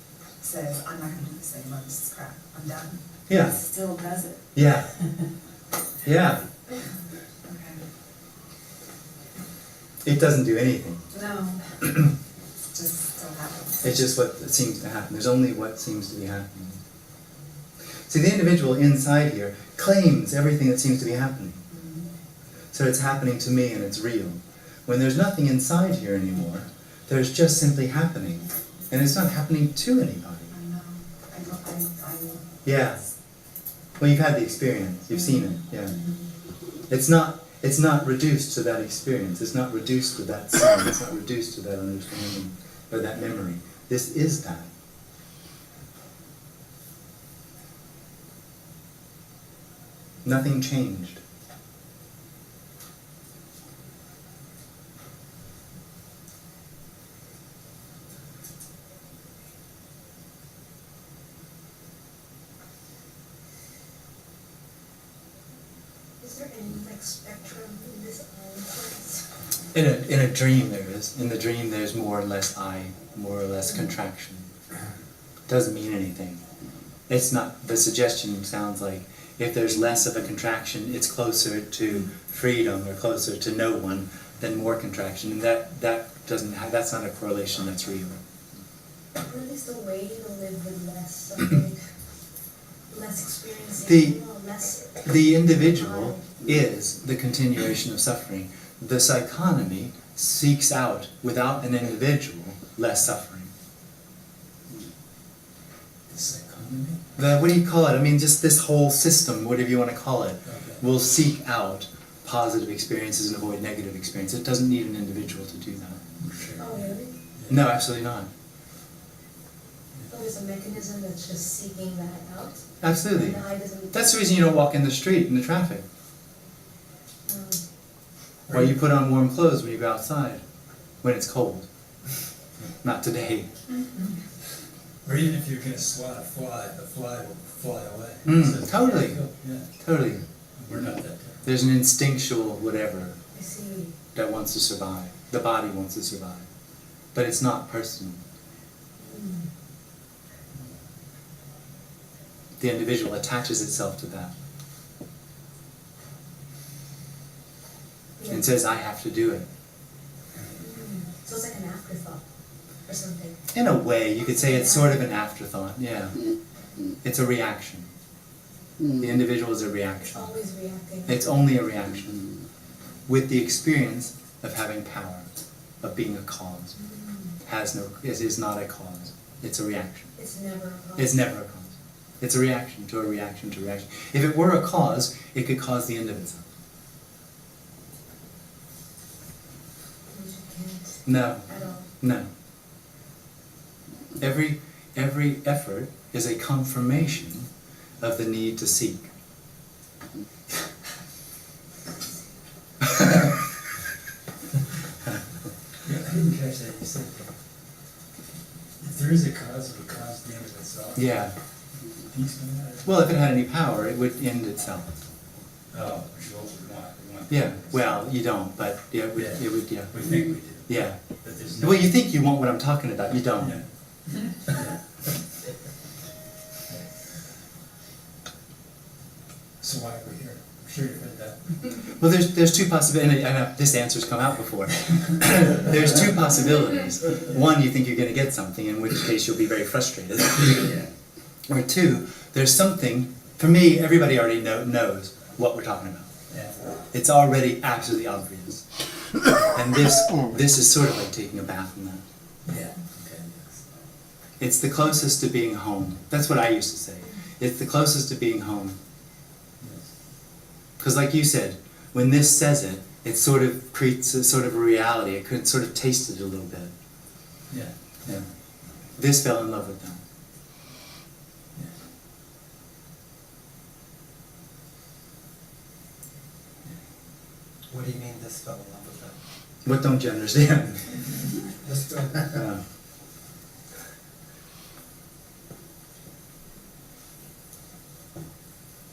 says, I'm not gonna do this anymore, this is crap, I'm done. Yeah. It still does it. Yeah. Yeah. Okay. It doesn't do anything. No. It's just still happens. It's just what seems to happen. There's only what seems to be happening. See, the individual inside here claims everything that seems to be happening. So it's happening to me and it's real. When there's nothing inside here anymore, there's just simply happening. And it's not happening to anybody. I know. I Yeah. Well, you've had the experience. You've seen it. Yeah. It's not reduced to that experience. It's not reduced to that scene. It's not reduced to that understanding or that memory. This is that. Nothing changed. Is there any like spectrum in this place? In a dream there is. In the dream there's more or less I, more or less contraction. Doesn't mean anything. It's not, the suggestion sounds like if there's less of a contraction, it's closer to freedom or closer to no one than more contraction. And that doesn't have, that's not a correlation that's real. What is the way to live with less suffering, less experiencing, less... The individual is the continuation of suffering. The psychonomy seeks out, without an individual, less suffering. The psychonomy? What do you call it? I mean, just this whole system, whatever you want to call it, Okay. will seek out positive experiences and avoid negative experiences. It doesn't need an individual to do that. Sure. Oh, really? No, absolutely not. Oh, there's a mechanism that's just seeking that out? Absolutely. And the eye doesn't... That's the reason you don't walk in the street in the traffic. Mm. Why you put on warm clothes when you go outside, when it's cold. Not today. Or even if you're gonna swat a fly, the fly will fly away. Totally. Yeah, Totally. we're not that different. There's an instinctual whatever I see. that wants to survive. The body wants to survive. But it's not personal. Mm. The individual attaches itself to that Yeah. and says, I have to do it. So it's like an afterthought or something. In a way, you could say it's sort of an afterthought, yeah. It's a reaction. The individual is a It's reaction. always reacting. It's only a reaction with the experience of having power, of being a cause. It is not a cause. It's a reaction. It's never a cause. It's never a cause. It's a reaction to a reaction to a reaction. If it were a cause, it could cause the end of itself. Which it can't No, at all. no. Every effort is a confirmation of the need to seek. Yeah, I didn't catch that, you said, if there is a cause, it would cause the end of itself. Yeah. Can you explain that? Well, if it had any power, it would end itself. Oh, which is what we want, we want. Yeah. Well, you don't, but yeah, it would. Yeah. It would. Yeah. We think we do, Yeah. but there's no. Well, you think you want what I'm talking about. You don't. Yeah. So why are we here? I'm sure you've heard that. Well, there's two possibilities. I know this answer's come out before. There's two possibilities. One, you think you're going to get something, in which case you'll be very frustrated. Or two, there's something. For me, everybody already knows what we're talking about. Yeah. It's already absolutely obvious. And this is sort of like taking a bath in that. Yeah, okay, yes. It's the closest to being home. That's what I used to say. It's the closest to being home. Yes. Because like you said, when this says it, it sort of creates a sort of a reality. It could sort of taste it a little bit. Yeah. Yeah. This fell in love with them. What do you mean this fell in love with them? What don't you understand? Let's go. Yeah.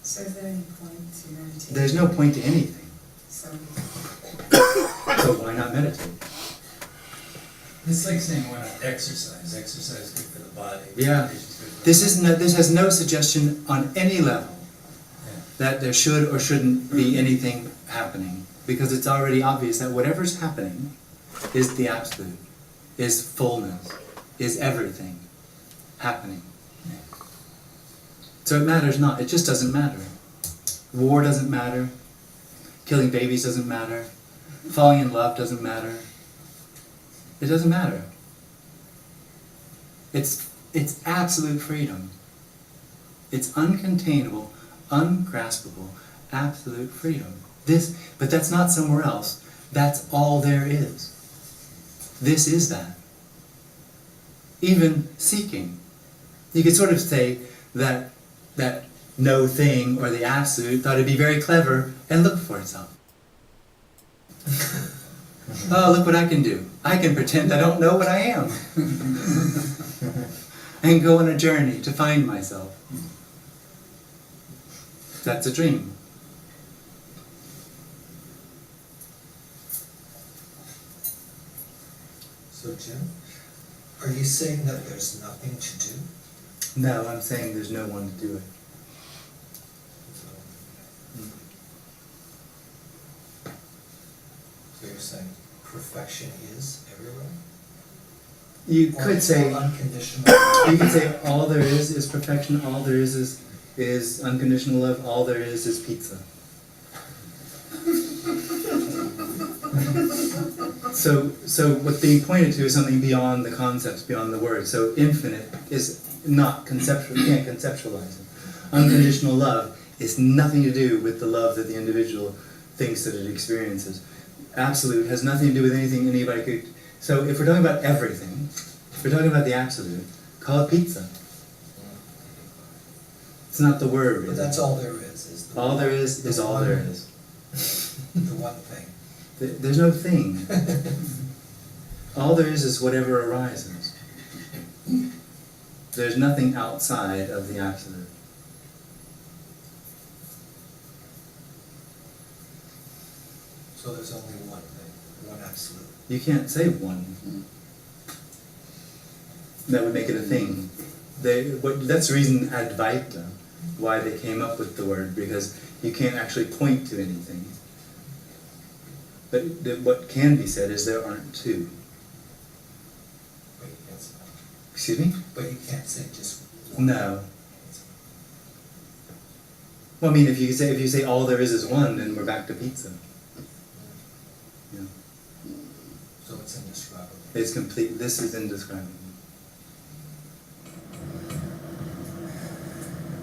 So is there any point to meditation? There's no point to anything. So, So why not meditate? It's like saying why not exercise? Exercise is good for the body. Yeah. Meditation's good for This has no suggestion on any level Yeah. that there should or shouldn't be anything happening, because it's already obvious that whatever's happening is the absolute, is fullness, is everything happening. So it matters not. It just doesn't matter. War doesn't matter. Killing babies doesn't matter. Falling in love doesn't matter. It doesn't matter. It's absolute freedom. It's uncontainable, ungraspable, absolute freedom. But that's not somewhere else. That's all there is. This is that. Even seeking. You could sort of say that no thing or the absolute thought it'd be very clever and look for itself. Oh, look what I can do. I can pretend I don't know what I am. And go on a journey to find myself. That's a dream. So Jim, are you saying that there's nothing to do? No, I'm saying there's no one to do it. So you're saying perfection is everywhere? You Or could say, unconditional. you could say all there is perfection, all there is unconditional love, all there is pizza. So what's being pointed to is something beyond the concepts, beyond the words. So infinite is not conceptual, you can't conceptualize it. Unconditional love is nothing to do with the love that the individual thinks that it experiences. Absolute has nothing to do with anything anybody could. So if we're talking about everything, if we're talking about the absolute, call it pizza. It's not the word. But that's all there is the All there is all there is. the one thing. There's no thing. All there is whatever arises. There's nothing outside of the absolute. So there's only one thing, one absolute. You can't say one. That would make it a thing. That's the reason Advaita, why they came up with the word, because you can't actually point to anything. But what can be said is there aren't two. But you can't say, Excuse me? but you can't say just one. No. Well, I mean, if you say all there is one, then we're back to pizza. Yeah. So it's indescribable. It's complete. This is indescribable.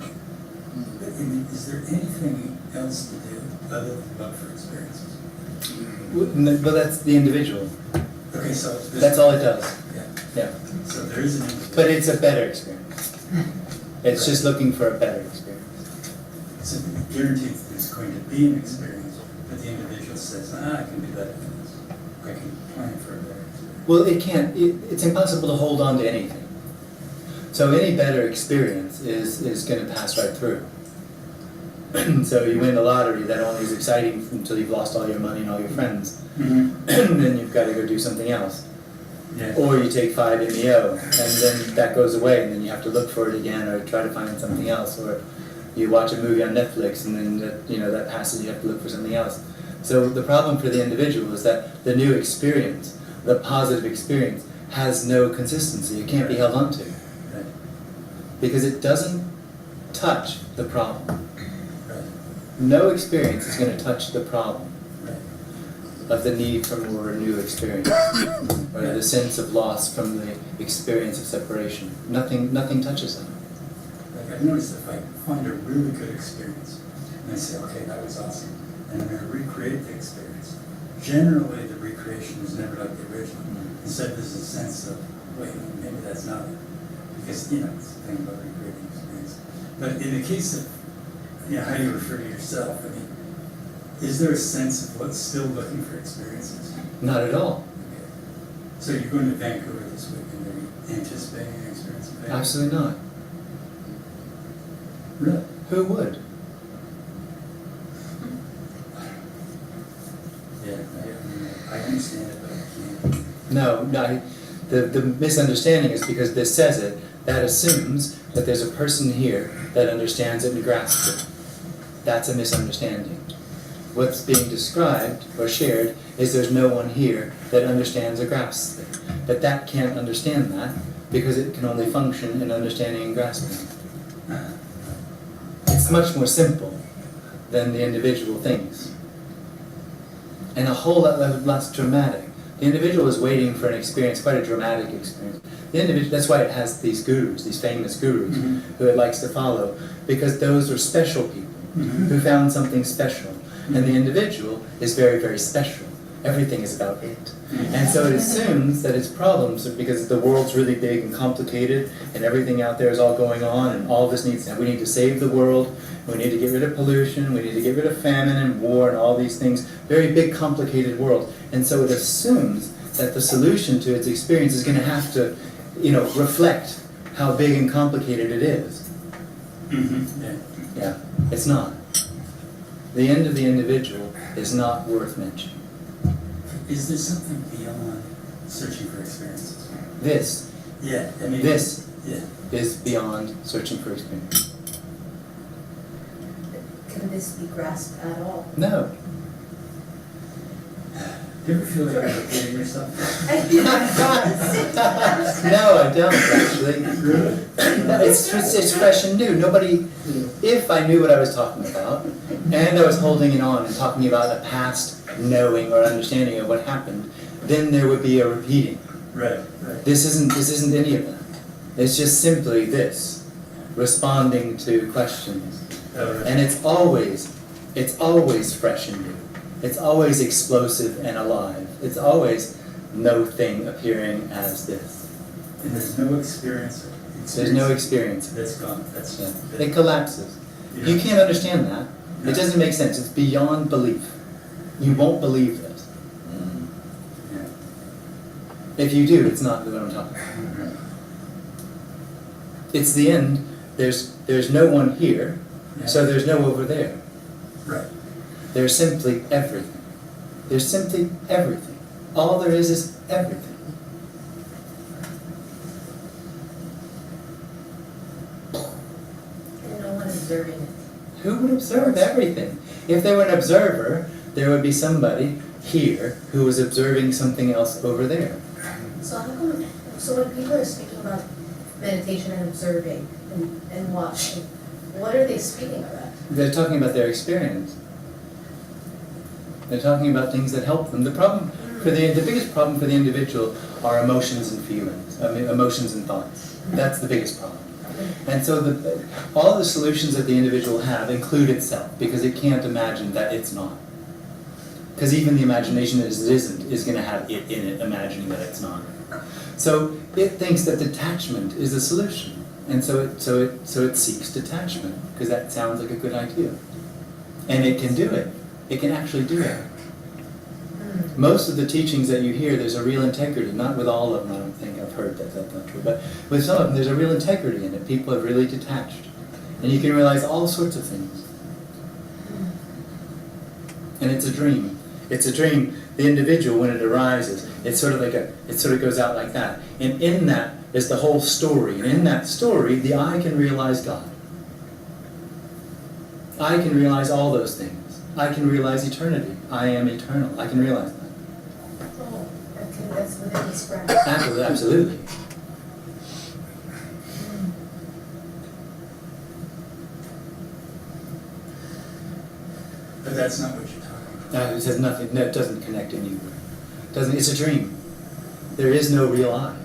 I mean, is there anything else to do other than look for experiences? Well, that's the individual. Okay, so That's all it does. Yeah. Yeah. So there is an individual. But it's a better experience. It's just looking for a better experience. So guaranteed there's going to be an experience, but the individual says, I can do better than this. I can plan for a better experience. Well, it can't. It's impossible to hold on to anything. So any better experience is going to pass right through. So you win the lottery, that only is exciting until you've lost all your money and all your friends. Mm-hmm. Then you've got to go do something else. Yeah. Or you take 5 MEO, and then that goes away, and then you have to look for it again, or try to find something else. Or you watch a movie on Netflix, and then that passes, you have to look for something else. So the problem for the individual is that the new experience, the positive experience, has no consistency. It can't be held onto. Right. Because it doesn't touch the problem. Right. No experience is going to touch the problem Right. of the need for more new experience, or the sense of loss from the experience of separation. Nothing touches that. Like I've noticed if I find a really good experience, and I say, okay, that was awesome, and I'm going to recreate the experience. Generally, the recreation is never like the original. Instead, there's a sense of, wait, maybe that's not it. Because, it's the thing about recreating experience. But in the case of, how you refer to yourself, I mean, is there a sense of what's still looking for experiences? Not at all. Okay. So you're going to Vancouver this weekend, are you anticipating an experience in Vancouver? Absolutely not. Really? Who would? Yeah, I understand it, but I can't. No. The misunderstanding is because this says it, that assumes that there's a person here that understands it and grasps it. That's a misunderstanding. What's being described or shared is there's no one here that understands or grasps it. But that can't understand that because it can only function in understanding and grasping. It's much more simple than the individual thinks. And a whole lot less dramatic. The individual is waiting for an experience, quite a dramatic experience. The individual, that's why it has these gurus, these famous gurus, who it likes to follow, because those are special people who found something special. And the individual is very, very special. Everything is about it. And so it assumes that its problems are because the world's really big and complicated, and everything out there is all going on, and all this needs, and we need to save the world, we need to get rid of pollution, we need to get rid of famine and war and all these things. Very big, complicated world. And so it assumes that the solution to its experience is going to have to, reflect how big and complicated it is. Yeah, it's not. The end of the individual is not worth mentioning. Is there something beyond searching for experiences? This Yeah, I mean. This Yeah. is beyond searching for experience. Can this be grasped at all? No. You ever feel like you're repeating yourself? No, I don't actually. Really? It's fresh and new. Nobody, if I knew what I was talking about, and I was holding it on and talking about a past knowing or understanding of what happened, then there would be a repeating. Right, right. This isn't any of that. It's just simply this, responding to questions. Oh, right. And it's always fresh and new. It's always explosive and alive. It's always no thing appearing as this. And there's no experience. There's no experience. That's gone. That's Yeah. It collapses. Yeah. You can't understand that. No. It doesn't make sense. It's beyond belief. You won't believe this. Yeah. If you do, it's not what I'm talking about. Right. It's the end. There's no one here, Yeah. so there's no over there. Right. There's simply everything. There's simply everything. All there is everything. And no one observing it. Who would observe everything? If there were an observer, there would be somebody here who was observing something else over there. So how come, so when people are speaking about meditation and observing and watching, what are they speaking about? They're talking about their experience. They're talking about things that help them. The problem for the biggest problem for the individual are emotions and feelings. I mean, emotions and thoughts. That's the biggest problem. And so all the solutions that the individual have include itself, because it can't imagine that it's not. Because even the imagination as it isn't is going to have it in it, imagining that it's not. So it thinks that detachment is the solution, and so it seeks detachment because that sounds like a good idea, and it can do it. It can actually do it. Most of the teachings that you hear, there's a real integrity. Not with all of them, I don't think I've heard that that's not true, but with some of them, there's a real integrity in it. People have really detached, and you can realize all sorts of things. And it's a dream. It's a dream. The individual, when it arises, it sort of goes out like that. And in that is the whole story. And in that story, the I can realize God. I can realize all those things. I can realize eternity. I am eternal. I can realize that. Oh, okay, that's within this breath. Absolutely. But that's not what you're talking about. It says nothing. No, it doesn't connect anywhere. Doesn't. It's a dream. There is no real I.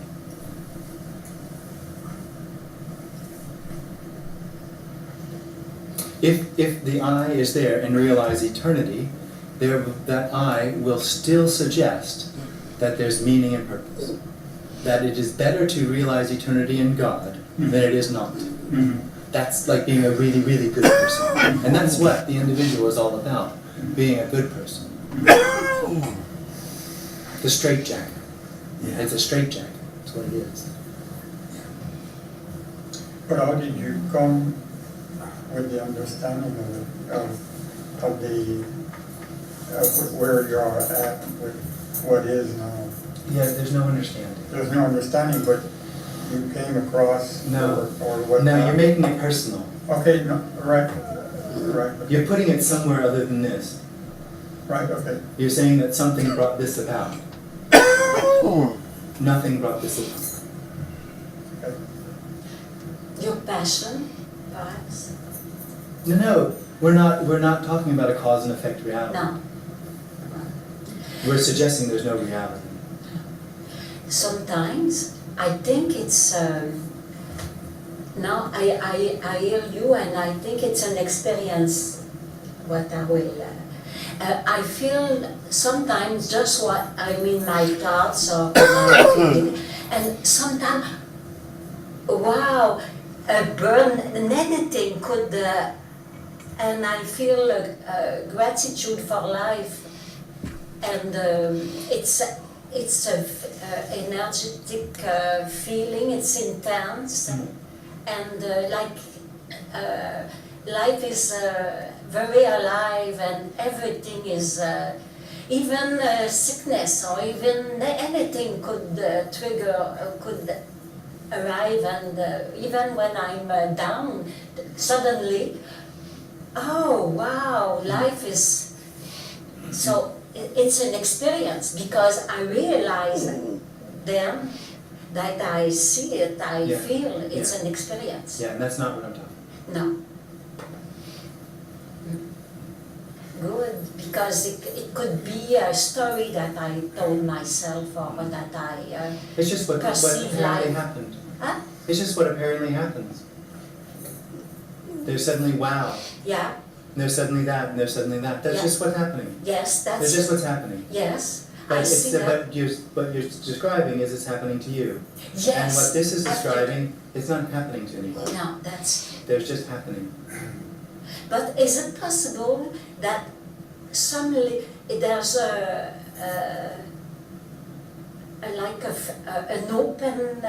If the I is there and realize eternity, that I will still suggest that there's meaning and purpose. That it is better to realize eternity in God than it is not to. Mm-hmm. That's like being a really, really good person. And that's what the individual is all about, being a good person. The straitjacket. Yeah. It's a straitjacket. That's what it is. But how did you come with the understanding of where you are at with what is now? Yeah, there's no understanding. There's no understanding, but you came across No. or what? No, you're making it personal. Okay, no, right, right. You're putting it somewhere other than this. Right, okay. You're saying that something brought this about. Nothing brought this about. Okay. Your passion, perhaps? No, we're not talking about a cause and effect reality. No. We're suggesting there's no reality. Sometimes I think it's now I hear you and I think it's an experience what I will I feel sometimes just what I'm in my thoughts or my feeling, and sometimes wow, a burn anything could and I feel gratitude for life, and it's a energetic feeling. It's intense, and life is very alive, and everything is even sickness or even anything could trigger could arrive, and even when I'm down, suddenly, oh wow, life is so. it's an experience, because I realize then that I see it, I Yeah. feel it's Yeah. an experience. Yeah, and that's not what I'm talking No. Good, because it could be a story that I told myself, or that I about. It's just what perceive apparently life. happened. Huh? It's just what apparently happens. There's suddenly wow, Yeah, and there's suddenly that, and there's suddenly that. That's Yeah. just what's happening. yes, That's that's just it. what's happening. Yes, But I see that. what you're describing is it's happening to you. Yes. And what this is after- describing, it's not happening to anybody. No, that's. There's just happening. But is it possible that there's like an open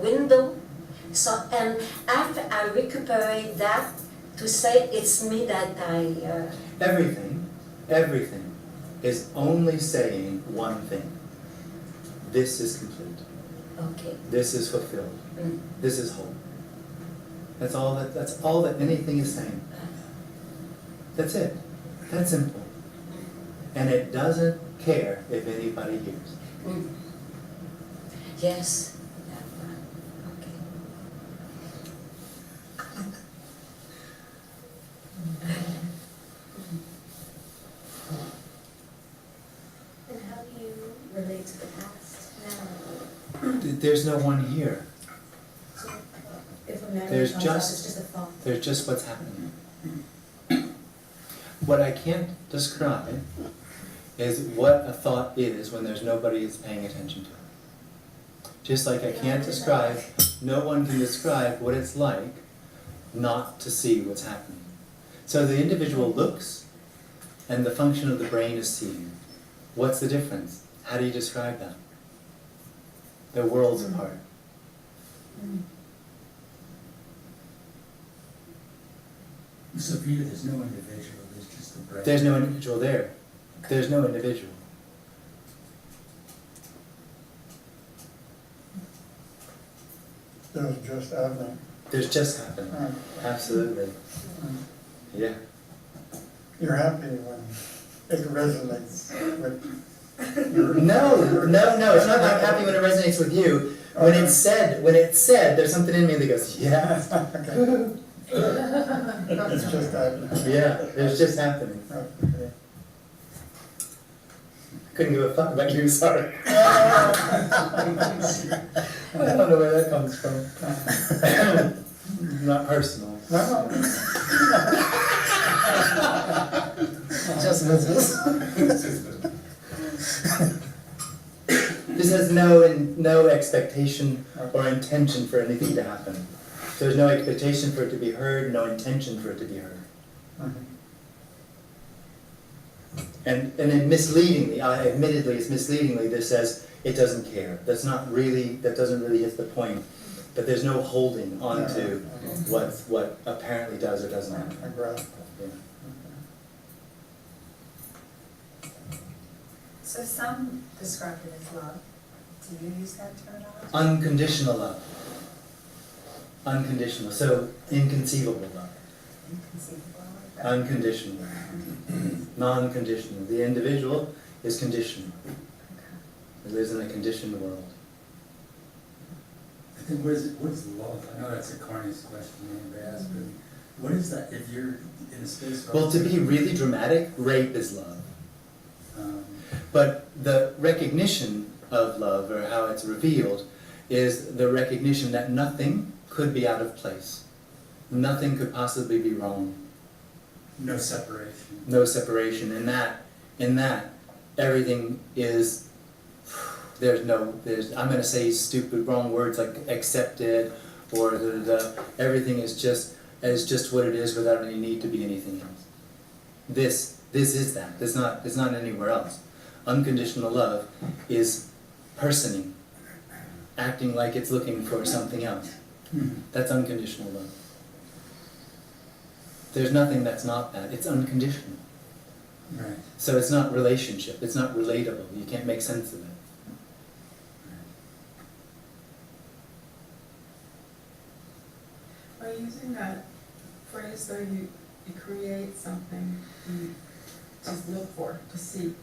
window? So, and after I recuperate that, to say it's me that Everything is only saying one thing. This is complete. okay. This is fulfilled. Mm. This is whole. That's all that anything is saying. That's it. That's simple. And it doesn't care if anybody hears. Mm. Yes. Yeah. Okay. And how do you relate to the past now? There's no one here. So if a memory There's comes up, just- it's just a thought. There's just what's happening. What I can't describe is what a thought is when there's nobody that's paying attention to it. Just like I can't describe, no one can describe what it's like not to see what's happening. So the individual looks, and the function of the brain is seeing. What's the difference? How do you describe that? They're worlds apart. So for you, there's no individual, there's just the brain. There's no individual there. There's no individual. There's just happening. There's just happening. Right. Absolutely. Yeah. You're happy when it resonates with your... No, it's not that I'm happy when it resonates with you. When it's said, there's something in me that goes, yes. Okay. It's just happening. Yeah, it's just happening. Okay. Couldn't give a fuck about you, sorry. I don't know where that comes from. Not personal. No. Just business. This has no expectation or intention for anything to happen. There's no expectation for it to be heard, no intention for it to be heard. And then misleadingly, admittedly it's misleadingly, this says it doesn't care. That doesn't really hit the point. But there's no holding on to what apparently does or doesn't happen. I grasp. Yeah. So some describe it as love. Do you use that terminology? Unconditional love. Unconditional. So inconceivable love. Inconceivable. Unconditional. Non-conditional. The individual is conditional. It lives in a conditioned world. I think what is love? I know that's a corniest question anybody asks, but what is that if you're in a space where... Well, to be really dramatic, rape is love. But the recognition of love, or how it's revealed, is the recognition that nothing could be out of place. Nothing could possibly be wrong. No separation. No separation. In that, everything is, I'm going to say stupid, wrong words like accepted, or everything is just what it is without any need to be anything else. This is that. It's not anywhere else. Unconditional love is personing, acting like it's looking for something else. That's unconditional love. There's nothing that's not that. It's unconditional. Right. So it's not relationship. It's not relatable. You can't make sense of it. By using that phrase, though, you create something you just look for, to seek.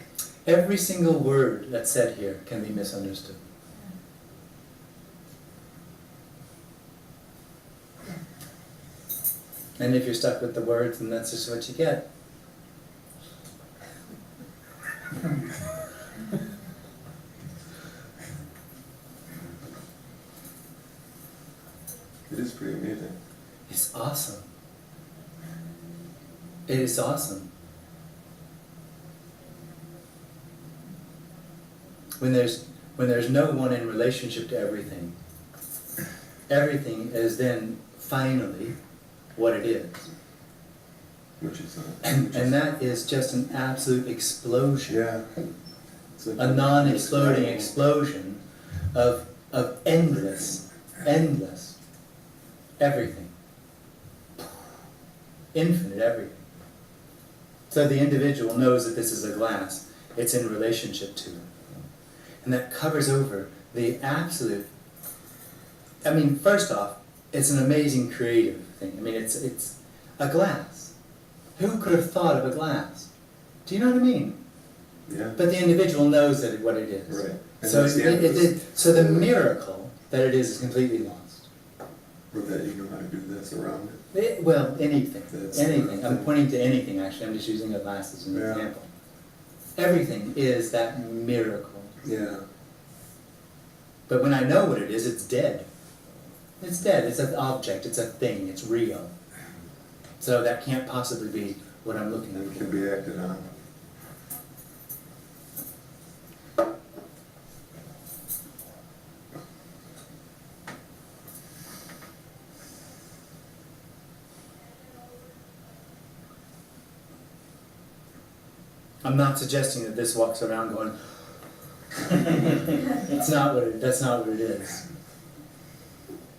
Every single word that's said here can be misunderstood. And if you're stuck with the words, then that's just what you get. It is pretty amazing. It's awesome. It is awesome. When there's no one in relationship to everything, everything is then finally what it is. Which is And that is just an absolute explosion. yeah. It's like A non-exploding explosion of endless everything. Infinite everything. So the individual knows that this is a glass. It's in relationship to it. And that covers over the absolute... I mean, first off, it's an amazing creative thing. I mean, it's a glass. Who could have thought of a glass? Do you know what I mean? Yeah. But the individual knows that what it is. Right. And So, that's the end. so the miracle that it is completely lost. Or that you know how to do this around it. Well, anything. That's Anything. the I'm thing. pointing to anything, actually. I'm just using a glass as an Yeah. example. Everything is that miracle. Yeah. But when I know what it is, it's dead. It's dead. It's an object. It's a thing. It's real. So that can't possibly be what I'm looking And it for. can be acted on. I'm not suggesting that this walks around going, that's not what it is.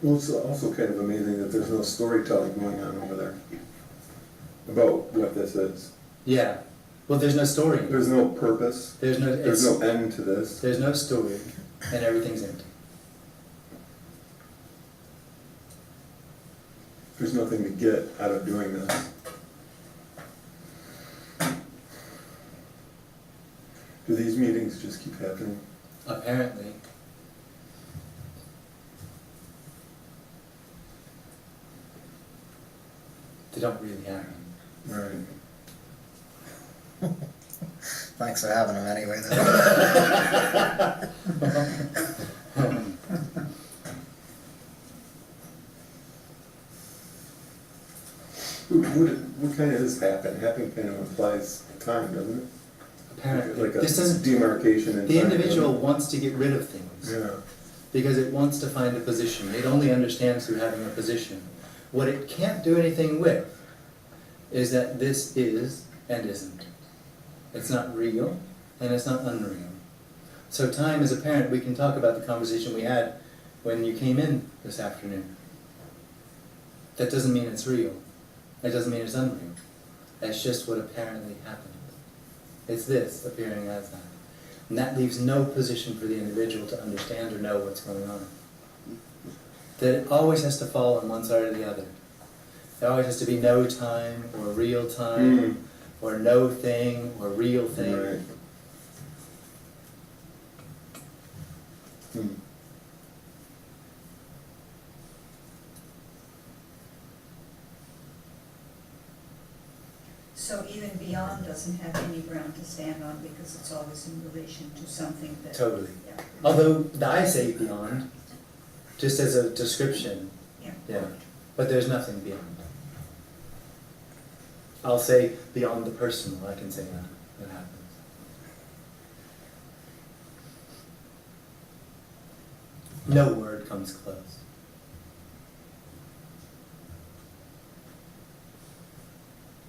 Well, it's also kind of amazing that there's no storytelling going on over there about what this is. Yeah. Well, there's no story. There's no purpose. There's no end to this. There's no story, and everything's empty. There's nothing to get out of doing this. Do these meetings just keep happening? Apparently. They don't really happen. Right. Thanks for having them anyway, though. What kind of this happen? Happen kind of implies time, doesn't it? Apparently. Like a This doesn't, demarcation in the time, individual doesn't wants to get rid of things. it? Yeah. Because it wants to find a position. It only understands through having a position. What it can't do anything with is that this is and isn't. It's not real and it's not unreal. So time is apparent. We can talk about the conversation we had when you came in this afternoon. That doesn't mean it's real. That doesn't mean it's unreal. That's just what apparently happened. It's this appearing as that. And that leaves no position for the individual to understand or know what's going on. That it always has to fall on one side or the other. There always has to be no time or real time or no thing or real thing. Right. Hmm. So even beyond doesn't have any ground to stand on because it's always in relation to something that. Totally. Yeah. Although I say beyond, just as a description, Yeah. yeah. But there's nothing beyond. I'll say beyond the personal, I can say that. That happens. No word comes close.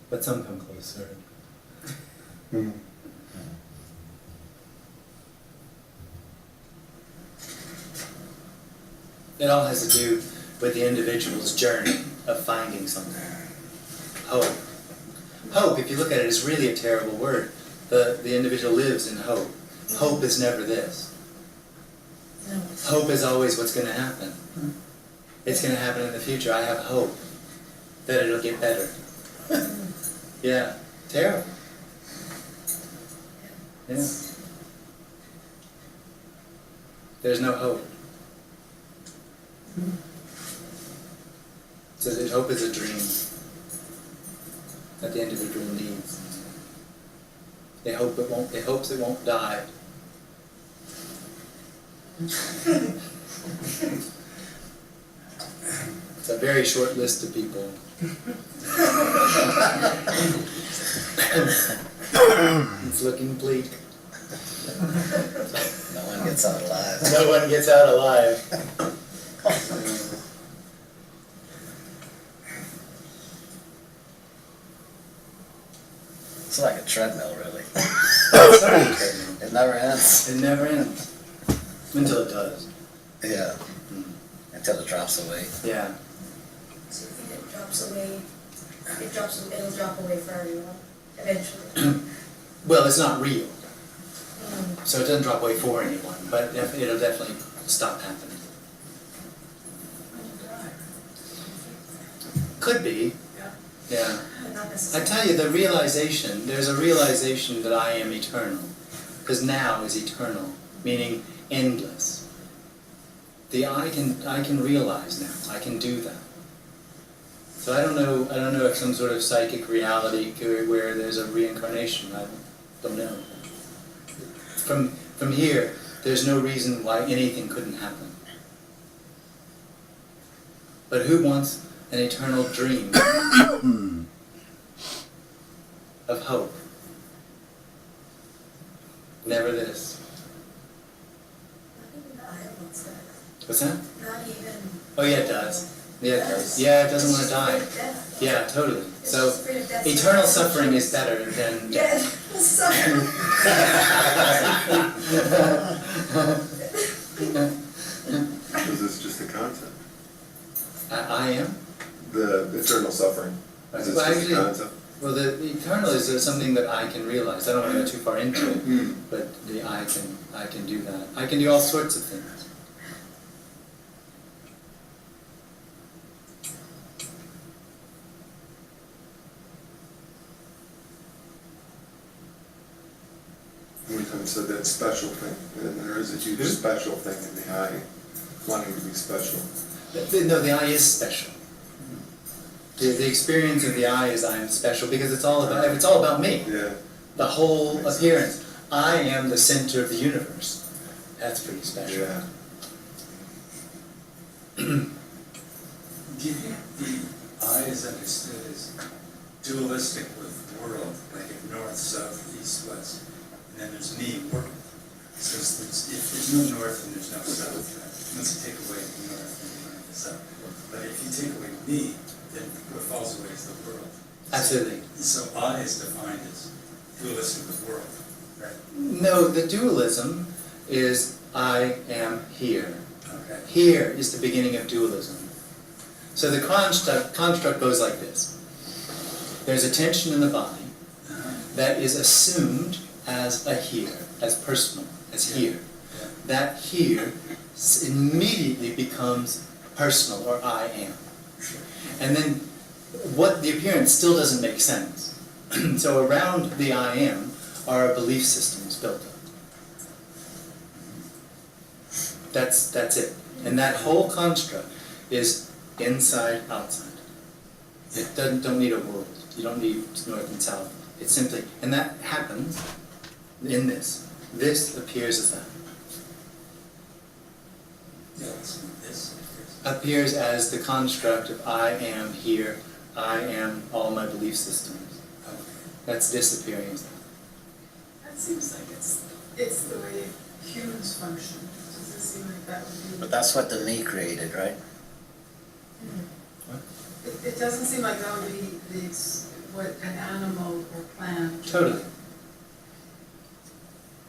But some come closer. Hmm. It all has to do with the individual's journey of finding something. Hope. Hope, if you look at it, is really a terrible word. The individual lives in hope. Hope is never this. No. Hope is always what's going to happen. It's going to happen in the future. I have hope that it'll get better. Yeah, terrible. Yeah. There's no hope. So that hope is a dream. At the end of the dream needs. It hopes it won't die. It's a very short list of people. It's looking bleak. No one gets out alive. No one gets out alive. It's like a treadmill, really. It's not a treadmill. It never ends. It never ends. Until it does. Yeah. Until it drops away. Yeah. So if it drops away, it'll drop away for everyone, eventually. Well, it's not real. So it doesn't drop away for anyone, but it'll definitely stop happening. Could be. Yeah. But not I necessarily. tell you, there's a realization that I am eternal. Because now is eternal, meaning endless. I can realize now, I can do that. So I don't know if some sort of psychic reality where there's a reincarnation, I don't know. From here, there's no reason why anything couldn't happen. But who wants an eternal dream of hope? Never this. Not even the eye wants that. What's that? Not even. Oh yeah, it does. Yeah, it does. Yeah, it doesn't want to die. Yeah, totally. It's So just afraid of death. eternal suffering is better than Yeah, death. suffering. This is just a concept. I am. The eternal suffering. Is this Well, just a actually, concept? well, the eternal is something that I can realize. I don't want to go too far into it, but I can do that. I can do all sorts of things. We kind of said that special thing, and there is a huge special thing in the eye, wanting to be special. No, the eye is special. The experience of the eye is I am special because it's all about me. Yeah. The whole appearance. I am the center of the universe. That's pretty special. Yeah. Do you think the eye is understood as dualistic with world, like in north, south, east, west, and then there's me, world? So if there's no north and there's no south, once you take away the north and you don't have the south. But if you take away me, then what falls away is the world. Absolutely. So I is defined as dualistic with world, right? No, the dualism is I am here. Okay. Here is the beginning of dualism. So the construct goes like this. There's a tension in the body that is assumed as a here, as personal, as here. Yeah. That here immediately becomes personal, or I am. Sure. And then what the appearance still doesn't make sense. So around the I am are belief systems built up. That's it. And that whole construct is inside, outside. It don't need a world. You don't need north and south. It's simply, and that happens in this. This appears as that. Yeah, it's this. Appears as the construct of I am here, I am all my belief systems. Okay. That's disappearing as that. That seems like it's the way humans function. Does it seem like that would be? But that's what the me created, right? It doesn't seem like that would be what an animal or plant. Totally.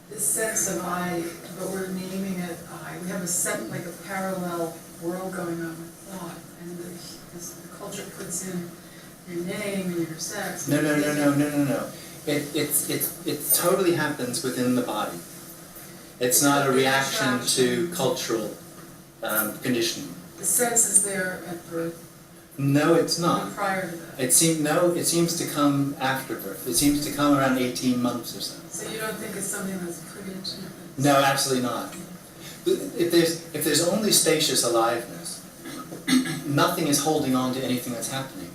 This sense of I, but we're naming it I. We have like a parallel world going on with thought, and the culture puts in your name and your sex. No. It totally happens within the body. It's not a reaction to cultural conditioning. The sense is there at birth. No, it's not. And prior to that. It seems to come after birth. It seems to come around 18 months or so. So you don't think it's something that's pretty intimate? No, absolutely not. If there's only spacious aliveness, nothing is holding on to anything that's happening.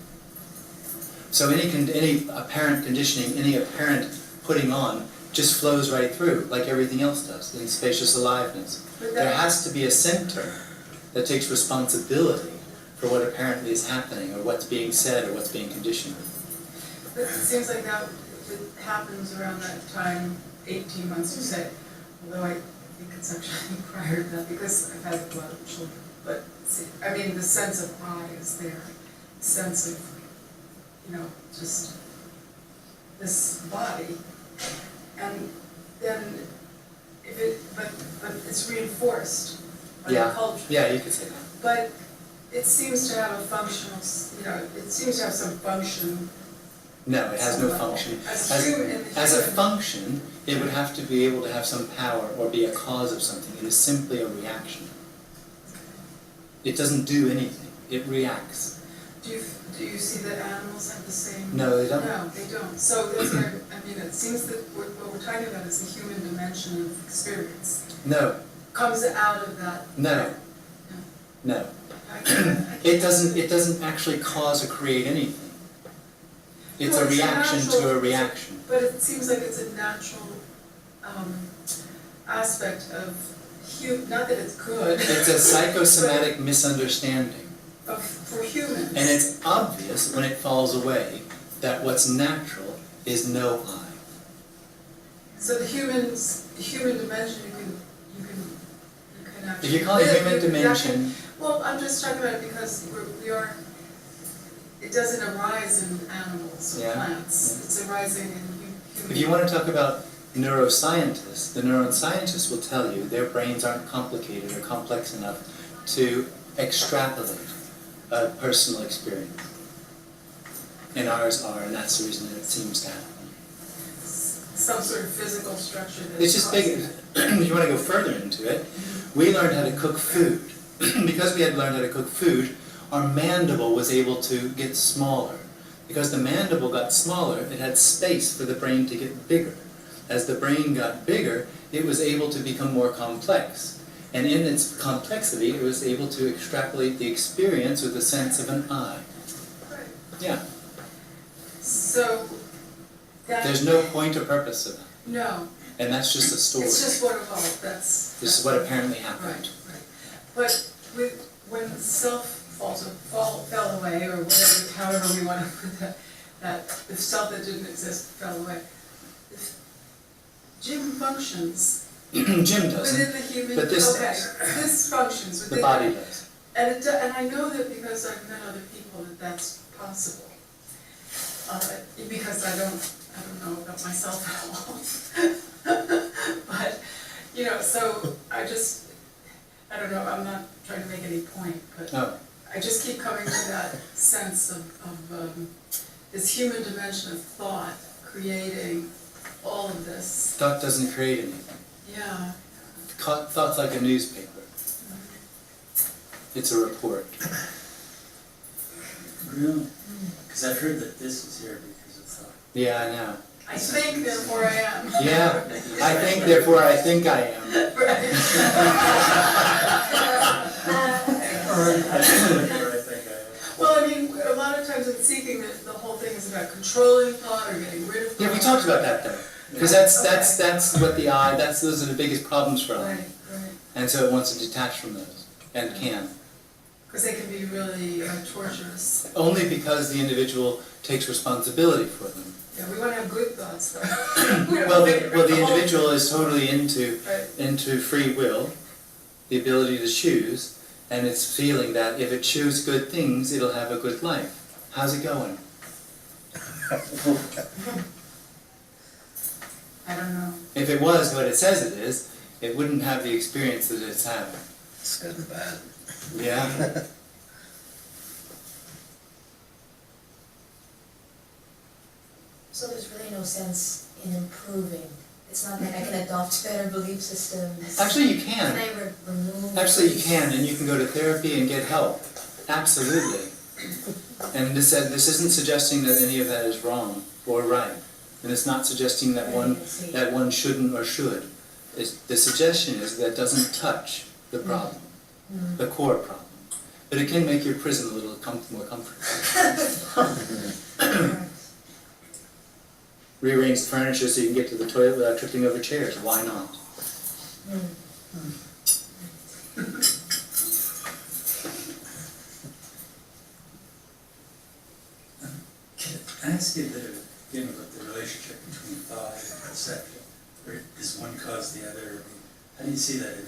So any apparent conditioning, any apparent putting on, just flows right through, like everything else does, in spacious aliveness. There has to be a center that takes responsibility for what apparently is happening, or what's being said, or what's being conditioned. But it seems like that it happens around that time, 18 months, you say, although I think it's actually prior to that, because I've had a lot of children. But, see, I mean, the sense of I is there, the sense of, you know, just this body. And then, if it, but it's reinforced by the culture. Yeah, you could say that. But it seems to have a functional, you know, it seems to have some function. No, it has no function. As a function, it would have to be able to have some power or be a cause of something. It is simply a reaction. It doesn't do anything. It reacts. Do you see that animals have the same? No, they don't. No, they don't. So that's where, I mean, it seems that what we're talking about is the human dimension of experience. No. Comes out of that. No. No. It doesn't actually cause or create anything. It's a reaction to a reaction. But it seems like it's a natural aspect of not that it's good. It's a psychosomatic misunderstanding. For humans. And it's obvious when it falls away that what's natural is no I. So the human dimension you can actually. If you call it human dimension. Well, I'm just talking about it because it doesn't arise in animals or plants. Yeah. It's arising in humans. If you want to talk about neuroscientists, the neuroscientists will tell you their brains aren't complicated or complex enough to extrapolate a personal experience. And ours are, and that's the reason that it seems to happen. Some sort of physical structure. It's just big. If you want to go further into it, we learned how to cook food. Because we had learned how to cook food, our mandible was able to get smaller. Because the mandible got smaller, it had space for the brain to get bigger. As the brain got bigger, it was able to become more complex. And in its complexity, it was able to extrapolate the experience with a sense of an I. Right. Yeah. So there's no point or purpose to that. No. And that's just a story. It's just what evolved. This is what apparently happened. Right. But when self fell away, or whatever, however we want to put that the self that didn't exist fell away. Jim functions. Jim doesn't. Within the human. But this does. This functions within. The body does. And I know that because I've met other people that that's possible. Because I don't know about myself at all. But you know, so I don't know. I'm not trying to make any point, but I just keep coming to that sense of this human dimension of thought creating all of this. Thought doesn't create anything. Yeah. Thought's like a newspaper. It's a report. Really? Because I've heard that this is here because of thought. Yeah, I know. I think, therefore I am. Yeah, I think, therefore I think I am. Well, I mean, a lot of times in seeking, the whole thing is about controlling thought or getting rid of thought. Yeah, we talked about that though. Because that's what the I, those are the biggest problems for I. Right. And so it wants to detach from those, and can. Because they can be really torturous. Only because the individual takes responsibility for them. Yeah, we want to have good thoughts though. well, the individual is totally into free will, the ability to choose, and it's feeling that if it chooses good things, it'll have a good life. How's it going? I don't know. If it was what it says it is, it wouldn't have the experience that it's having. It's good and bad. Yeah. So there's really no sense in improving. It's not like I can adopt better belief systems. Actually, you can. Can I remove? Actually, you can, and you can go to therapy and get help. Absolutely. And this isn't suggesting that any of that is wrong or right. And it's not suggesting that one shouldn't or should. The suggestion is that it doesn't touch the problem, the core problem. But it can make your prison a little more comfortable. Rearrange the furniture so you can get to the toilet without tripping over chairs. Why not? Can I ask you a little bit about the relationship between thought and perception? Or does one cause the other? I mean, how do you see that?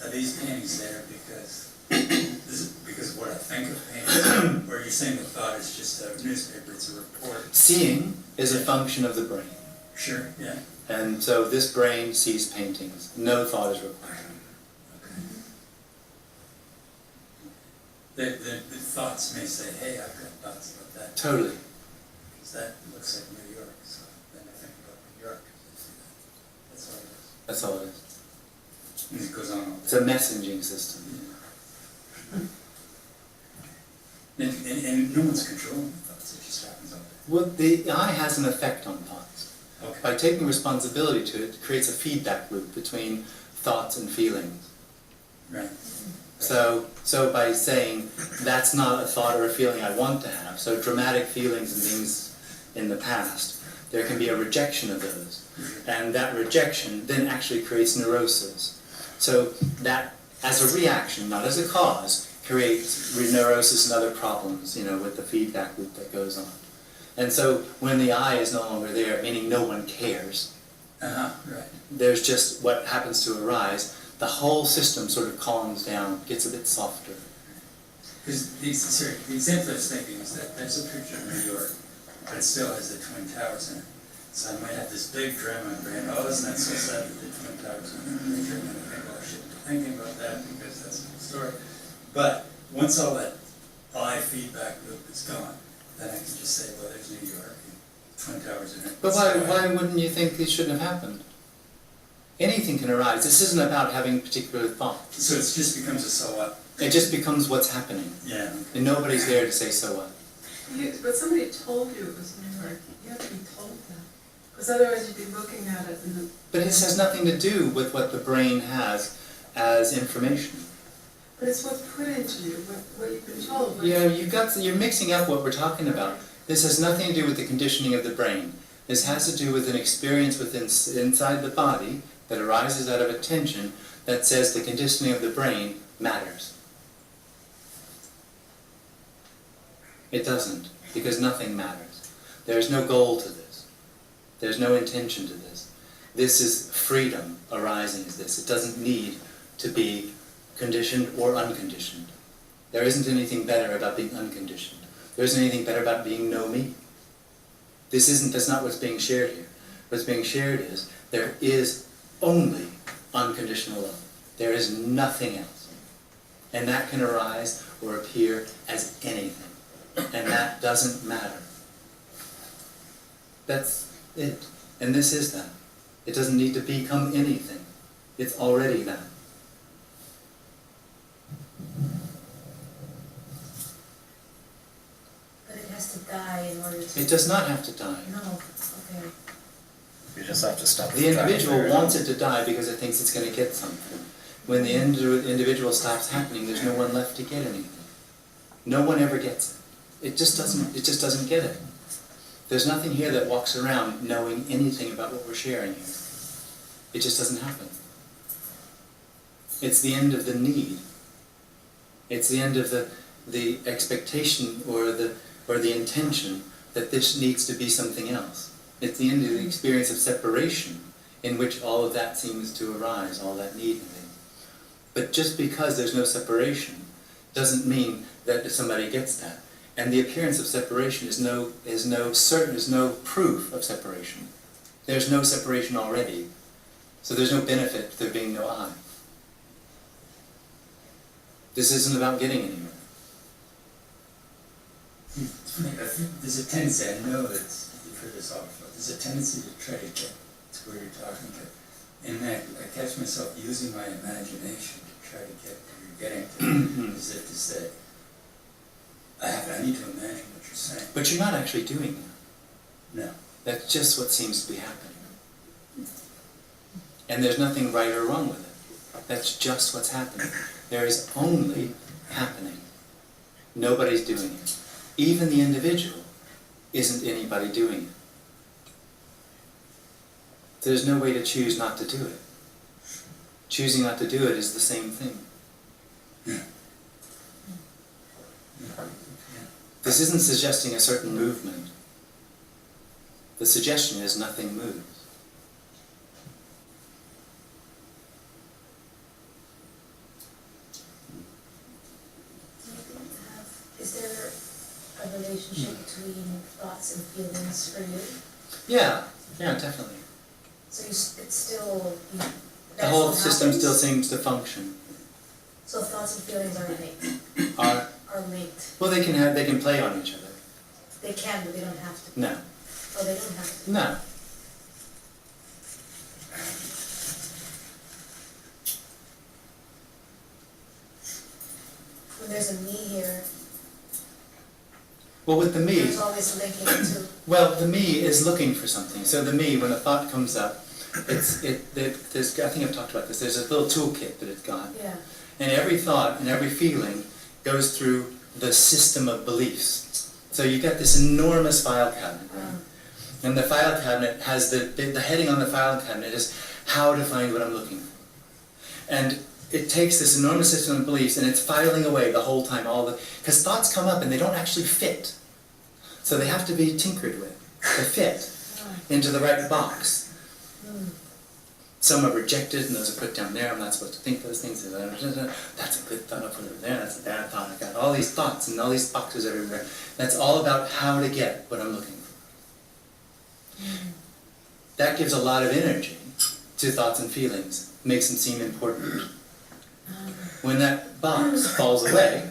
Are these paintings there because of what I think of paintings? Or are you saying the thought is just a newspaper, it's a report? Seeing is a function of the brain. Sure, yeah. And so this brain sees paintings. No thought is required. The thoughts may say, hey, I've got thoughts about that. Totally. Because that looks like New York, so then I think about New York. That's all it is. That's all it is. And it goes on all It's a messaging system. And no one's controlling the thoughts, it just happens all day. Well, the eye has an effect on thoughts. Okay. By taking responsibility to it, it creates a feedback loop between thoughts and feelings. Right. So by saying, that's not a thought or a feeling I want to have, so dramatic feelings and things in the past, there can be a rejection of those. And that rejection then actually creates neurosis. So that, as a reaction, not as a cause, creates neurosis and other problems, with the feedback loop that goes on. And so when the I is no longer there, meaning no one cares, Right. there's just what happens to arise, the whole system sort of calms down, gets a bit softer. Because the example I was thinking is that there's a picture of New York, but it still has the Twin Towers in it. So I might have this big drum in my brain, oh, isn't that so sad that the Twin Towers are in the picture? And I think, oh, I shouldn't be thinking about that because that's a good story. But once all that I feedback loop is gone, then I can just say, well, there's New York, and Twin Towers in it. But why wouldn't you think this shouldn't have happened? Anything can arise. This isn't about having particular thoughts. So it just becomes a so what? It just becomes what's happening. Yeah. And nobody's there to say so what. But somebody told you it was New York, you have to be told that. Because otherwise you'd be looking at it and But this has nothing to do with what the brain has as information. but it's what's put into you, what you've been told. You're mixing up what we're talking about. This has nothing to do with the conditioning of the brain. This has to do with an experience inside the body that arises out of attention that says the conditioning of the brain matters. It doesn't, because nothing matters. There's no goal to this. There's no intention to this. This is freedom arising as this. It doesn't need to be conditioned or unconditioned. There isn't anything better about being unconditioned. There isn't anything better about being no me. That's not what's being shared here. What's being shared is there is only unconditional love. There is nothing else. And that can arise or appear as anything. And that doesn't matter. That's it. And this is that. It doesn't need to become anything. It's already that. But it has to die in order to... It does not have to die. No, okay. You just have to stop. The individual wants it to die because it thinks it's going to get something. When the individual stops happening, there's no one left to get anything. No one ever gets it. It just doesn't get it. There's nothing here that walks around knowing anything about what we're sharing here. It just doesn't happen. It's the end of the need. It's the end of the expectation or the intention that this needs to be something else. It's the end of the experience of separation in which all of that seems to arise, all that need and things. But just because there's no separation doesn't mean that somebody gets that. And the appearance of separation is no proof of separation. There's no separation already. So there's no benefit to there being no I. This isn't about getting anywhere. There's a tendency, I know that you've heard this all before, there's a tendency to try to get to where you're talking to. And I catch myself using my imagination to try to get where you're getting to, as if to say, I need to imagine what you're saying. But you're not actually doing that. No. That's just what seems to be happening. And there's nothing right or wrong with it. That's just what's happening. There is only happening. Nobody's doing it. Even the individual isn't anybody doing it. There's no way to choose not to do it. Choosing not to do it is the same thing. This isn't suggesting a certain movement. The suggestion is nothing moves. Is there a relationship between thoughts and feelings for you? Yeah, definitely. So it's still, The whole still system happens? still seems to function. So thoughts and feelings are linked, Are are linked. well, they can play on each other. They can, but they don't have to. No, Oh, they don't have to. no. When there's a me here, Well, with the me, there's always linking it to, well, the me is looking for something. So the me, when a thought comes up, there's, I think I've talked about this, there's a little toolkit that it's got. yeah. And every thought and every feeling goes through the system of beliefs. So you get this enormous file cabinet, right? And the file cabinet has the heading on the file cabinet is how to find what I'm looking for. And it takes this enormous system of beliefs and it's filing away the whole time, because thoughts come up and they don't actually fit. So they have to be tinkered with to fit into the right box. Some are rejected and those are put down there. I'm not supposed to think those things. That's a good thought, I'll put it there. That's a bad thought. I've got all these thoughts and all these boxes everywhere. That's all about how to get what I'm looking for. That gives a lot of energy to thoughts and feelings. Makes them seem important. When that box falls away,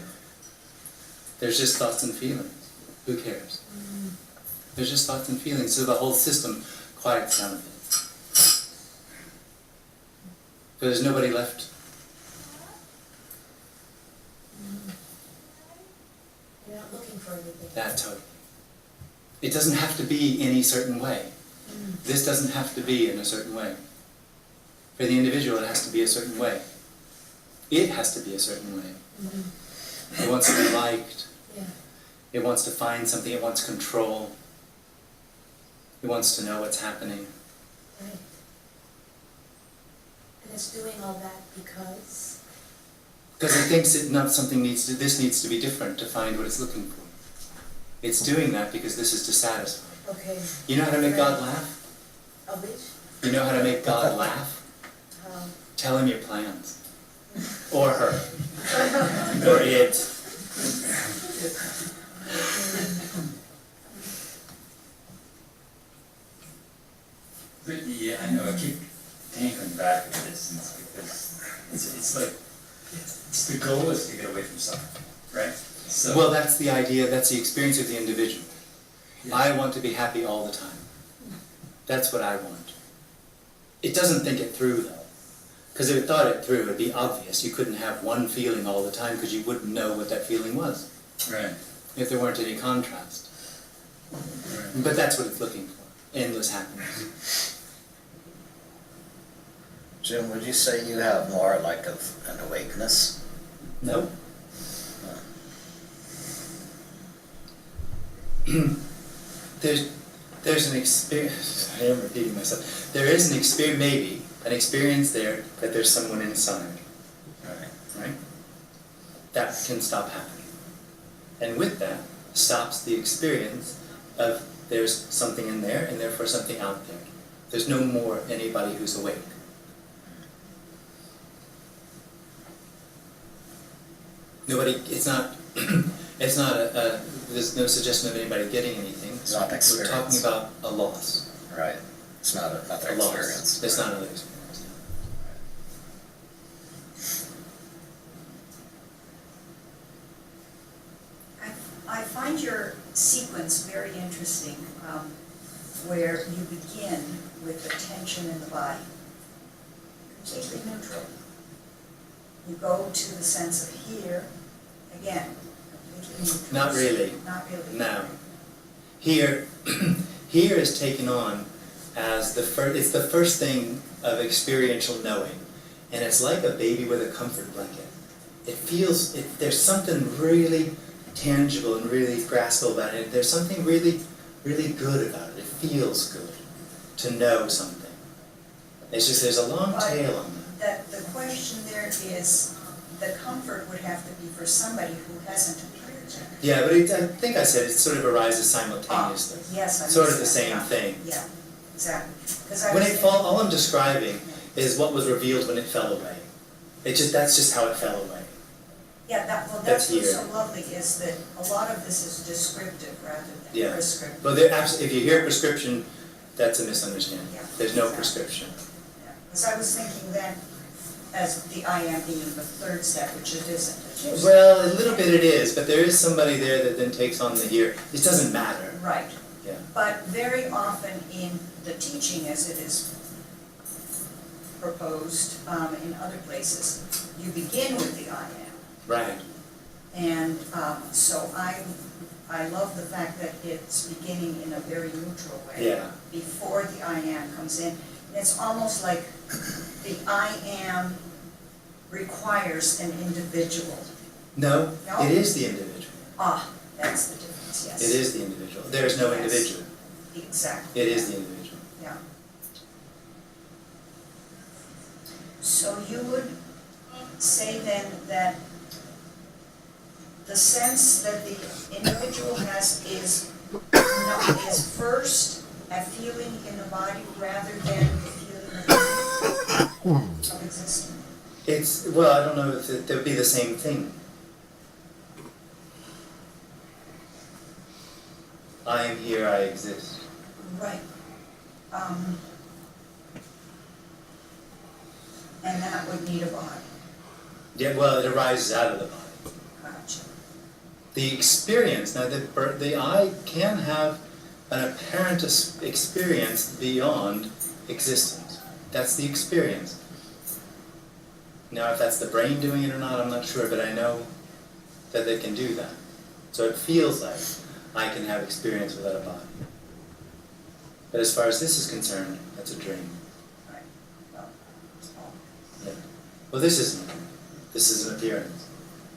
there's just thoughts and feelings. Who cares? There's just thoughts and feelings, so the whole system quiets down a bit. But there's nobody left. You're not looking for anything. That totally. It doesn't have to be any certain way. This doesn't have to be in a certain way. For the individual, it has to be a certain way. It has to be a certain way. It wants to be liked. Yeah. It wants to find something. It wants control. It wants to know what's happening. Right. And it's doing all that because? Because it thinks this needs to be different to find what it's looking for. It's doing that because this is dissatisfied. Okay. You know how to make God laugh? A which? You know how to make God laugh? Tell him your plans. Or her. Or it. But yeah, I know, I keep anchoring back to this, and it's like, it's the goal is to get away from suffering, right? So, Well, that's the idea, that's the experience of the individual. Yeah. I want to be happy all the time. That's what I want. It doesn't think it through, though. Because if it thought it through, it'd be obvious. You couldn't have one feeling all the time because you wouldn't know what that feeling was. right, If there weren't any contrast. right. But that's what it's looking for. Endless happiness. Jim, would you say you have more like of an awakeness? No. There's an experience, I am repeating myself, there is an experience, maybe, an experience there that there's someone inside, right? That can stop happening. And with that, stops the experience of there's something in there and therefore something out there. There's no more anybody who's awake. Nobody, it's not there's no suggestion of anybody getting anything. It's not an We're experience. talking about a loss. Right. It's not another A loss. experience. It's not another experience. I find your sequence very interesting, where you begin with the tension in the body, completely neutral. You go to the sense of here, again, completely neutral. Not really. Not really. No. Here Here is taken on as it's the first thing of experiential knowing, and it's like a baby with a comfort blanket. It feels, there's something really tangible and really graspable about it. There's something really, really good about it. It feels good to know something. It's just, there's a long tail on that. The question there is, the comfort would have to be for somebody who hasn't appeared yet. Yeah, but I think I said it sort of arises simultaneously. Yes, I Sort of the understand. same thing. Yeah, exactly. 'Cause I When was it fall, all I'm describing is what was revealed when it fell away. That's just how it fell away. Yeah, That's that's what's here. so lovely, is that a lot of this is descriptive rather than Yeah. prescriptive. Well, if you hear prescription, that's a misunderstanding. Yeah, There's no exactly. prescription. Because I was thinking that as the I am being the third step, which it isn't. It's just- Well, a little bit it is, but there is somebody there that then takes on the here. It doesn't matter. Right. Yeah. But very often in the teaching, as it is proposed in other places, you begin with the I am. Right. And so I love the fact that it's beginning in a very neutral way. Yeah. Before the I am comes in. And it's almost like the I am requires an individual. No, No? it is the individual. Ah, that's the difference, yes. It is the individual. There is no Yes. individual. Exactly. It is the individual. Yeah. So you would say then that the sense that the individual has is first a feeling in the body rather than the feeling of existing. Well, I don't know if it would be the same thing. I am here, I exist. Right. And that would need a body. Yeah, well, it arises out of the body. Gotcha. The experience, now the I can have an apparent experience beyond existence. That's the experience. Now, if that's the brain doing it or not, I'm not sure, but I know that they can do that. So it feels like I can have experience without a body. But as far as this is concerned, that's a dream. Right. Well, it's all. Yeah. Well, this isn't a dream. This is an appearance.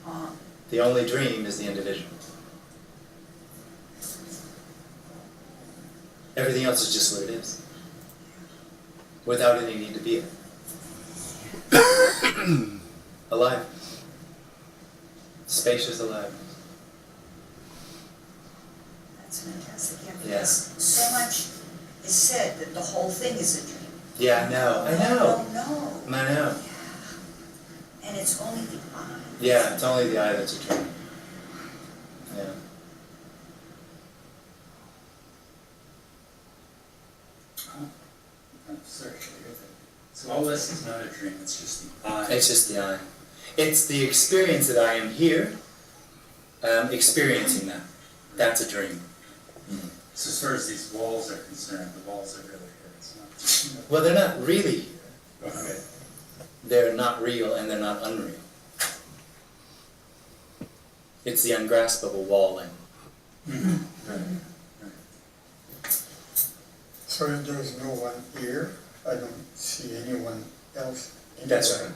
Uh, The only dream is the individual. Everything else is just what it is, without any need to be it. Alive. Spacious alive. That's fantastic, yeah, Yeah. because so much is said that the whole thing is a dream. Yeah, I know. No. I know. And it's only the I. Yeah, it's only the I that's a dream. Yeah. I'm sorry, so all this is not a dream, it's just the I. It's just the I. It's the experience that I am here, experiencing that. That's a dream. So as far as these walls are concerned, the walls are really here, it's not. Well, they're not really here. Okay. They're not real and they're not unreal. It's the ungraspable walling. So if there's no one here, I don't see anyone else anywhere. That's right.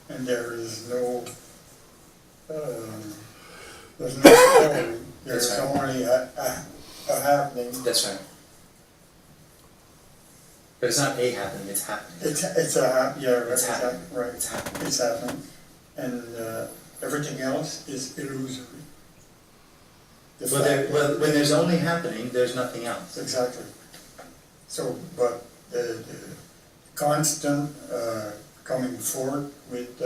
And there is no, there's no story, there's That's right. only a happening. That's right. But it's not a happening, it's happening. It's a, yeah, right, It's happening. right. It's happening. It's happening, and everything else is illusory. The Well, fact that- when there's only happening, there's nothing else. Exactly. So, but the constant coming forth with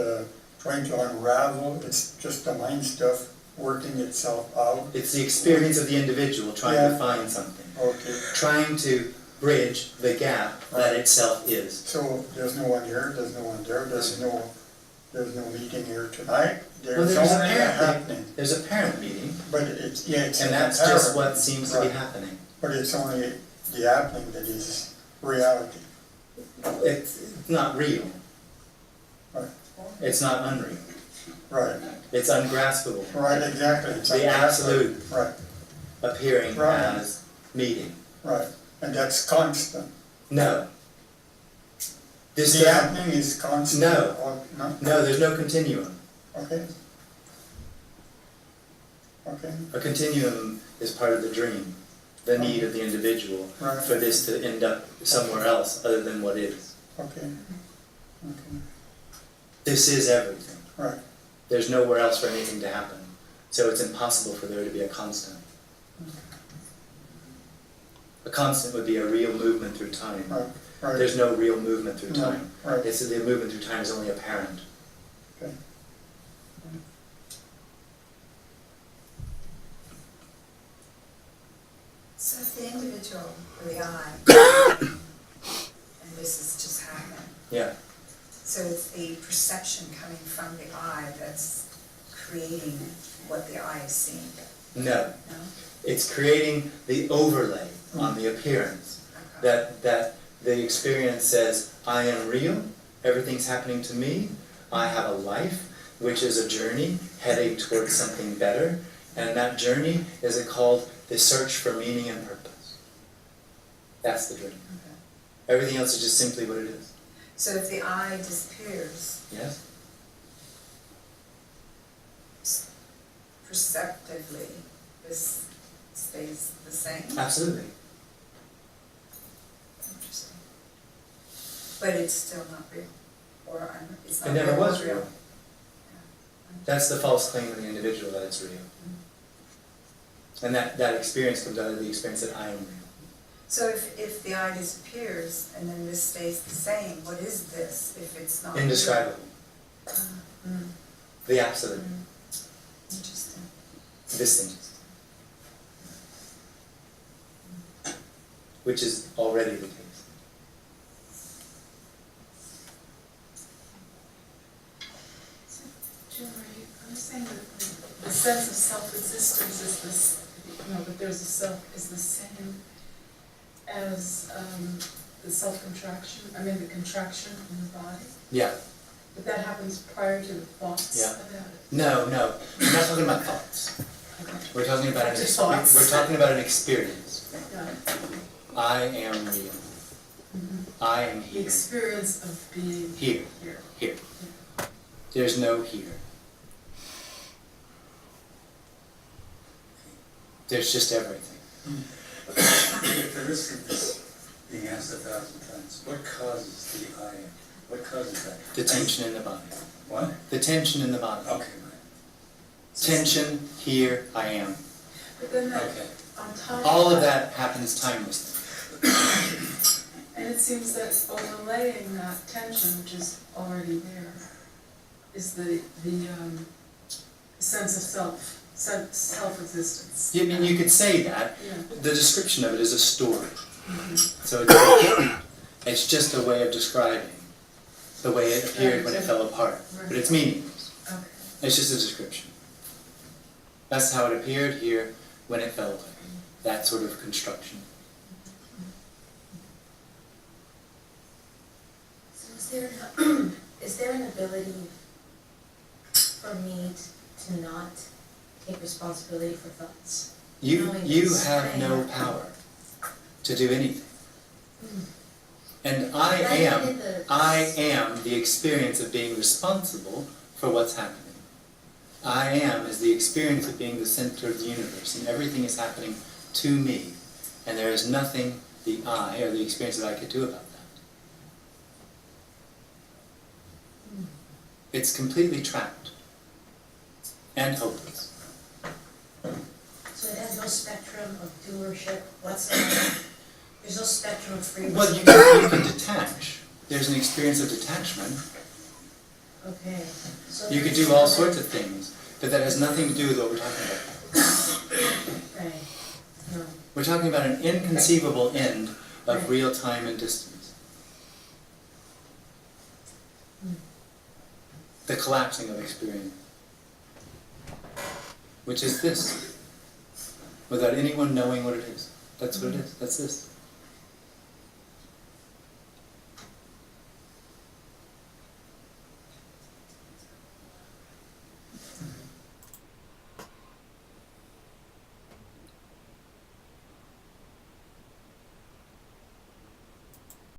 trying to unravel, it's just the mind stuff working itself out. It's the experience of the individual trying to find something. Okay. Trying to bridge the gap that itself is. So there's no one here, there's no one there, there's no meeting here tonight. Well, There's there's only a apparently, happening. there's a parent meeting, But it's, yeah, it's. and an that's just apparent, what seems to be right. happening. But it's only the happening that is reality. It's not real. Right. It's not unreal. Right. It's ungraspable. Right, exactly. It's The absolute right. appearing Right. as meeting. Right. And that's constant. No. This The doesn't, happening is constant. No. Or, no? no, there's no continuum. Okay. Okay. A continuum is part of the dream, the need of the individual Right. for this to end up somewhere else other than what is. Okay. Okay. This is everything. Right. There's nowhere else for anything to happen. So it's impossible for there to be a constant. A constant would be a real movement through time. Right. Right. There's no real movement through No, time. right. It's the movement through time is only apparent. Okay. So if the individual, or the I, and this is just happening, Yeah. so it's the perception coming from the I that's creating what the I is seeing, No. no? It's creating the overlay on the appearance. Okay. That the experience says, I am real, everything's happening to me, I have a life, which is a journey heading towards something better, and that journey is called the search for meaning and purpose. That's the dream. Okay. Everything else is just simply what it is. So if the I disappears, Yes? perceptively, this stays the same? Absolutely. Interesting. But it's still not real, or it's It not never real, was or real. That's the false claim of the individual that it's real. And that experience comes out of the experience that I am real. So if the I disappears and then this stays the same, what is this if it's not real? Indescribable. Mm, The absolute. interesting. This thing. Which is already the case. Jim, are you saying that the sense of self-existence is this, that there's a self is the same as the self-contraction, the contraction in the body? Yeah. But that happens prior to the thoughts Yeah. about it? No, we're not talking about thoughts. Okay. We're talking about an Just thoughts. We're talking about an experience. Yeah. I am real. I am The here. experience of being Here. here. Here. There's no here. There's just everything. At the risk of this being asked 1,000 times, what causes the I am? What causes that? The tension in the body. What? The tension in the body. Okay, right. Tension, here, I am. But then that, Okay. on top All of that happens timelessly. and it seems that overlaying that tension, which is already there, is the sense of self-existence. I mean, you could say that. Yeah. The description of it is a story. So it's just a way of describing the way it appeared when it fell apart. But it's meaningless. Okay. It's just a description. That's how it appeared here when it fell away. That sort of construction. So is there an ability for me to not take responsibility for thoughts? You Knowing you this, have I no have- power to do anything. Mm. And But I did I am the experience of being responsible for what's happening. I am is the experience of being the center of the universe, and everything is happening to me. And there is nothing the I, or the experience that I could do about that. It's completely trapped and hopeless. So it has no spectrum of doership whatsoever? There's no spectrum of freedom? Well, you can detach. There's an experience of detachment. Okay. So You could there's do all no- sorts of things, but that has nothing to do with what we're talking about. Right. No. We're talking about an inconceivable end of Right. real time and distance. The collapsing of experience. Which is this. Without anyone knowing what it is. That's what it is. That's this.